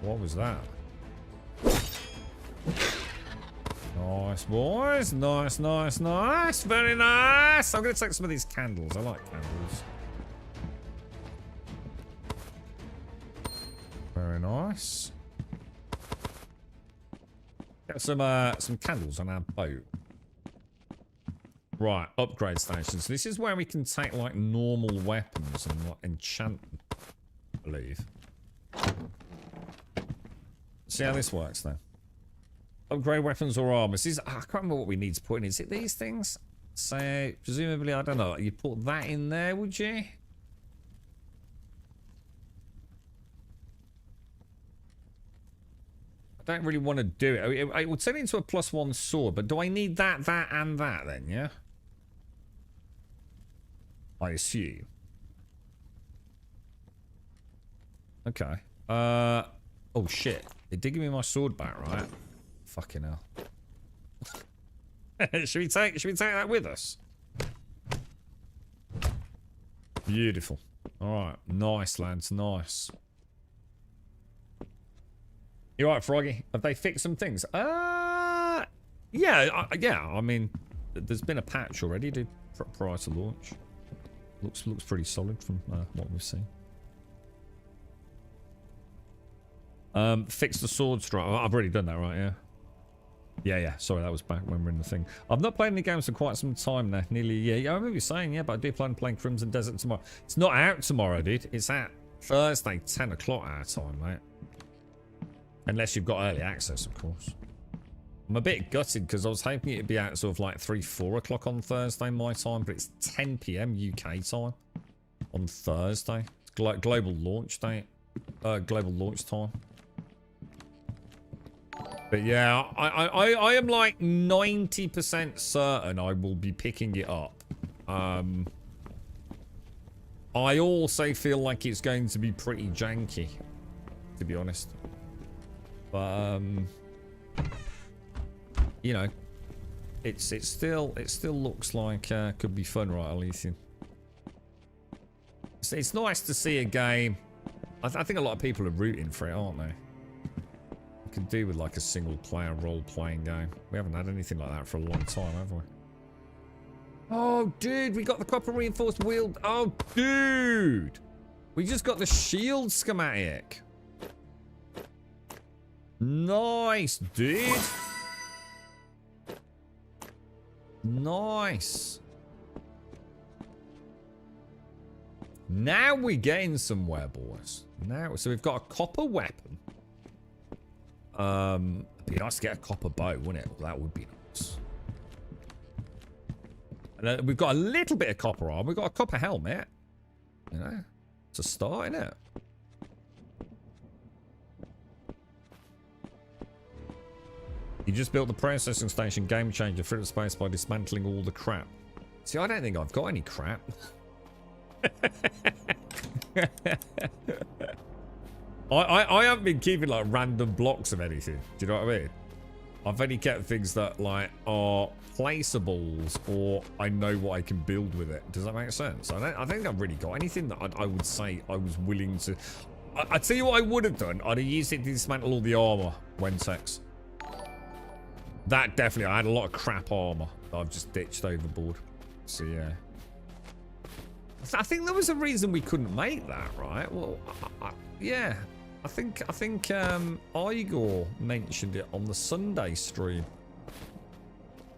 What was that? Nice, boys. Nice, nice, nice. Very nice. I'm going to take some of these candles. I like candles. Very nice. Get some candles on our boat. Right, upgrade stations. This is where we can take like normal weapons and like enchant, I believe. See how this works then. Upgrade weapons or armor. This is, I can't remember what we need to put in. Is it these things? So presumably, I don't know. You put that in there, would you? I don't really want to do it. It would turn into a +1 sword, but do I need that, that, and that then? Yeah. I assume. Okay. Oh shit. They did give me my sword back, right? Fucking hell. should we take that with us? Beautiful. Alright. Nice, lads. Nice. You alright, Froggy? Have they fixed some things? Yeah. Yeah, I mean, there's been a patch already, dude, prior to launch. Looks pretty solid from what we've seen. Fix the sword strike. Oh, I've already done that, right? Yeah. Yeah. Sorry, that was back when we were in the thing. I've not played any games for quite some time now. Nearly a year. Yeah, I remember you saying, yeah, but I do plan on playing Crimson Desert tomorrow. It's not out tomorrow, dude. It's out Thursday, 10 o'clock our time, mate. Unless you've got early access, of course. I'm a bit gutted because I was hoping it'd be out sort of like 3, 4 o'clock on Thursday, my time, but it's 10 PM UK time on Thursday. It's global launch date. Global launch time. But yeah, I am like 90% certain I will be picking it up. I also feel like it's going to be pretty janky, to be honest. But you know, it still looks like could be fun, right, Elysian? It's nice to see a game. I think a lot of people are rooting for it, aren't they? You can do with like a single player role-playing game. We haven't had anything like that for a long time, have we? Oh, dude, we got the copper reinforced wheel. Oh, dude. We just got the shield schematic. Nice, dude. Nice. Now we're getting somewhere, boys. Now, so we've got a copper weapon. It'd be nice to get a copper bow, wouldn't it? That would be nice. And we've got a little bit of copper armor. We've got a copper helmet. You know, it's a start, isn't it? You just built the processing station, game changer, free up space by dismantling all the crap. See, I don't think I've got any crap. I haven't been keeping like random blocks of anything. Do you know what I mean? I've only kept things that like are placeables or I know what I can build with it. Does that make sense? I don't think I've really got anything that I would say I was willing to. I'd tell you what I would have done. I'd have used it to dismantle all the armor, Wentex. That definitely. I had a lot of crap armor that I've just ditched overboard. So yeah. I think there was a reason we couldn't make that, right? Well, yeah. I think Igor mentioned it on the Sunday stream.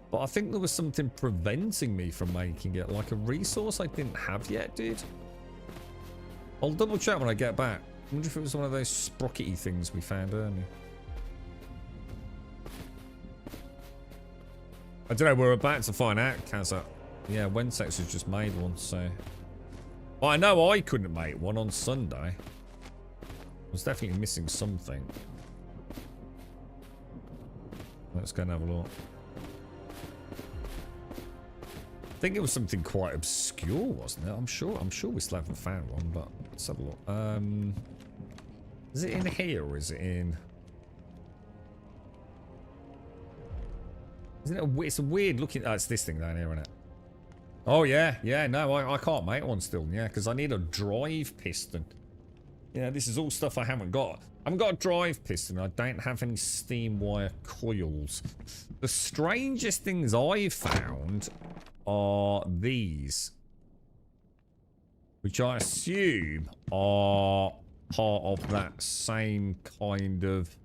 But I think there was something preventing me from making it, like a resource I didn't have yet, dude. I'll double check when I get back. I wonder if it was one of those sprockety things we found earlier. I don't know, we're about to find out, Kazza. Yeah, Wentex has just made one, so... Well, I know I couldn't make one on Sunday. I was definitely missing something. Let's go and have a look. I think it was something quite obscure, wasn't it? I'm sure we still haven't found one, but let's have a look. Is it in here or is it in... Isn't it it's a weird looking... Oh, it's this thing down here, isn't it? Oh, yeah. Yeah, no, I can't make one still. Yeah, because I need a drive piston. Yeah, this is all stuff I haven't got. I haven't got a drive piston. I don't have any steam wire coils. The strangest things I've found are these. Which I assume are part of that same kind of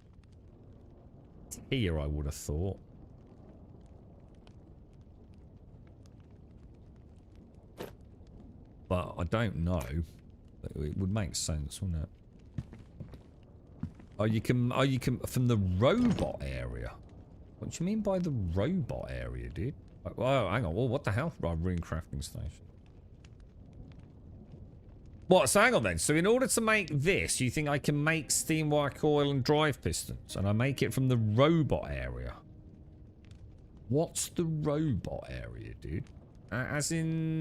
tier, I would have thought. But I don't know. It would make sense, wouldn't it? Oh, you can from the robot area. What do you mean by the robot area, dude? Oh, hang on. Well, what the hell? Right, rune crafting station. What? So hang on then. So in order to make this, you think I can make steam wire coil and drive pistons, and I make it from the robot area? What's the robot area, dude? As in...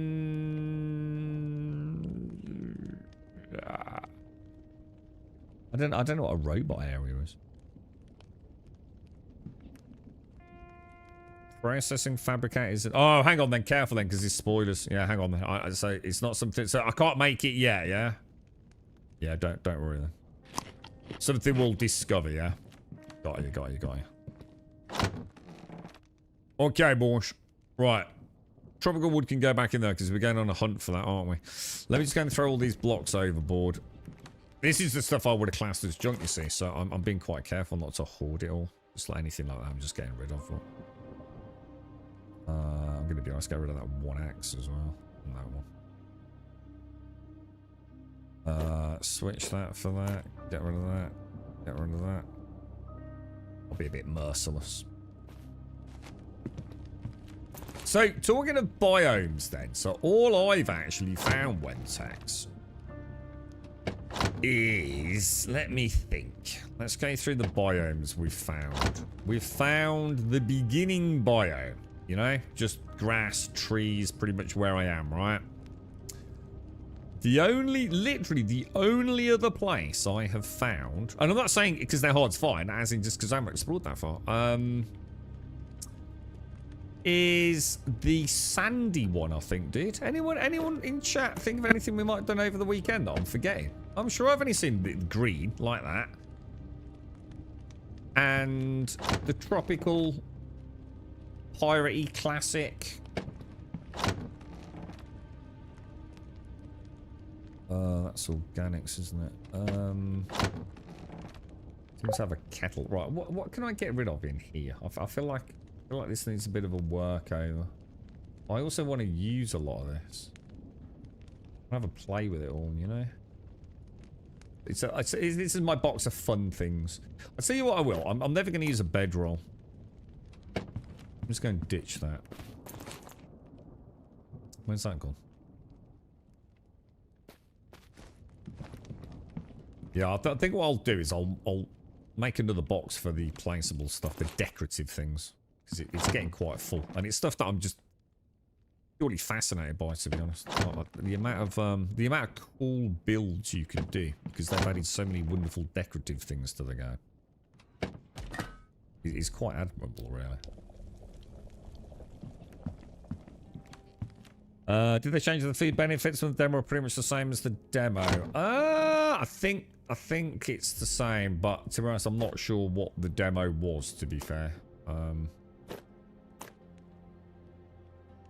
I don't know what a robot area is. Processing fabricators. Oh, hang on then. Careful then, because it's spoilers. Yeah, hang on then. I say it's not something... So I can't make it yet, yeah? Yeah, don't worry then. Something we'll discover, yeah? Got you. Okay, boys. Right. Tropical wood can go back in there because we're going on a hunt for that, aren't we? Let me just go and throw all these blocks overboard. This is the stuff I would have classed as junk, you see, so I'm being quite careful not to hoard it all. Just like anything like that, I'm just getting rid of it. I'm going to be honest, get rid of that one axe as well. And that one. Switch that for that. Get rid of that. Get rid of that. I'll be a bit merciless. So, talking of biomes then, so all I've actually found, Wentex, is, let me think. Let's go through the biomes we've found. We've found the beginning biome, you know, just grass, trees, pretty much where I am, right? Literally the only other place I have found, and I'm not saying because they're hard to find, as in just because I haven't explored that far, is the sandy one, I think, dude. Anyone in chat think of anything we might have done over the weekend that I'm forgetting? I'm sure I've only seen the green like that. And the tropical piratey classic. That's organics, isn't it? Seems to have a kettle. Right, what can I get rid of in here? I feel like this needs a bit of a workover. I also want to use a lot of this. I have a play with it all, you know? This is my box of fun things. I'll tell you what I will. I'm never going to use a bedroll. I'm just going to ditch that. Where's that gone? Yeah, I think what I'll do is I'll make another box for the placeable stuff, the decorative things. Because it's getting quite full. And it's stuff that I'm just purely fascinated by, to be honest. Like, the amount of cool builds you can do, because they've added so many wonderful decorative things to the game. It's quite admirable, really. Did they change the food benefits from the demo? Are pretty much the same as the demo? I think it's the same, but to be honest, I'm not sure what the demo was, to be fair.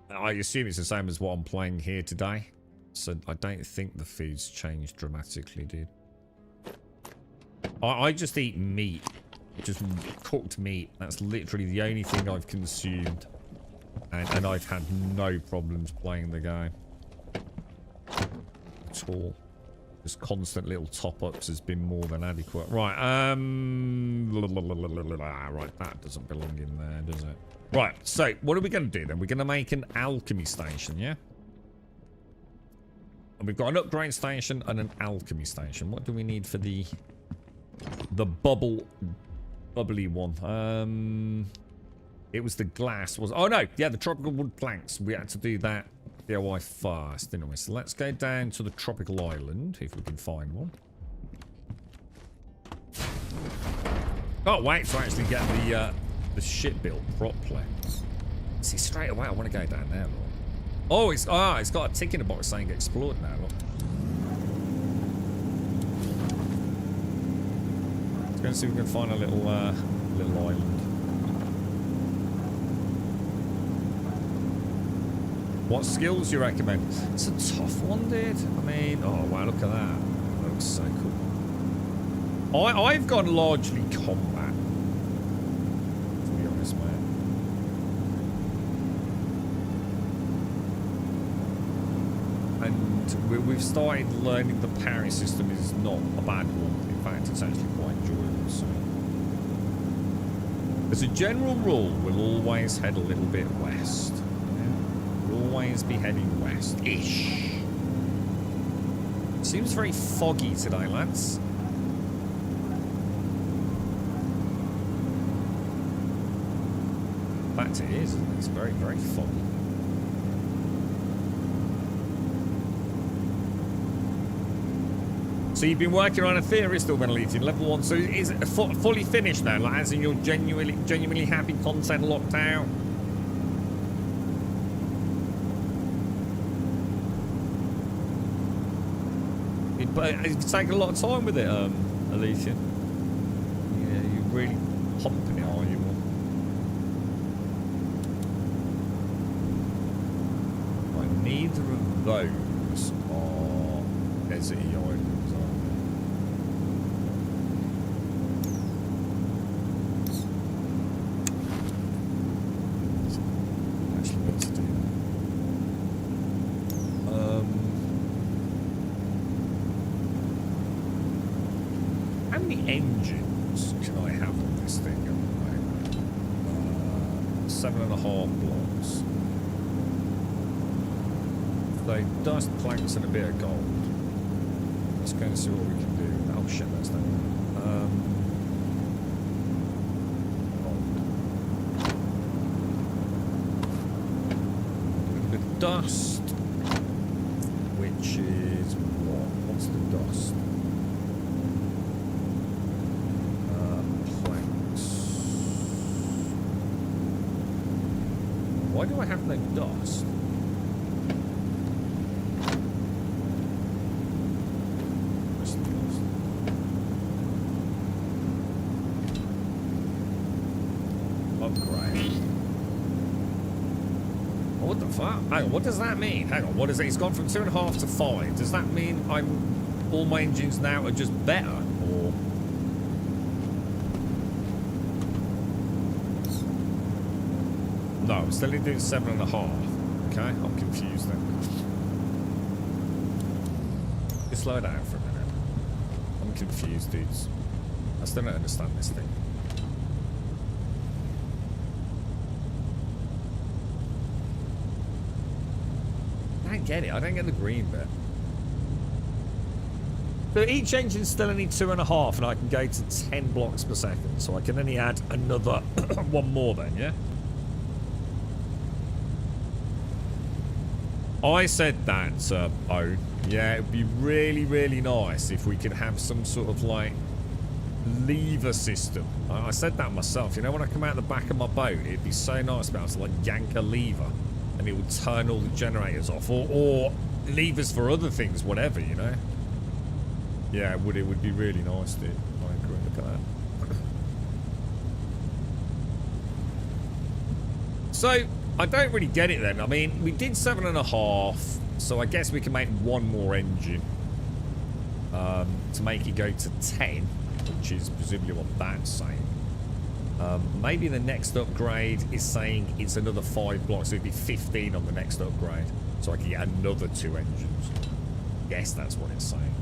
I assume it's the same as what I'm playing here today. So I don't think the food's changed dramatically, dude. I just eat meat. Just cooked meat. That's literally the only thing I've consumed. And I've had no problems playing the game. At all. Just constant little top-ups has been more than adequate. Right, right, that doesn't belong in there, does it? Right, so what are we going to do then? We're going to make an alchemy station, yeah? And we've got an upgrade station and an alchemy station. What do we need for the bubbly one? It was the glass, oh no, yeah, the tropical wood planks. We had to do that DIY fast, didn't we? So let's go down to the tropical island, if we can find one. Oh, wait to actually get the ship built properly. See, straight away, I want to go down there, look. Oh, it's got a tick in the box saying explored now, look. Let's go and see if we can find a little island. What skills do you recommend? It's a tough one, dude. I mean, oh wow, look at that. That looks so cool. I've gone largely combat, to be honest, mate. And we've started learning the parry system is not a bad one. In fact, it's actually quite enjoyable. So, as a general rule, we'll always head a little bit west. Always be heading west-ish. Seems very foggy today, lads. In fact, it is, isn't it? It's very, very foggy. So you've been working on a theory still, Benelete, level 1. So is it fully finished now? Like, as in you're genuinely happy, content locked out? But it's taking a lot of time with it, Alicia. Yeah, you're really pumping it, are you? Right, neither of those are deserty islands, are they? Actually, let's do that. How many engines can I have on this thing at the moment? 7.5 blocks. So dust, planks and a bit of gold. Let's go and see what we can do. Oh shit, that's that. A little bit of dust, which is what? What's the dust? Planks. Why do I have no dust? Hang on, what does that mean? Hang on, what is it? It's gone from 2.5 to 5. Does that mean all my engines now are just better? Or... No, I'm still doing 7.5. Okay, I'm confused then. Just slow down for a minute. I'm confused, dudes. I still don't understand this thing. I don't get it. I don't get the green bit. So each engine still only 2.5, and I can go to 10 blocks per second. So I can only add another one more then, yeah? I said that, oh, yeah, it'd be really, really nice if we could have some sort of, like, lever system. I said that myself. You know, when I come out the back of my boat, it'd be so nice to be able to, like, yank a lever. And it would turn all the generators off, or levers for other things, whatever, you know. Yeah, it would be really nice, dude. I agree. Look at that. So I don't really get it then. I mean, we did 7.5, so I guess we can make one more engine to make it go to 10, which is presumably what that's saying. Maybe the next upgrade is saying it's another 5 blocks, so it'd be 15 on the next upgrade. So I can get another 2 engines. Yes, that's what it's saying.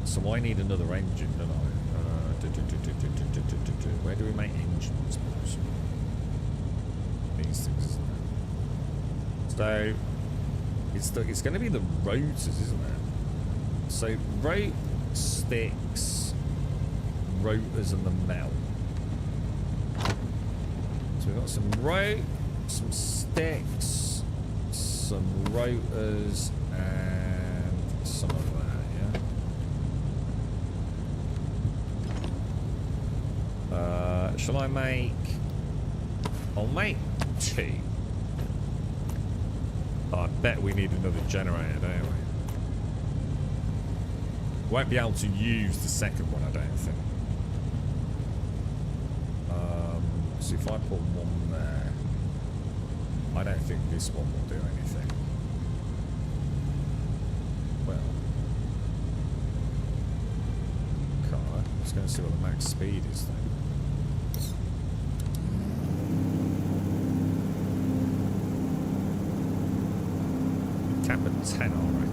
So I need another engine, don't I? Where do we make engines? These things, isn't it? So it's going to be the rotors, isn't it? So rope, sticks, rotors and the melt. So we've got some rope, some sticks, some rotors, and some of that, yeah? Shall I make... I'll make 2. Oh, I bet we need another generator, don't we? Won't be able to use the second one, I don't think. So if I put one there, I don't think this one will do anything. Well, okay, let's go and see what the max speed is then. Cap at 10, alright.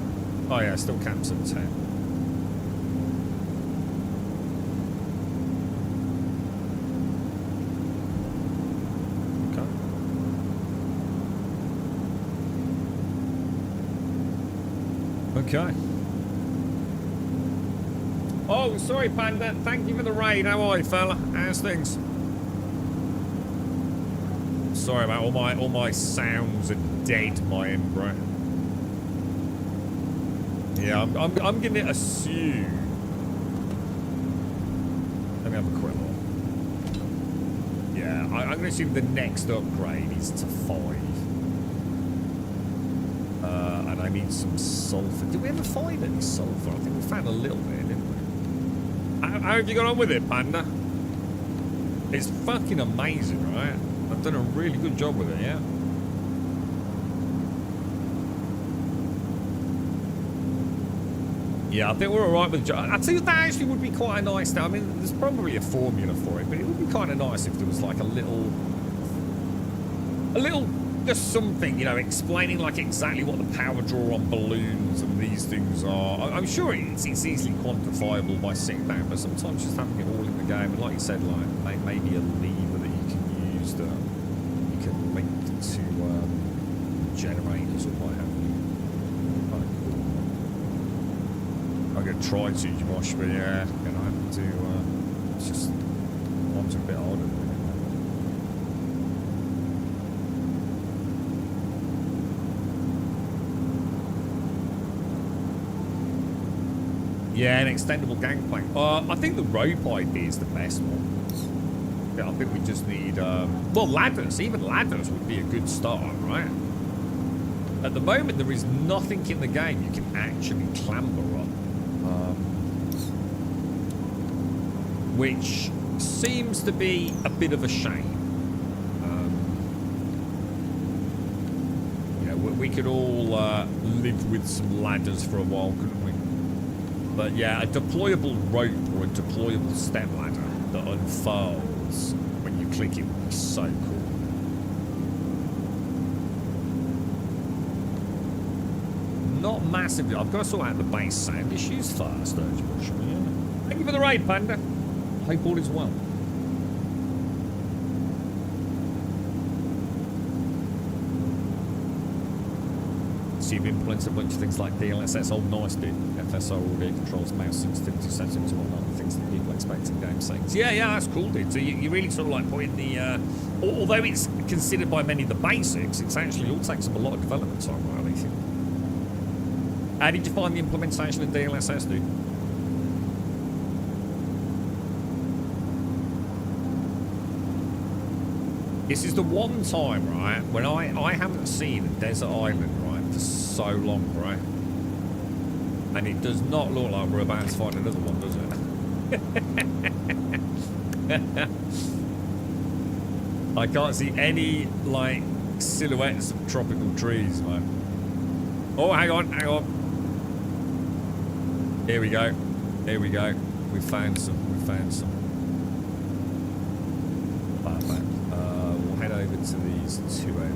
Oh yeah, still caps at 10. Okay. Oh, sorry, Panda. Thank you for the raid. How are you, fella? How's things? Sorry about all my sounds are dead, my end, bro. Yeah, I'm gonna assume. Let me have a quick look. Yeah, I'm gonna assume the next upgrade is to 5. And I need some sulfur. Did we ever find any sulfur? I think we found a little bit, didn't we? How have you got on with it, Panda? It's fucking amazing, right? I've done a really good job with it, yeah? Yeah, I think we're alright with... I think that actually would be quite a nice... I mean, there's probably a formula for it, but it would be kind of nice if there was like a little... just something, you know, explaining like exactly what the power draw on balloons and these things are. I'm sure it's easily quantifiable by sitting down, but sometimes just having it all in the game, and like you said, like maybe a lever that you can use that you can link to generators or what have you. I'm going to try to, Josh, but yeah, going to have to, it's just, one's a bit harder than it. Yeah, an extendable gangplank. I think the rope idea is the best one. Yeah, I think we just need, well, ladders. Even ladders would be a good start, right? At the moment, there is nothing in the game you can actually clamber up. Which seems to be a bit of a shame. You know, we could all live with some ladders for a while, couldn't we? But yeah, a deployable rope or a deployable step ladder that unfurls when you click it would be so cool. Not massively. I've got to sort out the base sound issues first, though. Thank you for the raid, Panda. I hope all is well. So you've implemented a bunch of things like DLSS. Oh, nice, dude. FSR audio controls, mouse sensitivity settings, and whatnot. Things that people expect in game settings. Yeah, that's cool, dude. So you really sort of like put in the... although it's considered by many the basics, it's actually all takes up a lot of development time, right, Alicia? How did you find the implementation of DLSS, dude? This is the one time, right, when I haven't seen a desert island, right, for so long, right? And it does not look like we're about to find another one, does it? I can't see any, like, silhouettes of tropical trees, man. Oh, hang on. Here we go. We found some. Perfect. We'll head over to these two over here.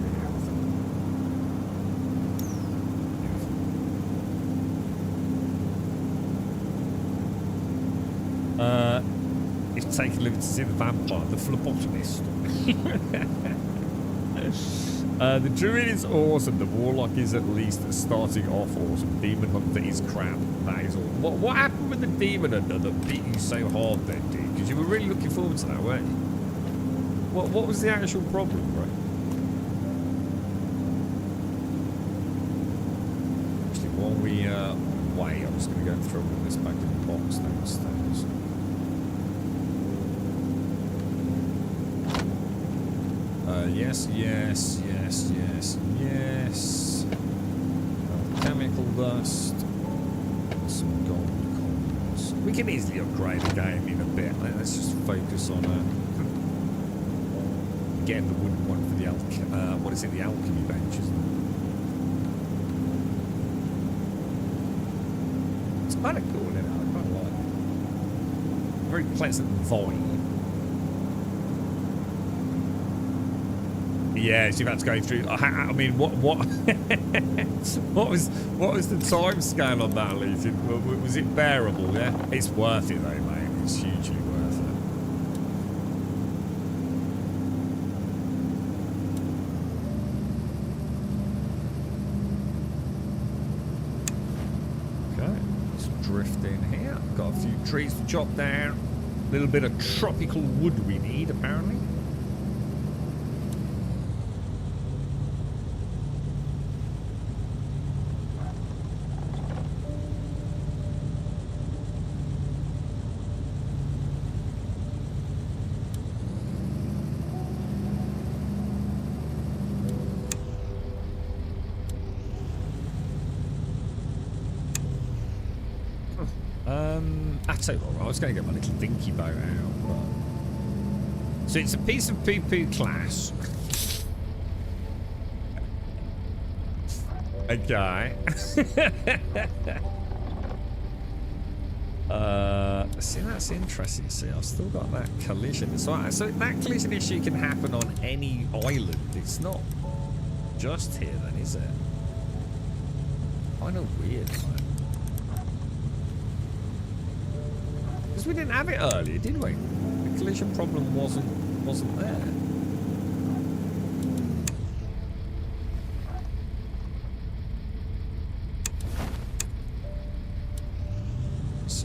It's taking a look to see the vampire, the phlebotomist. The druid is awesome. The warlock is at least starting off awesome. Demon hunter is crap. That is all. What happened with the demon hunter that beat you so hard then, dude? Because you were really looking forward to that, weren't you? What was the actual problem, right? Actually, while we wait, I'm just going to go and throw all this back in the box downstairs. Yes. Chemical dust. Some gold coins. We can easily upgrade the game in a bit. Let's just focus on getting the wooden one for the what is it? The alchemy bench, isn't it? It's kind of cool, isn't it? I quite like it. Very pleasant vibe. Yeah, so you've had to go through. I mean, what what was the time scale on that, Lucy? Was it bearable? Yeah, it's worth it though, mate. It's hugely worth it. Okay, let's drift in here. Got a few trees to chop down. A little bit of tropical wood we need, apparently. I tell you what, I was going to get my little dinky boat out. But... So it's a piece of poo-poo class. Okay. See, that's interesting. See, I've still got that collision. So that collision issue can happen on any island. It's not just here, then, is it? Kind of weird, man. Because we didn't have it earlier, did we? The collision problem wasn't there.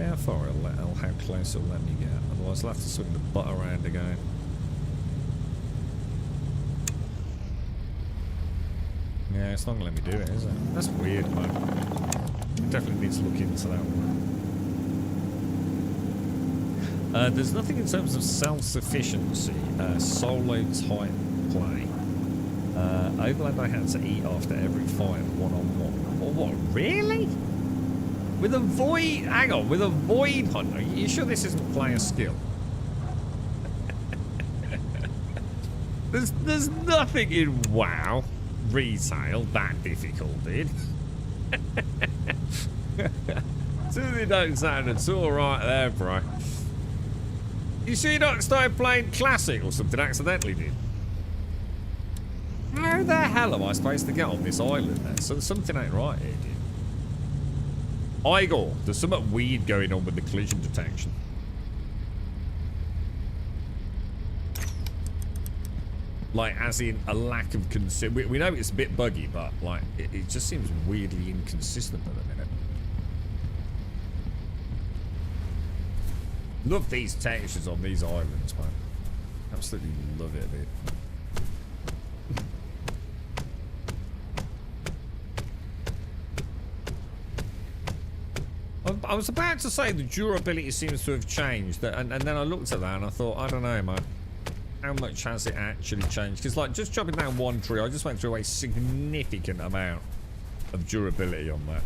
see how far how close it'll let me get. Otherwise, I'll have to swing the butt around again. Yeah, it's not gonna let me do it, is it? That's weird, man. I definitely need to look into that one. There's nothing in terms of self-sufficiency, solo type play. Overland I had to eat after every fight, one-on-one. Or what, really? With a void, hang on, with a void hunter? You sure this isn't player skill? There's nothing in WoW retail that difficult, dude. Certainly don't sound at all right there, bro. You sure you not started playing Classic or something accidentally, dude? How the hell am I supposed to get on this island there? So something ain't right here, dude. Igor, there's something weird going on with the collision detection. Like, as in a lack of we know it's a bit buggy, but like it just seems weirdly inconsistent at the minute. Love these textures on these islands, man. Absolutely love it, dude. I was about to say the durability seems to have changed, and then I looked at that and I thought, I don't know, man. How much has it actually changed? Because, like, just chopping down one tree, I just went through a significant amount of durability on that.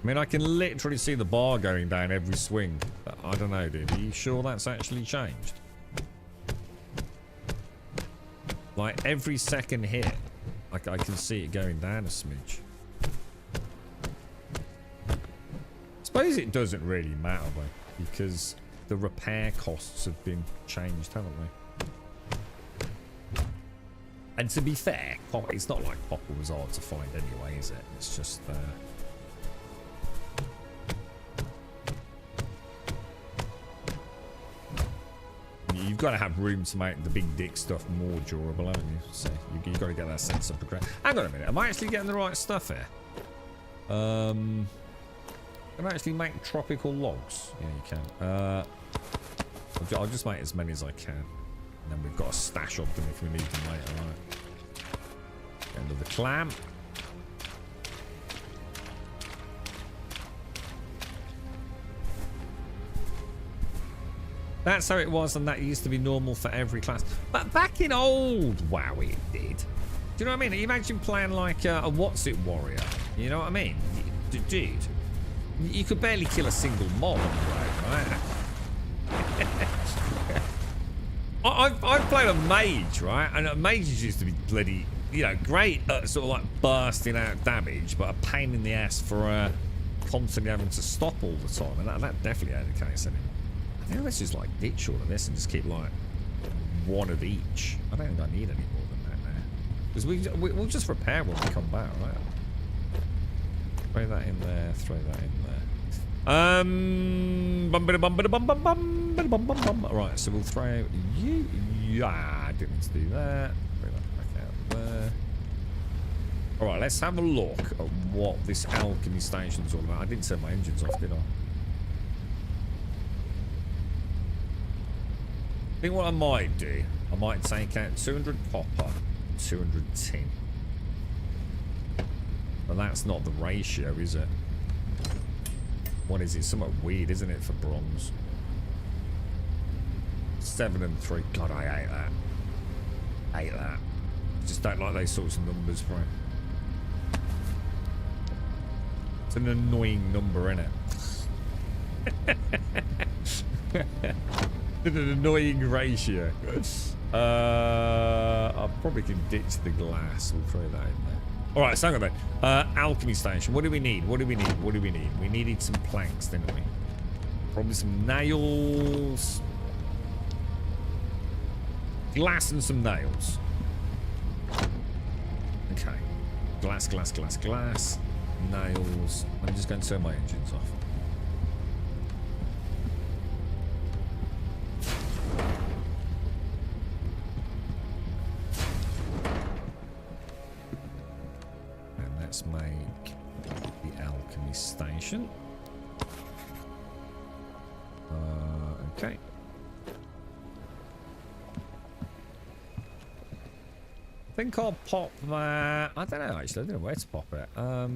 I mean, I can literally see the bar going down every swing. I don't know, dude. Are you sure that's actually changed? Like, every second hit, like, I can see it going down a smidge. Suppose it doesn't really matter, though, because the repair costs have been changed, haven't they? And to be fair, it's not like copper was hard to find anyway, is it? It's just, you've got to have room to make the big dick stuff more durable, haven't you? So you've got to get that sense of progression. Hang on a minute, am I actually getting the right stuff here? Can I actually make tropical logs? Yeah, you can. I'll just make as many as I can. And then we've got a stash of them if we need them later, right? End of the clam. That's how it was, and that used to be normal for every class. But back in old WoW, it did. Do you know what I mean? Imagine playing like a what's-it warrior. You know what I mean? Dude, you could barely kill a single mob on the road, right? I've played a mage, right? And mages used to be bloody, you know, great at sort of like bursting out damage, but a pain in the ass for constantly having to stop all the time. And that definitely ain't the case anymore. I think let's just like ditch all of this and just keep like one of each. I don't think I need any more than that now. Because we'll just repair when we come back, right? Throw that in there, throw that in there. Right, so we'll throw you. Yeah, I didn't need to do that. Bring that back out there. Alright, let's have a look at what this alchemy station's all about. I didn't turn my engines off, did I? I think what I might do, I might take out 200 copper, 200 tin. But that's not the ratio, is it? What is it? Somewhat weird, isn't it, for bronze? 7 and 3. God, I hate that. Hate that. Just don't like those sorts of numbers, right? It's an annoying number, isn't it? An annoying ratio. I probably can ditch the glass. We'll throw that in there. Alright, so hang on then. Alchemy station. What do we need? What do we need? What do we need? We needed some planks, didn't we? Probably some nails. Glass and some nails. Okay. Glass, glass, glass, glass. Nails. I'm just going to turn my engines off. let's make the alchemy station. Okay. I think I'll pop that. I don't know, actually. I don't know where to pop it. I'll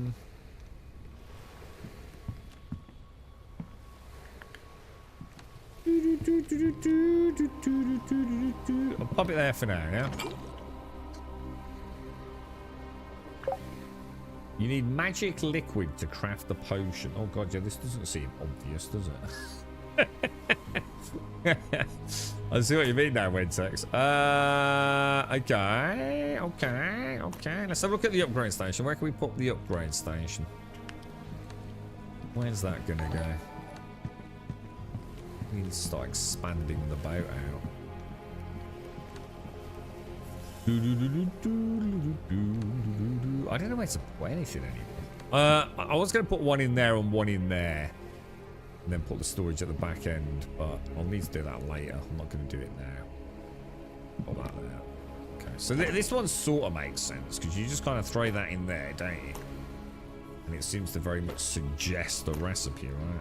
pop it there for now, yeah? You need magic liquid to craft the potion. Oh god, yeah, this doesn't seem obvious, does it? I see what you mean now, Wintex. Okay. Let's have a look at the upgrade station. Where can we put the upgrade station? Where's that gonna go? We need to start expanding the boat out. I don't know where to put anything anymore. I was going to put one in there and one in there. And then put the storage at the back end. But I'll need to do that later. I'm not going to do it now. Put that there. Okay, so this one sort of makes sense. Because you just kind of throw that in there, don't you? And it seems to very much suggest a recipe, right?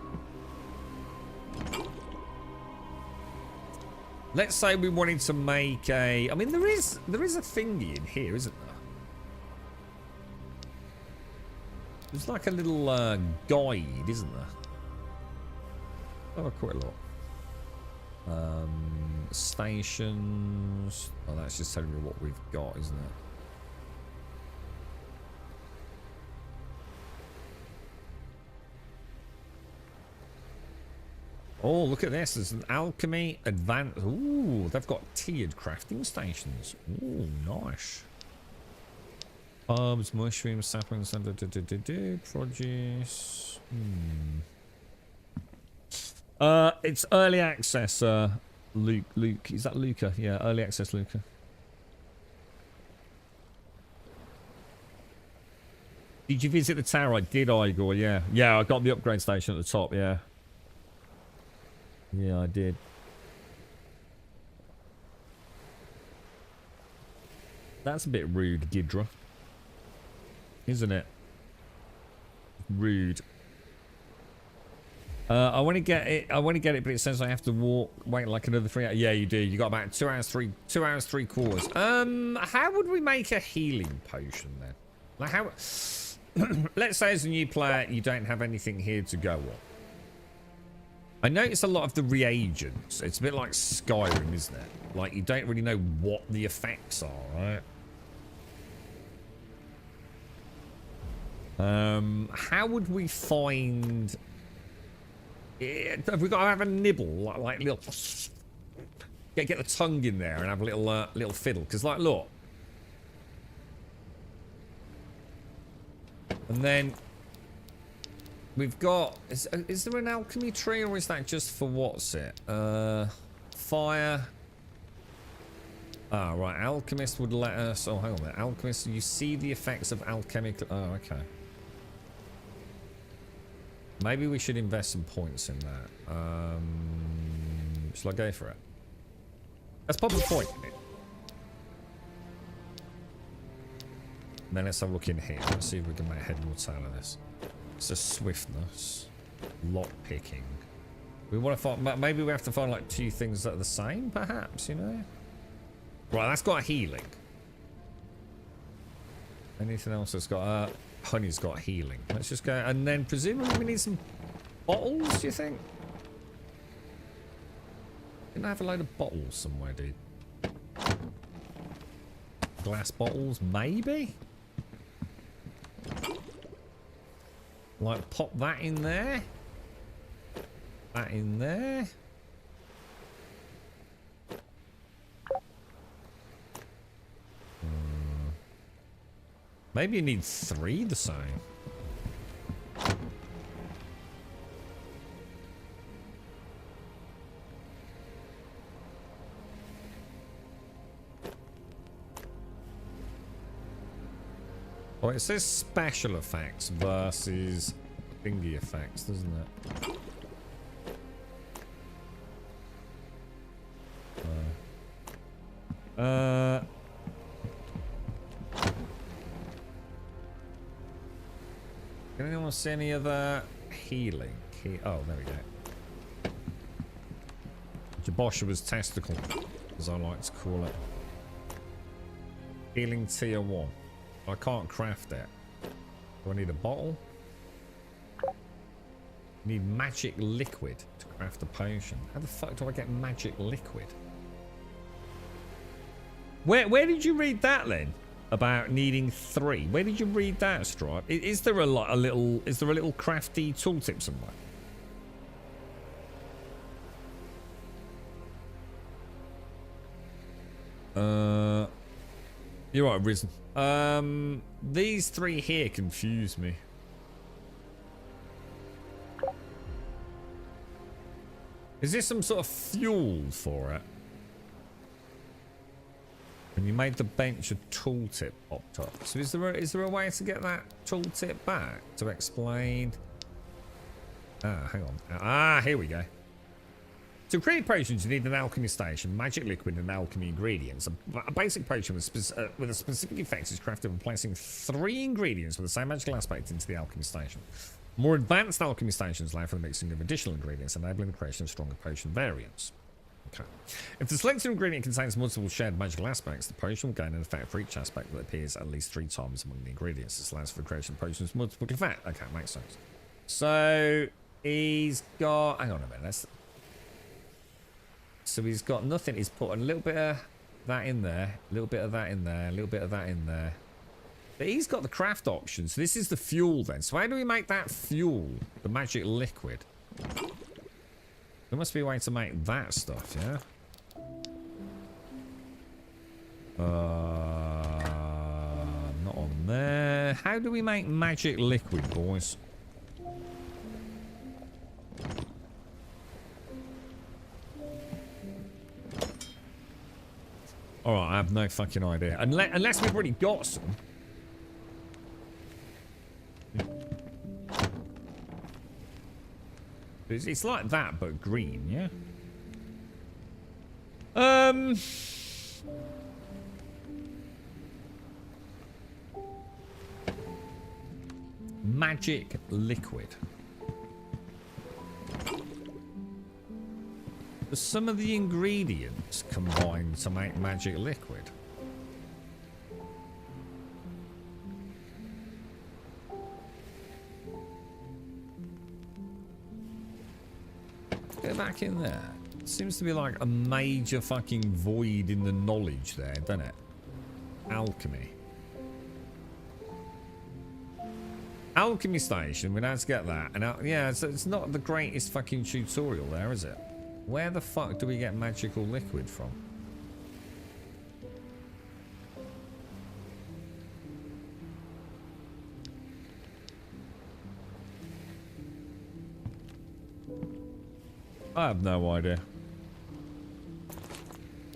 Let's say we wanted to make a... I mean, there is a thingy in here, isn't there? There's like a little guide, isn't there? Have a quick look. Stations... Oh, that's just telling me what we've got, isn't it? Oh, look at this. There's an alchemy advanced. Ooh, they've got tiered crafting stations. Ooh, nice. Herbs, mushrooms, saplings, produce. It's early access, Luke. Is that Luca? Yeah, early access, Luca. Did you visit the tower? I did, Igor, yeah. Yeah, I got the upgrade station at the top, yeah. Yeah, I did. That's a bit rude, Gidra. Isn't it? Rude. I want to get it. But it says I have to wait like another 3 hours. Yeah, you do. You got about 2 hours 3 quarters. How would we make a healing potion then? Like how? Let's say as a new player, you don't have anything here to go on. I notice a lot of the reagents. It's a bit like Skyrim, isn't it? Like you don't really know what the effects are, right? How would we find? Have we got to have a nibble, like little? Get the tongue in there and have a little fiddle, because like look, and then. We've got... Is there an alchemy tree, or is that just for what's it? Fire. Ah, right. Alchemist would let us... Oh, hang on a minute. Alchemist, you see the effects of alchemical... Oh, okay. Maybe we should invest some points in that. Shall I go for it? Let's pop a point in it. And then let's have a look in here. Let's see if we can make head or tail of this. So swiftness, lock picking. We want to find. Maybe we have to find like 2 things that are the same, perhaps. You know. Right, that's got healing. Anything else that's got? Honey's got healing. Let's just go, and then presumably we need some bottles. Do you think? Didn't I have a load of bottles somewhere, dude? Glass bottles, maybe. Like, pop that in there. That in there. Maybe you need 3 the same. Oh, it says special effects versus thingy effects, doesn't it? Can anyone see any other healing? Oh, there we go. Jaboshua's testicle, as I like to call it. Healing tier 1. I can't craft it. Do I need a bottle? Need magic liquid to craft a potion. How the fuck do I get magic liquid? Where did you read that then? About needing 3. Where did you read that, Stripe? Is there a little crafty tooltip somewhere? You're right, Risen. These 3 here confuse me. Is this some sort of fuel for it? And you made the bench a tooltip popped up. So is there a way to get that tooltip back to explain? Ah, hang on. Ah, here we go. To create potions, you need an alchemy station, magic liquid, and alchemy ingredients. A basic potion with a specific effect is crafted by placing 3 ingredients with the same magical aspect into the alchemy station. More advanced alchemy stations allow for the mixing of additional ingredients, enabling the creation of stronger potion variants. Okay. If the selected ingredient contains multiple shared magical aspects, the potion will gain an effect for each aspect that appears at least 3 times among the ingredients. This allows for the creation of potions with multiple effect. Okay, makes sense. So he's got. Hang on a minute. So he's got nothing. He's put a little bit of that in there, a little bit of that in there, a little bit of that in there. But he's got the craft option. So this is the fuel then. So how do we make that fuel? The magic liquid. There must be a way to make that stuff, yeah? Not on there. How do we make magic liquid, boys? Alright, I have no fucking idea. Unless we've already got some. It's like that, but green, yeah? Magic liquid. Some of the ingredients combined to make magic liquid. Get back in there. Seems to be like a major fucking void in the knowledge there, doesn't it? Alchemy. Alchemy station, we'd have to get that. And yeah, it's not the greatest fucking tutorial there, is it? Where the fuck do we get magical liquid from? I have no idea.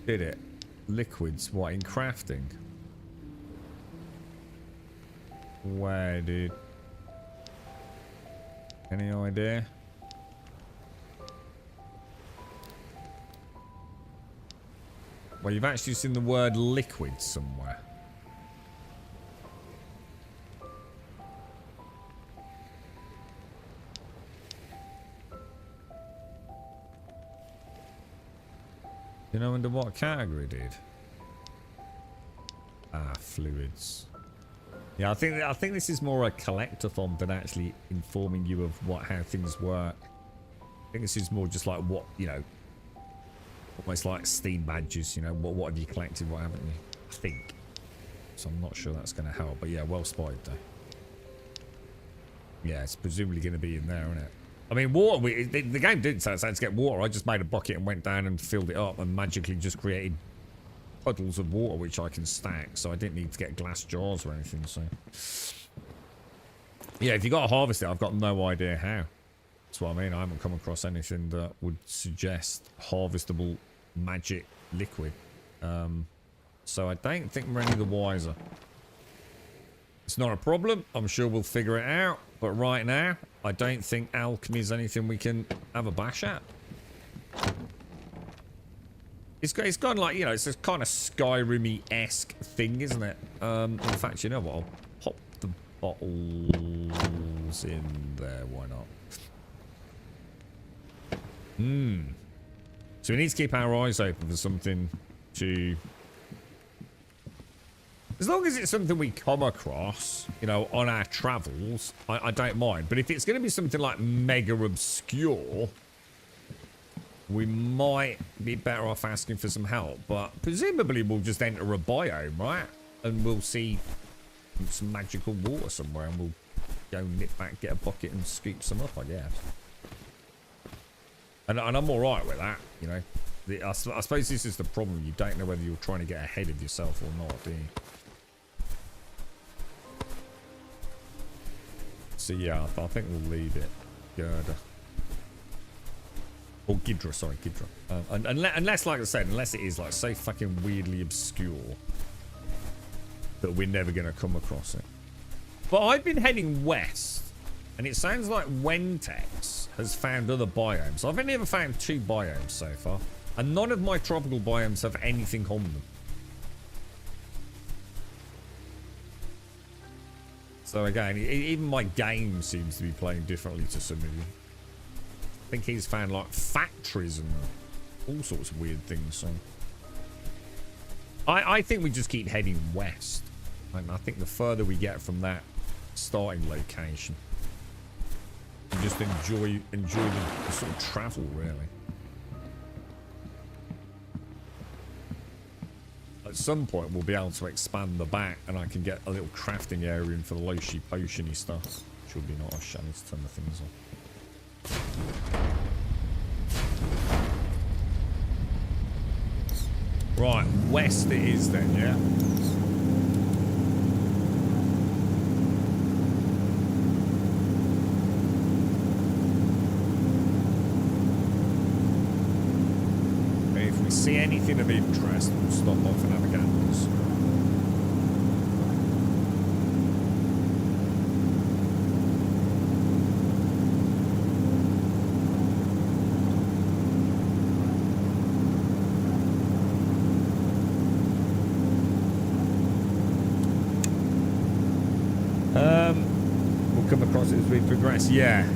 Did it? Liquids, what, in crafting? Where, dude? Any idea? Well, you've actually seen the word liquid somewhere. You know under what category, dude? Ah, fluids. Yeah, I think this is more a collectathon than actually informing you of how things work. I think this is more just like what, you know, almost like Steam badges, you know, what have you collected, what haven't you? I think. So I'm not sure that's going to help, but yeah, well spotted though. Yeah, it's presumably going to be in there, isn't it? I mean, water, the game didn't say to get water. I just made a bucket and went down and filled it up and magically just created puddles of water which I can stack, so I didn't need to get glass jars or anything, so. Yeah, if you got to harvest it, I've got no idea how. That's what I mean. I haven't come across anything that would suggest harvestable magic liquid. So I don't think we're any the wiser. It's not a problem. I'm sure we'll figure it out. But right now, I don't think alchemy is anything we can have a bash at. It's got like, you know, it's this kind of Skyrim-y-esque thing, isn't it? In fact, you know what? I'll pop the bottle minerals in there. Why not? So we need to keep our eyes open for something to... As long as it's something we come across, you know, on our travels, I don't mind. But if it's going to be something like mega obscure, we might be better off asking for some help. But presumably we'll just enter a biome, right? And we'll see some magical water somewhere and we'll go nip back, get a bucket and scoop some up, I guess. And I'm alright with that, you know. I suppose this is the problem. You don't know whether you're trying to get ahead of yourself or not, do you? So yeah, I think we'll leave it. Gerda. Or Gidra, sorry, Gidra. Unless, like I said, unless it is like so fucking weirdly obscure that we're never going to come across it. But I've been heading west, and it sounds like Wentex has found other biomes. I've only ever found 2 biomes so far, and none of my tropical biomes have anything on them. So again, even my game seems to be playing differently to some of you. I think he's found like factories and all sorts of weird things. So I think we just keep heading west. And I think the further we get from that starting location, we just enjoy the sort of travel, really. At some point, we'll be able to expand the back, and I can get a little crafting area in for the Loshi potiony stuff. Should be not. I shall need to turn the things on. Right, west it is then, yeah? If we see anything of interest, we'll stop off and have a gambler's. We'll come across it as we progress. Yeah.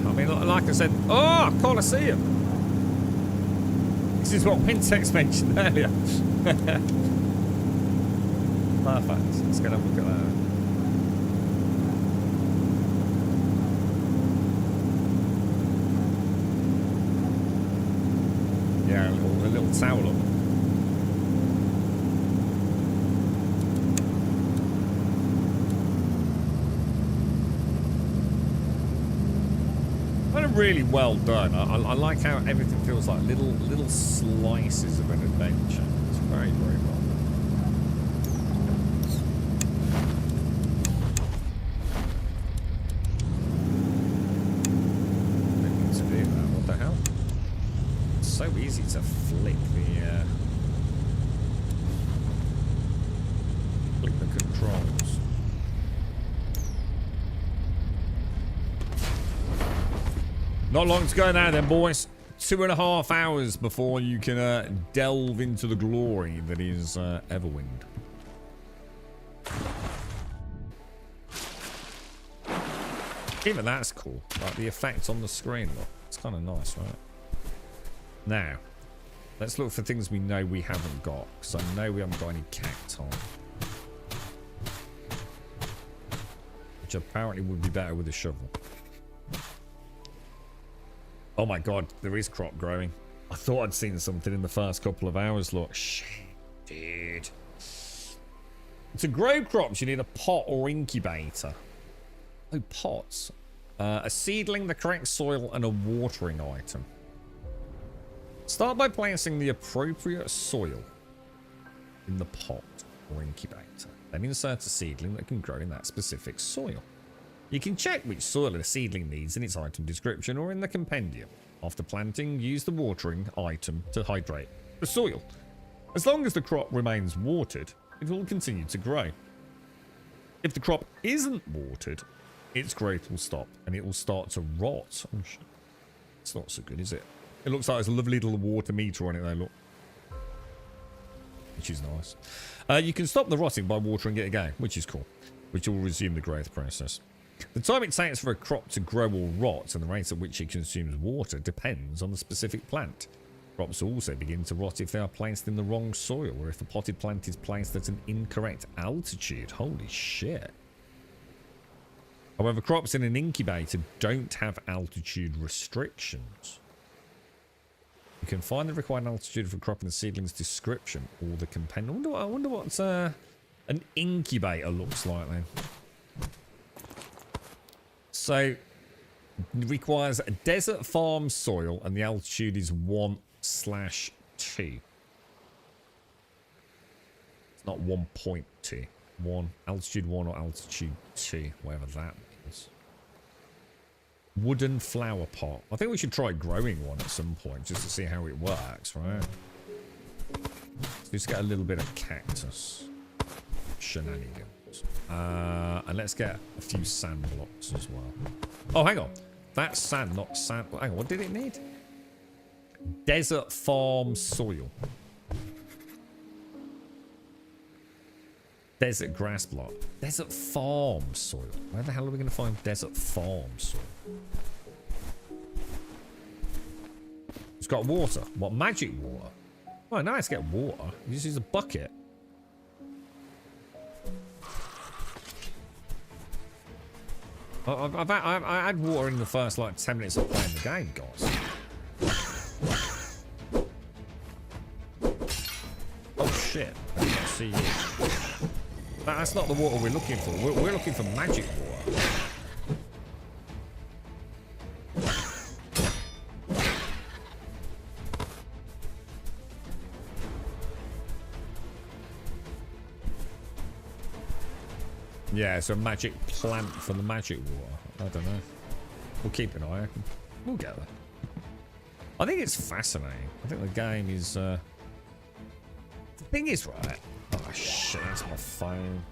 I mean, like I said, Colosseum. This is what Wintex mentioned earlier. Perfect. Let's go and have a look at that. Yeah, a little towel up. Really well done. I like how everything feels like little slices of an adventure. It's very, very well done. Didn't mean to do that. What the hell? It's so easy to flick the controls. Not long to go now then, boys. 2.5 hours before you can delve into the glory that is Everwind. Even that's cool. Like the effect on the screen, look. It's kind of nice, right? Now, let's look for things we know we haven't got. Because I know we haven't got any cacti. Which apparently would be better with a shovel. Oh my god, there is crop growing. I thought I'd seen something in the first couple of hours. Look, shit, dude. To grow crops, you need a pot or incubator. Oh, pots. A seedling, the correct soil, and a watering item. Start by placing the appropriate soil in the pot or incubator. Then insert a seedling that can grow in that specific soil. You can check which soil a seedling needs in its item description or in the compendium. After planting, use the watering item to hydrate the soil. As long as the crop remains watered, it will continue to grow. If the crop isn't watered, its growth will stop and it will start to rot. Oh, shit. It's not so good, is it? It looks like there's a lovely little water meter on it though, look. Which is nice. You can stop the rotting by watering it again, which is cool. Which will resume the growth process. The time it takes for a crop to grow or rot and the rate at which it consumes water depends on the specific plant. Crops also begin to rot if they are placed in the wrong soil or if the potted plant is placed at an incorrect altitude. Holy shit. However, crops in an incubator don't have altitude restrictions. You can find the required altitude for crop in the seedling's description or the companion. I wonder what an incubator looks like then. So, it requires a desert farm soil and the altitude is 1/2. It's not 1.2. 1. Altitude 1 or altitude 2. Whatever that means. Wooden flower pot. I think we should try growing one at some point just to see how it works, right? Let's just get a little bit of cactus. Shenanigans. And let's get a few sand blocks as well. Oh, hang on. That's sand, not sand. Hang on, what did it need? Desert farm soil. Desert grass block. Desert farm soil. Where the hell are we going to find desert farm soil? It's got water. What, magic water? Oh, nice, get water. You just use a bucket. I had water in the first, like, 10 minutes of playing the game, guys. Oh, shit. I can't see you. That's not the water we're looking for. We're looking for magic water. Yeah, it's a magic plant for the magic water. I don't know. We'll keep an eye. We'll get there. I think it's fascinating. I think the game is... The thing is, right... Oh, shit, that's my phone.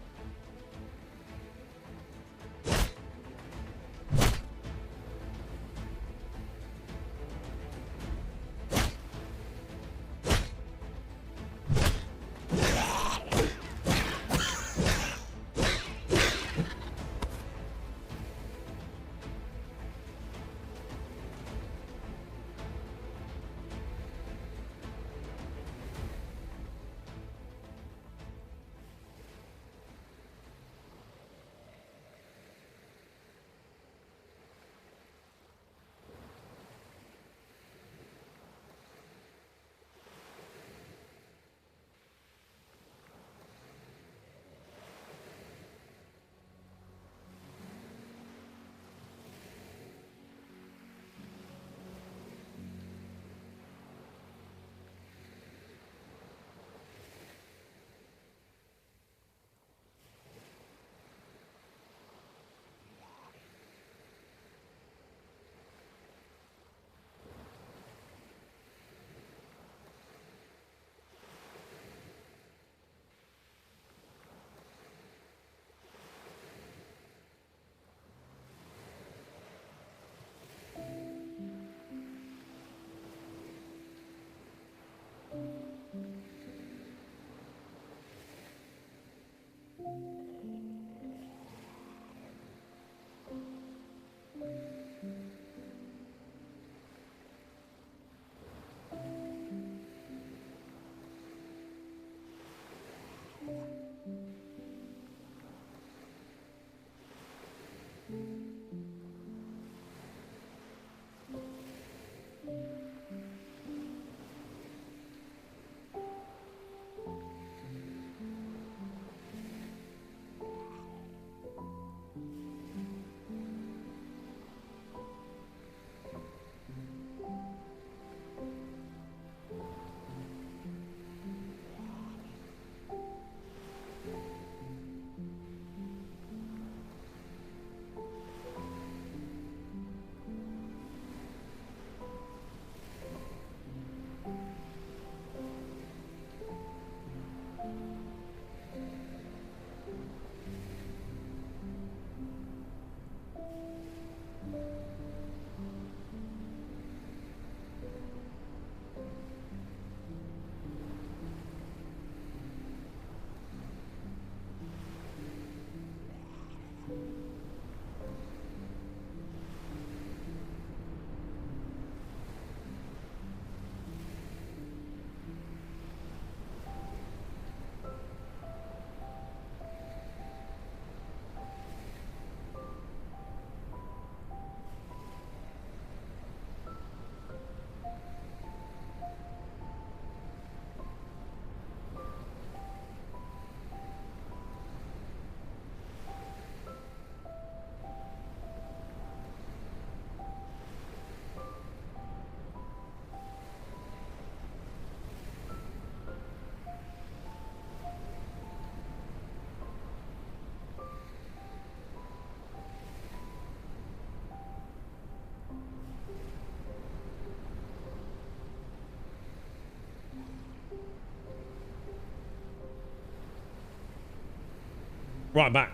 Right, back.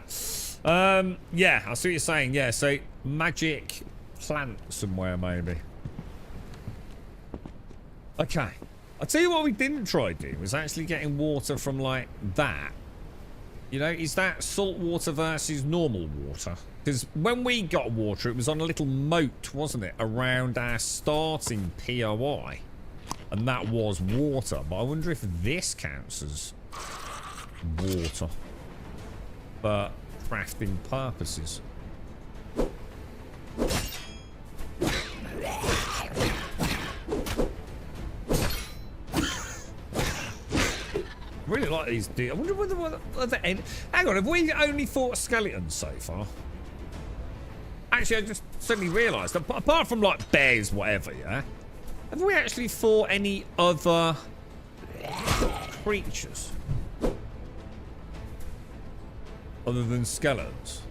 Yeah, I see what you're saying. Yeah, so magic plant somewhere, maybe. Okay. I'll tell you what we didn't try doing was actually getting water from, like, that. You know, is that salt water versus normal water? Because when we got water, it was on a little moat, wasn't it? Around our starting POI. And that was water. But I wonder if this counts as water. For crafting purposes. Really like these dudes. I wonder whether hang on, have we only fought skeletons so far? Actually, I just suddenly realised, apart from like bears, whatever, yeah, have we actually fought any other creatures other than skeletons?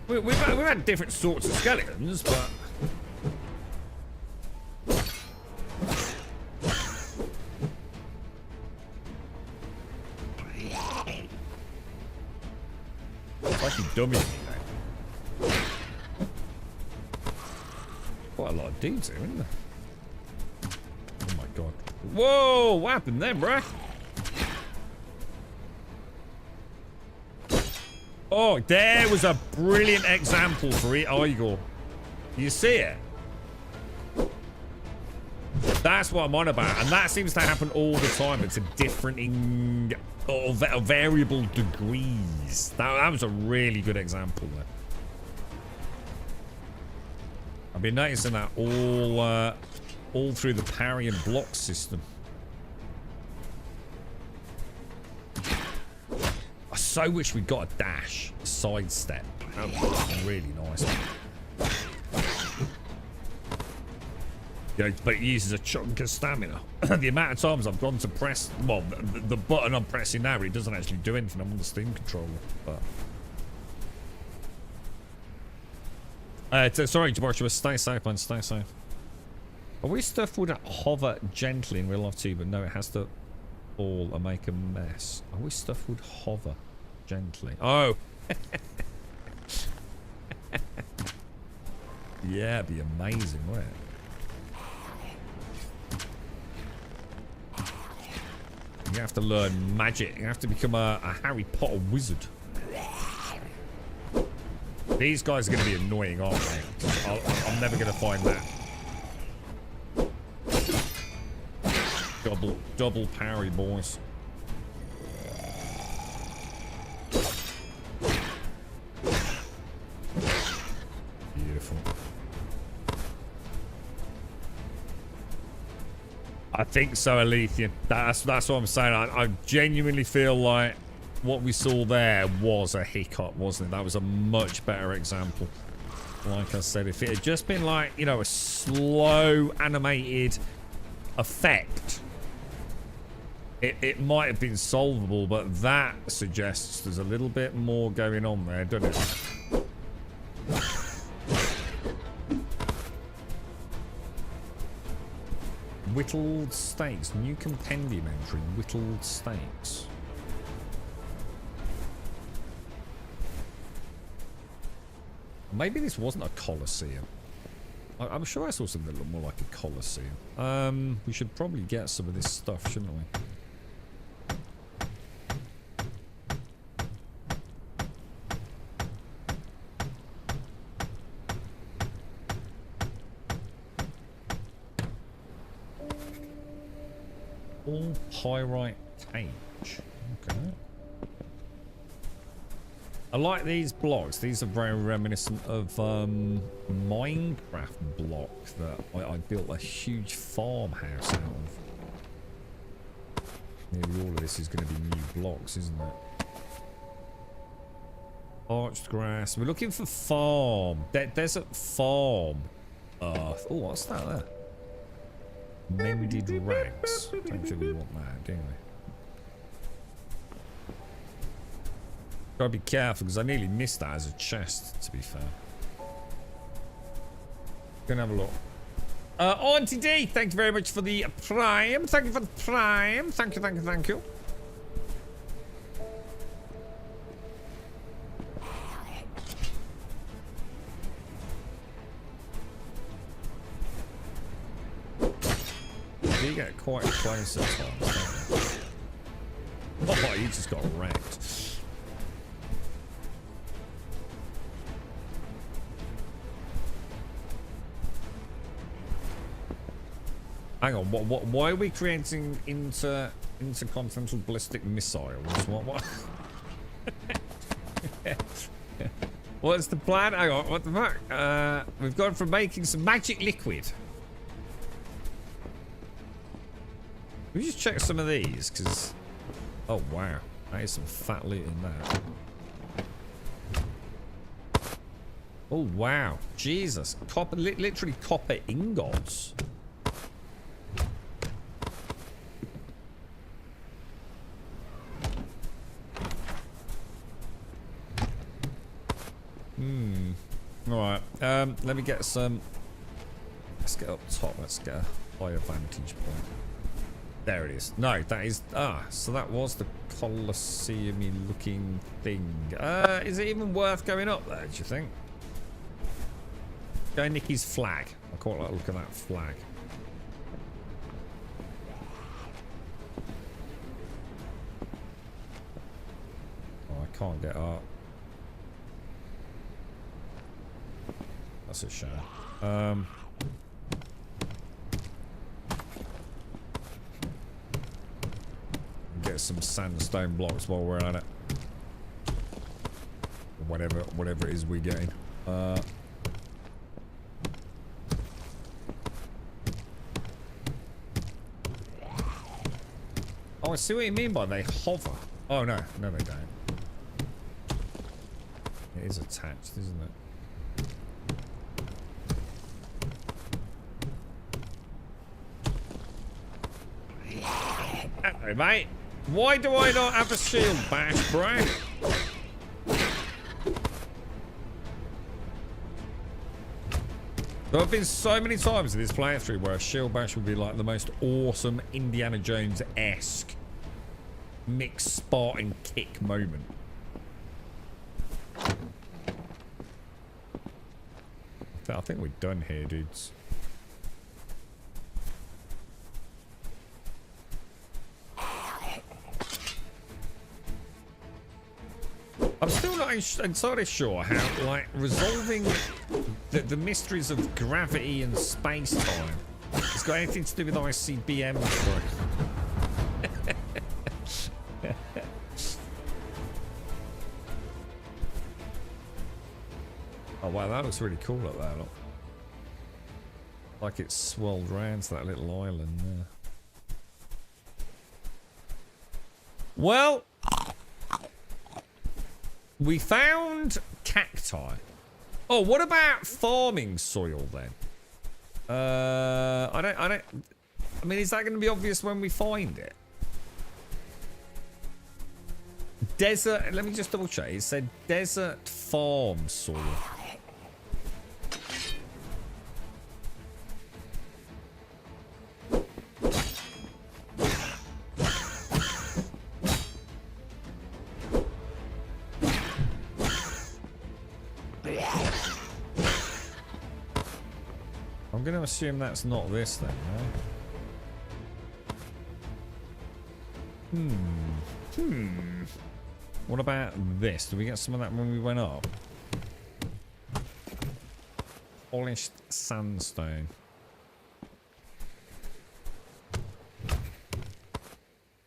We've had different sorts of skeletons, but. Fucking dummy, mate. Quite a lot of dudes here, isn't there? Oh my god. Whoa! What happened there, bruh? Oh, there was a brilliant example for it, Igor. You see it? That's what I'm on about, and that seems to happen all the time. It's a different or variable degrees. That was a really good example there. I've been noticing that all through the parry and block system. I so wish we'd got a dash, a sidestep. That would be really nice. Yeah, but it uses a chunk of stamina. The amount of times I've gone to press, well, the button I'm pressing now, it doesn't actually do anything. I'm on the Steam controller. But sorry, Joshua, stay safe, man. Stay safe. I wish stuff would hover gently in real life too, but no, it has to fall and make a mess. I wish stuff would hover gently. Oh. Yeah, it'd be amazing, wouldn't it? You have to learn magic. You have to become a Harry Potter wizard. These guys are going to be annoying, aren't they? I'm never going to find that. Double parry, boys. Beautiful. I think so, Alethea. That's what I'm saying. I genuinely feel like what we saw there was a hiccup, wasn't it? That was a much better example. Like I said, if it had just been like, you know, a slow animated effect, it might have been solvable, but that suggests there's a little bit more going on there, doesn't it? Whittled stakes. New compendium entry. Whittled stakes. Maybe this wasn't a Colosseum. I'm sure I saw something that looked more like a Colosseum. We should probably get some of this stuff, shouldn't we? All pyrite cage. Okay. I like these blocks. These are very reminiscent of Minecraft block that I built a huge farmhouse out of. Nearly all of this is going to be new blocks, isn't it? Arched grass. We're looking for farm. Desert farm. Earth. Oh, what's that there? Mended rags. Don't think we want that, do we? Gotta be careful because I nearly missed that as a chest, to be fair. Gonna have a look. Auntie D, thank you very much for the prime. Thank you for the prime. Thank you, thank you, thank you. get quite close at times, don't they? Oh, you just got wrecked. Hang on, why are we creating intercontinental ballistic missiles? What? What's the plan? Hang on, what the fuck? We've gone from making some magic liquid. Can we just check some of these? Because, oh wow, that is some fat loot in there. Oh wow, Jesus, copper, literally copper ingots. Alright, let me get some. Let's get up top. Let's get a higher vantage point. There it is. No, that is. So that was the Colosseum-y looking thing. Is it even worth going up there, do you think? Go Nicky's flag. I quite like the look of that flag. Oh, I can't get up. That's a shame. Get some sandstone blocks while we're at it. Whatever it is we gain. Oh, I see what you mean by they hover. Oh no, no they don't. It is attached, isn't it? Hello, mate. Why do I not have a shield bash, bro? There have been so many times in this playthrough where a shield bash would be like the most awesome Indiana Jones-esque mixed Spartan kick moment. I think we're done here, dudes. I'm still not entirely sure how, like, resolving the mysteries of gravity and space-time has got anything to do with ICBM. Oh wow, that looks really cool up there. Look. Like it's swelled round to that little island there. Well, we found cacti. Oh, what about farming soil then? I mean, is that going to be obvious when we find it? Desert, let me just double check. It said desert farm soil. I'm going to assume that's not this then, no? What about this? Did we get some of that when we went up? Polished sandstone.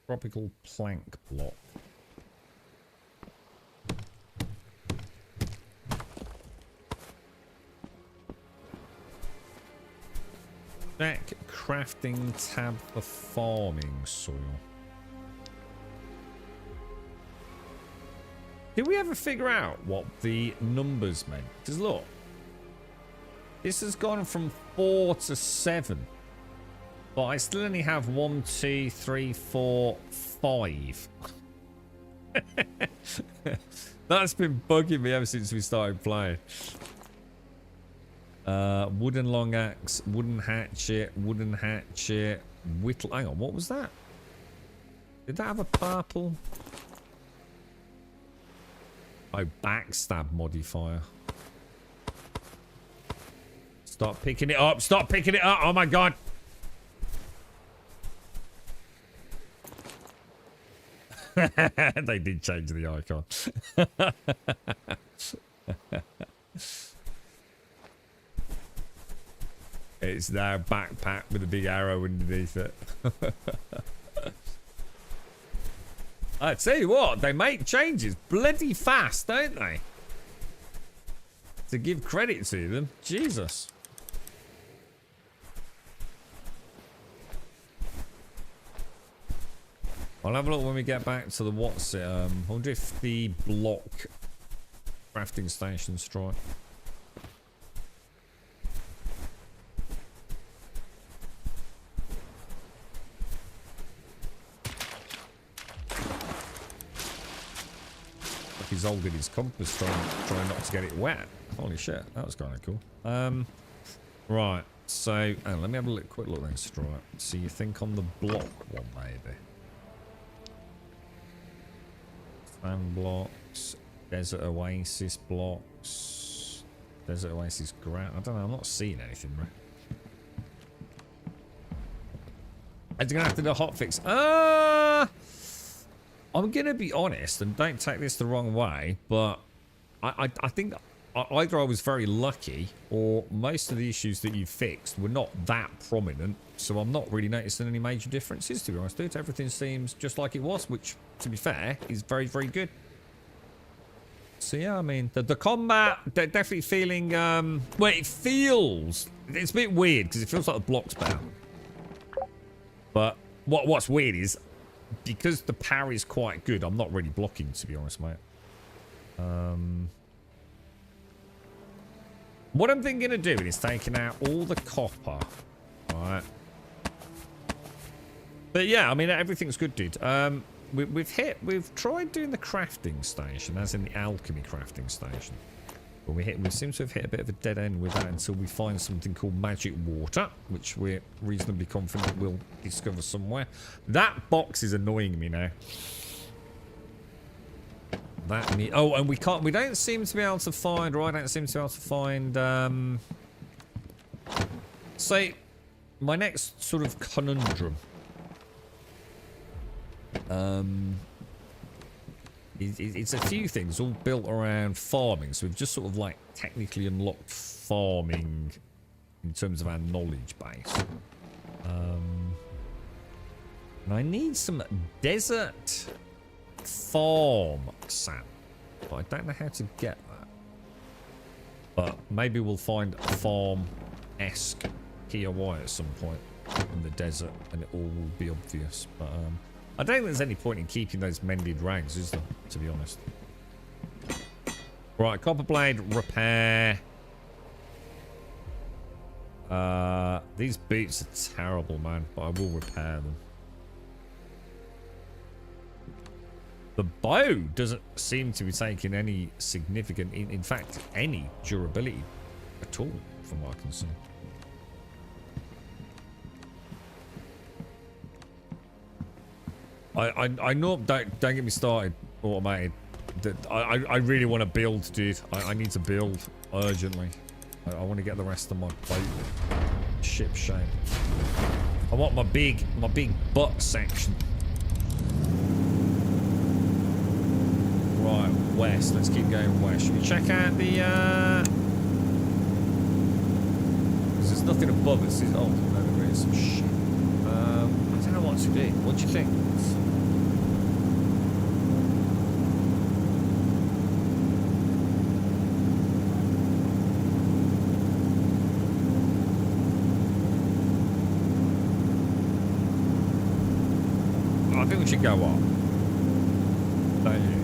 Tropical plank block. Check crafting tab for farming soil. Did we ever figure out what the numbers meant? Because look, this has gone from 4 to 7, but I still only have 1, 2, 3, 4, 5. That's been bugging me ever since we started playing. Wooden long axe, wooden hatchet, whittle. Hang on, what was that? Did that have a purple? Oh, backstab modifier. Stop picking it up. Stop picking it up. Oh my god. They did change the icon. It's now backpack with a big arrow underneath it. I tell you what, they make changes bloody fast, don't they? To give credit to them. Jesus. I'll have a look when we get back to the what's it. I wonder if the block crafting station's strike. He's holding his compass trying not to get it wet. Holy shit, that was kind of cool. Right, so let me have a quick look then, Stripe. So you think on the block one maybe? Fan blocks, Desert Oasis blocks, Desert Oasis ground. I don't know, I'm not seeing anything, right? I'm gonna have to do a hotfix. I'm gonna be honest, and don't take this the wrong way, but I think either I was very lucky, or most of the issues that you fixed were not that prominent, so I'm not really noticing any major differences, to be honest. Dude, everything seems just like it was, which, to be fair, is very, very good. So yeah, I mean, the combat, they're definitely feeling, well, it's a bit weird, because it feels like the block's better. But what's weird is, because the power is quite good, I'm not really blocking, to be honest, mate. What I'm thinking of doing is taking out all the copper. Right. But yeah, I mean, everything's good, dude. We've tried doing the crafting station, as in the alchemy crafting station. But we seem to have hit a bit of a dead end with that until we find something called magic water, which we're reasonably confident we'll discover somewhere. That box is annoying me now. Oh, and we don't seem to be able to find, or I don't seem to be able to find, say, my next sort of conundrum. It's a few things all built around farming, so we've just sort of like technically unlocked farming in terms of our knowledge base. And I need some desert farm sand, but I don't know how to get that. But maybe we'll find a farm-esque POI at some point in the desert, and it all will be obvious. But I don't think there's any point in keeping those mended rags, is there, to be honest? Right, copper blade repair. These boots are terrible, man, but I will repair them. The bow doesn't seem to be taking any significant, in fact, any durability at all, from what I can see. I know, don't get me started, automated. I really want to build, dude. I need to build urgently. I want to get the rest of my boat ship shape. I want my big butt section. Right, west. Let's keep going west. Should we check out the because there's nothing above us. Oh, no, there is some shit. I don't know what to do. What do you think? I think we should go up. Don't you?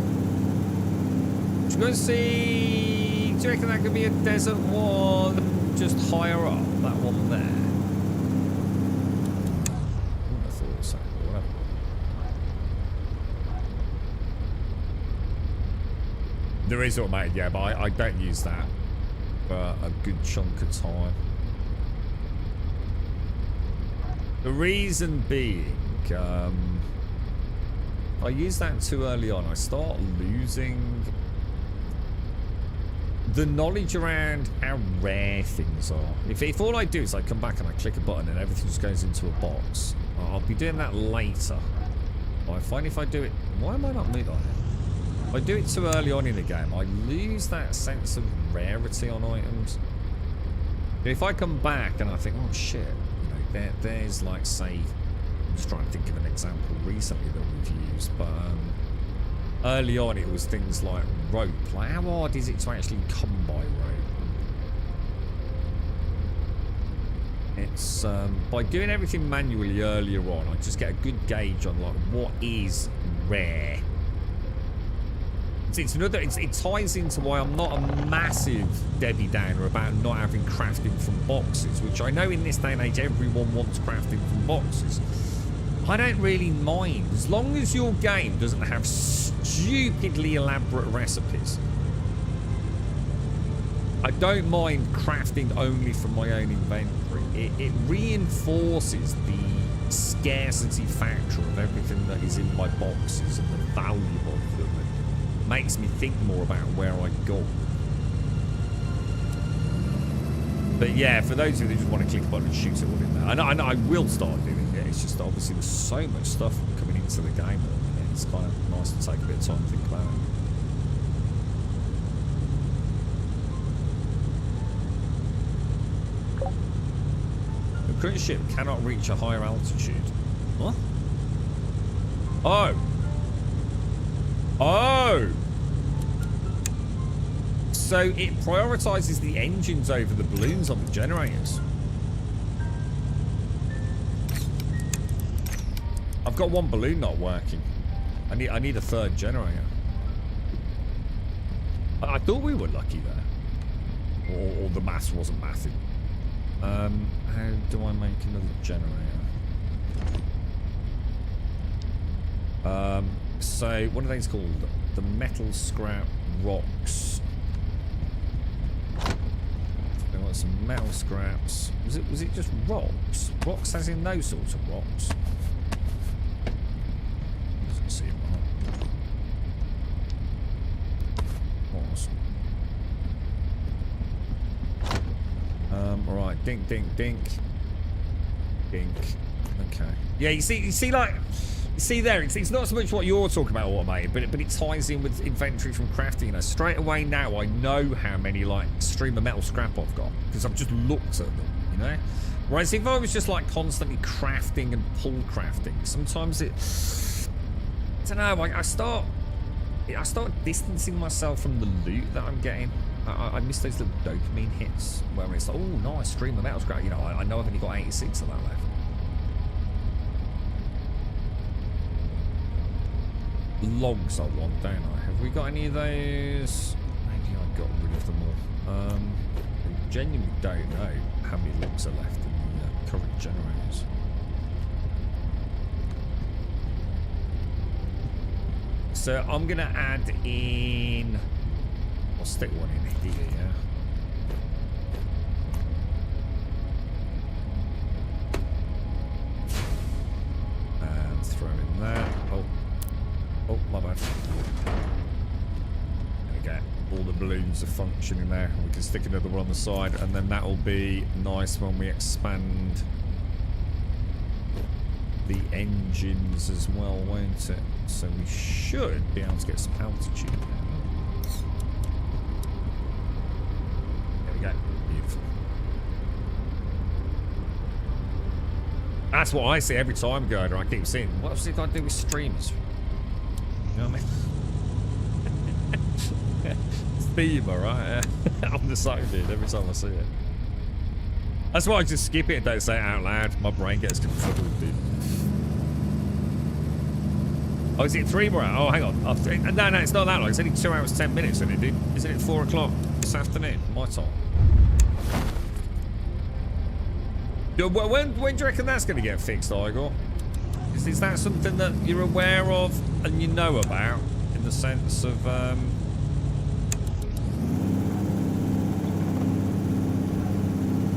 Should we go see? Do you reckon that could be a desert one just higher up? That one there. I thought it was something, but whatever. There is automated, yeah, but I don't use that for a good chunk of time. The reason being, I use that too early on. I start losing the knowledge around how rare things are. If all I do is I come back and I click a button and everything just goes into a box, I'll be doing that later. I find if I do it... Why am I not moving on it? If I do it too early on in the game, I lose that sense of rarity on items. But if I come back and I think, oh shit, you know, there's like, say... I'm just trying to think of an example recently that we've used, but early on it was things like rope. Like, how hard is it to actually come by rope? It's by doing everything manually earlier on, I just get a good gauge on like what is rare. It ties into why I'm not a massive Debbie Downer about not having crafting from boxes, which I know in this day and age everyone wants crafting from boxes. I don't really mind as long as your game doesn't have stupidly elaborate recipes. I don't mind crafting only from my own inventory. It reinforces the scarcity factor of everything that is in my boxes and the value of them. It makes me think more about where I go. But yeah, for those of you who just want to click a button and shoot it all in there, I know I will start doing it. It's just obviously there's so much stuff coming into the game at the minute. It's kind of nice to take a bit of time to think about it. The cruise ship cannot reach a higher altitude. What? Oh. Oh. So it prioritizes the engines over the balloons on the generators. I've got one balloon not working. I need a third generator. I thought we were lucky there. Or the maths wasn't mathing. How do I make another generator? So what are these called? The metal scrap rocks. I want some metal scraps. Was it just rocks? Rocks as in those sorts of rocks? Doesn't seem right. Awesome. Alright, dink, dink, dink. Dink. Okay. Yeah, you see like see there, it's not so much what you're talking about automated, but it ties in with inventory from crafting. You know, straight away now I know how many like stream of metal scrap I've got because I've just looked at them, you know. Whereas if I was just like constantly crafting and pull crafting, sometimes it, I don't know, I start distancing myself from the loot that I'm getting. I miss those little dopamine hits where it's like, oh nice, stream of metal scrap. You know, I know I've only got 86 of that left. Logs I want, don't I? Have we got any of those? Maybe I got rid of them all. I genuinely don't know how many logs are left in the current generators. So I'm gonna add in. I'll stick one in here, yeah. And throw in that. Oh, my bad. There we go. All the balloons are functioning there. We can stick another one on the side, and then that'll be nice when we expand the engines as well, won't it? So we should be able to get some altitude now. There we go. Beautiful. That's what I see every time, Gerda. I keep seeing, what's it I do with streamers? You know what I mean? Theme, alright? I'm the same dude every time I see it. That's why I just skip it and don't say it out loud. My brain gets confuddled, dude. Oh, is it 3 more hours? Oh, hang on. No, it's not that long. It's only 2 hours, 10 minutes, isn't it, dude? Isn't it 4 o'clock this afternoon? My time. When do you reckon that's going to get fixed, Igor? Is that something that you're aware of and you know about, in the sense of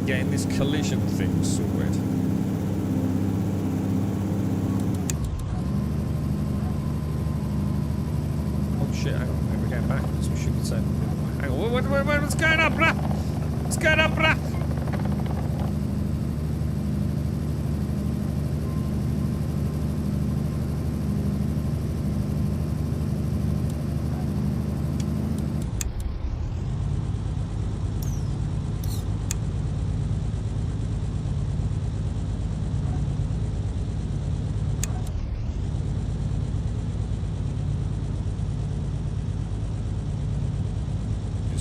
getting this collision thing sorted? Oh shit, hang on, maybe we're going backwards, we should be saying. Hang on, what's going on, bruh? What's going on, bruh?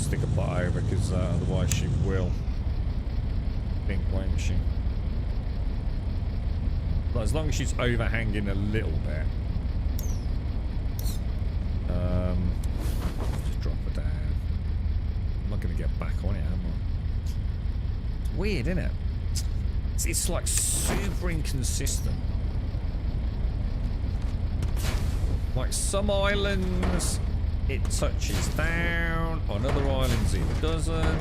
stick a butt over because otherwise she will think, won't she? But as long as she's overhanging a little bit. Just drop her down. I'm not going to get back on it, am I? It's weird, isn't it? It's like super inconsistent. Like some islands it touches down, on other islands it doesn't.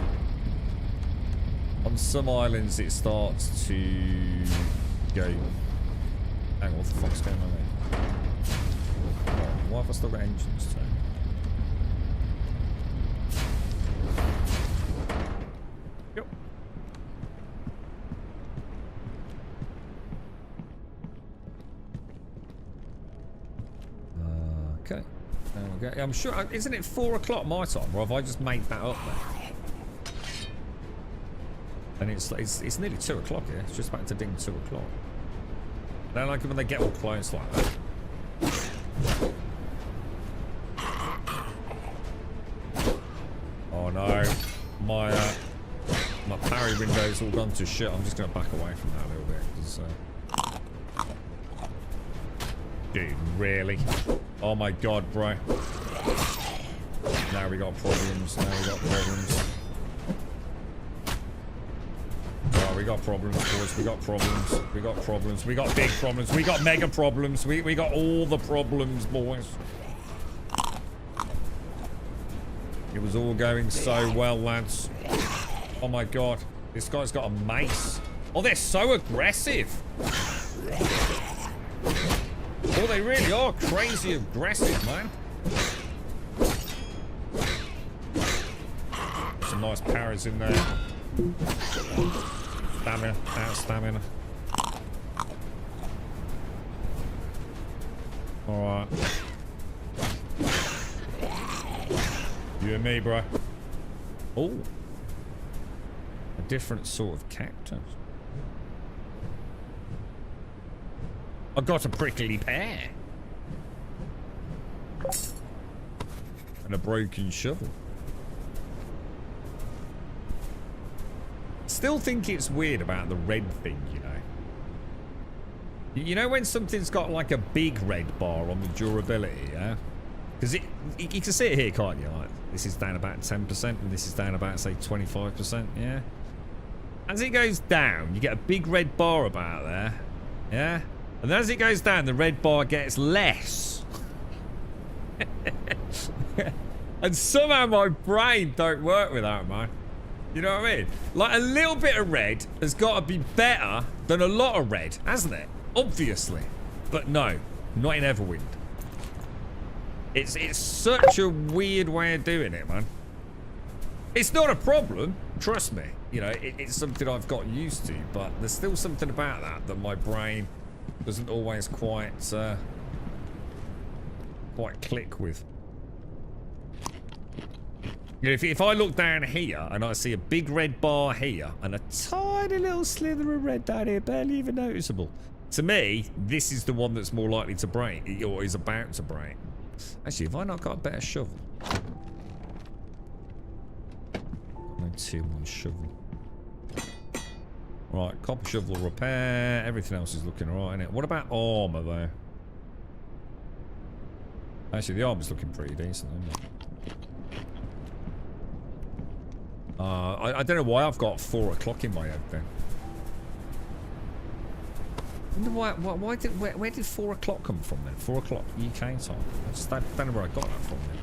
On some islands it starts to go. Hang on, what the fuck's going on there? Oh, why have I still got engines turned? Yep. Okay. There we go. I'm sure, isn't it 4 o'clock my time, or have I just made that up there? And it's nearly 2 o'clock here. It's just about to ding 2 o'clock. I don't like it when they get all close like that. Oh no, my parry window's all gone to shit. I'm just gonna back away from that a little bit. 'Cause, dude, really? Oh my god, bro. Now we got problems. Now we got problems. Oh, we got problems, boys. We got problems. We got problems. We got big problems. We got mega problems. We got all the problems, boys. It was all going so well, lads. Oh my god. This guy's got a mace. Oh, they're so aggressive. Oh, they really are crazy aggressive, man. Some nice parries in there. Stamina, out stamina. Alright. You and me, bro. Oh. A different sort of cactus. I got a prickly pear. And a broken shovel. Still think it's weird about the red thing, you know. You know when something's got like a big red bar on the durability, yeah? Because you can see it here, can't you? Like, this is down about 10% and this is down about, say, 25%, yeah? As it goes down, you get a big red bar about there, yeah? And then as it goes down, the red bar gets less. And somehow my brain don't work with that, man. You know what I mean? Like, a little bit of red has got to be better than a lot of red, hasn't it? Obviously. But no, not in Everwind. It's such a weird way of doing it, man. It's not a problem, trust me. You know, it's something I've got used to, but there's still something about that my brain doesn't always quite click with. You know, if I look down here and I see a big red bar here and a tiny little slither of red down here, barely even noticeable. To me, this is the one that's more likely to break, or is about to break. Actually, have I not got a better shovel? No 2-1 shovel. Right, copper shovel repair. Everything else is looking alright, innit? What about armor, though? Actually, the armor's looking pretty decent, isn't it? I don't know why I've got 4 o'clock in my head then. I wonder where did 4 o'clock come from then? 4 o'clock UK time. I just don't know where I got that from then.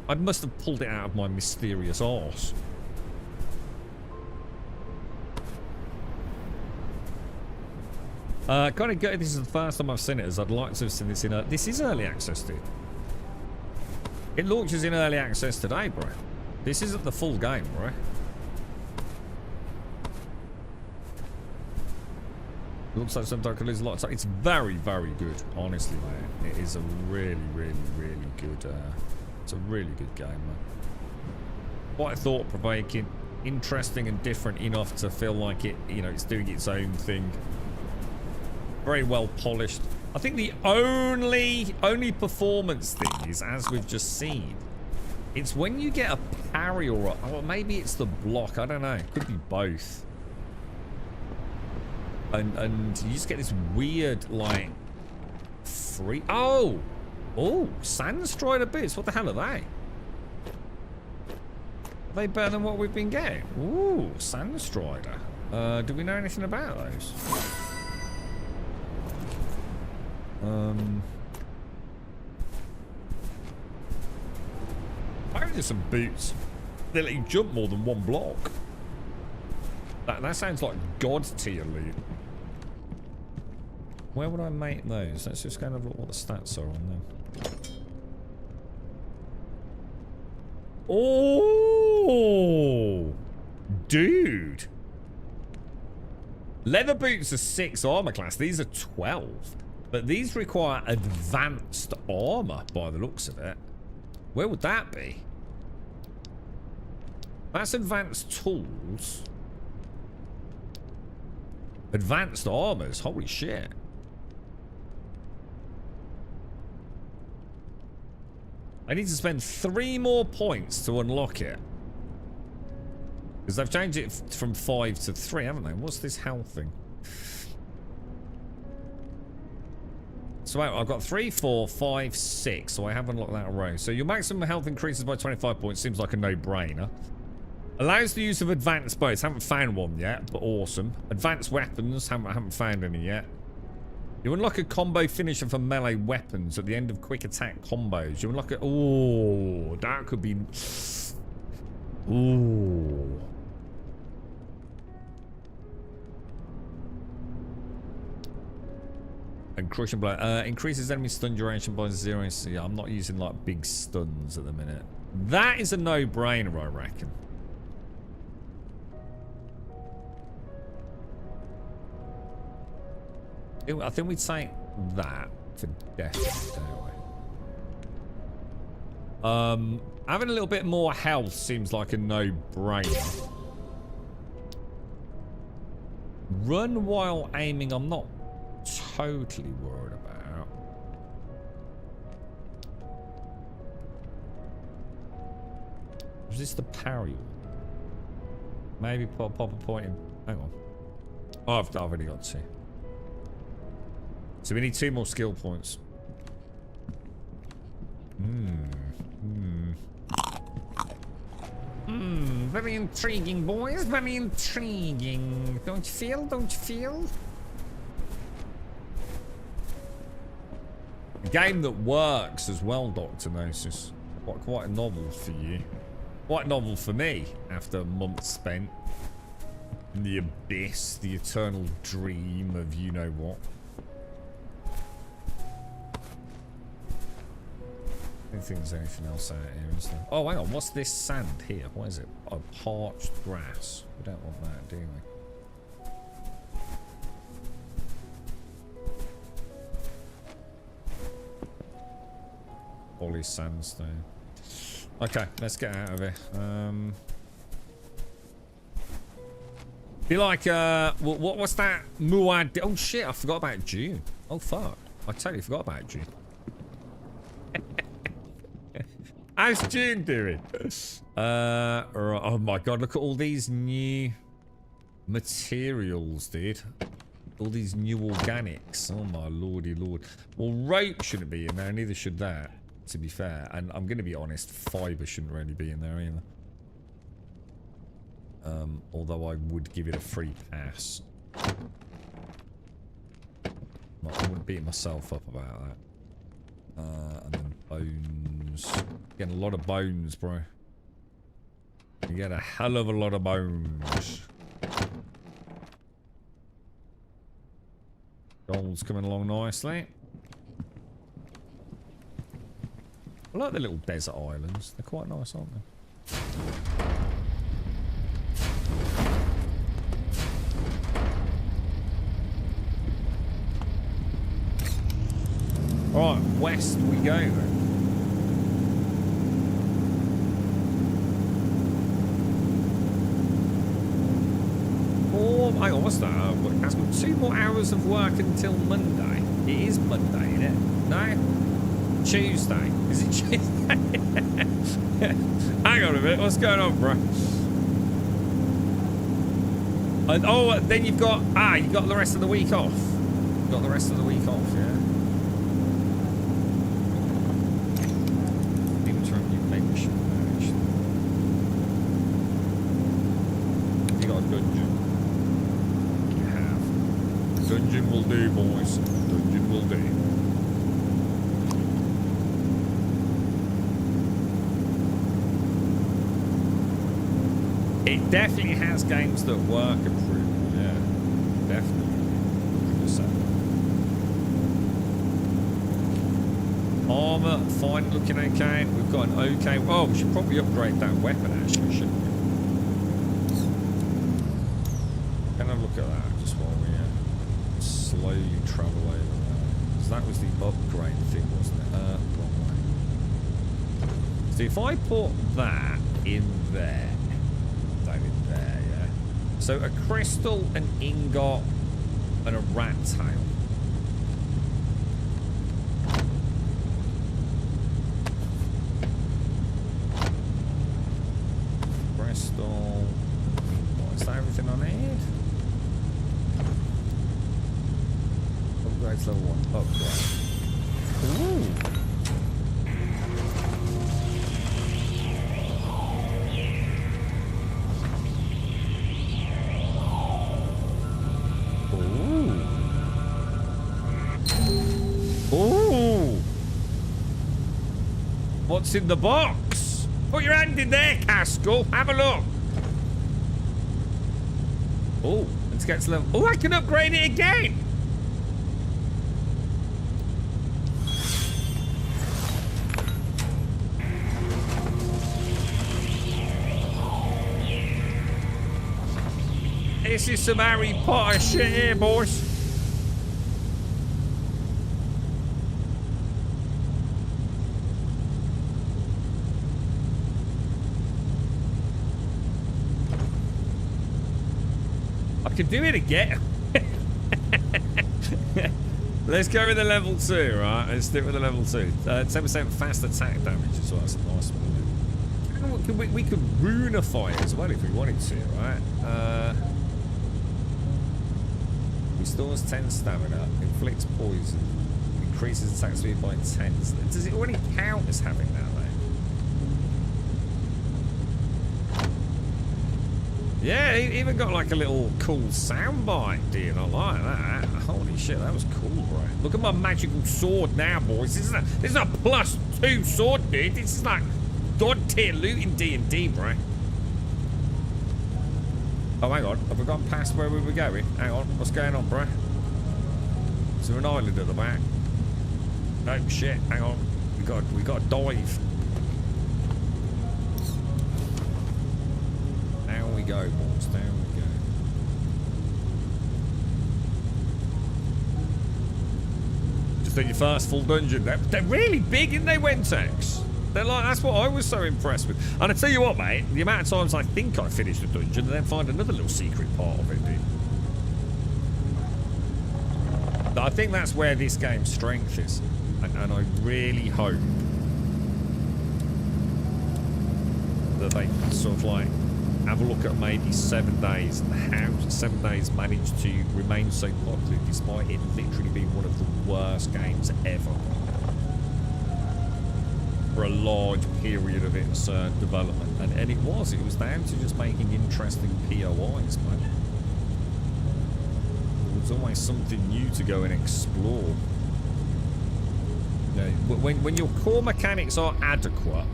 I must have pulled it out of my mysterious arse. Kind of good. This is the first time I've seen it, as I'd like to have seen this in. This is early access, dude. It launches in early access today, bro. This isn't the full game, right? It looks like sometimes I could lose a lot of time. It's very, very good, honestly, man. It is a really, really, really good. It's a really good game, man. Quite thought-provoking, interesting, and different enough to feel like it. You know, it's doing its own thing. Very well polished. I think the only performance thing is, as we've just seen, It's when you get a parry or maybe it's the block. I don't know. It could be both. And you just get this weird, like, free... Oh! Oh, Sand Strider boots. What the hell are they? Are they better than what we've been getting? Ooh, Sand Strider. Do we know anything about those? Apparently there's some boots that let you jump more than one block. That sounds like God tier loot. Where would I make those? Let's just go and have a look what the stats are on them. Oh, dude. Leather boots are 6 armor class. These are 12. But these require advanced armor by the looks of it. Where would that be? That's advanced tools. Advanced armors. Holy shit. I need to spend 3 more points to unlock it. Because they've changed it from 5 to 3, haven't they? What's this health thing? So I've got 3, 4, 5, 6. So I haven't unlocked that row. So your maximum health increases by 25 points. Seems like a no-brainer. Allows the use of advanced bows. Haven't found one yet, but awesome. Advanced weapons. Haven't found any yet. You unlock a combo finisher for melee weapons at the end of quick attack combos. You unlock it. Oh, that could be. Ooh. And crushing blow increases enemy stun duration by 0. Yeah, I'm not using like big stuns at the minute. That is a no-brainer, I reckon. I think we'd say that for definitely, don't we? Having a little bit more health seems like a no-brainer. Run while aiming, I'm not totally worried about. Was this the parry one? Maybe pop a point in. Hang on. Oh, I've already got 2. So we need 2 more skill points. Very intriguing, boys. Very intriguing. Don't you feel? Don't you feel? A game that works as well, Dr. Gnosis. Quite novel for you. Quite novel for me after months spent in the abyss, the eternal dream of you know what. I don't think there's anything else out here, is there? Oh, hang on. What's this sand here? What is it? Oh, parched grass. We don't want that, do we? Poly sandstone. Okay, let's get out of here. Be like, what's that? Muad. Oh shit, I forgot about June. Oh fuck. I totally forgot about June. How's June doing? Right. Oh my god, look at all these new materials, dude. All these new organics. Oh my lordy lord. Well, rope shouldn't be in there, neither should that, to be fair. And I'm going to be honest, fibre shouldn't really be in there either. Although I would give it a free pass. I wouldn't beat myself up about that. And then bones. Getting a lot of bones, bro. You get a hell of a lot of bones. Gold's coming along nicely. I like the little desert islands. They're quite nice, aren't they? Alright, west we go then. Oh, hang on, what's that? That's got 2 more hours of work until Monday. It is Monday, isn't it? No? Tuesday. Is it Tuesday? Hang on a minute. What's going on, bro? And, oh, then you've got... Ah, you got the rest of the week off. You've got the rest of the week off, yeah? Interim new membership badge. You got a dungeon. You have. Dungeon will do, boys. Dungeon will do. It definitely has games that work approved. Yeah, definitely. 100%. Armor, fine looking okay. We've got an okay. Oh, we should probably upgrade that weapon actually, shouldn't we? Can I look at that just while we slowly travel over there? Because that was the upgrade thing, wasn't it? Wrong way. So if I put that in there. There, yeah. So a crystal, an ingot, and a rat tail. Crystal. What, is that everything I need? Upgrades level 1. Upgrade. Ooh. Ooh! What's in the box? Put your hand in there, Castle. Have a look. Oh, let's get to level. Oh, I can upgrade it again. This is some Harry Potter shit here, boys. I can do it again. Let's go with the level 2, right? Let's stick with the level 2. 10% fast attack damage as well. That's a nice one. We could runify it as well if we wanted to, right? Restores 10 stamina, inflicts poison, increases attack speed by 10. Does it already count as having that, though? Yeah, it even got like a little cool soundbite, dude. I like that. Holy shit, that was cool, bro. Look at my magical sword now, boys. This is a +2 sword, dude. This is like god tier loot in D&D, bro. Oh, hang on. Have we gone past where we were going? Hang on. What's going on, bro? Is there an island at the back? Oh, shit. Hang on. We got to dive. Down we go, boys. Down we go. Just did your first full dungeon. They're really big, aren't they, Wentex? They're like, that's what I was so impressed with. And I tell you what, mate, the amount of times I think I finished a dungeon and then find another little secret part of it, dude. I think that's where this game's strength is. And I really hope that they sort of like have a look at maybe 7 days and how 7 days managed to remain so popular despite it literally being one of the worst games ever. For a large period of its development, and it was down to just making interesting POIs, man. It was always something new to go and explore. You know, when your core mechanics are adequate,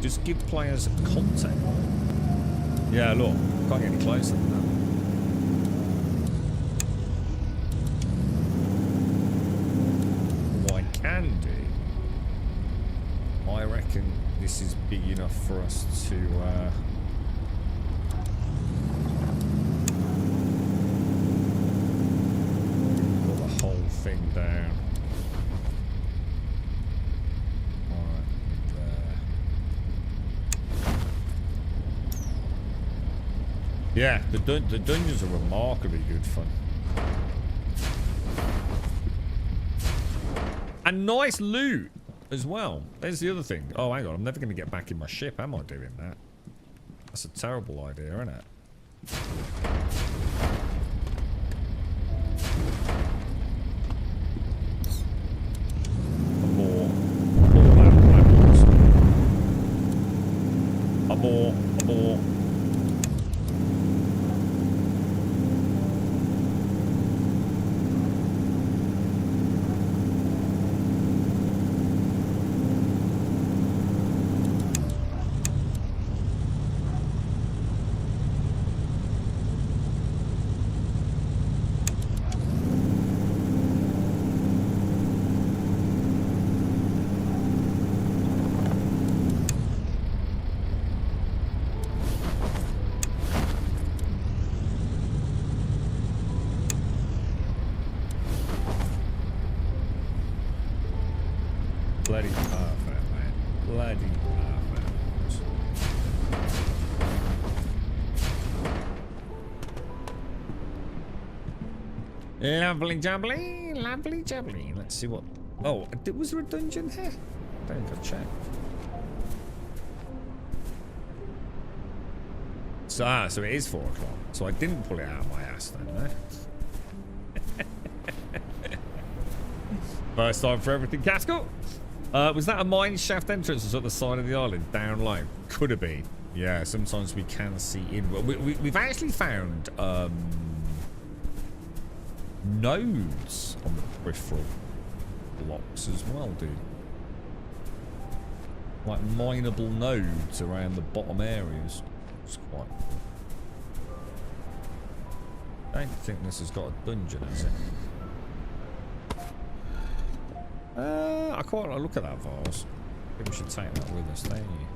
just give players content. Yeah, look, can't get any closer than that. What I can do, I reckon this is big enough for us to pull the whole thing down. Right there. Yeah, the dungeons are remarkably good fun. And nice loot. as well. There's the other thing. Oh, hang on. I'm never going to get back in my ship, am I, doing that? That's a terrible idea, isn't it? Abort. Bloody perfect, man. Bloody perfect. Lovely jubbly, lovely jubbly. Let's see what... Oh, was there a dungeon here? I don't think I've checked. So it is 4 o'clock. So I didn't pull it out of my ass then, no? First time for everything, Casco. Was that a mine shaft entrance at the side of the island, down low? Could have been. Yeah, sometimes we can see in. We've actually found nodes on the peripheral blocks as well, dude. Like mineable nodes around the bottom areas. It's quite cool. I don't think this has got a dungeon, has it? I quite like to look at that vase. I think we should take that with us, don't you?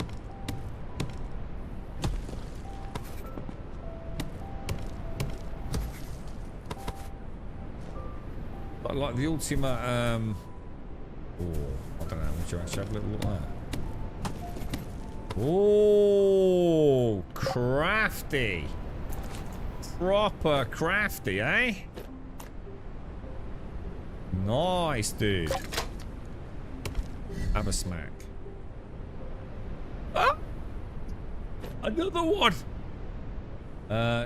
But like the ultimate, oh, I don't know, would you actually have a little look at that? Oh, crafty. Proper crafty, eh? Nice, dude. Have a smack. Ah! Another one!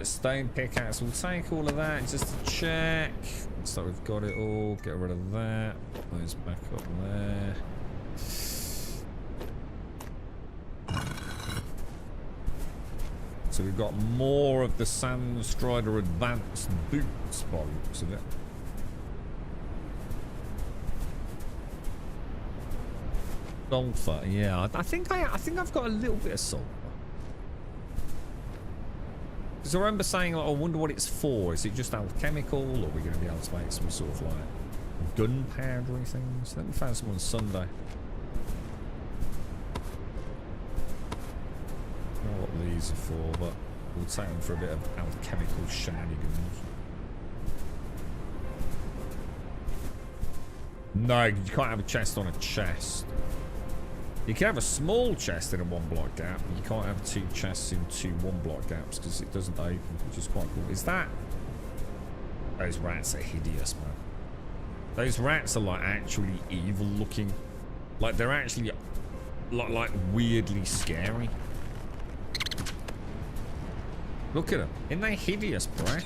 Stone pickaxe. We'll take all of that just to check. Looks like we've got it all. Get rid of that. Put those back up there. So we've got more of the Sandstrider Advanced Boots by the looks of it. Sulfur, yeah. I think I've got a little bit of sulfur. Because I remember saying, like, I wonder what it's for. Is it just alchemical, or are we going to be able to make some sort of like gunpowdery things? I think we found some on Sunday. I don't know what these are for, but we'll take them for a bit of alchemical shenanigans. No, you can't have a chest on a chest. You can have a small chest in a 1 block gap, but you can't have 2 chests in 2 1-block gaps because it doesn't open, which is quite cool. Is that... Those rats are hideous, man. Those rats are like actually evil looking. Like they're actually like weirdly scary. Look at them. Isn't they hideous, bro?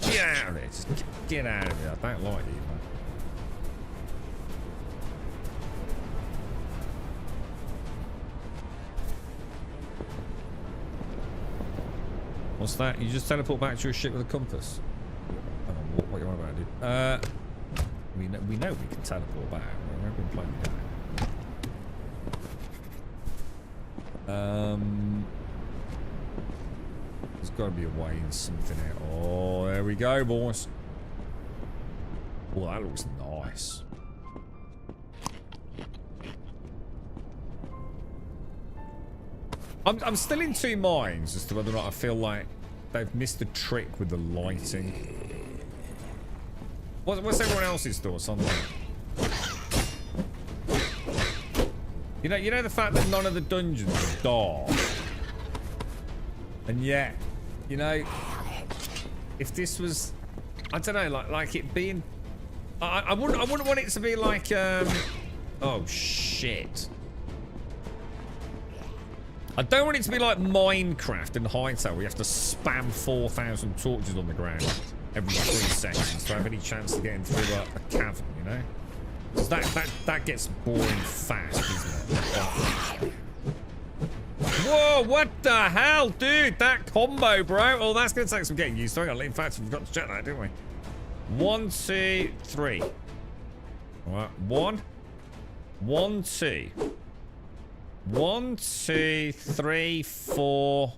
Get out of there. Just get out of there. I don't like you, man. What's that? You just teleport back to your ship with a compass? I don't know what you want about, dude. We know we can teleport back. We've been playing the game. There's got to be a way in something here. Oh, there we go, boys. Oh, that looks nice. I'm still in 2 minds as to whether or not I feel like they've missed a trick with the lighting. What's everyone else's thoughts on that? You know the fact that none of the dungeons are dark, and yet, you know, if this was, I don't know, like it being I wouldn't want it to be like, oh, shit. I don't want it to be like Minecraft in Hightower where you have to spam 4,000 torches on the ground every 3 seconds to have any chance of getting through a cavern, you know? Because that gets boring fast, doesn't it? Whoa, what the hell, dude? That combo, bro. Oh, that's going to take some getting used to. In fact, we forgot to check that, didn't we? 1, 2, 3. All right, 1, 1, 2. 1, 2, 3, 4.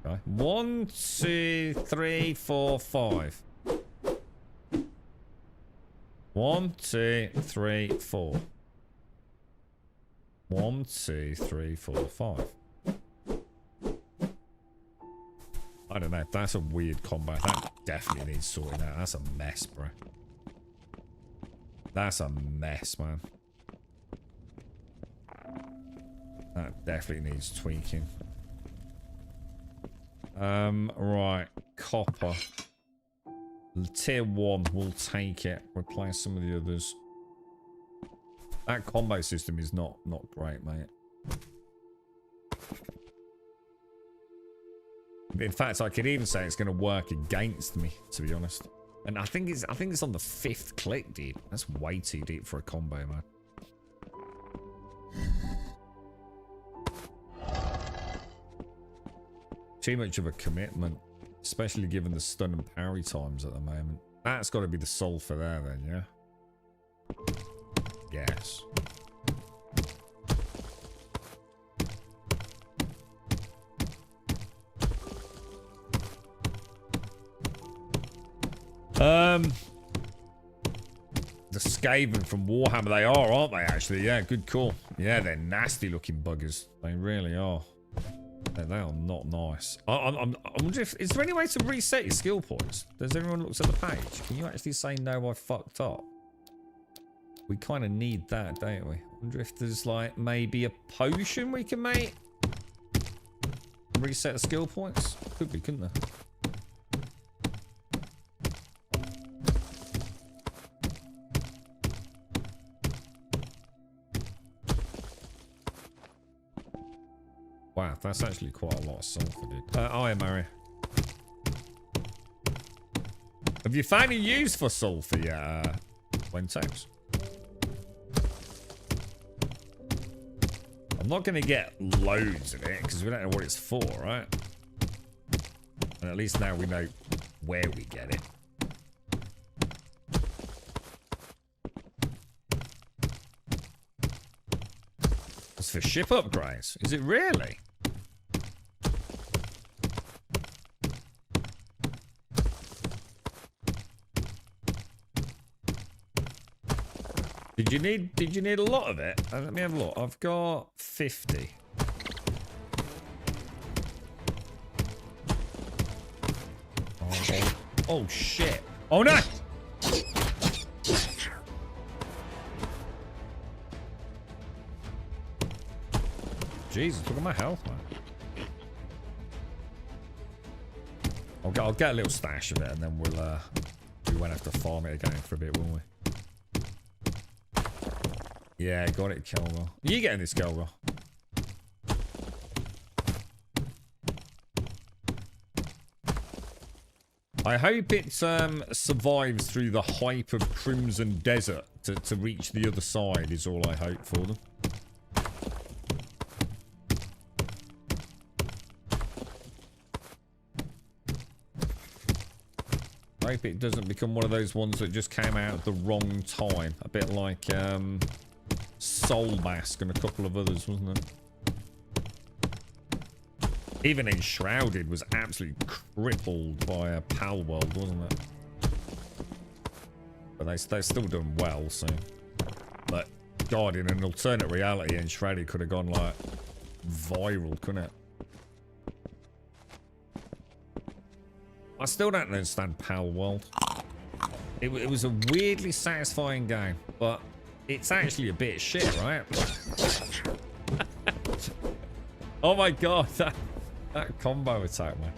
Okay. 1, 2, 3, 4, 5. 1, 2, 3, 4. 1, 2, 3, 4, 5. I don't know. That's a weird combo. That definitely needs sorting out. That's a mess, bro. That's a mess, man. That definitely needs tweaking. Right. Copper. Tier 1. We'll take it. Replace some of the others. That combo system is not great, mate. In fact, I could even say it's going to work against me, to be honest. And I think it's on the 5th click, dude. That's way too deep for a combo, man. Too much of a commitment, especially given the stun and parry times at the moment. That's got to be the sulfur there, then, yeah? Yes. The Skaven from Warhammer, they are, aren't they, actually? Yeah, good call. Yeah, they're nasty looking buggers. They really are. They are not nice. I wonder if... Is there any way to reset your skill points? Does everyone look at the page? Can you actually say, no, I fucked up? We kind of need that, don't we? I wonder if there's, like, maybe a potion we can make? Reset the skill points? Could be, couldn't there? Wow, that's actually quite a lot of sulfur, dude. Hi, Mary. Have you found a use for sulfur yet, Wentex? I'm not going to get loads of it, because we don't know what it's for, right? And at least now we know where we get it. It's for ship upgrades. Is it really? Did you need a lot of it? Let me have a look. I've got 50. Oh shit. Oh no! Jesus, look at my health, man. I'll get a little stash of it and then we won't have to farm it again for a bit, will we? Yeah, got it, Kelgar. You getting this, Kelgar? I hope it survives through the hype of Crimson Desert to reach the other side is all I hope for them. I hope it doesn't become one of those ones that just came out at the wrong time. A bit like Soul Mask and a couple of others, wasn't it? Even Enshrouded was absolutely crippled by a Pal World, wasn't it? But they're still doing well, so. But God, in an alternate reality, Enshrouded could have gone like viral, couldn't it? I still don't understand Pal World. It was a weirdly satisfying game, but it's actually a bit shit, right? Oh my God, that combo attack, man.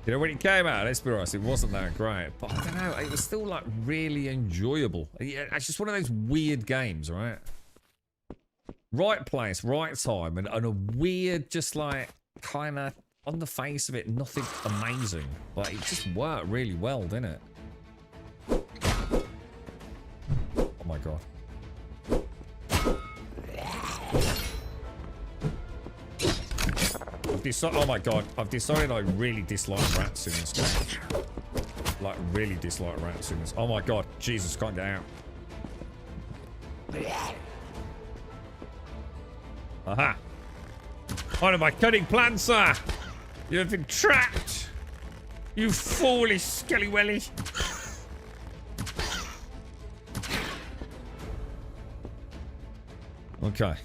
You know, when it came out, let's be honest, it wasn't that great. But I don't know, it was still like really enjoyable. It's just one of those weird games, right? Right place, right time, and a weird, just like, kind of, on the face of it, nothing amazing. But it just worked really well, didn't it? Oh my god. Oh my god, I've decided I really dislike rats in this game. Like, really dislike rats in this. Oh my god, Jesus, can't get out. Aha! One of my cunning plans, sir! You have been trapped! You foolish skellywelly! Okay.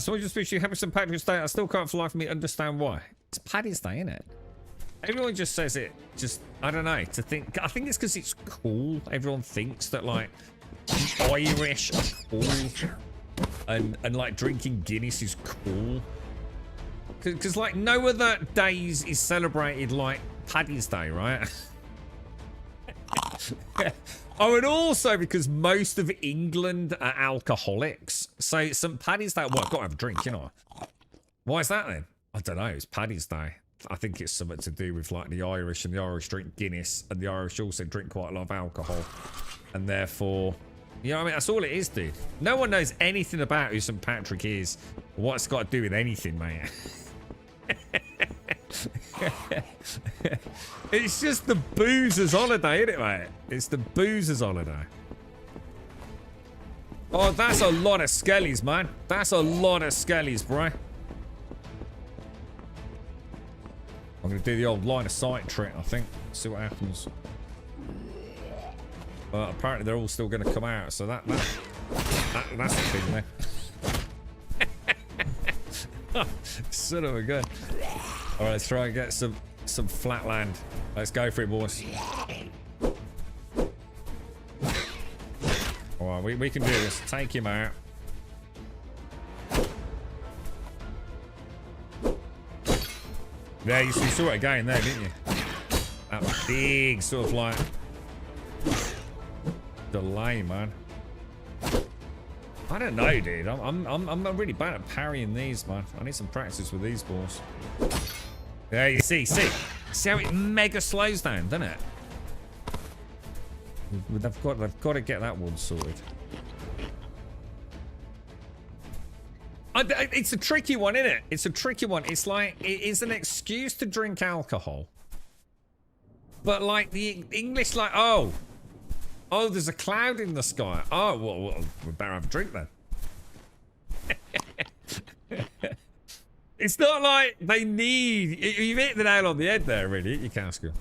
So I just wish you happy St. Patrick's Day. I still can't for life of me understand why. It's Paddy's Day, isn't it? Everyone just says it, just, I don't know, to think. I think it's because it's cool. Everyone thinks that, like, the Irish are cool. And like, drinking Guinness is cool. Because, like, no other days is celebrated like Paddy's Day, right? Oh, and also because most of England are alcoholics. So St. Paddy's Day, well, I've got to have a drink, you know. Why is that then? I don't know, it's Paddy's Day. I think it's something to do with like the Irish, and the Irish drink Guinness, and the Irish also drink quite a lot of alcohol. And therefore, you know what I mean? That's all it is, dude. No one knows anything about who St. Patrick is, or what it's got to do with anything, mate. It's just the boozer's holiday, isn't it, mate? It's the boozer's holiday. Oh, that's a lot of skellies, man. That's a lot of skellies, bro. I'm going to do the old line of sight trick, I think. See what happens. But apparently they're all still going to come out, so that's the thing there. Son of a gun. Alright, let's try and get some flat land. Let's go for it, boys. Alright, we can do this. Take him out. There, you saw it again there, didn't you? That big sort of like delay, man. I don't know, dude. I'm really bad at parrying these, man. I need some practice with these balls. There, you see how it mega slows down, doesn't it? They've got to get that one sorted. It's a tricky one, isn't it? It's a tricky one. It's like, it's an excuse to drink alcohol. But like the English, like, oh, there's a cloud in the sky. Oh, well, we better have a drink then. It's not like they need, you've hit the nail on the head there, really, you Casca.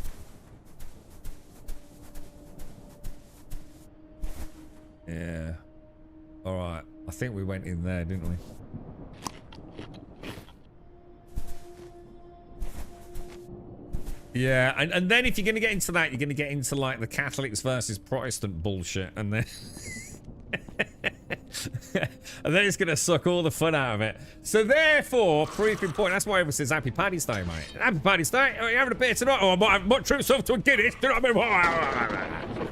Yeah. All right. I think we went in there, didn't we? Yeah, and then if you're going to get into that, you're going to get into like the Catholics versus Protestant bullshit, and then and then it's going to suck all the fun out of it. So therefore, proof in point, that's why everyone says Happy Paddy's Day, mate. Happy Paddy's Day. Are you having a beer tonight? Oh, I might treat myself to a Guinness. Do you know what I mean?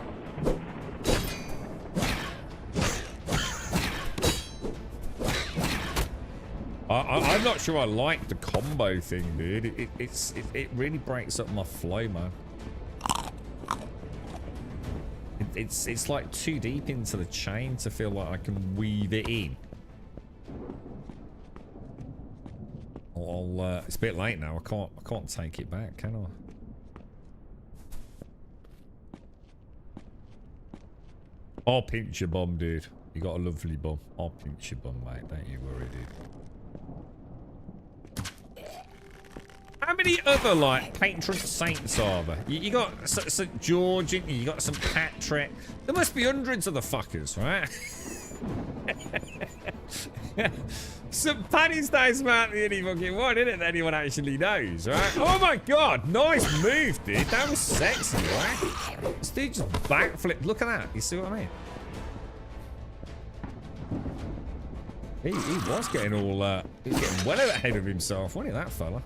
I'm not sure I like the combo thing, dude. It really breaks up my flow, man. It's like too deep into the chain to feel like I can weave it in. It's a bit late now. I can't take it back, can I? I'll pinch your bum, dude. You got a lovely bum. I'll pinch your bum, mate. Don't you worry, dude. How many other, like, patron saints are there? You got St. George, you got St. Patrick. There must be hundreds of the fuckers, right? St. Paddy's Day's about the only fucking one, isn't it, that anyone actually knows, right? Oh my god, nice move, dude. That was sexy, right? This dude just backflipped. Look at that. You see what I mean? He was getting all, he was getting well ahead of himself, wasn't he, that fella?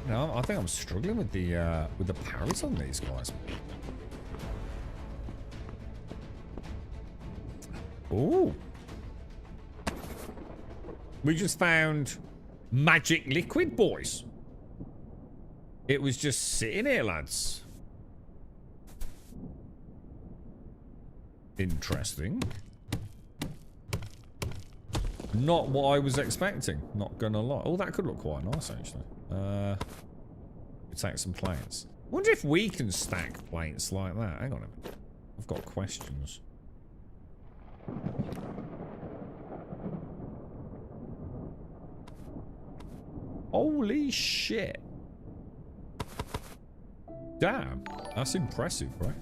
No, I think I'm struggling with the parries on these guys. Ooh. We just found magic liquid, boys. It was just sitting here, lads. Interesting. Not what I was expecting, not gonna lie. Oh, that could look quite nice, actually. We take some plates. Wonder if we can stack plates like that. Hang on a minute. I've got questions. Holy shit. Damn. That's impressive, right?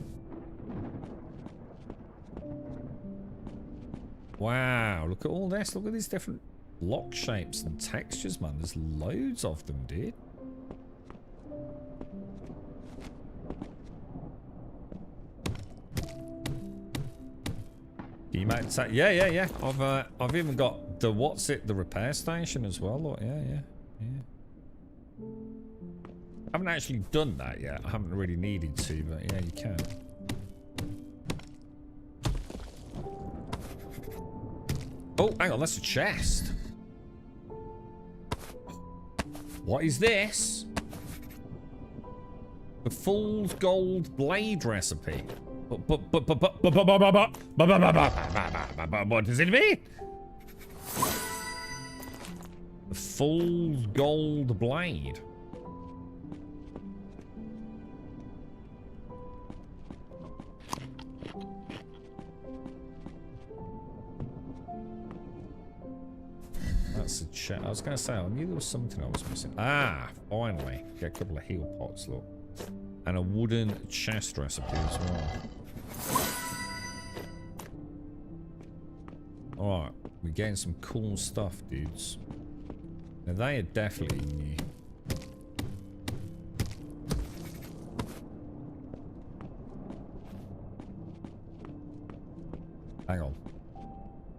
Wow. Look at all this. Look at these different block shapes and textures, man. There's loads of them, dude. You might say, yeah. I've even got the the repair station as well. Look, yeah. I haven't actually done that yet. I haven't really needed to, but yeah, you can. Oh, hang on, that's a chest. What is this? The Fool's Gold Blade recipe. What does it mean? The Fool's Gold Blade. That's a chat. I was going to say, I knew there was something I was missing. Ah, finally. Get a couple of heal pots, look. And a wooden chest recipe as well. Alright, we're getting some cool stuff, dudes. Now, they are definitely new. Hang on.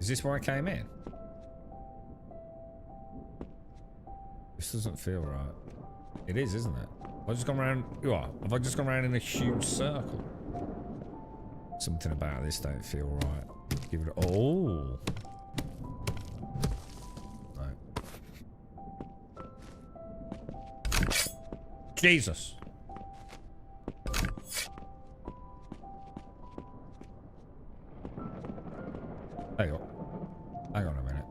Is this where I came in? This doesn't feel right. It is, isn't it? Have I just gone around... What? Have I just gone around in a huge circle? Something about this don't feel right. Give it... Oh! Right. Jesus! Hang on. Hang on a minute.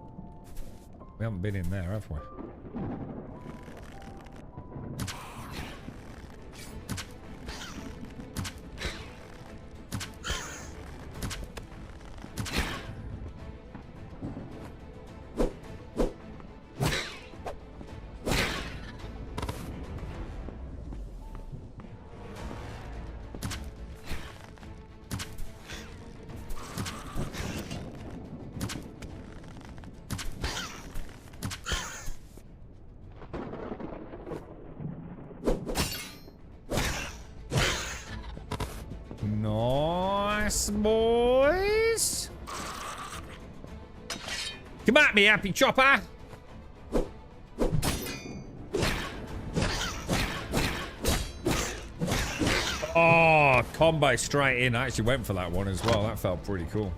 We haven't been in there, have we? Nice, boys. Come at me, happy chopper. Oh, combo straight in. I actually went for that one as well. That felt pretty cool.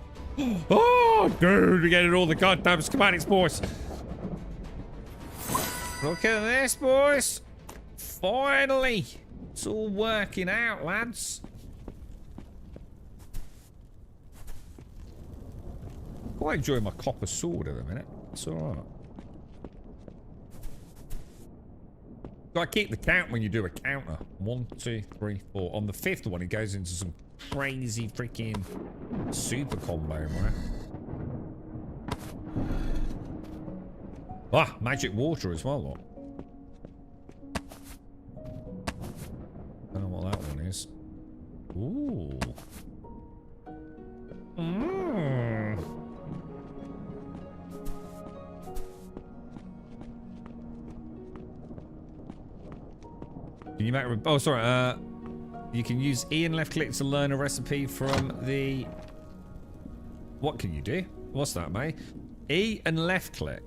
Oh, dude, we're getting all the goddamn schematics, boys. Look at this, boys. Finally. It's all working out, lads. Quite enjoying my copper sword at the minute. It's alright. Gotta keep the count when you do a counter. 1, 2, 3, 4. On the 5th one, it goes into some crazy freaking super combo, right? Ah, magic water as well, look. Don't know what that one is. Ooh. Mmm. you make... Oh, sorry. You can use E and left click to learn a recipe from the... What can you do? What's that, mate? E and left click.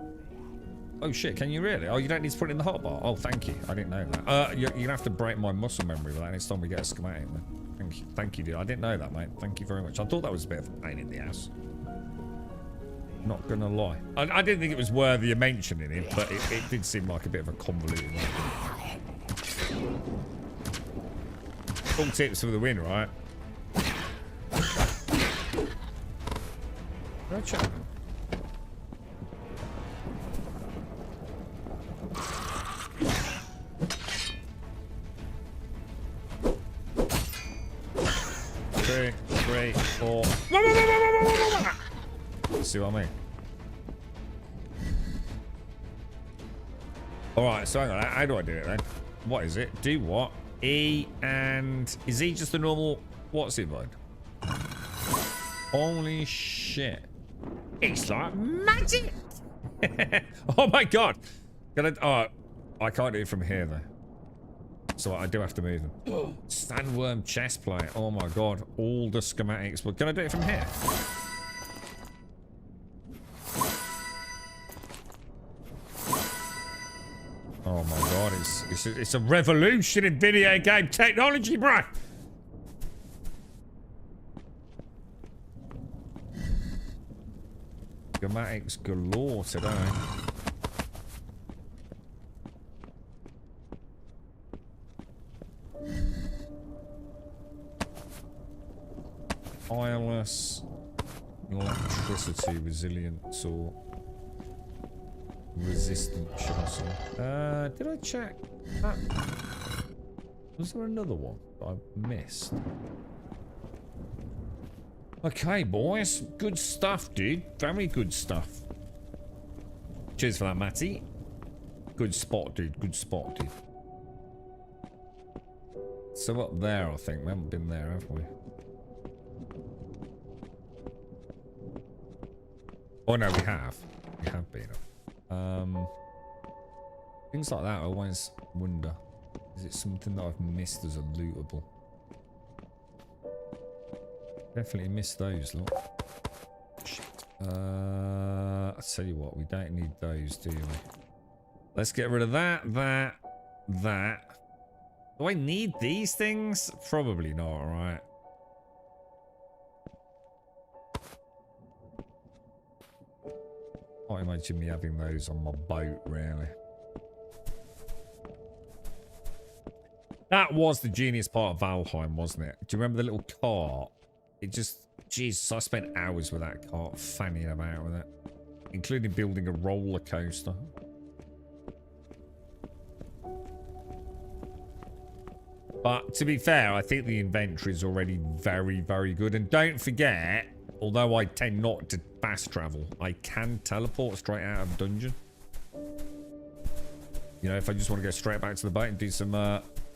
Oh, shit. Can you really? Oh, you don't need to put it in the hotbar. Oh, thank you. I didn't know that. You're going to have to break my muscle memory with that next time we get a schematic. Then. Thank you. Thank you, dude. I didn't know that, mate. Thank you very much. I thought that was a bit of a pain in the ass. Not gonna lie. I didn't think it was worthy of mentioning it, but it did seem like a bit of a convoluted one. All tips for the win, right? Go check. Two, three, four. See what I mean? Alright, so hang on. How do I do it then? What is it? Do what? E and... Is E just the normal... What's it mode? Holy shit. It's like magic! Oh my god! Oh, I can't do it from here though. So I do have to move them. Sandworm chest plate. Oh my god. All the schematics. But can I do it from here? Oh my god, it's a revolution in video game technology, bro! Schematics galore today. Wireless, electricity, resilience, or resistant chassis. Did I check that? Was there another one that I missed? Okay, boys. Good stuff, dude. Very good stuff. Cheers for that, Matty. Good spot, dude. Good spot, dude. So up there, I think. We haven't been there, have we? Oh, no, we have. We have been up. Things like that, I always wonder. Is it something that I've missed as a lootable? Definitely missed those, look. Shit. I'll tell you what, we don't need those, do we? Let's get rid of that. Do I need these things? Probably not, right? Can't imagine me having those on my boat, really. That was the genius part of Valheim, wasn't it? Do you remember the little cart? It just... Jesus, I spent hours with that cart, fanning about with it. Including building a roller coaster. But to be fair, I think the inventory is already very, very good. And don't forget, although I tend not to fast travel, I can teleport straight out of a dungeon. You know, if I just want to go straight back to the boat and do some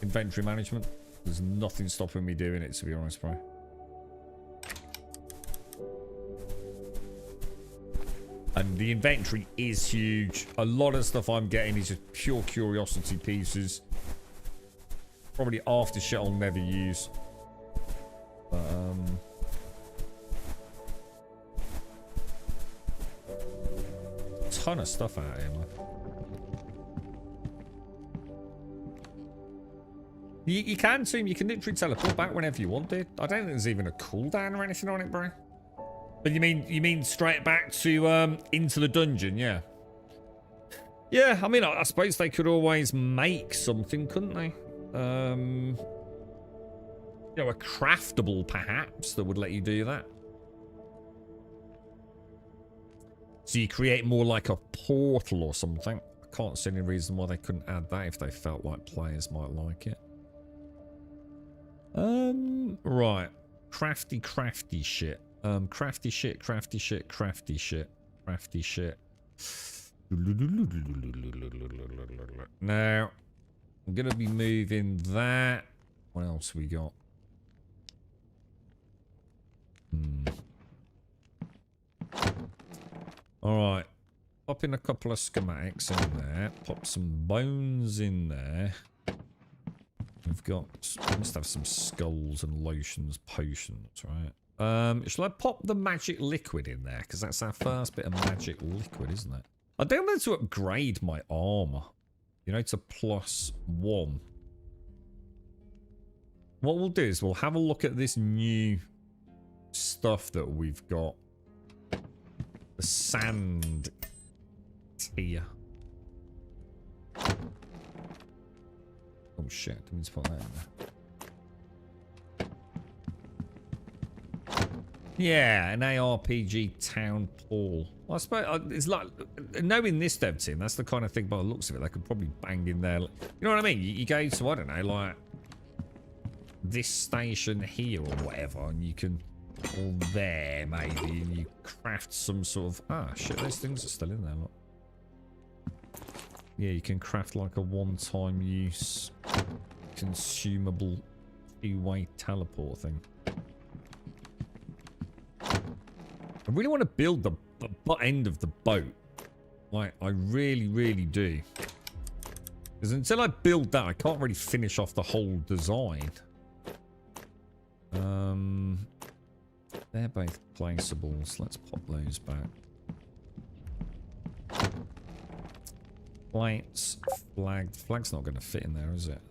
inventory management, there's nothing stopping me doing it, to be honest, bro. And the inventory is huge. A lot of stuff I'm getting is just pure curiosity pieces. Probably after shit I'll never use. But, ton of stuff out here, man. You can, Toom. You can literally teleport back whenever you want, dude. I don't think there's even a cooldown or anything on it, bro. But you mean straight back to into the dungeon, yeah? Yeah, I mean, I suppose they could always make something, couldn't they? You know, a craftable perhaps that would let you do that. So you create more like a portal or something. I can't see any reason why they couldn't add that if they felt like players might like it. Right. Crafty shit. Crafty shit. Now, I'm gonna be moving that. What else we got? Alright. Pop in a couple of schematics in there. Pop some bones in there. We've got, we must have some skulls and lotions, potions, right? Shall I pop the magic liquid in there? Because that's our first bit of magic liquid, isn't it? I don't want to upgrade my armor. You know, to +1. What we'll do is we'll have a look at this new stuff that we've got. The sand tier. Oh shit, didn't mean to put that in there. Yeah, an ARPG town hall. Well, I suppose it's like, knowing this dev team, that's the kind of thing by the looks of it, they could probably bang in there. You know what I mean? You go to, I don't know, like this station here or whatever, and you can, or there maybe, and you craft some sort of, ah shit, those things are still in there, look. Yeah, you can craft like a one-time use consumable two-way teleport thing. I really want to build the butt end of the boat. Like, I really, really do. Because until I build that, I can't really finish off the whole design. They're both placeables. Let's pop those back. Plates, flag. Flag's not going to fit in there, is it?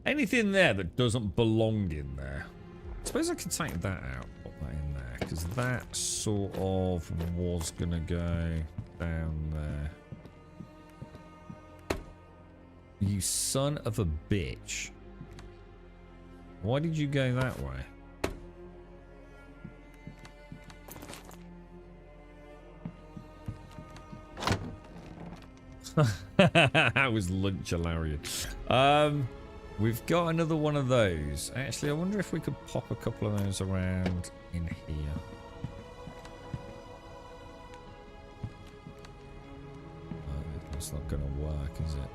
Anything there that doesn't belong in there. I suppose I could take that out, put that in there, because that sort of was going to go down there. You son of a bitch. Why did you go that way? That was lunch-hilarion. We've got another one of those. Actually, I wonder if we could pop a couple of those around in here. It's not going to work, is it?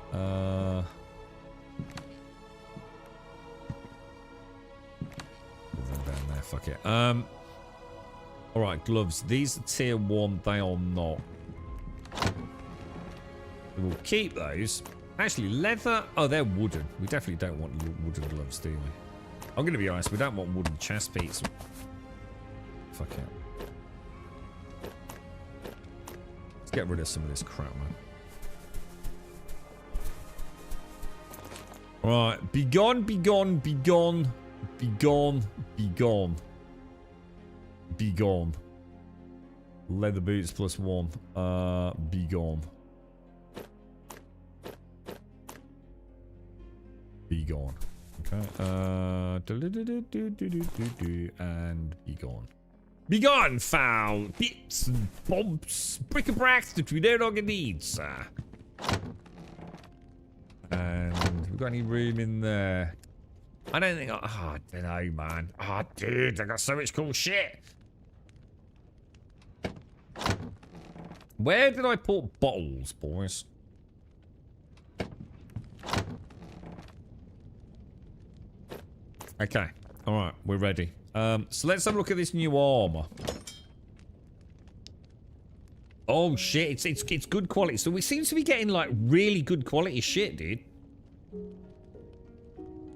Put them down there, fuck it. Alright, gloves. These are tier 1. They are not. We'll keep those. Actually, leather. Oh, they're wooden. We definitely don't want wooden gloves, do we? I'm going to be honest. We don't want wooden chest beats. Fuck it. Let's get rid of some of this crap, man. Right. Be gone, be gone, be gone. Be gone, be gone. Be gone. Leather boots +1. Be gone. Be gone. Okay. And be gone. Be gone, foul bits and bobs, bric-a-bracs that we no longer need, sir. And we've got any room in there? I don't think. I don't know, man. Oh, dude, I got so much cool shit. Where did I put bottles, boys? Okay. Alright, we're ready. So let's have a look at this new armor. Oh shit, it's good quality. So we seem to be getting like really good quality shit, dude.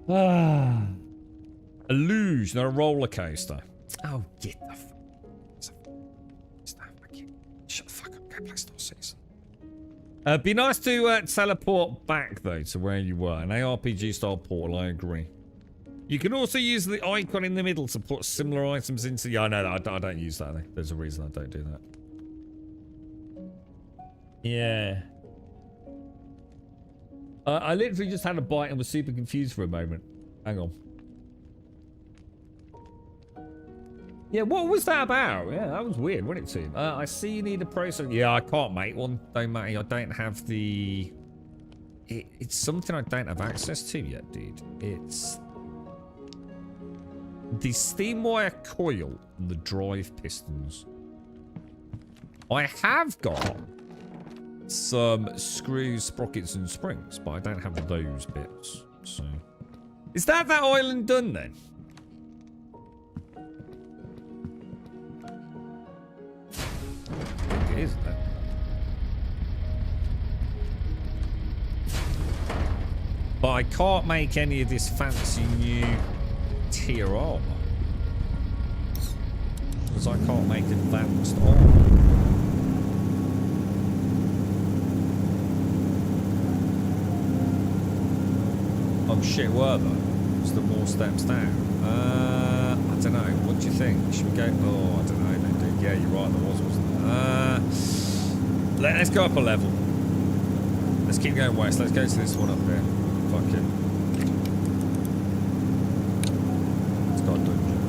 A luge, not a roller coaster. Oh, get the fuck. Shut the fuck up. Go play Star Citizen. Be nice to teleport back though to where you were. An ARPG style portal, I agree. You can also use the icon in the middle to put similar items into. Yeah, no, I don't use that. There's a reason I don't do that. Yeah. I literally just had a bite and was super confused for a moment. Hang on. Yeah, what was that about? Yeah, that was weird, wasn't it, team? I see you need a processor. Yeah, I can't make one. Don't matter. I don't have the... It's something I don't have access to yet, dude. It's... the steam wire coil and the drive pistons. I have got some screws, sprockets, and springs, but I don't have those bits. So, is that island done then? I think it is then. But I can't make any of this fancy new tier armor. Because I can't make advanced armor. Oh shit, were though? Was there more steps down? I don't know. What do you think? Should we go? Oh, I don't know. Yeah, you're right. There was, wasn't there? Let's go up a level. Let's keep going west. Let's go to this one up here. Fuck it. It's got a dungeon.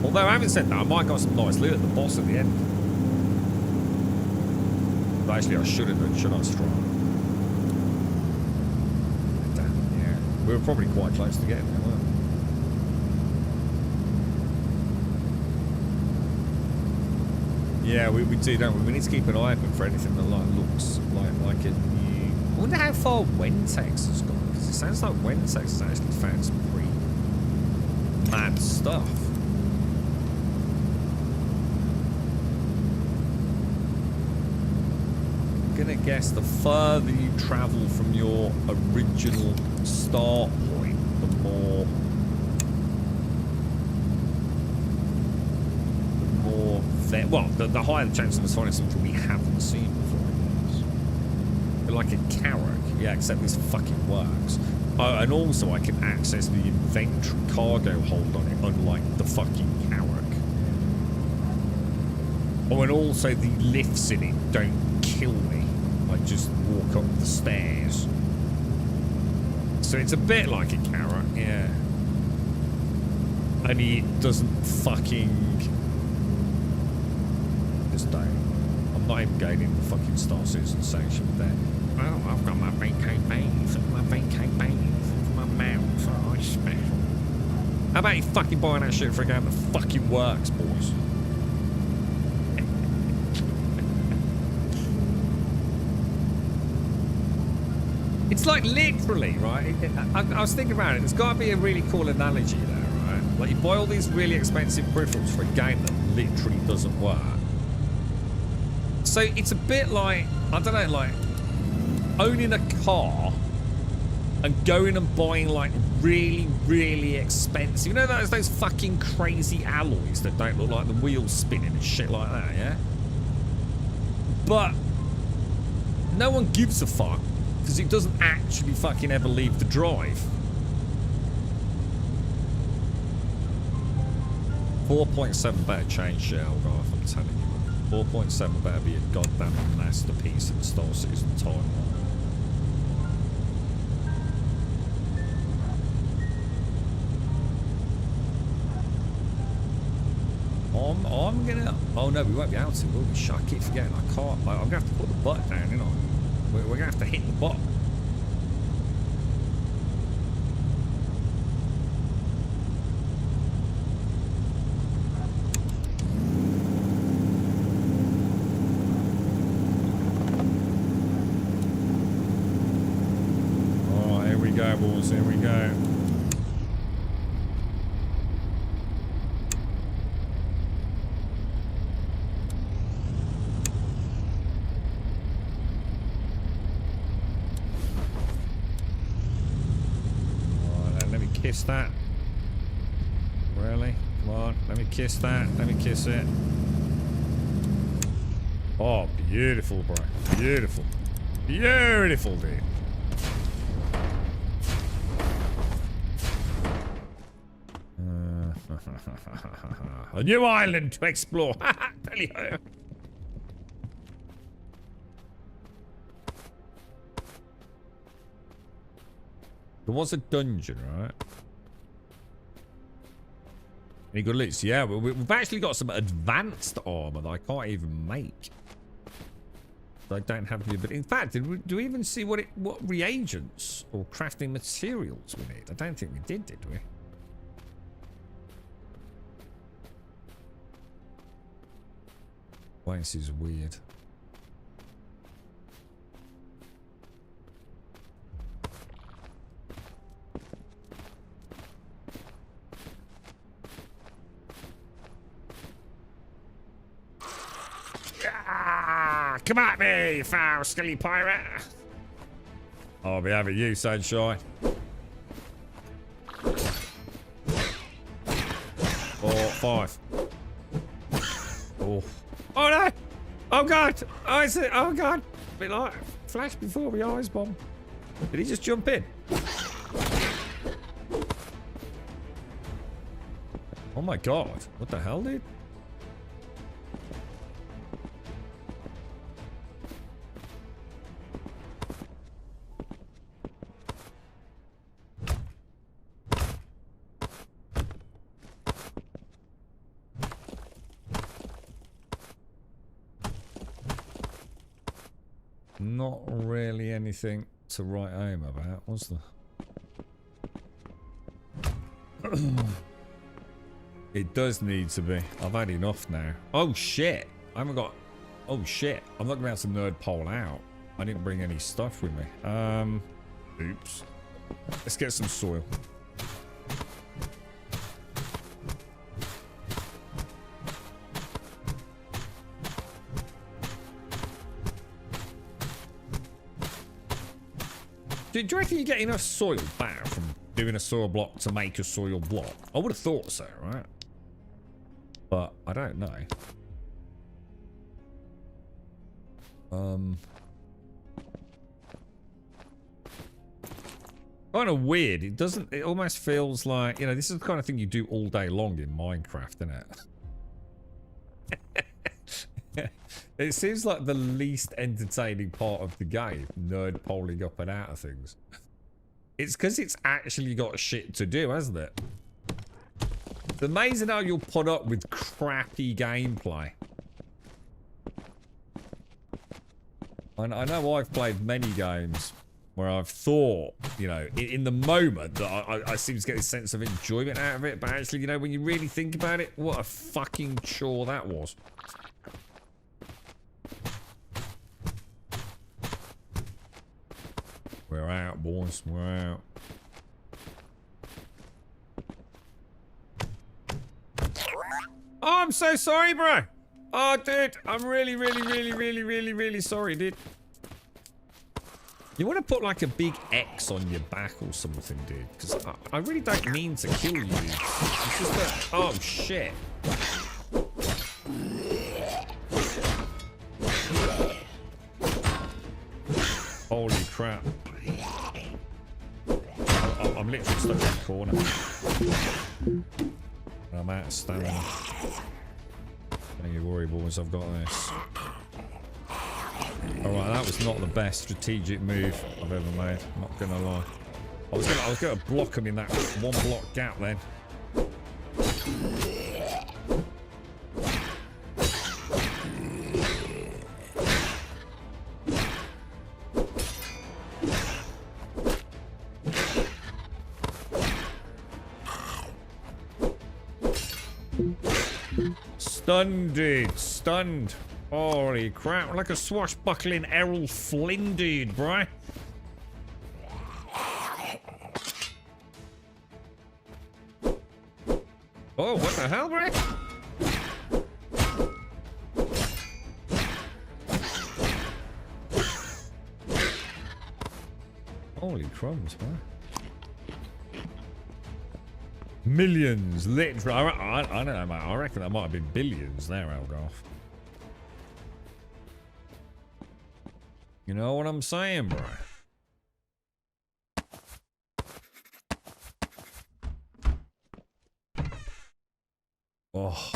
Although I haven't said that, I might got some nice loot at the boss at the end. But actually, I should have done. Should I strong? Damn, yeah. We were probably quite close to getting there, weren't we? Yeah, we do, don't we? We need to keep an eye open for anything that looks like a new... I wonder how far Wentex has gone, because it sounds like Wentex has actually found some pretty mad stuff. I'm gonna guess the further you travel from your original start point, the more... Well, the higher the chance of us finding something we haven't seen before, I guess. But like a Carrack, yeah, except this fucking works. Oh, and also I can access the inventory cargo hold on it, unlike the fucking Carrack. Oh, and also the lifts in it don't kill me. I just walk up the stairs. So it's a bit like a Carrack, yeah. Only it doesn't fucking... I'm not even going in the fucking Star Citizen section there. Oh, I've got my vacay bathe, my mouth, so I special. How about you fucking buying that shit for a game that fucking works, boys? It's like literally, right? I was thinking about it. There's got to be a really cool analogy there, right? Like you buy all these really expensive peripherals for a game that literally doesn't work. So it's a bit like, I don't know, like owning a car and going and buying like really, really expensive, you know, those fucking crazy alloys that don't look like the wheels spinning and shit like that, yeah? But no one gives a fuck because it doesn't actually fucking ever leave the drive. 4.7 better change shell, guys, I'm telling you. 4.7 better be a goddamn masterpiece in the Star Citizen timeline. I'm gonna... Oh no, we won't be able to, will we? Shit, I keep forgetting. I can't... I'm gonna have to put the butt down, you know. We're gonna have to hit the butt. Here we go. Right, let me kiss that. Really? Come on, let me kiss that. Let me kiss it. Oh, beautiful, bro. Beautiful. Beautiful, dude. A new island to explore. Tell you. There was a dungeon, right? Any good loots? Yeah, we've actually got some advanced armor that I can't even make. I don't have the ability. In fact, do we even see what reagents or crafting materials we need? I don't think we did we? This is weird. Ah, Come at me, you foul, skelly pirate. I'll be having you, sunshine. 4, 5. Oh. Oh no! Oh god! Oh, it's it. Oh god! A bit like flash before the eyes bomb. Did he just jump in? Oh my god! What the hell, dude? Not really anything to write home about, was there? It does need to be. I've had enough now. Oh shit! I haven't got... Oh shit! I'm not going to nerd pole out. I didn't bring any stuff with me. Oops. Let's get some soil. Do you reckon you get enough soil back from doing a soil block to make a soil block? I would have thought so, right? But I don't know. Kind of weird. It doesn't... It almost feels like... You know, this is the kind of thing you do all day long in Minecraft, isn't it? It seems like the least entertaining part of the game, nerd polling up and out of things. It's because it's actually got shit to do, hasn't it? It's amazing how you'll put up with crappy gameplay. And I know I've played many games where I've thought, you know, in the moment that I seem to get this sense of enjoyment out of it, but actually, you know, when you really think about it, what a fucking chore that was. We're out, boys. We're out. Oh, I'm so sorry, bro. Oh, dude. I'm really sorry, dude. You want to put like a big X on your back or something, dude? Because I really don't mean to kill you. It's just that... Oh, shit. Holy crap. I'm literally stuck in the corner. I'm out of stamina. Don't you worry, boys, I've got this. Alright, that was not the best strategic move I've ever made, not gonna lie. I was gonna block him in that one block gap then. Stunned, dude. Stunned. Holy crap. Like a swashbuckling Errol Flynn, dude, bro. Oh, what the hell, bro? Holy crumbs, man. Millions, literally. I don't know, mate. I reckon that might have been billions there, Algarve. You know what I'm saying, bro? Oh.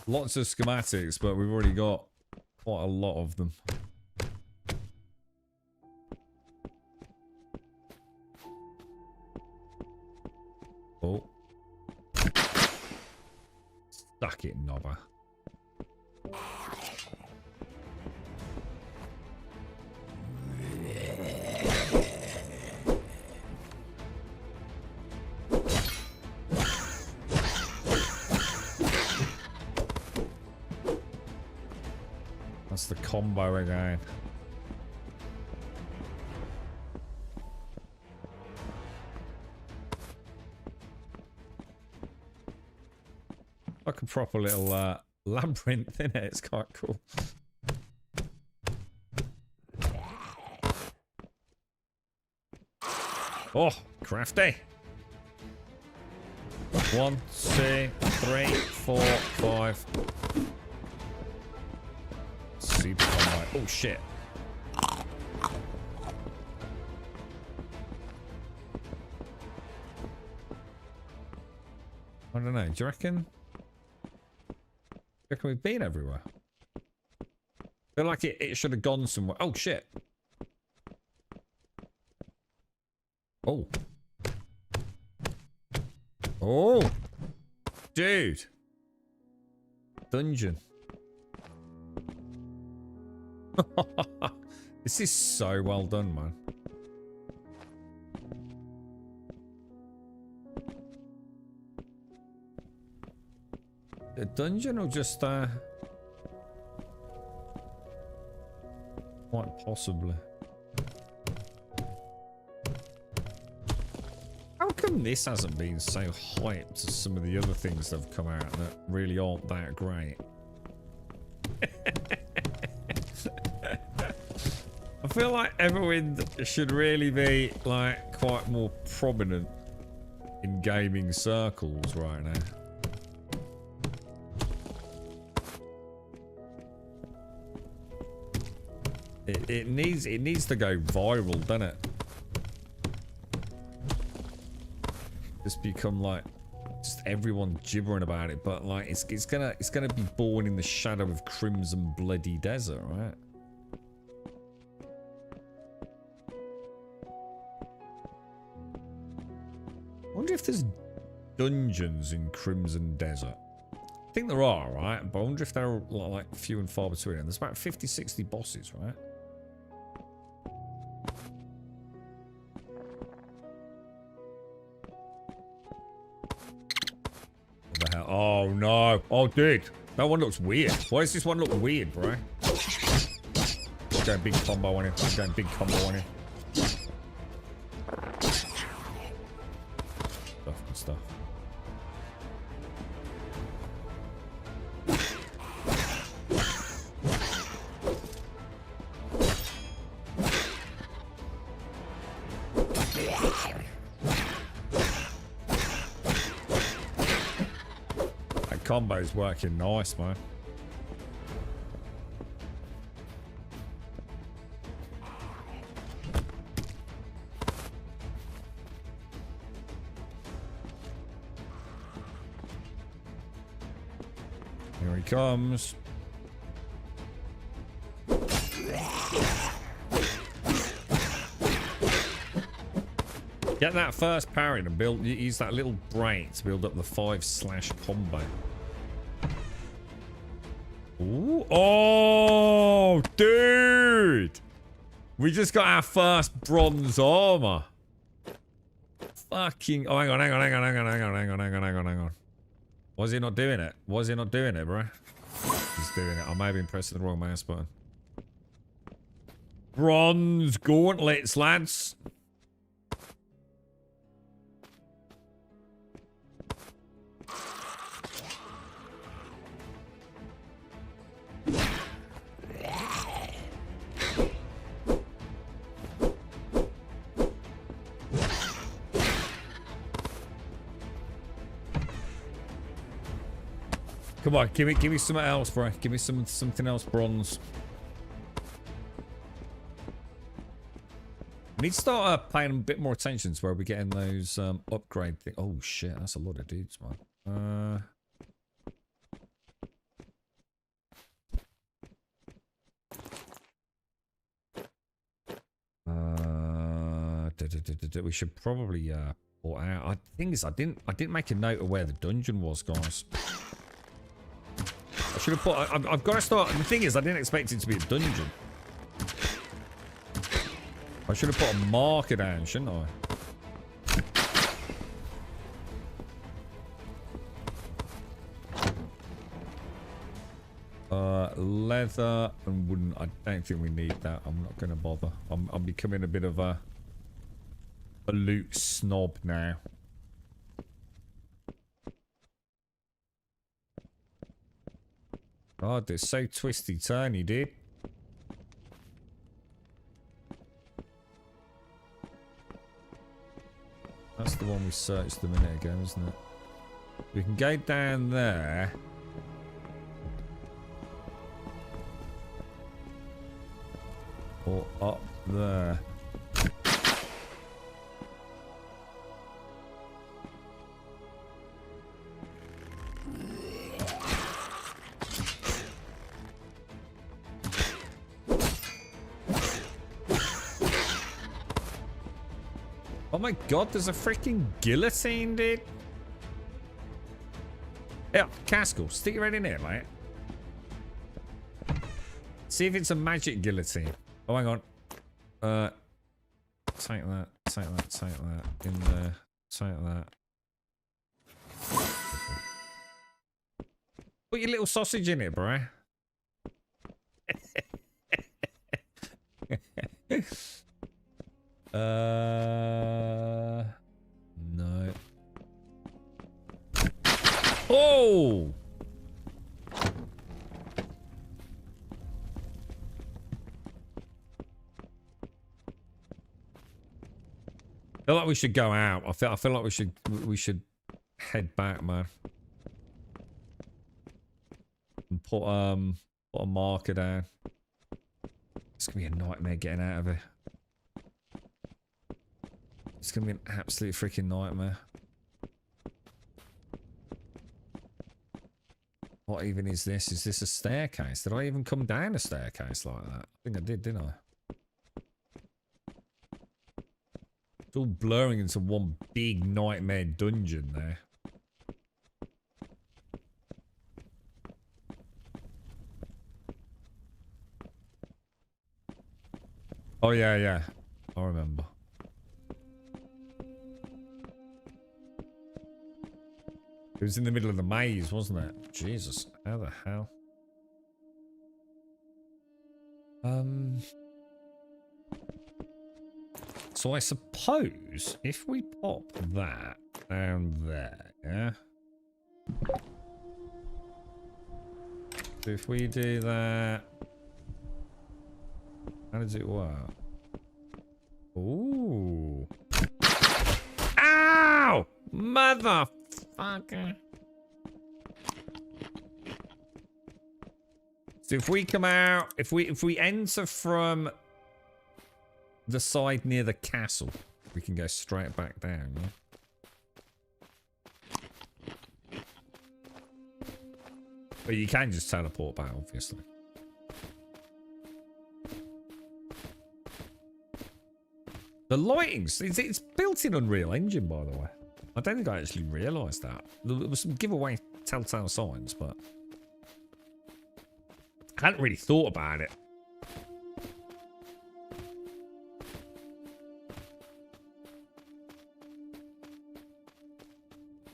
Lots of schematics, but we've already got quite a lot of them. Oh. Stuck it, knobber. That's the combo again. Like a proper little labyrinth, isn't it? It's quite cool. Oh, crafty. 1, 2, 3, 4, 5. Super fun. Oh, shit. I don't know. Do you reckon? We've been everywhere? I feel like it should have gone somewhere. Oh, shit. Oh. Oh. Dude. Dungeon. This is so well done, man. A dungeon or just quite possibly. How come this hasn't been so hyped as some of the other things that have come out that really aren't that great? I feel like Everwind should really be like quite more prominent in gaming circles right now. It needs to go viral, doesn't it? Just become like just everyone gibbering about it, but like it's gonna be born in the shadow of Crimson Bloody Desert, right? I wonder if there's dungeons in Crimson Desert. I think there are, right? But I wonder if they're like few and far between. And there's about 50, 60 bosses, right? What the hell? Oh no! Oh dude, that one looks weird. Why does this one look weird, bro? I'm going big combo on him. I'm going big combo on him. Good stuff. That combo's working nice, man. Here he comes. Get that first parry and build. Use that little brain to build up the 5/ combo. Ooh. Oh, dude! We just got our first bronze armor. Fucking. Oh, hang on. Why is he not doing it? Why is he not doing it, bro? He's doing it. I may have been pressing the wrong mouse button. Bronze gauntlets, lads. Come on, give me something else, bro. Give me something else, bronze. We need to start paying a bit more attention to where we're getting those upgrade things. Oh shit, that's a lot of dudes, man. We should probably pull out. I think is I didn't make a note of where the dungeon was, guys. I should have put. I've got to start. The thing is, I didn't expect it to be a dungeon. I should have put a marker down, shouldn't I? Leather and wooden. I don't think we need that. I'm not going to bother. I'm becoming a bit of a loot snob now. God, they're so twisty turny, dude. That's the one we searched a minute ago, isn't it? We can go down there. Or up there. Oh my god, there's a freaking guillotine, dude. Yeah, Castle, stick it right in here, mate. See if it's a magic guillotine. Oh, hang on. Take that, take that, take that. In there. Take that. Put your little sausage in it, bro. No. Oh! I feel like we should go out. I feel like we should head back, man. And put a marker down. It's gonna be a nightmare getting out of here. It's gonna be an absolute freaking nightmare. What even is this? Is this a staircase? Did I even come down a staircase like that? I think I did, didn't I? It's all blurring into one big nightmare dungeon there. Oh yeah, yeah. I remember. It was in the middle of the maze, wasn't it? Jesus, how the hell? So I suppose if we pop that down there, yeah? So if we do that, how does it work? Ooh. Ow! Motherfucker. So if we come out, if we enter from the side near the castle, we can go straight back down, yeah? But you can just teleport back, obviously. The lightings, it's built in Unreal Engine, by the way. I don't think I actually realised that. There was some giveaway telltale signs, but I hadn't really thought about it.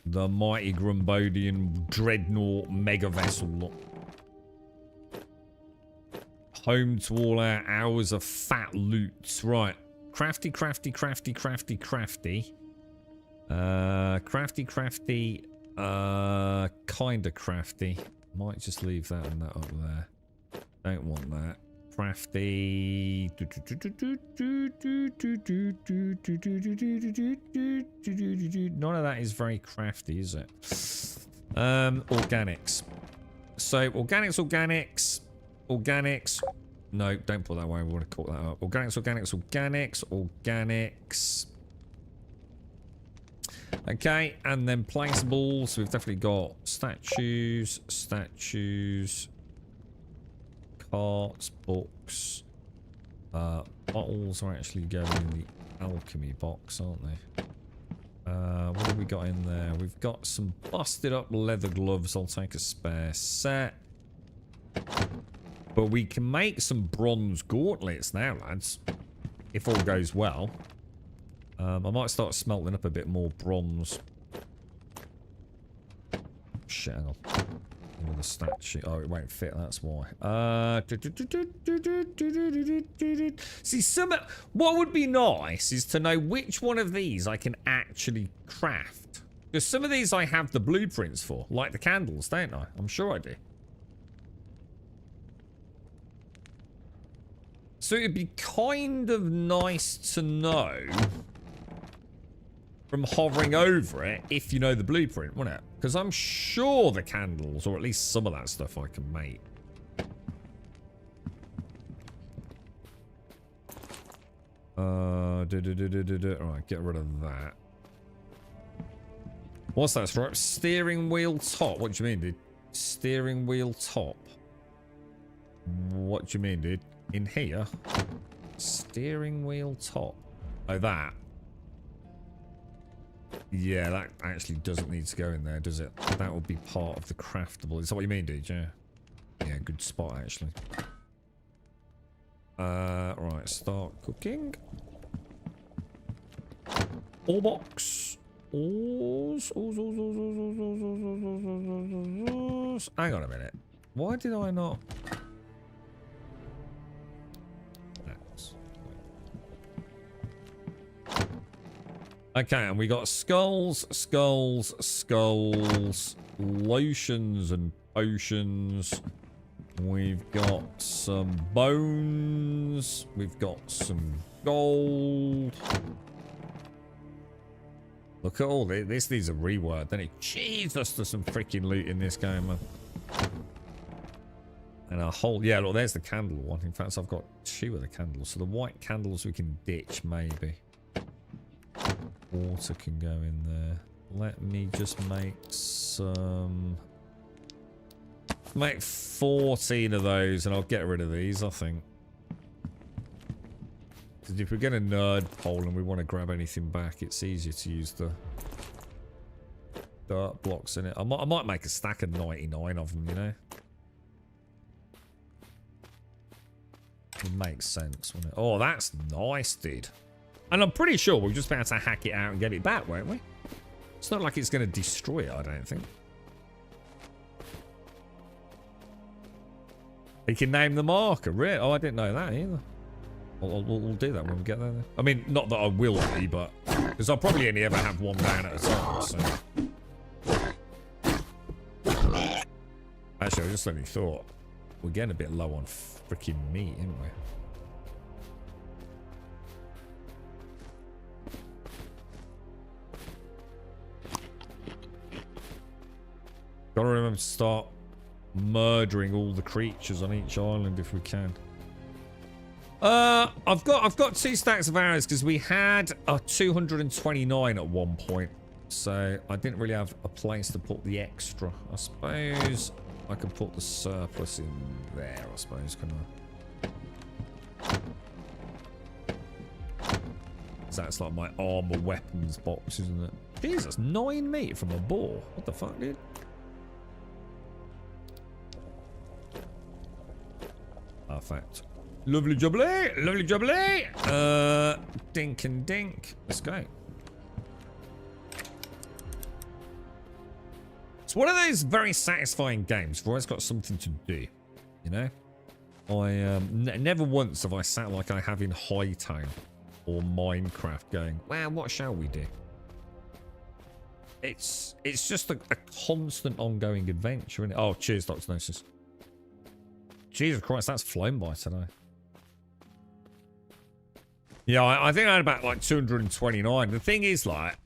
The mighty Grumbodian dreadnought mega vessel. Look. Home to all our hours of fat loots. Right. Crafty, crafty, crafty, crafty, crafty. Crafty, crafty. Kinda crafty. Might just leave that and that up there. Don't want that. Crafty. None of that is very crafty, is it? Organics. So organics. No, don't put that away. We want to call that up. Organics. Okay, and then placeables. So we've definitely got statues, carts, books. Bottles are actually going in the alchemy box, aren't they? What have we got in there? We've got some busted up leather gloves. I'll take a spare set. But we can make some bronze gauntlets now, lads. If all goes well. I might start smelting up a bit more bronze. Shit, hang on. With a statue. Oh, it won't fit, that's why. See, what would be nice is to know which one of these I can actually craft. Because some of these I have the blueprints for. Like the candles, don't I? I'm sure I do. So it'd be kind of nice to know from hovering over it if you know the blueprint, wouldn't it? Because I'm sure the candles, or at least some of that stuff, I can make. Alright, get rid of that. What's that? Right? Steering wheel top. What do you mean, dude? Steering wheel top. What do you mean, dude? In here? Steering wheel top. Oh, that. Yeah, that actually doesn't need to go in there, does it? That would be part of the craftable. Is that what you mean, dude? Yeah. Yeah, good spot, actually. Right, start cooking. Ore box. Ores. Hang on a minute. Why did I not? Okay, and we got skulls, lotions and potions. We've got some bones. We've got some gold. Look at all this. This needs a reword, doesn't it? Jesus, there's some freaking loot in this game, man. And a whole... Yeah, look, there's the candle one. In fact, I've got 2 of the candles. So the white candles we can ditch, maybe. Water can go in there. Let me just make some... Make 14 of those and I'll get rid of these, I think. Because if we're going to nerd pole and we want to grab anything back, it's easier to use the dirt blocks in it. I might make a stack of 99 of them, you know? It makes sense, wouldn't it? Oh, that's nice, dude. And I'm pretty sure we'll just be able to hack it out and get it back, won't we? It's not like it's going to destroy it, I don't think. You can name the marker, really? Oh, I didn't know that either. We'll do that when we get there. I mean, not that I will be, but... Because I'll probably only ever have one down at a time, so... Actually, I just only thought... We're getting a bit low on freaking meat, aren't we? Gotta remember to start murdering all the creatures on each island if we can. I've got 2 stacks of arrows because we had a 229 at one point, so I didn't really have a place to put the extra. I suppose I can put the surplus in there. I suppose, can I? That's like my armor weapons box, isn't it? Jesus, 9 meat from a boar. What the fuck, dude? Perfect. Lovely jubbly, lovely jubbly. Dink and dink. Let's go. It's one of those very satisfying games. I've always got something to do, you know. I never once have I sat like I have in Hightown or Minecraft, going, "Well, what shall we do?" It's just a constant, ongoing adventure, isn't it? Oh, cheers, Dr. Gnosis. Jesus Christ, that's flown by today. Yeah, I think I had about like 229. The thing is, like,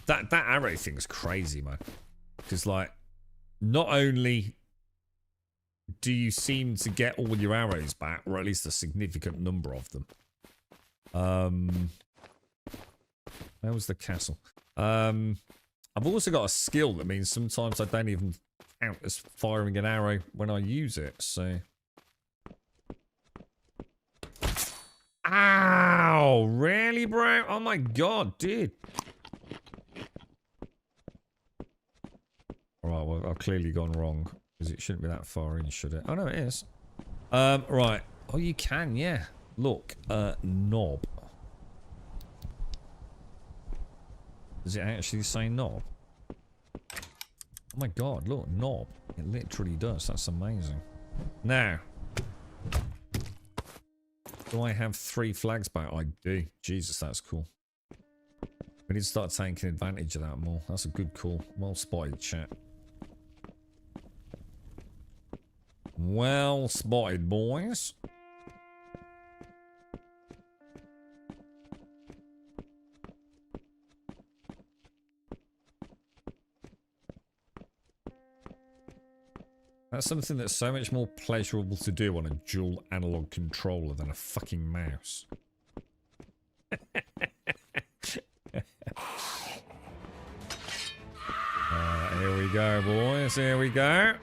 that arrow thing's crazy, man. Because, like, not only do you seem to get all your arrows back, or at least a significant number of them. Where was the castle? I've also got a skill that means sometimes I don't even count as firing an arrow when I use it, so... Ow! Really, bro? Oh my god, dude. Alright, well, I've clearly gone wrong. Because it shouldn't be that far in, should it? Oh, no, it is. Right. Oh, you can, yeah. Look, knob. Does it actually say knob? Oh my god, look, knob. It literally does. That's amazing. Now... Do I have 3 flags back? I do. Jesus, that's cool. We need to start taking advantage of that more. That's a good call. Well spotted, chat. Well spotted, boys. That's something that's so much more pleasurable to do on a dual analog controller than a fucking mouse. Here we go, boys. Here we go.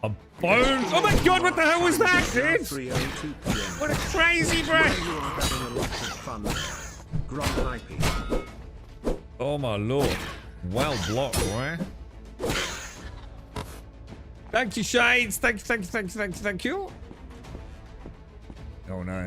A bone. Oh my god, what the hell was that, dude? What a crazy break. Oh my lord. Well blocked, right? Thank you, Shades. Thank you, thank you, thank you, thank you, thank you. Oh no.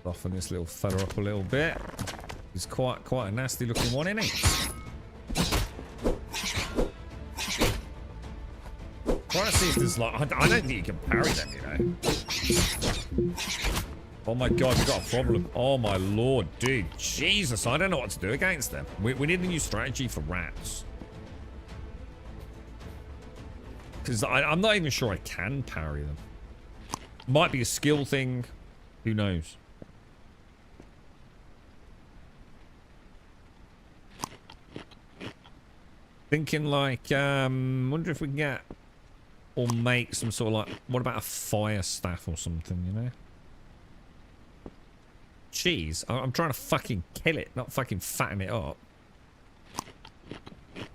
Soften this little fella up a little bit. He's quite a nasty looking one, isn't he? Trying to see if there's like, I don't think you can parry them, you know. Oh my god, we've got a problem. Oh my lord, dude. Jesus, I don't know what to do against them. We need a new strategy for rats. Because I'm not even sure I can parry them. Might be a skill thing. Who knows? Thinking like, wonder if we can get or make some sort of like, what about a fire staff or something, you know? Jeez, I'm trying to fucking kill it, not fucking fatten it up. If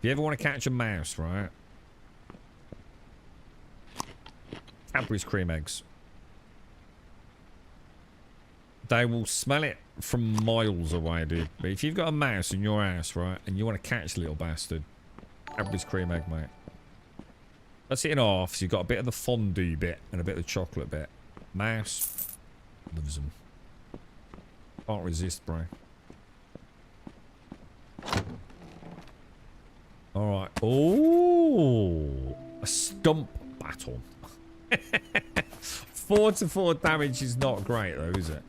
you ever want to catch a mouse, right? Cadbury's cream eggs. They will smell it from miles away, dude. But if you've got a mouse in your house, right, and you want to catch the little bastard, Cadbury's cream egg, mate. That's it in half, so you've got a bit of the fondue bit and a bit of the chocolate bit. Mouse loves them. Can't resist, bro. Alright. Oh, a stump battle. 4-4 damage is not great, though, is it?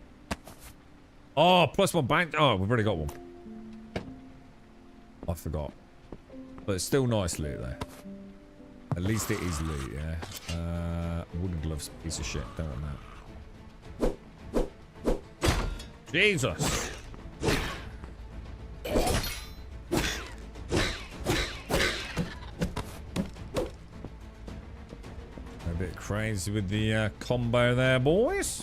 Oh, +1 bank. Oh, we've already got one. I forgot. But it's still nice loot, though. At least it is loot, yeah. Wooden gloves, piece of shit. Don't want that. Jesus. A bit crazy with the combo there, boys.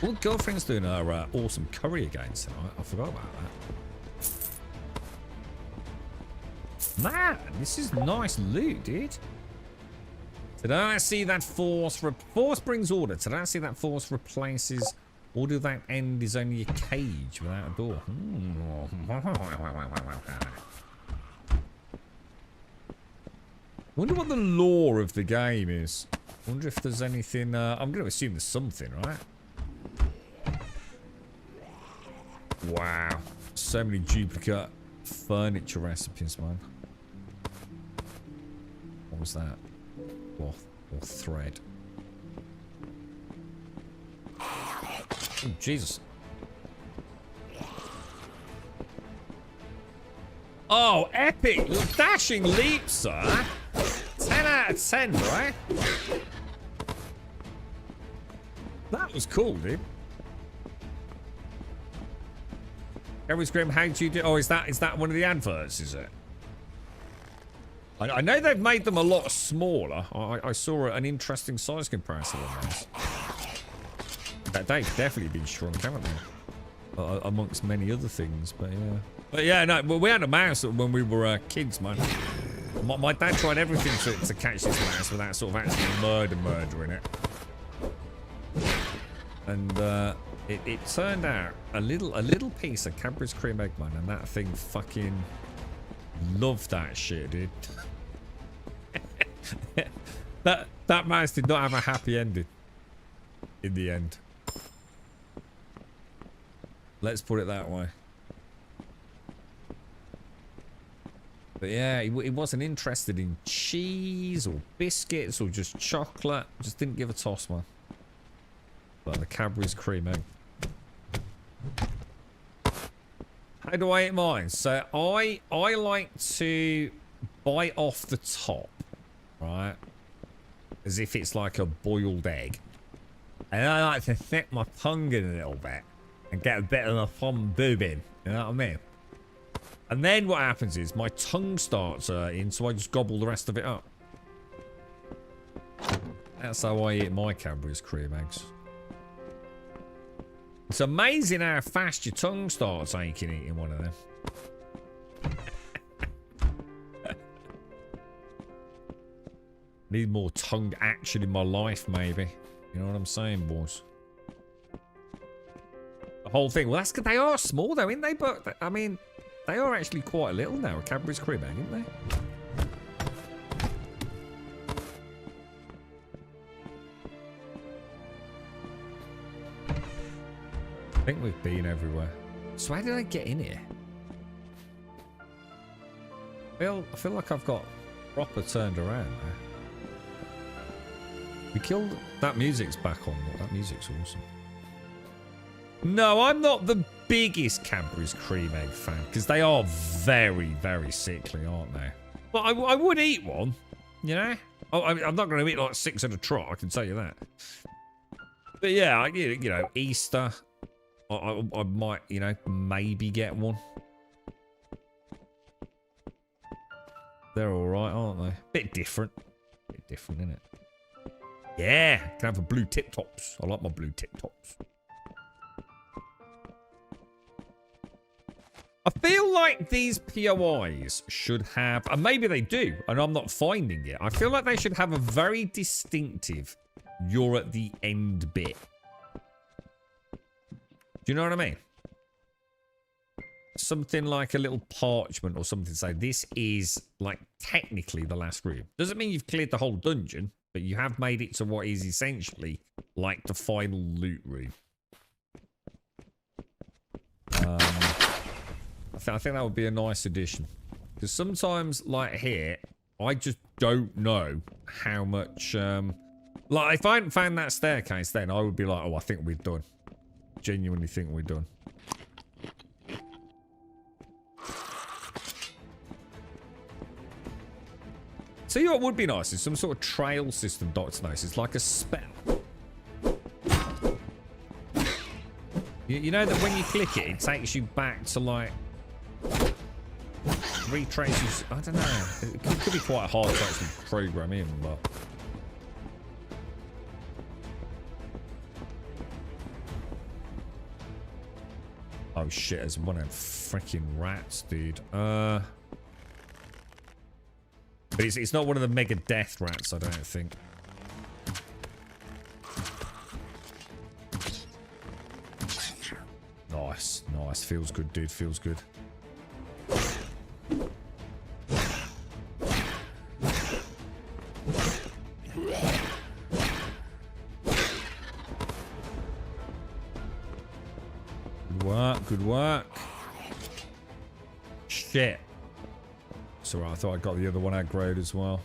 Well, girlfriend's doing her awesome curry again tonight. I forgot about that. Man, this is nice loot, dude. Did I see that force brings order? Did I see that force replaces, or do that end is only a cage without a door? Wonder what the lore of the game is. Wonder if there's anything. I'm going to assume there's something, right? Wow, so many duplicate furniture recipes, man. What was that? Cloth or thread? Oh, Jesus. Oh, epic! Dashing leap, sir! 10 out of 10, right? That was cool, dude. Every scream, how do you do? Oh, is that one of the adverts? Is it? I know they've made them a lot smaller. I saw an interesting size comparison on those. They've definitely been shrunk, haven't they? Amongst many other things, but yeah. But yeah, no, we had a mouse when we were kids, man. My dad tried everything to catch this mouse without sort of actually murdering it. And it turned out a little piece of Cadbury's cream egg, man, and that thing fucking loved that shit, dude. that mouse did not have a happy ending in the end. Let's put it that way. But yeah, he wasn't interested in cheese or biscuits or just chocolate. Just didn't give a toss, man. But the Cadbury's cream egg. How do I eat mine? So I like to bite off the top, right? As if it's like a boiled egg. And I like to stick my tongue in a little bit and get a bit of the fun boobing. You know what I mean? And then what happens is my tongue starts hurting, so I just gobble the rest of it up. That's how I eat my Cadbury's cream eggs. It's amazing how fast your tongue starts aching eating one of them. Need more tongue action in my life, maybe. You know what I'm saying, boys? The whole thing. Well, that's good. They are small, though, aren't they? But, I mean, they are actually quite little now, a Cadbury's cream egg, aren't they? I think we've been everywhere. So how did I get in here? I feel like I've got proper turned around there. We killed... That music's back on. That music's awesome. No, I'm not the biggest Cadbury's cream egg fan, because they are very, very sickly, aren't they? But I would eat one, you know? I'm not going to eat like 6 at a trot, I can tell you that. But yeah, you know, Easter... I might, you know, maybe get one. They're alright, aren't they? Bit different. Bit different, isn't it? Yeah! Can have a blue tip tops. I like my blue tip tops. I feel like these POIs should have, and maybe they do, and I'm not finding it. I feel like they should have a very distinctive, you're at the end bit. Do you know what I mean? Something like a little parchment or something to say, this is, like, technically the last room. Doesn't mean you've cleared the whole dungeon, but you have made it to what is essentially, like, the final loot room. I think that would be a nice addition. Because sometimes, like here, I just don't know how much... like, if I hadn't found that staircase then, I would be like, oh, I think we're done. Genuinely think we're done. So you know what would be nice is some sort of trail system, Dr. Nice. It's like a spell. You know that when you click it, it takes you back to like... retraces... I don't know. It could be quite hard to actually program in, but... Oh shit, there's one of them freaking rats, dude. But it's not one of the mega death rats, I don't think. Nice, nice. Feels good, dude. Feels good. Good work. Shit. It's alright, I thought I got the other one aggroed as well.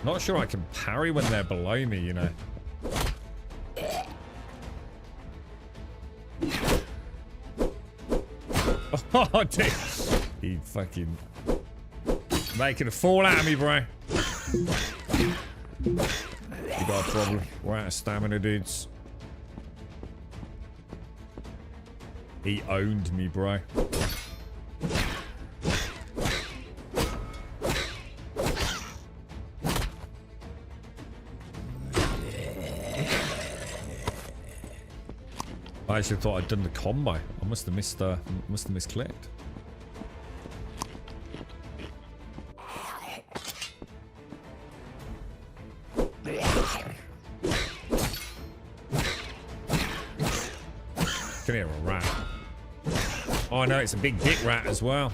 Not sure I can parry when they're below me, you know. Oh, dude. He fucking... making a fall out of me, bro. You got a problem. We're out of stamina, dudes. He owned me, bro. I actually thought I'd done the combo. I must have misclicked. Come here, a rat. Oh no, it's a big dick rat as well.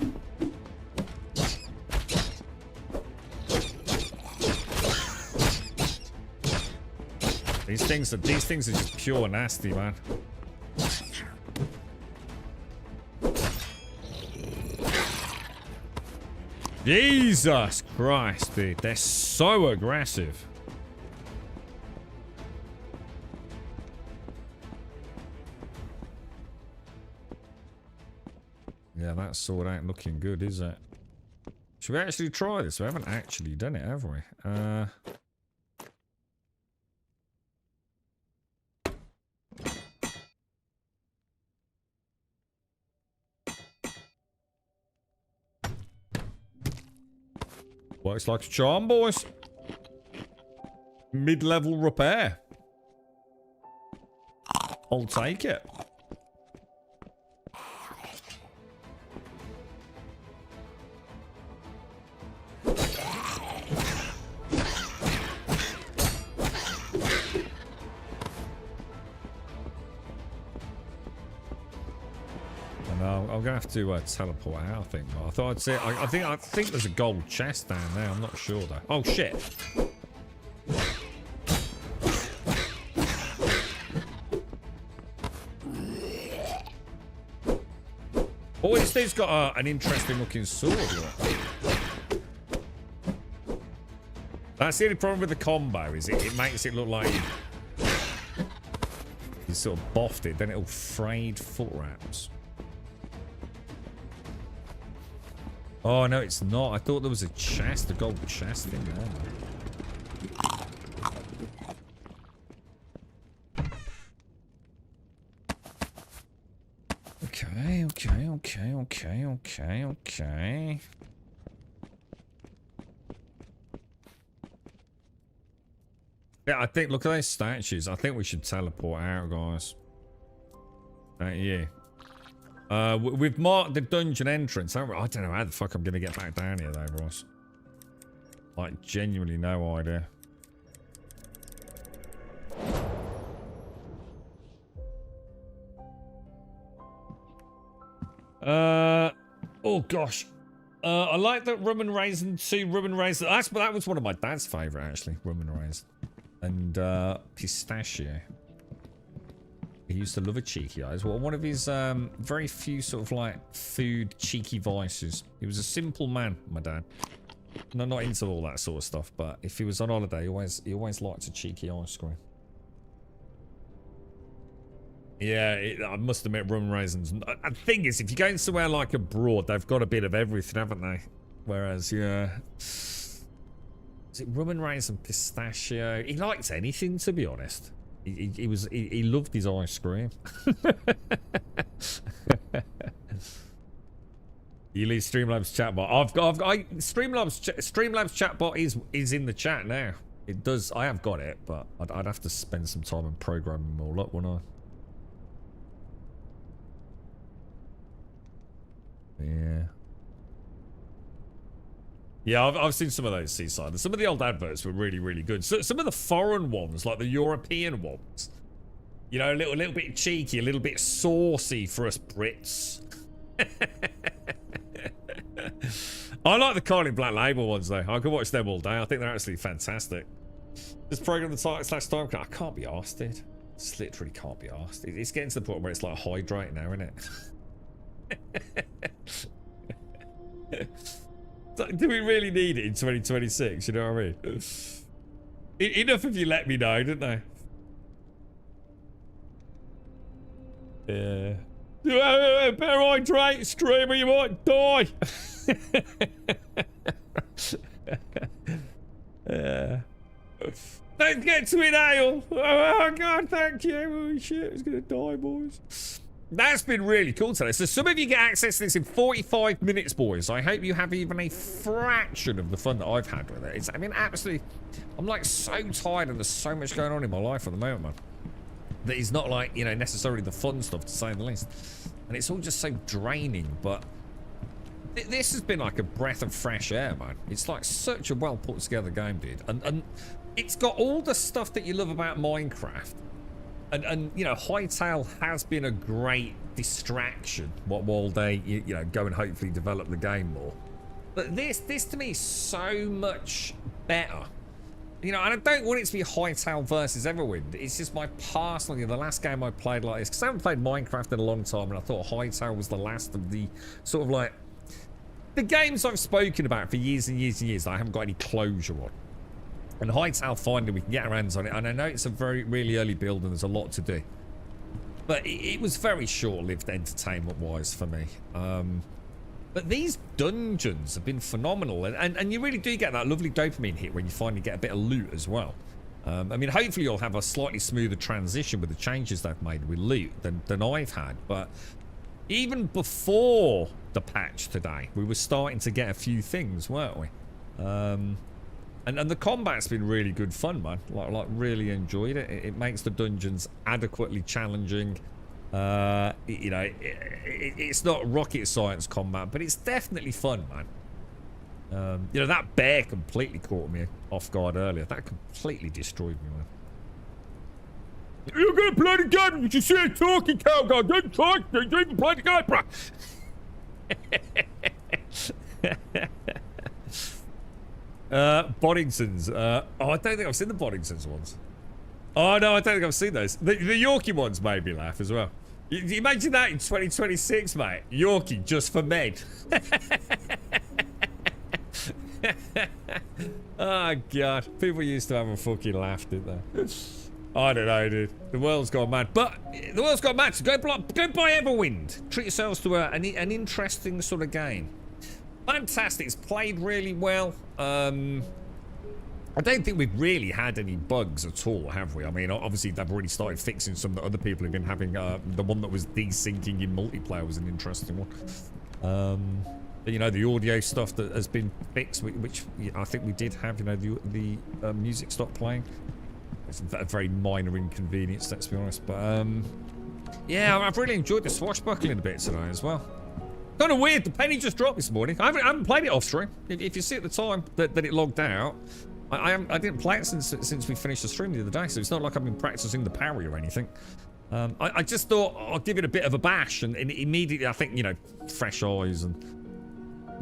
These things are just pure nasty, man. Jesus Christ, dude. They're so aggressive. Yeah, that sword ain't looking good, is it? Should we actually try this? We haven't actually done it, have we? Works like a charm, boys. Mid-level repair. I'll take it. I'm gonna have to teleport out, I think. I thought I'd say. I think there's a gold chest down there. I'm not sure though. Oh shit! Oh, this dude's got an interesting looking sword. Look. That's the only problem with the combo. Is it makes it look like you sort of boffed it, then it'll frayed foot wraps. Oh, no, it's not. I thought there was a chest, a gold chest in there. Okay. Yeah, I think, look at those statues. I think we should teleport out, guys. Yeah. We've marked the dungeon entrance. I don't know how the fuck I'm gonna get back down here though, Ross. Like, genuinely no idea. Oh gosh. I like that rum and raisin, 2 rum and raisin. That was one of my dad's favourite actually, rum and raisin. And pistachio. He used to love a cheeky eyes. Well, one of his very few sort of like food cheeky vices. He was a simple man, my dad. No, not into all that sort of stuff. But if he was on holiday, he always liked a cheeky ice cream. Yeah, I must admit, rum raisins. The thing is, if you're going somewhere like abroad, they've got a bit of everything, haven't they? Whereas, yeah, is it rum and raisin, pistachio? He liked anything, to be honest. He loved his ice cream. You leave Streamlabs chatbot. Streamlabs chatbot is in the chat now. It does. I have got it, but I'd have to spend some time and program them all up, wouldn't I? Yeah. Yeah, I've seen some of those Seaside. And some of the old adverts were really, really good. So, some of the foreign ones, like the European ones, you know, a little bit cheeky, a little bit saucy for us Brits. I like the Carling Black Label ones, though. I could watch them all day. I think they're absolutely fantastic. Just program the /time. I can't be arsed, dude. Just literally can't be arsed. It's getting to the point where it's like hydrate now, isn't it? Do we really need it in 2026? You know what I mean? Enough if you let me know, didn't they? Yeah. Better hydrate, streamer, you might die. Yeah. Don't get to inhale. Oh god, thank you. Oh shit, it's gonna die, boys. That's been really cool today. So some of you get access to this in 45 minutes, boys. I hope you have even a fraction of the fun that I've had with it. I mean, absolutely, I'm like so tired and there's so much going on in my life at the moment, man. That is not like, you know, necessarily the fun stuff, to say the least. And it's all just so draining, but this has been like a breath of fresh air, man. It's like such a well put together game, dude. And it's got all the stuff that you love about Minecraft. And you know, Hightail has been a great distraction while they, you know, go and hopefully develop the game more. But this to me is so much better. You know, and I don't want it to be Hightail versus Everwind. It's just my personal, the last game I played like this, because I haven't played Minecraft in a long time, and I thought Hightail was the last of the sort of like the games I've spoken about for years and years and years that I haven't got any closure on. And Hightail, finally we can get our hands on it, and I know it's a really early build and there's a lot to do. But it was very short-lived entertainment-wise for me. But these dungeons have been phenomenal, and you really do get that lovely dopamine hit when you finally get a bit of loot as well. I mean, hopefully you'll have a slightly smoother transition with the changes they've made with loot than I've had. But even before the patch today, we were starting to get a few things, weren't we? And the combat's been really good fun, man. Like really enjoyed it. It makes the dungeons adequately challenging. You know, it's not rocket science combat, but it's definitely fun, man. You know, that bear completely caught me off guard earlier. That completely destroyed me, man. You're gonna play the game, you just say talking cow guy, don't talk, don't even play the game, bro. Boddingtons. Oh, I don't think I've seen the Boddingtons ones. Oh no, I don't think I've seen those. The Yorkie ones made me laugh as well. You imagine that in 2026, mate. Yorkie just for men. Oh god, people used to have a fucking laugh, didn't they? I don't know, dude. The world's gone mad. But the world's gone mad. So go buy Everwind. Treat yourselves to an interesting sort of game. Fantastic. It's played really well. I don't think we've really had any bugs at all, have we? I mean, obviously they've already started fixing some that other people have been having. The one that was desyncing in multiplayer was an interesting one. But, you know, the audio stuff that has been fixed, which I think we did have. You know, the music stopped playing. It's a very minor inconvenience, let's be honest. But yeah, I've really enjoyed the swashbuckling a bit today as well. Kind of weird. The penny just dropped this morning. I haven't played it off stream. If you see at the time that it logged out. I didn't play it since we finished the stream the other day, so it's not like I've been practicing the parry or anything. I just thought I'll give it a bit of a bash, and immediately I think, you know, fresh eyes and,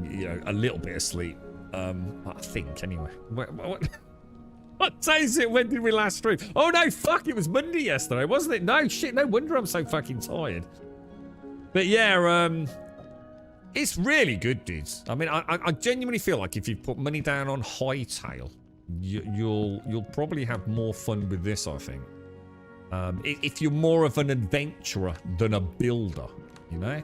you know, a little bit of sleep. I think anyway. What day is it? When did we last stream? Oh no, fuck! It was Monday yesterday, wasn't it? No shit. No wonder I'm so fucking tired. But yeah, it's really good, dudes. I mean, I genuinely feel like if you put money down on Hightail, you'll probably have more fun with this, I think. If you're more of an adventurer than a builder, you know?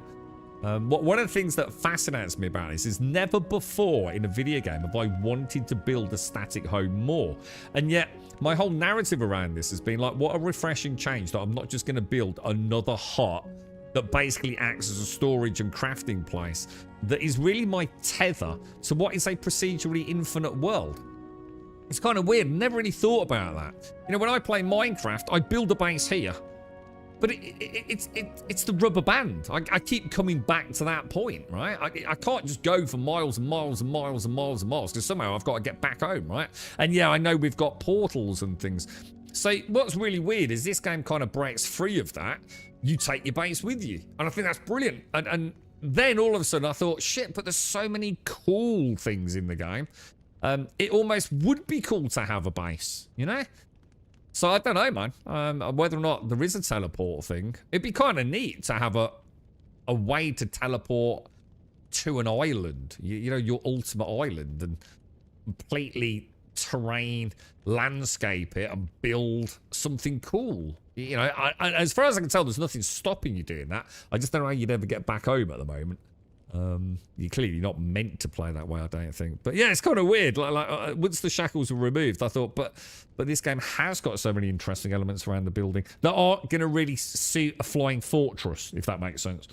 One of the things that fascinates me about this is never before in a video game have I wanted to build a static home more. And yet, my whole narrative around this has been like, what a refreshing change that I'm not just going to build another hut that basically acts as a storage and crafting place that is really my tether to what is a procedurally infinite world. It's kind of weird. Never really thought about that. You know, when I play Minecraft, I build a base here, but it's the rubber band. I keep coming back to that point, right? I can't just go for miles and miles and miles and miles and miles because somehow I've got to get back home, right? And yeah, I know we've got portals and things. So what's really weird is this game kind of breaks free of that. You take your base with you, and I think that's brilliant. And then all of a sudden I thought, shit, but there's so many cool things in the game. It almost would be cool to have a base, you know? So I don't know, man. Whether or not there is a teleport thing, it'd be kind of neat to have a way to teleport to an island. You know, your ultimate island, and completely terrain, landscape it, and build something cool. You know, as far as I can tell, there's nothing stopping you doing that. I just don't know how you'd ever get back home at the moment. You're clearly not meant to play that way, I don't think. But yeah, it's kind of weird. Like once the shackles were removed, I thought, but this game has got so many interesting elements around the building that are going to really suit a flying fortress, if that makes sense.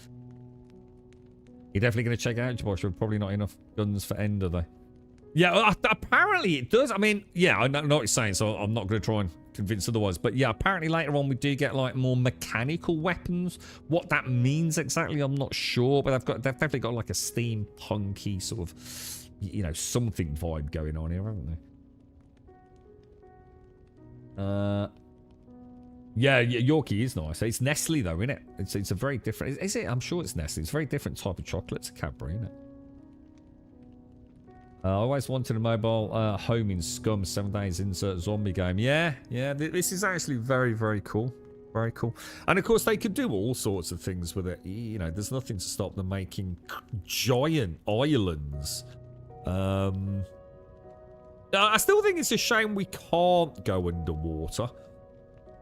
You're definitely going to check out, Josh. Probably not enough guns for End, are they? Yeah, apparently it does. I mean, yeah, I know what you're saying, so I'm not going to try and convince otherwise. But yeah, apparently later on we do get like more mechanical weapons. What that means exactly, I'm not sure. But they've definitely got like a steampunky sort of, you know, something vibe going on here, haven't they? Yeah, Yorkie is nice. It's Nestle though, isn't it? It's a very different. Is it? I'm sure it's Nestle. It's a very different type of chocolate to Cadbury, isn't it? I always wanted a mobile home in Scum. 7 days insert zombie game. Yeah. This is actually very, very cool. Very cool. And of course, they could do all sorts of things with it. You know, there's nothing to stop them making giant islands. I still think it's a shame we can't go underwater.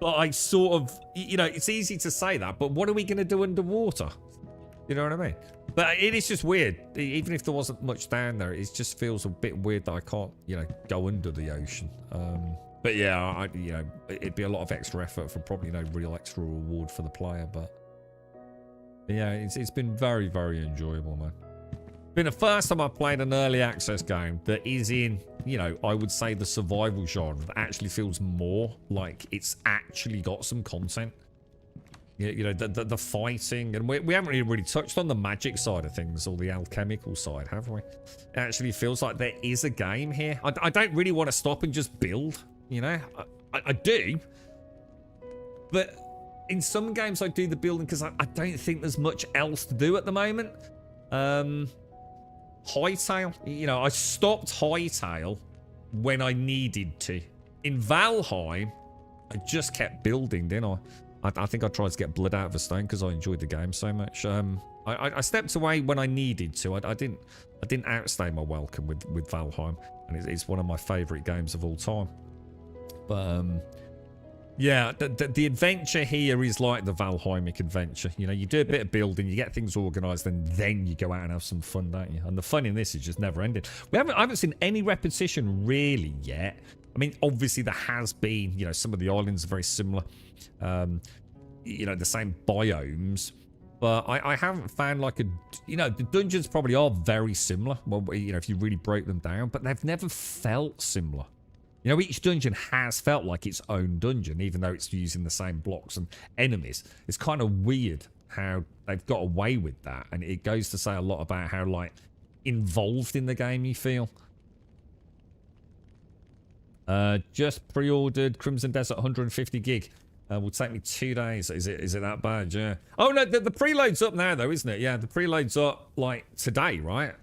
But I sort of, you know, it's easy to say that, but what are we going to do underwater? You know what I mean? But it is just weird. Even if there wasn't much down there, it just feels a bit weird that I can't, you know, go under the ocean. But yeah, you know, it'd be a lot of extra effort for probably no real extra reward for the player. But yeah, it's been very, very enjoyable, man. Been the first time I've played an early access game that is in, you know, I would say the survival genre that actually feels more like it's actually got some content. You know, the fighting, and we haven't really touched on the magic side of things or the alchemical side, have we? It actually feels like there is a game here. I don't really want to stop and just build, you know? I do. But in some games I do the building because I don't think there's much else to do at the moment. Hightail, you know, I stopped Hightail when I needed to. In Valheim, I just kept building, didn't I? I think I tried to get blood out of a stone because I enjoyed the game so much. I stepped away when I needed to. I didn't outstay my welcome with Valheim, and it's one of my favourite games of all time. But yeah, the adventure here is like the Valheimic adventure. You know, you do a bit of building, you get things organised, and then you go out and have some fun, don't you? And the fun in this is just never ending. I haven't seen any repetition really yet. I mean, obviously there has been, you know, some of the islands are very similar. You know, the same biomes, but I haven't found like a, you know, the dungeons probably are very similar, well, you know, if you really break them down, but they've never felt similar. You know, each dungeon has felt like its own dungeon, even though it's using the same blocks and enemies. It's kind of weird how they've got away with that, and it goes to say a lot about how, like, involved in the game you feel. Just pre-ordered Crimson Desert 150 gig. Will take me 2 days. Is it that bad? Yeah. Oh no, the preload's up now though, isn't it? Yeah, the preload's up like today, right?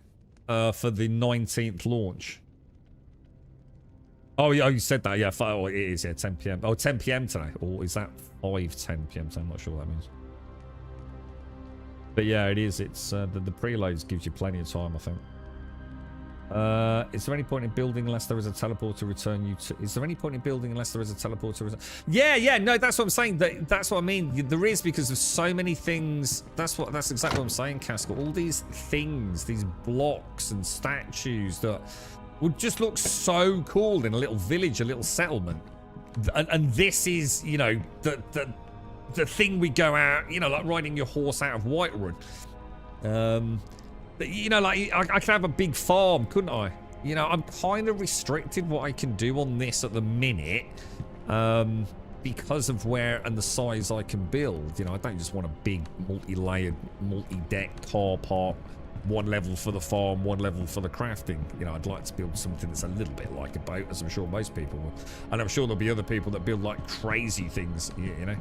For the 19th launch. Oh, you said that. Yeah, oh, it is. Yeah, 10 p.m. Oh, 10 p.m. today. Or is that 5:10 p.m. So I'm not sure what that means. But yeah, it is. It's the preloads gives you plenty of time, I think. Is there any point in building unless there is a teleport to return you to... Is there any point in building unless there is a teleport to return... Yeah, no, that's what I'm saying. That's what I mean. There is, because there's so many things. That's exactly what I'm saying, Castle. All these things, these blocks and statues that would just look so cool in a little village, a little settlement. And this is, you know, the thing we go out, you know, like riding your horse out of Whiterun. You know, like, I could have a big farm, couldn't I? You know, I'm kind of restricted what I can do on this at the minute, because of where and the size I can build. You know, I don't just want a big multi-layered, multi-deck car park, one level for the farm, one level for the crafting. You know, I'd like to build something that's a little bit like a boat, as I'm sure most people will. And I'm sure there'll be other people that build like crazy things, you know,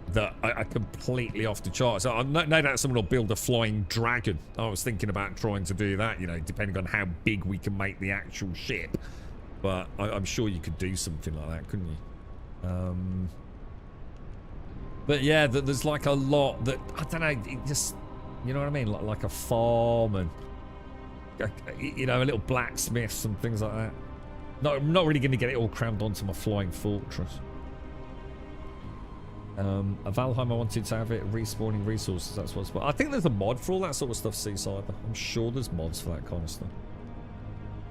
that are completely off the charts. So no doubt someone will build a flying dragon. I was thinking about trying to do that, you know, depending on how big we can make the actual ship. But I'm sure you could do something like that, couldn't you? But yeah, there's like a lot that, I don't know, it just, you know what I mean? Like a farm and, you know, a little blacksmith and things like that. I'm not really going to get it all crammed onto my flying fortress. A Valheim, I wanted to have it respawning resources. That's what's. I think there's a mod for all that sort of stuff, Seaside. I'm sure there's mods for that kind of stuff.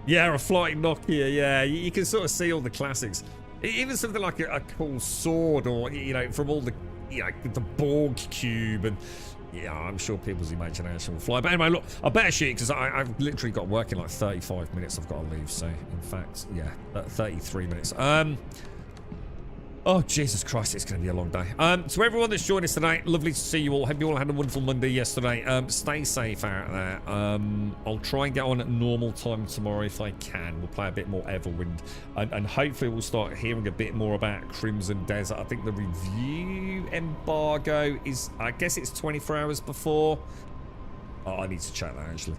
Yeah, a flying Nokia. Yeah, you can sort of see all the classics. Even something like a cool sword, or, you know, from all the, you know, the Borg cube, and yeah, I'm sure people's imagination will fly. But anyway, look, I better shoot because I've literally got work in like 35 minutes. I've got to leave. So in fact, yeah, 33 minutes. Oh, Jesus Christ, it's going to be a long day. To everyone that's joined us today, lovely to see you all. Hope you all had a wonderful Monday yesterday. Stay safe out there. I'll try and get on at normal time tomorrow if I can. We'll play a bit more Everwind. And hopefully we'll start hearing a bit more about Crimson Desert. I think the review embargo is, I guess it's 24 hours before. Oh, I need to check that, actually.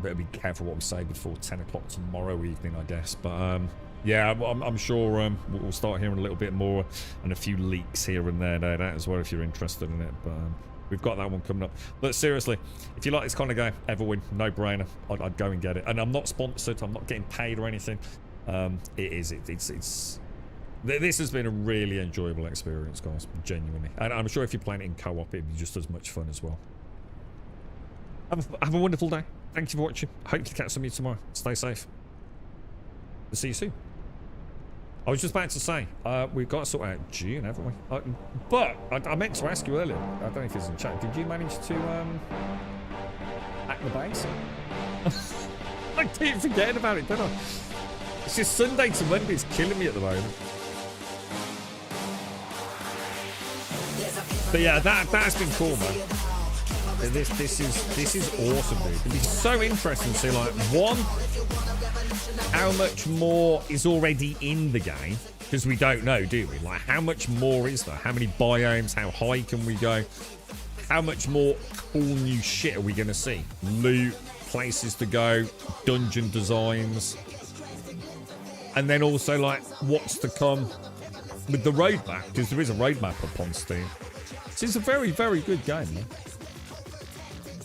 Better be careful what we say before 10 o'clock tomorrow evening, I guess. But, yeah, I'm sure we'll start hearing a little bit more and a few leaks here and there that as well if you're interested in it. But we've got that one coming up. But seriously, if you like this kind of game, Everwind, no brainer. I'd go and get it. And I'm not sponsored. I'm not getting paid or anything. It's This has been a really enjoyable experience, guys, genuinely. And I'm sure if you're playing it in co-op, it'd be just as much fun as well. Have a wonderful day. Thank you for watching. Hope to catch some of you tomorrow. Stay safe. We'll see you soon. I was just about to say, we've got to sort out June, haven't we? But I meant to ask you earlier. I don't know if it's in chat. Did you manage to hack the base? I keep forgetting about it, don't I? It's just Sunday to Monday. It's killing me at the moment. But yeah, that's been cool, man. This is awesome, dude. It'd be so interesting to see, like, one, how much more is already in the game, because we don't know, do we? Like, how much more is there? How many biomes? How high can we go? How much more cool new shit are we going to see? Loot, places to go, dungeon designs, and then also, like, what's to come with the roadmap, because there is a roadmap up on Steam. It's a very, very good game, man.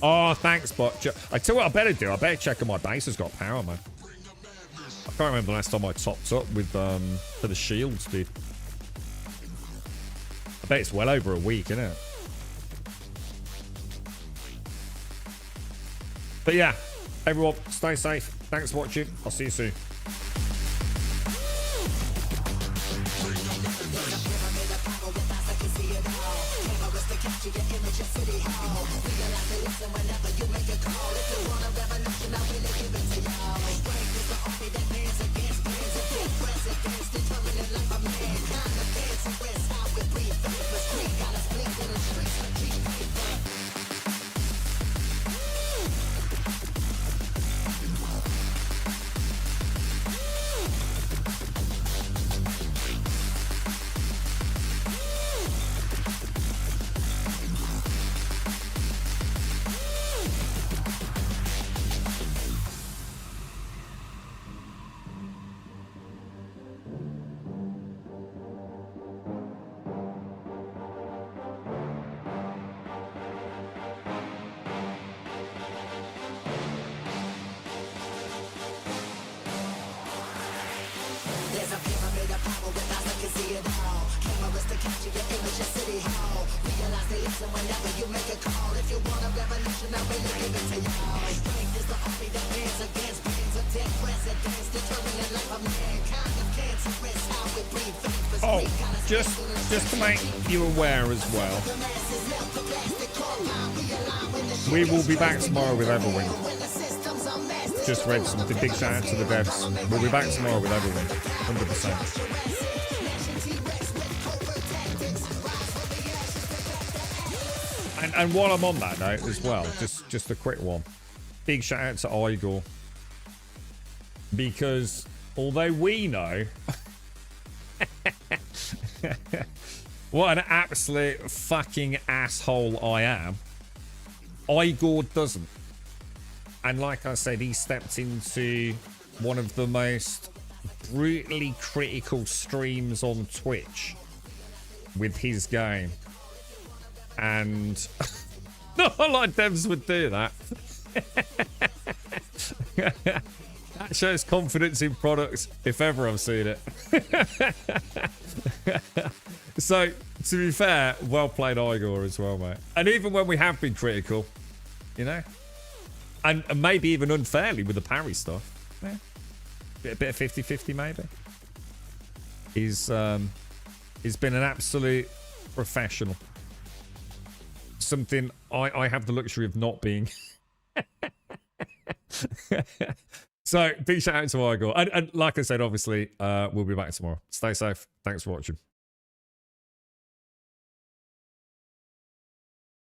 Oh, thanks, bot. I tell you what I better do. I better check if my base has got power, man. I can't remember the last time I topped up with for the shields, dude. I bet it's well over a week, isn't it? But yeah, everyone, stay safe. Thanks for watching. I'll see you soon. Oh, just to make you aware as well, we will be back tomorrow with Everwind. Just read something. Big shout out to the devs. We'll be back tomorrow with Everwind, 100%. And while I'm on that note as well, just a quick one. Big shout out to Igor, because although we know what an absolute fucking asshole I am, Igor doesn't. And like I said, he stepped into one of the most brutally critical streams on Twitch with his game. And not a lot of devs would do that. That shows confidence in products, if ever I've seen it. So, to be fair, well played Igor as well, mate. And even when we have been critical, you know, and maybe even unfairly with the parry stuff, yeah, a bit of 50-50 maybe. He's been an absolute professional. Something I have the luxury of not being. So, big shout out to Igor. And like I said, obviously, we'll be back tomorrow. Stay safe. Thanks for watching.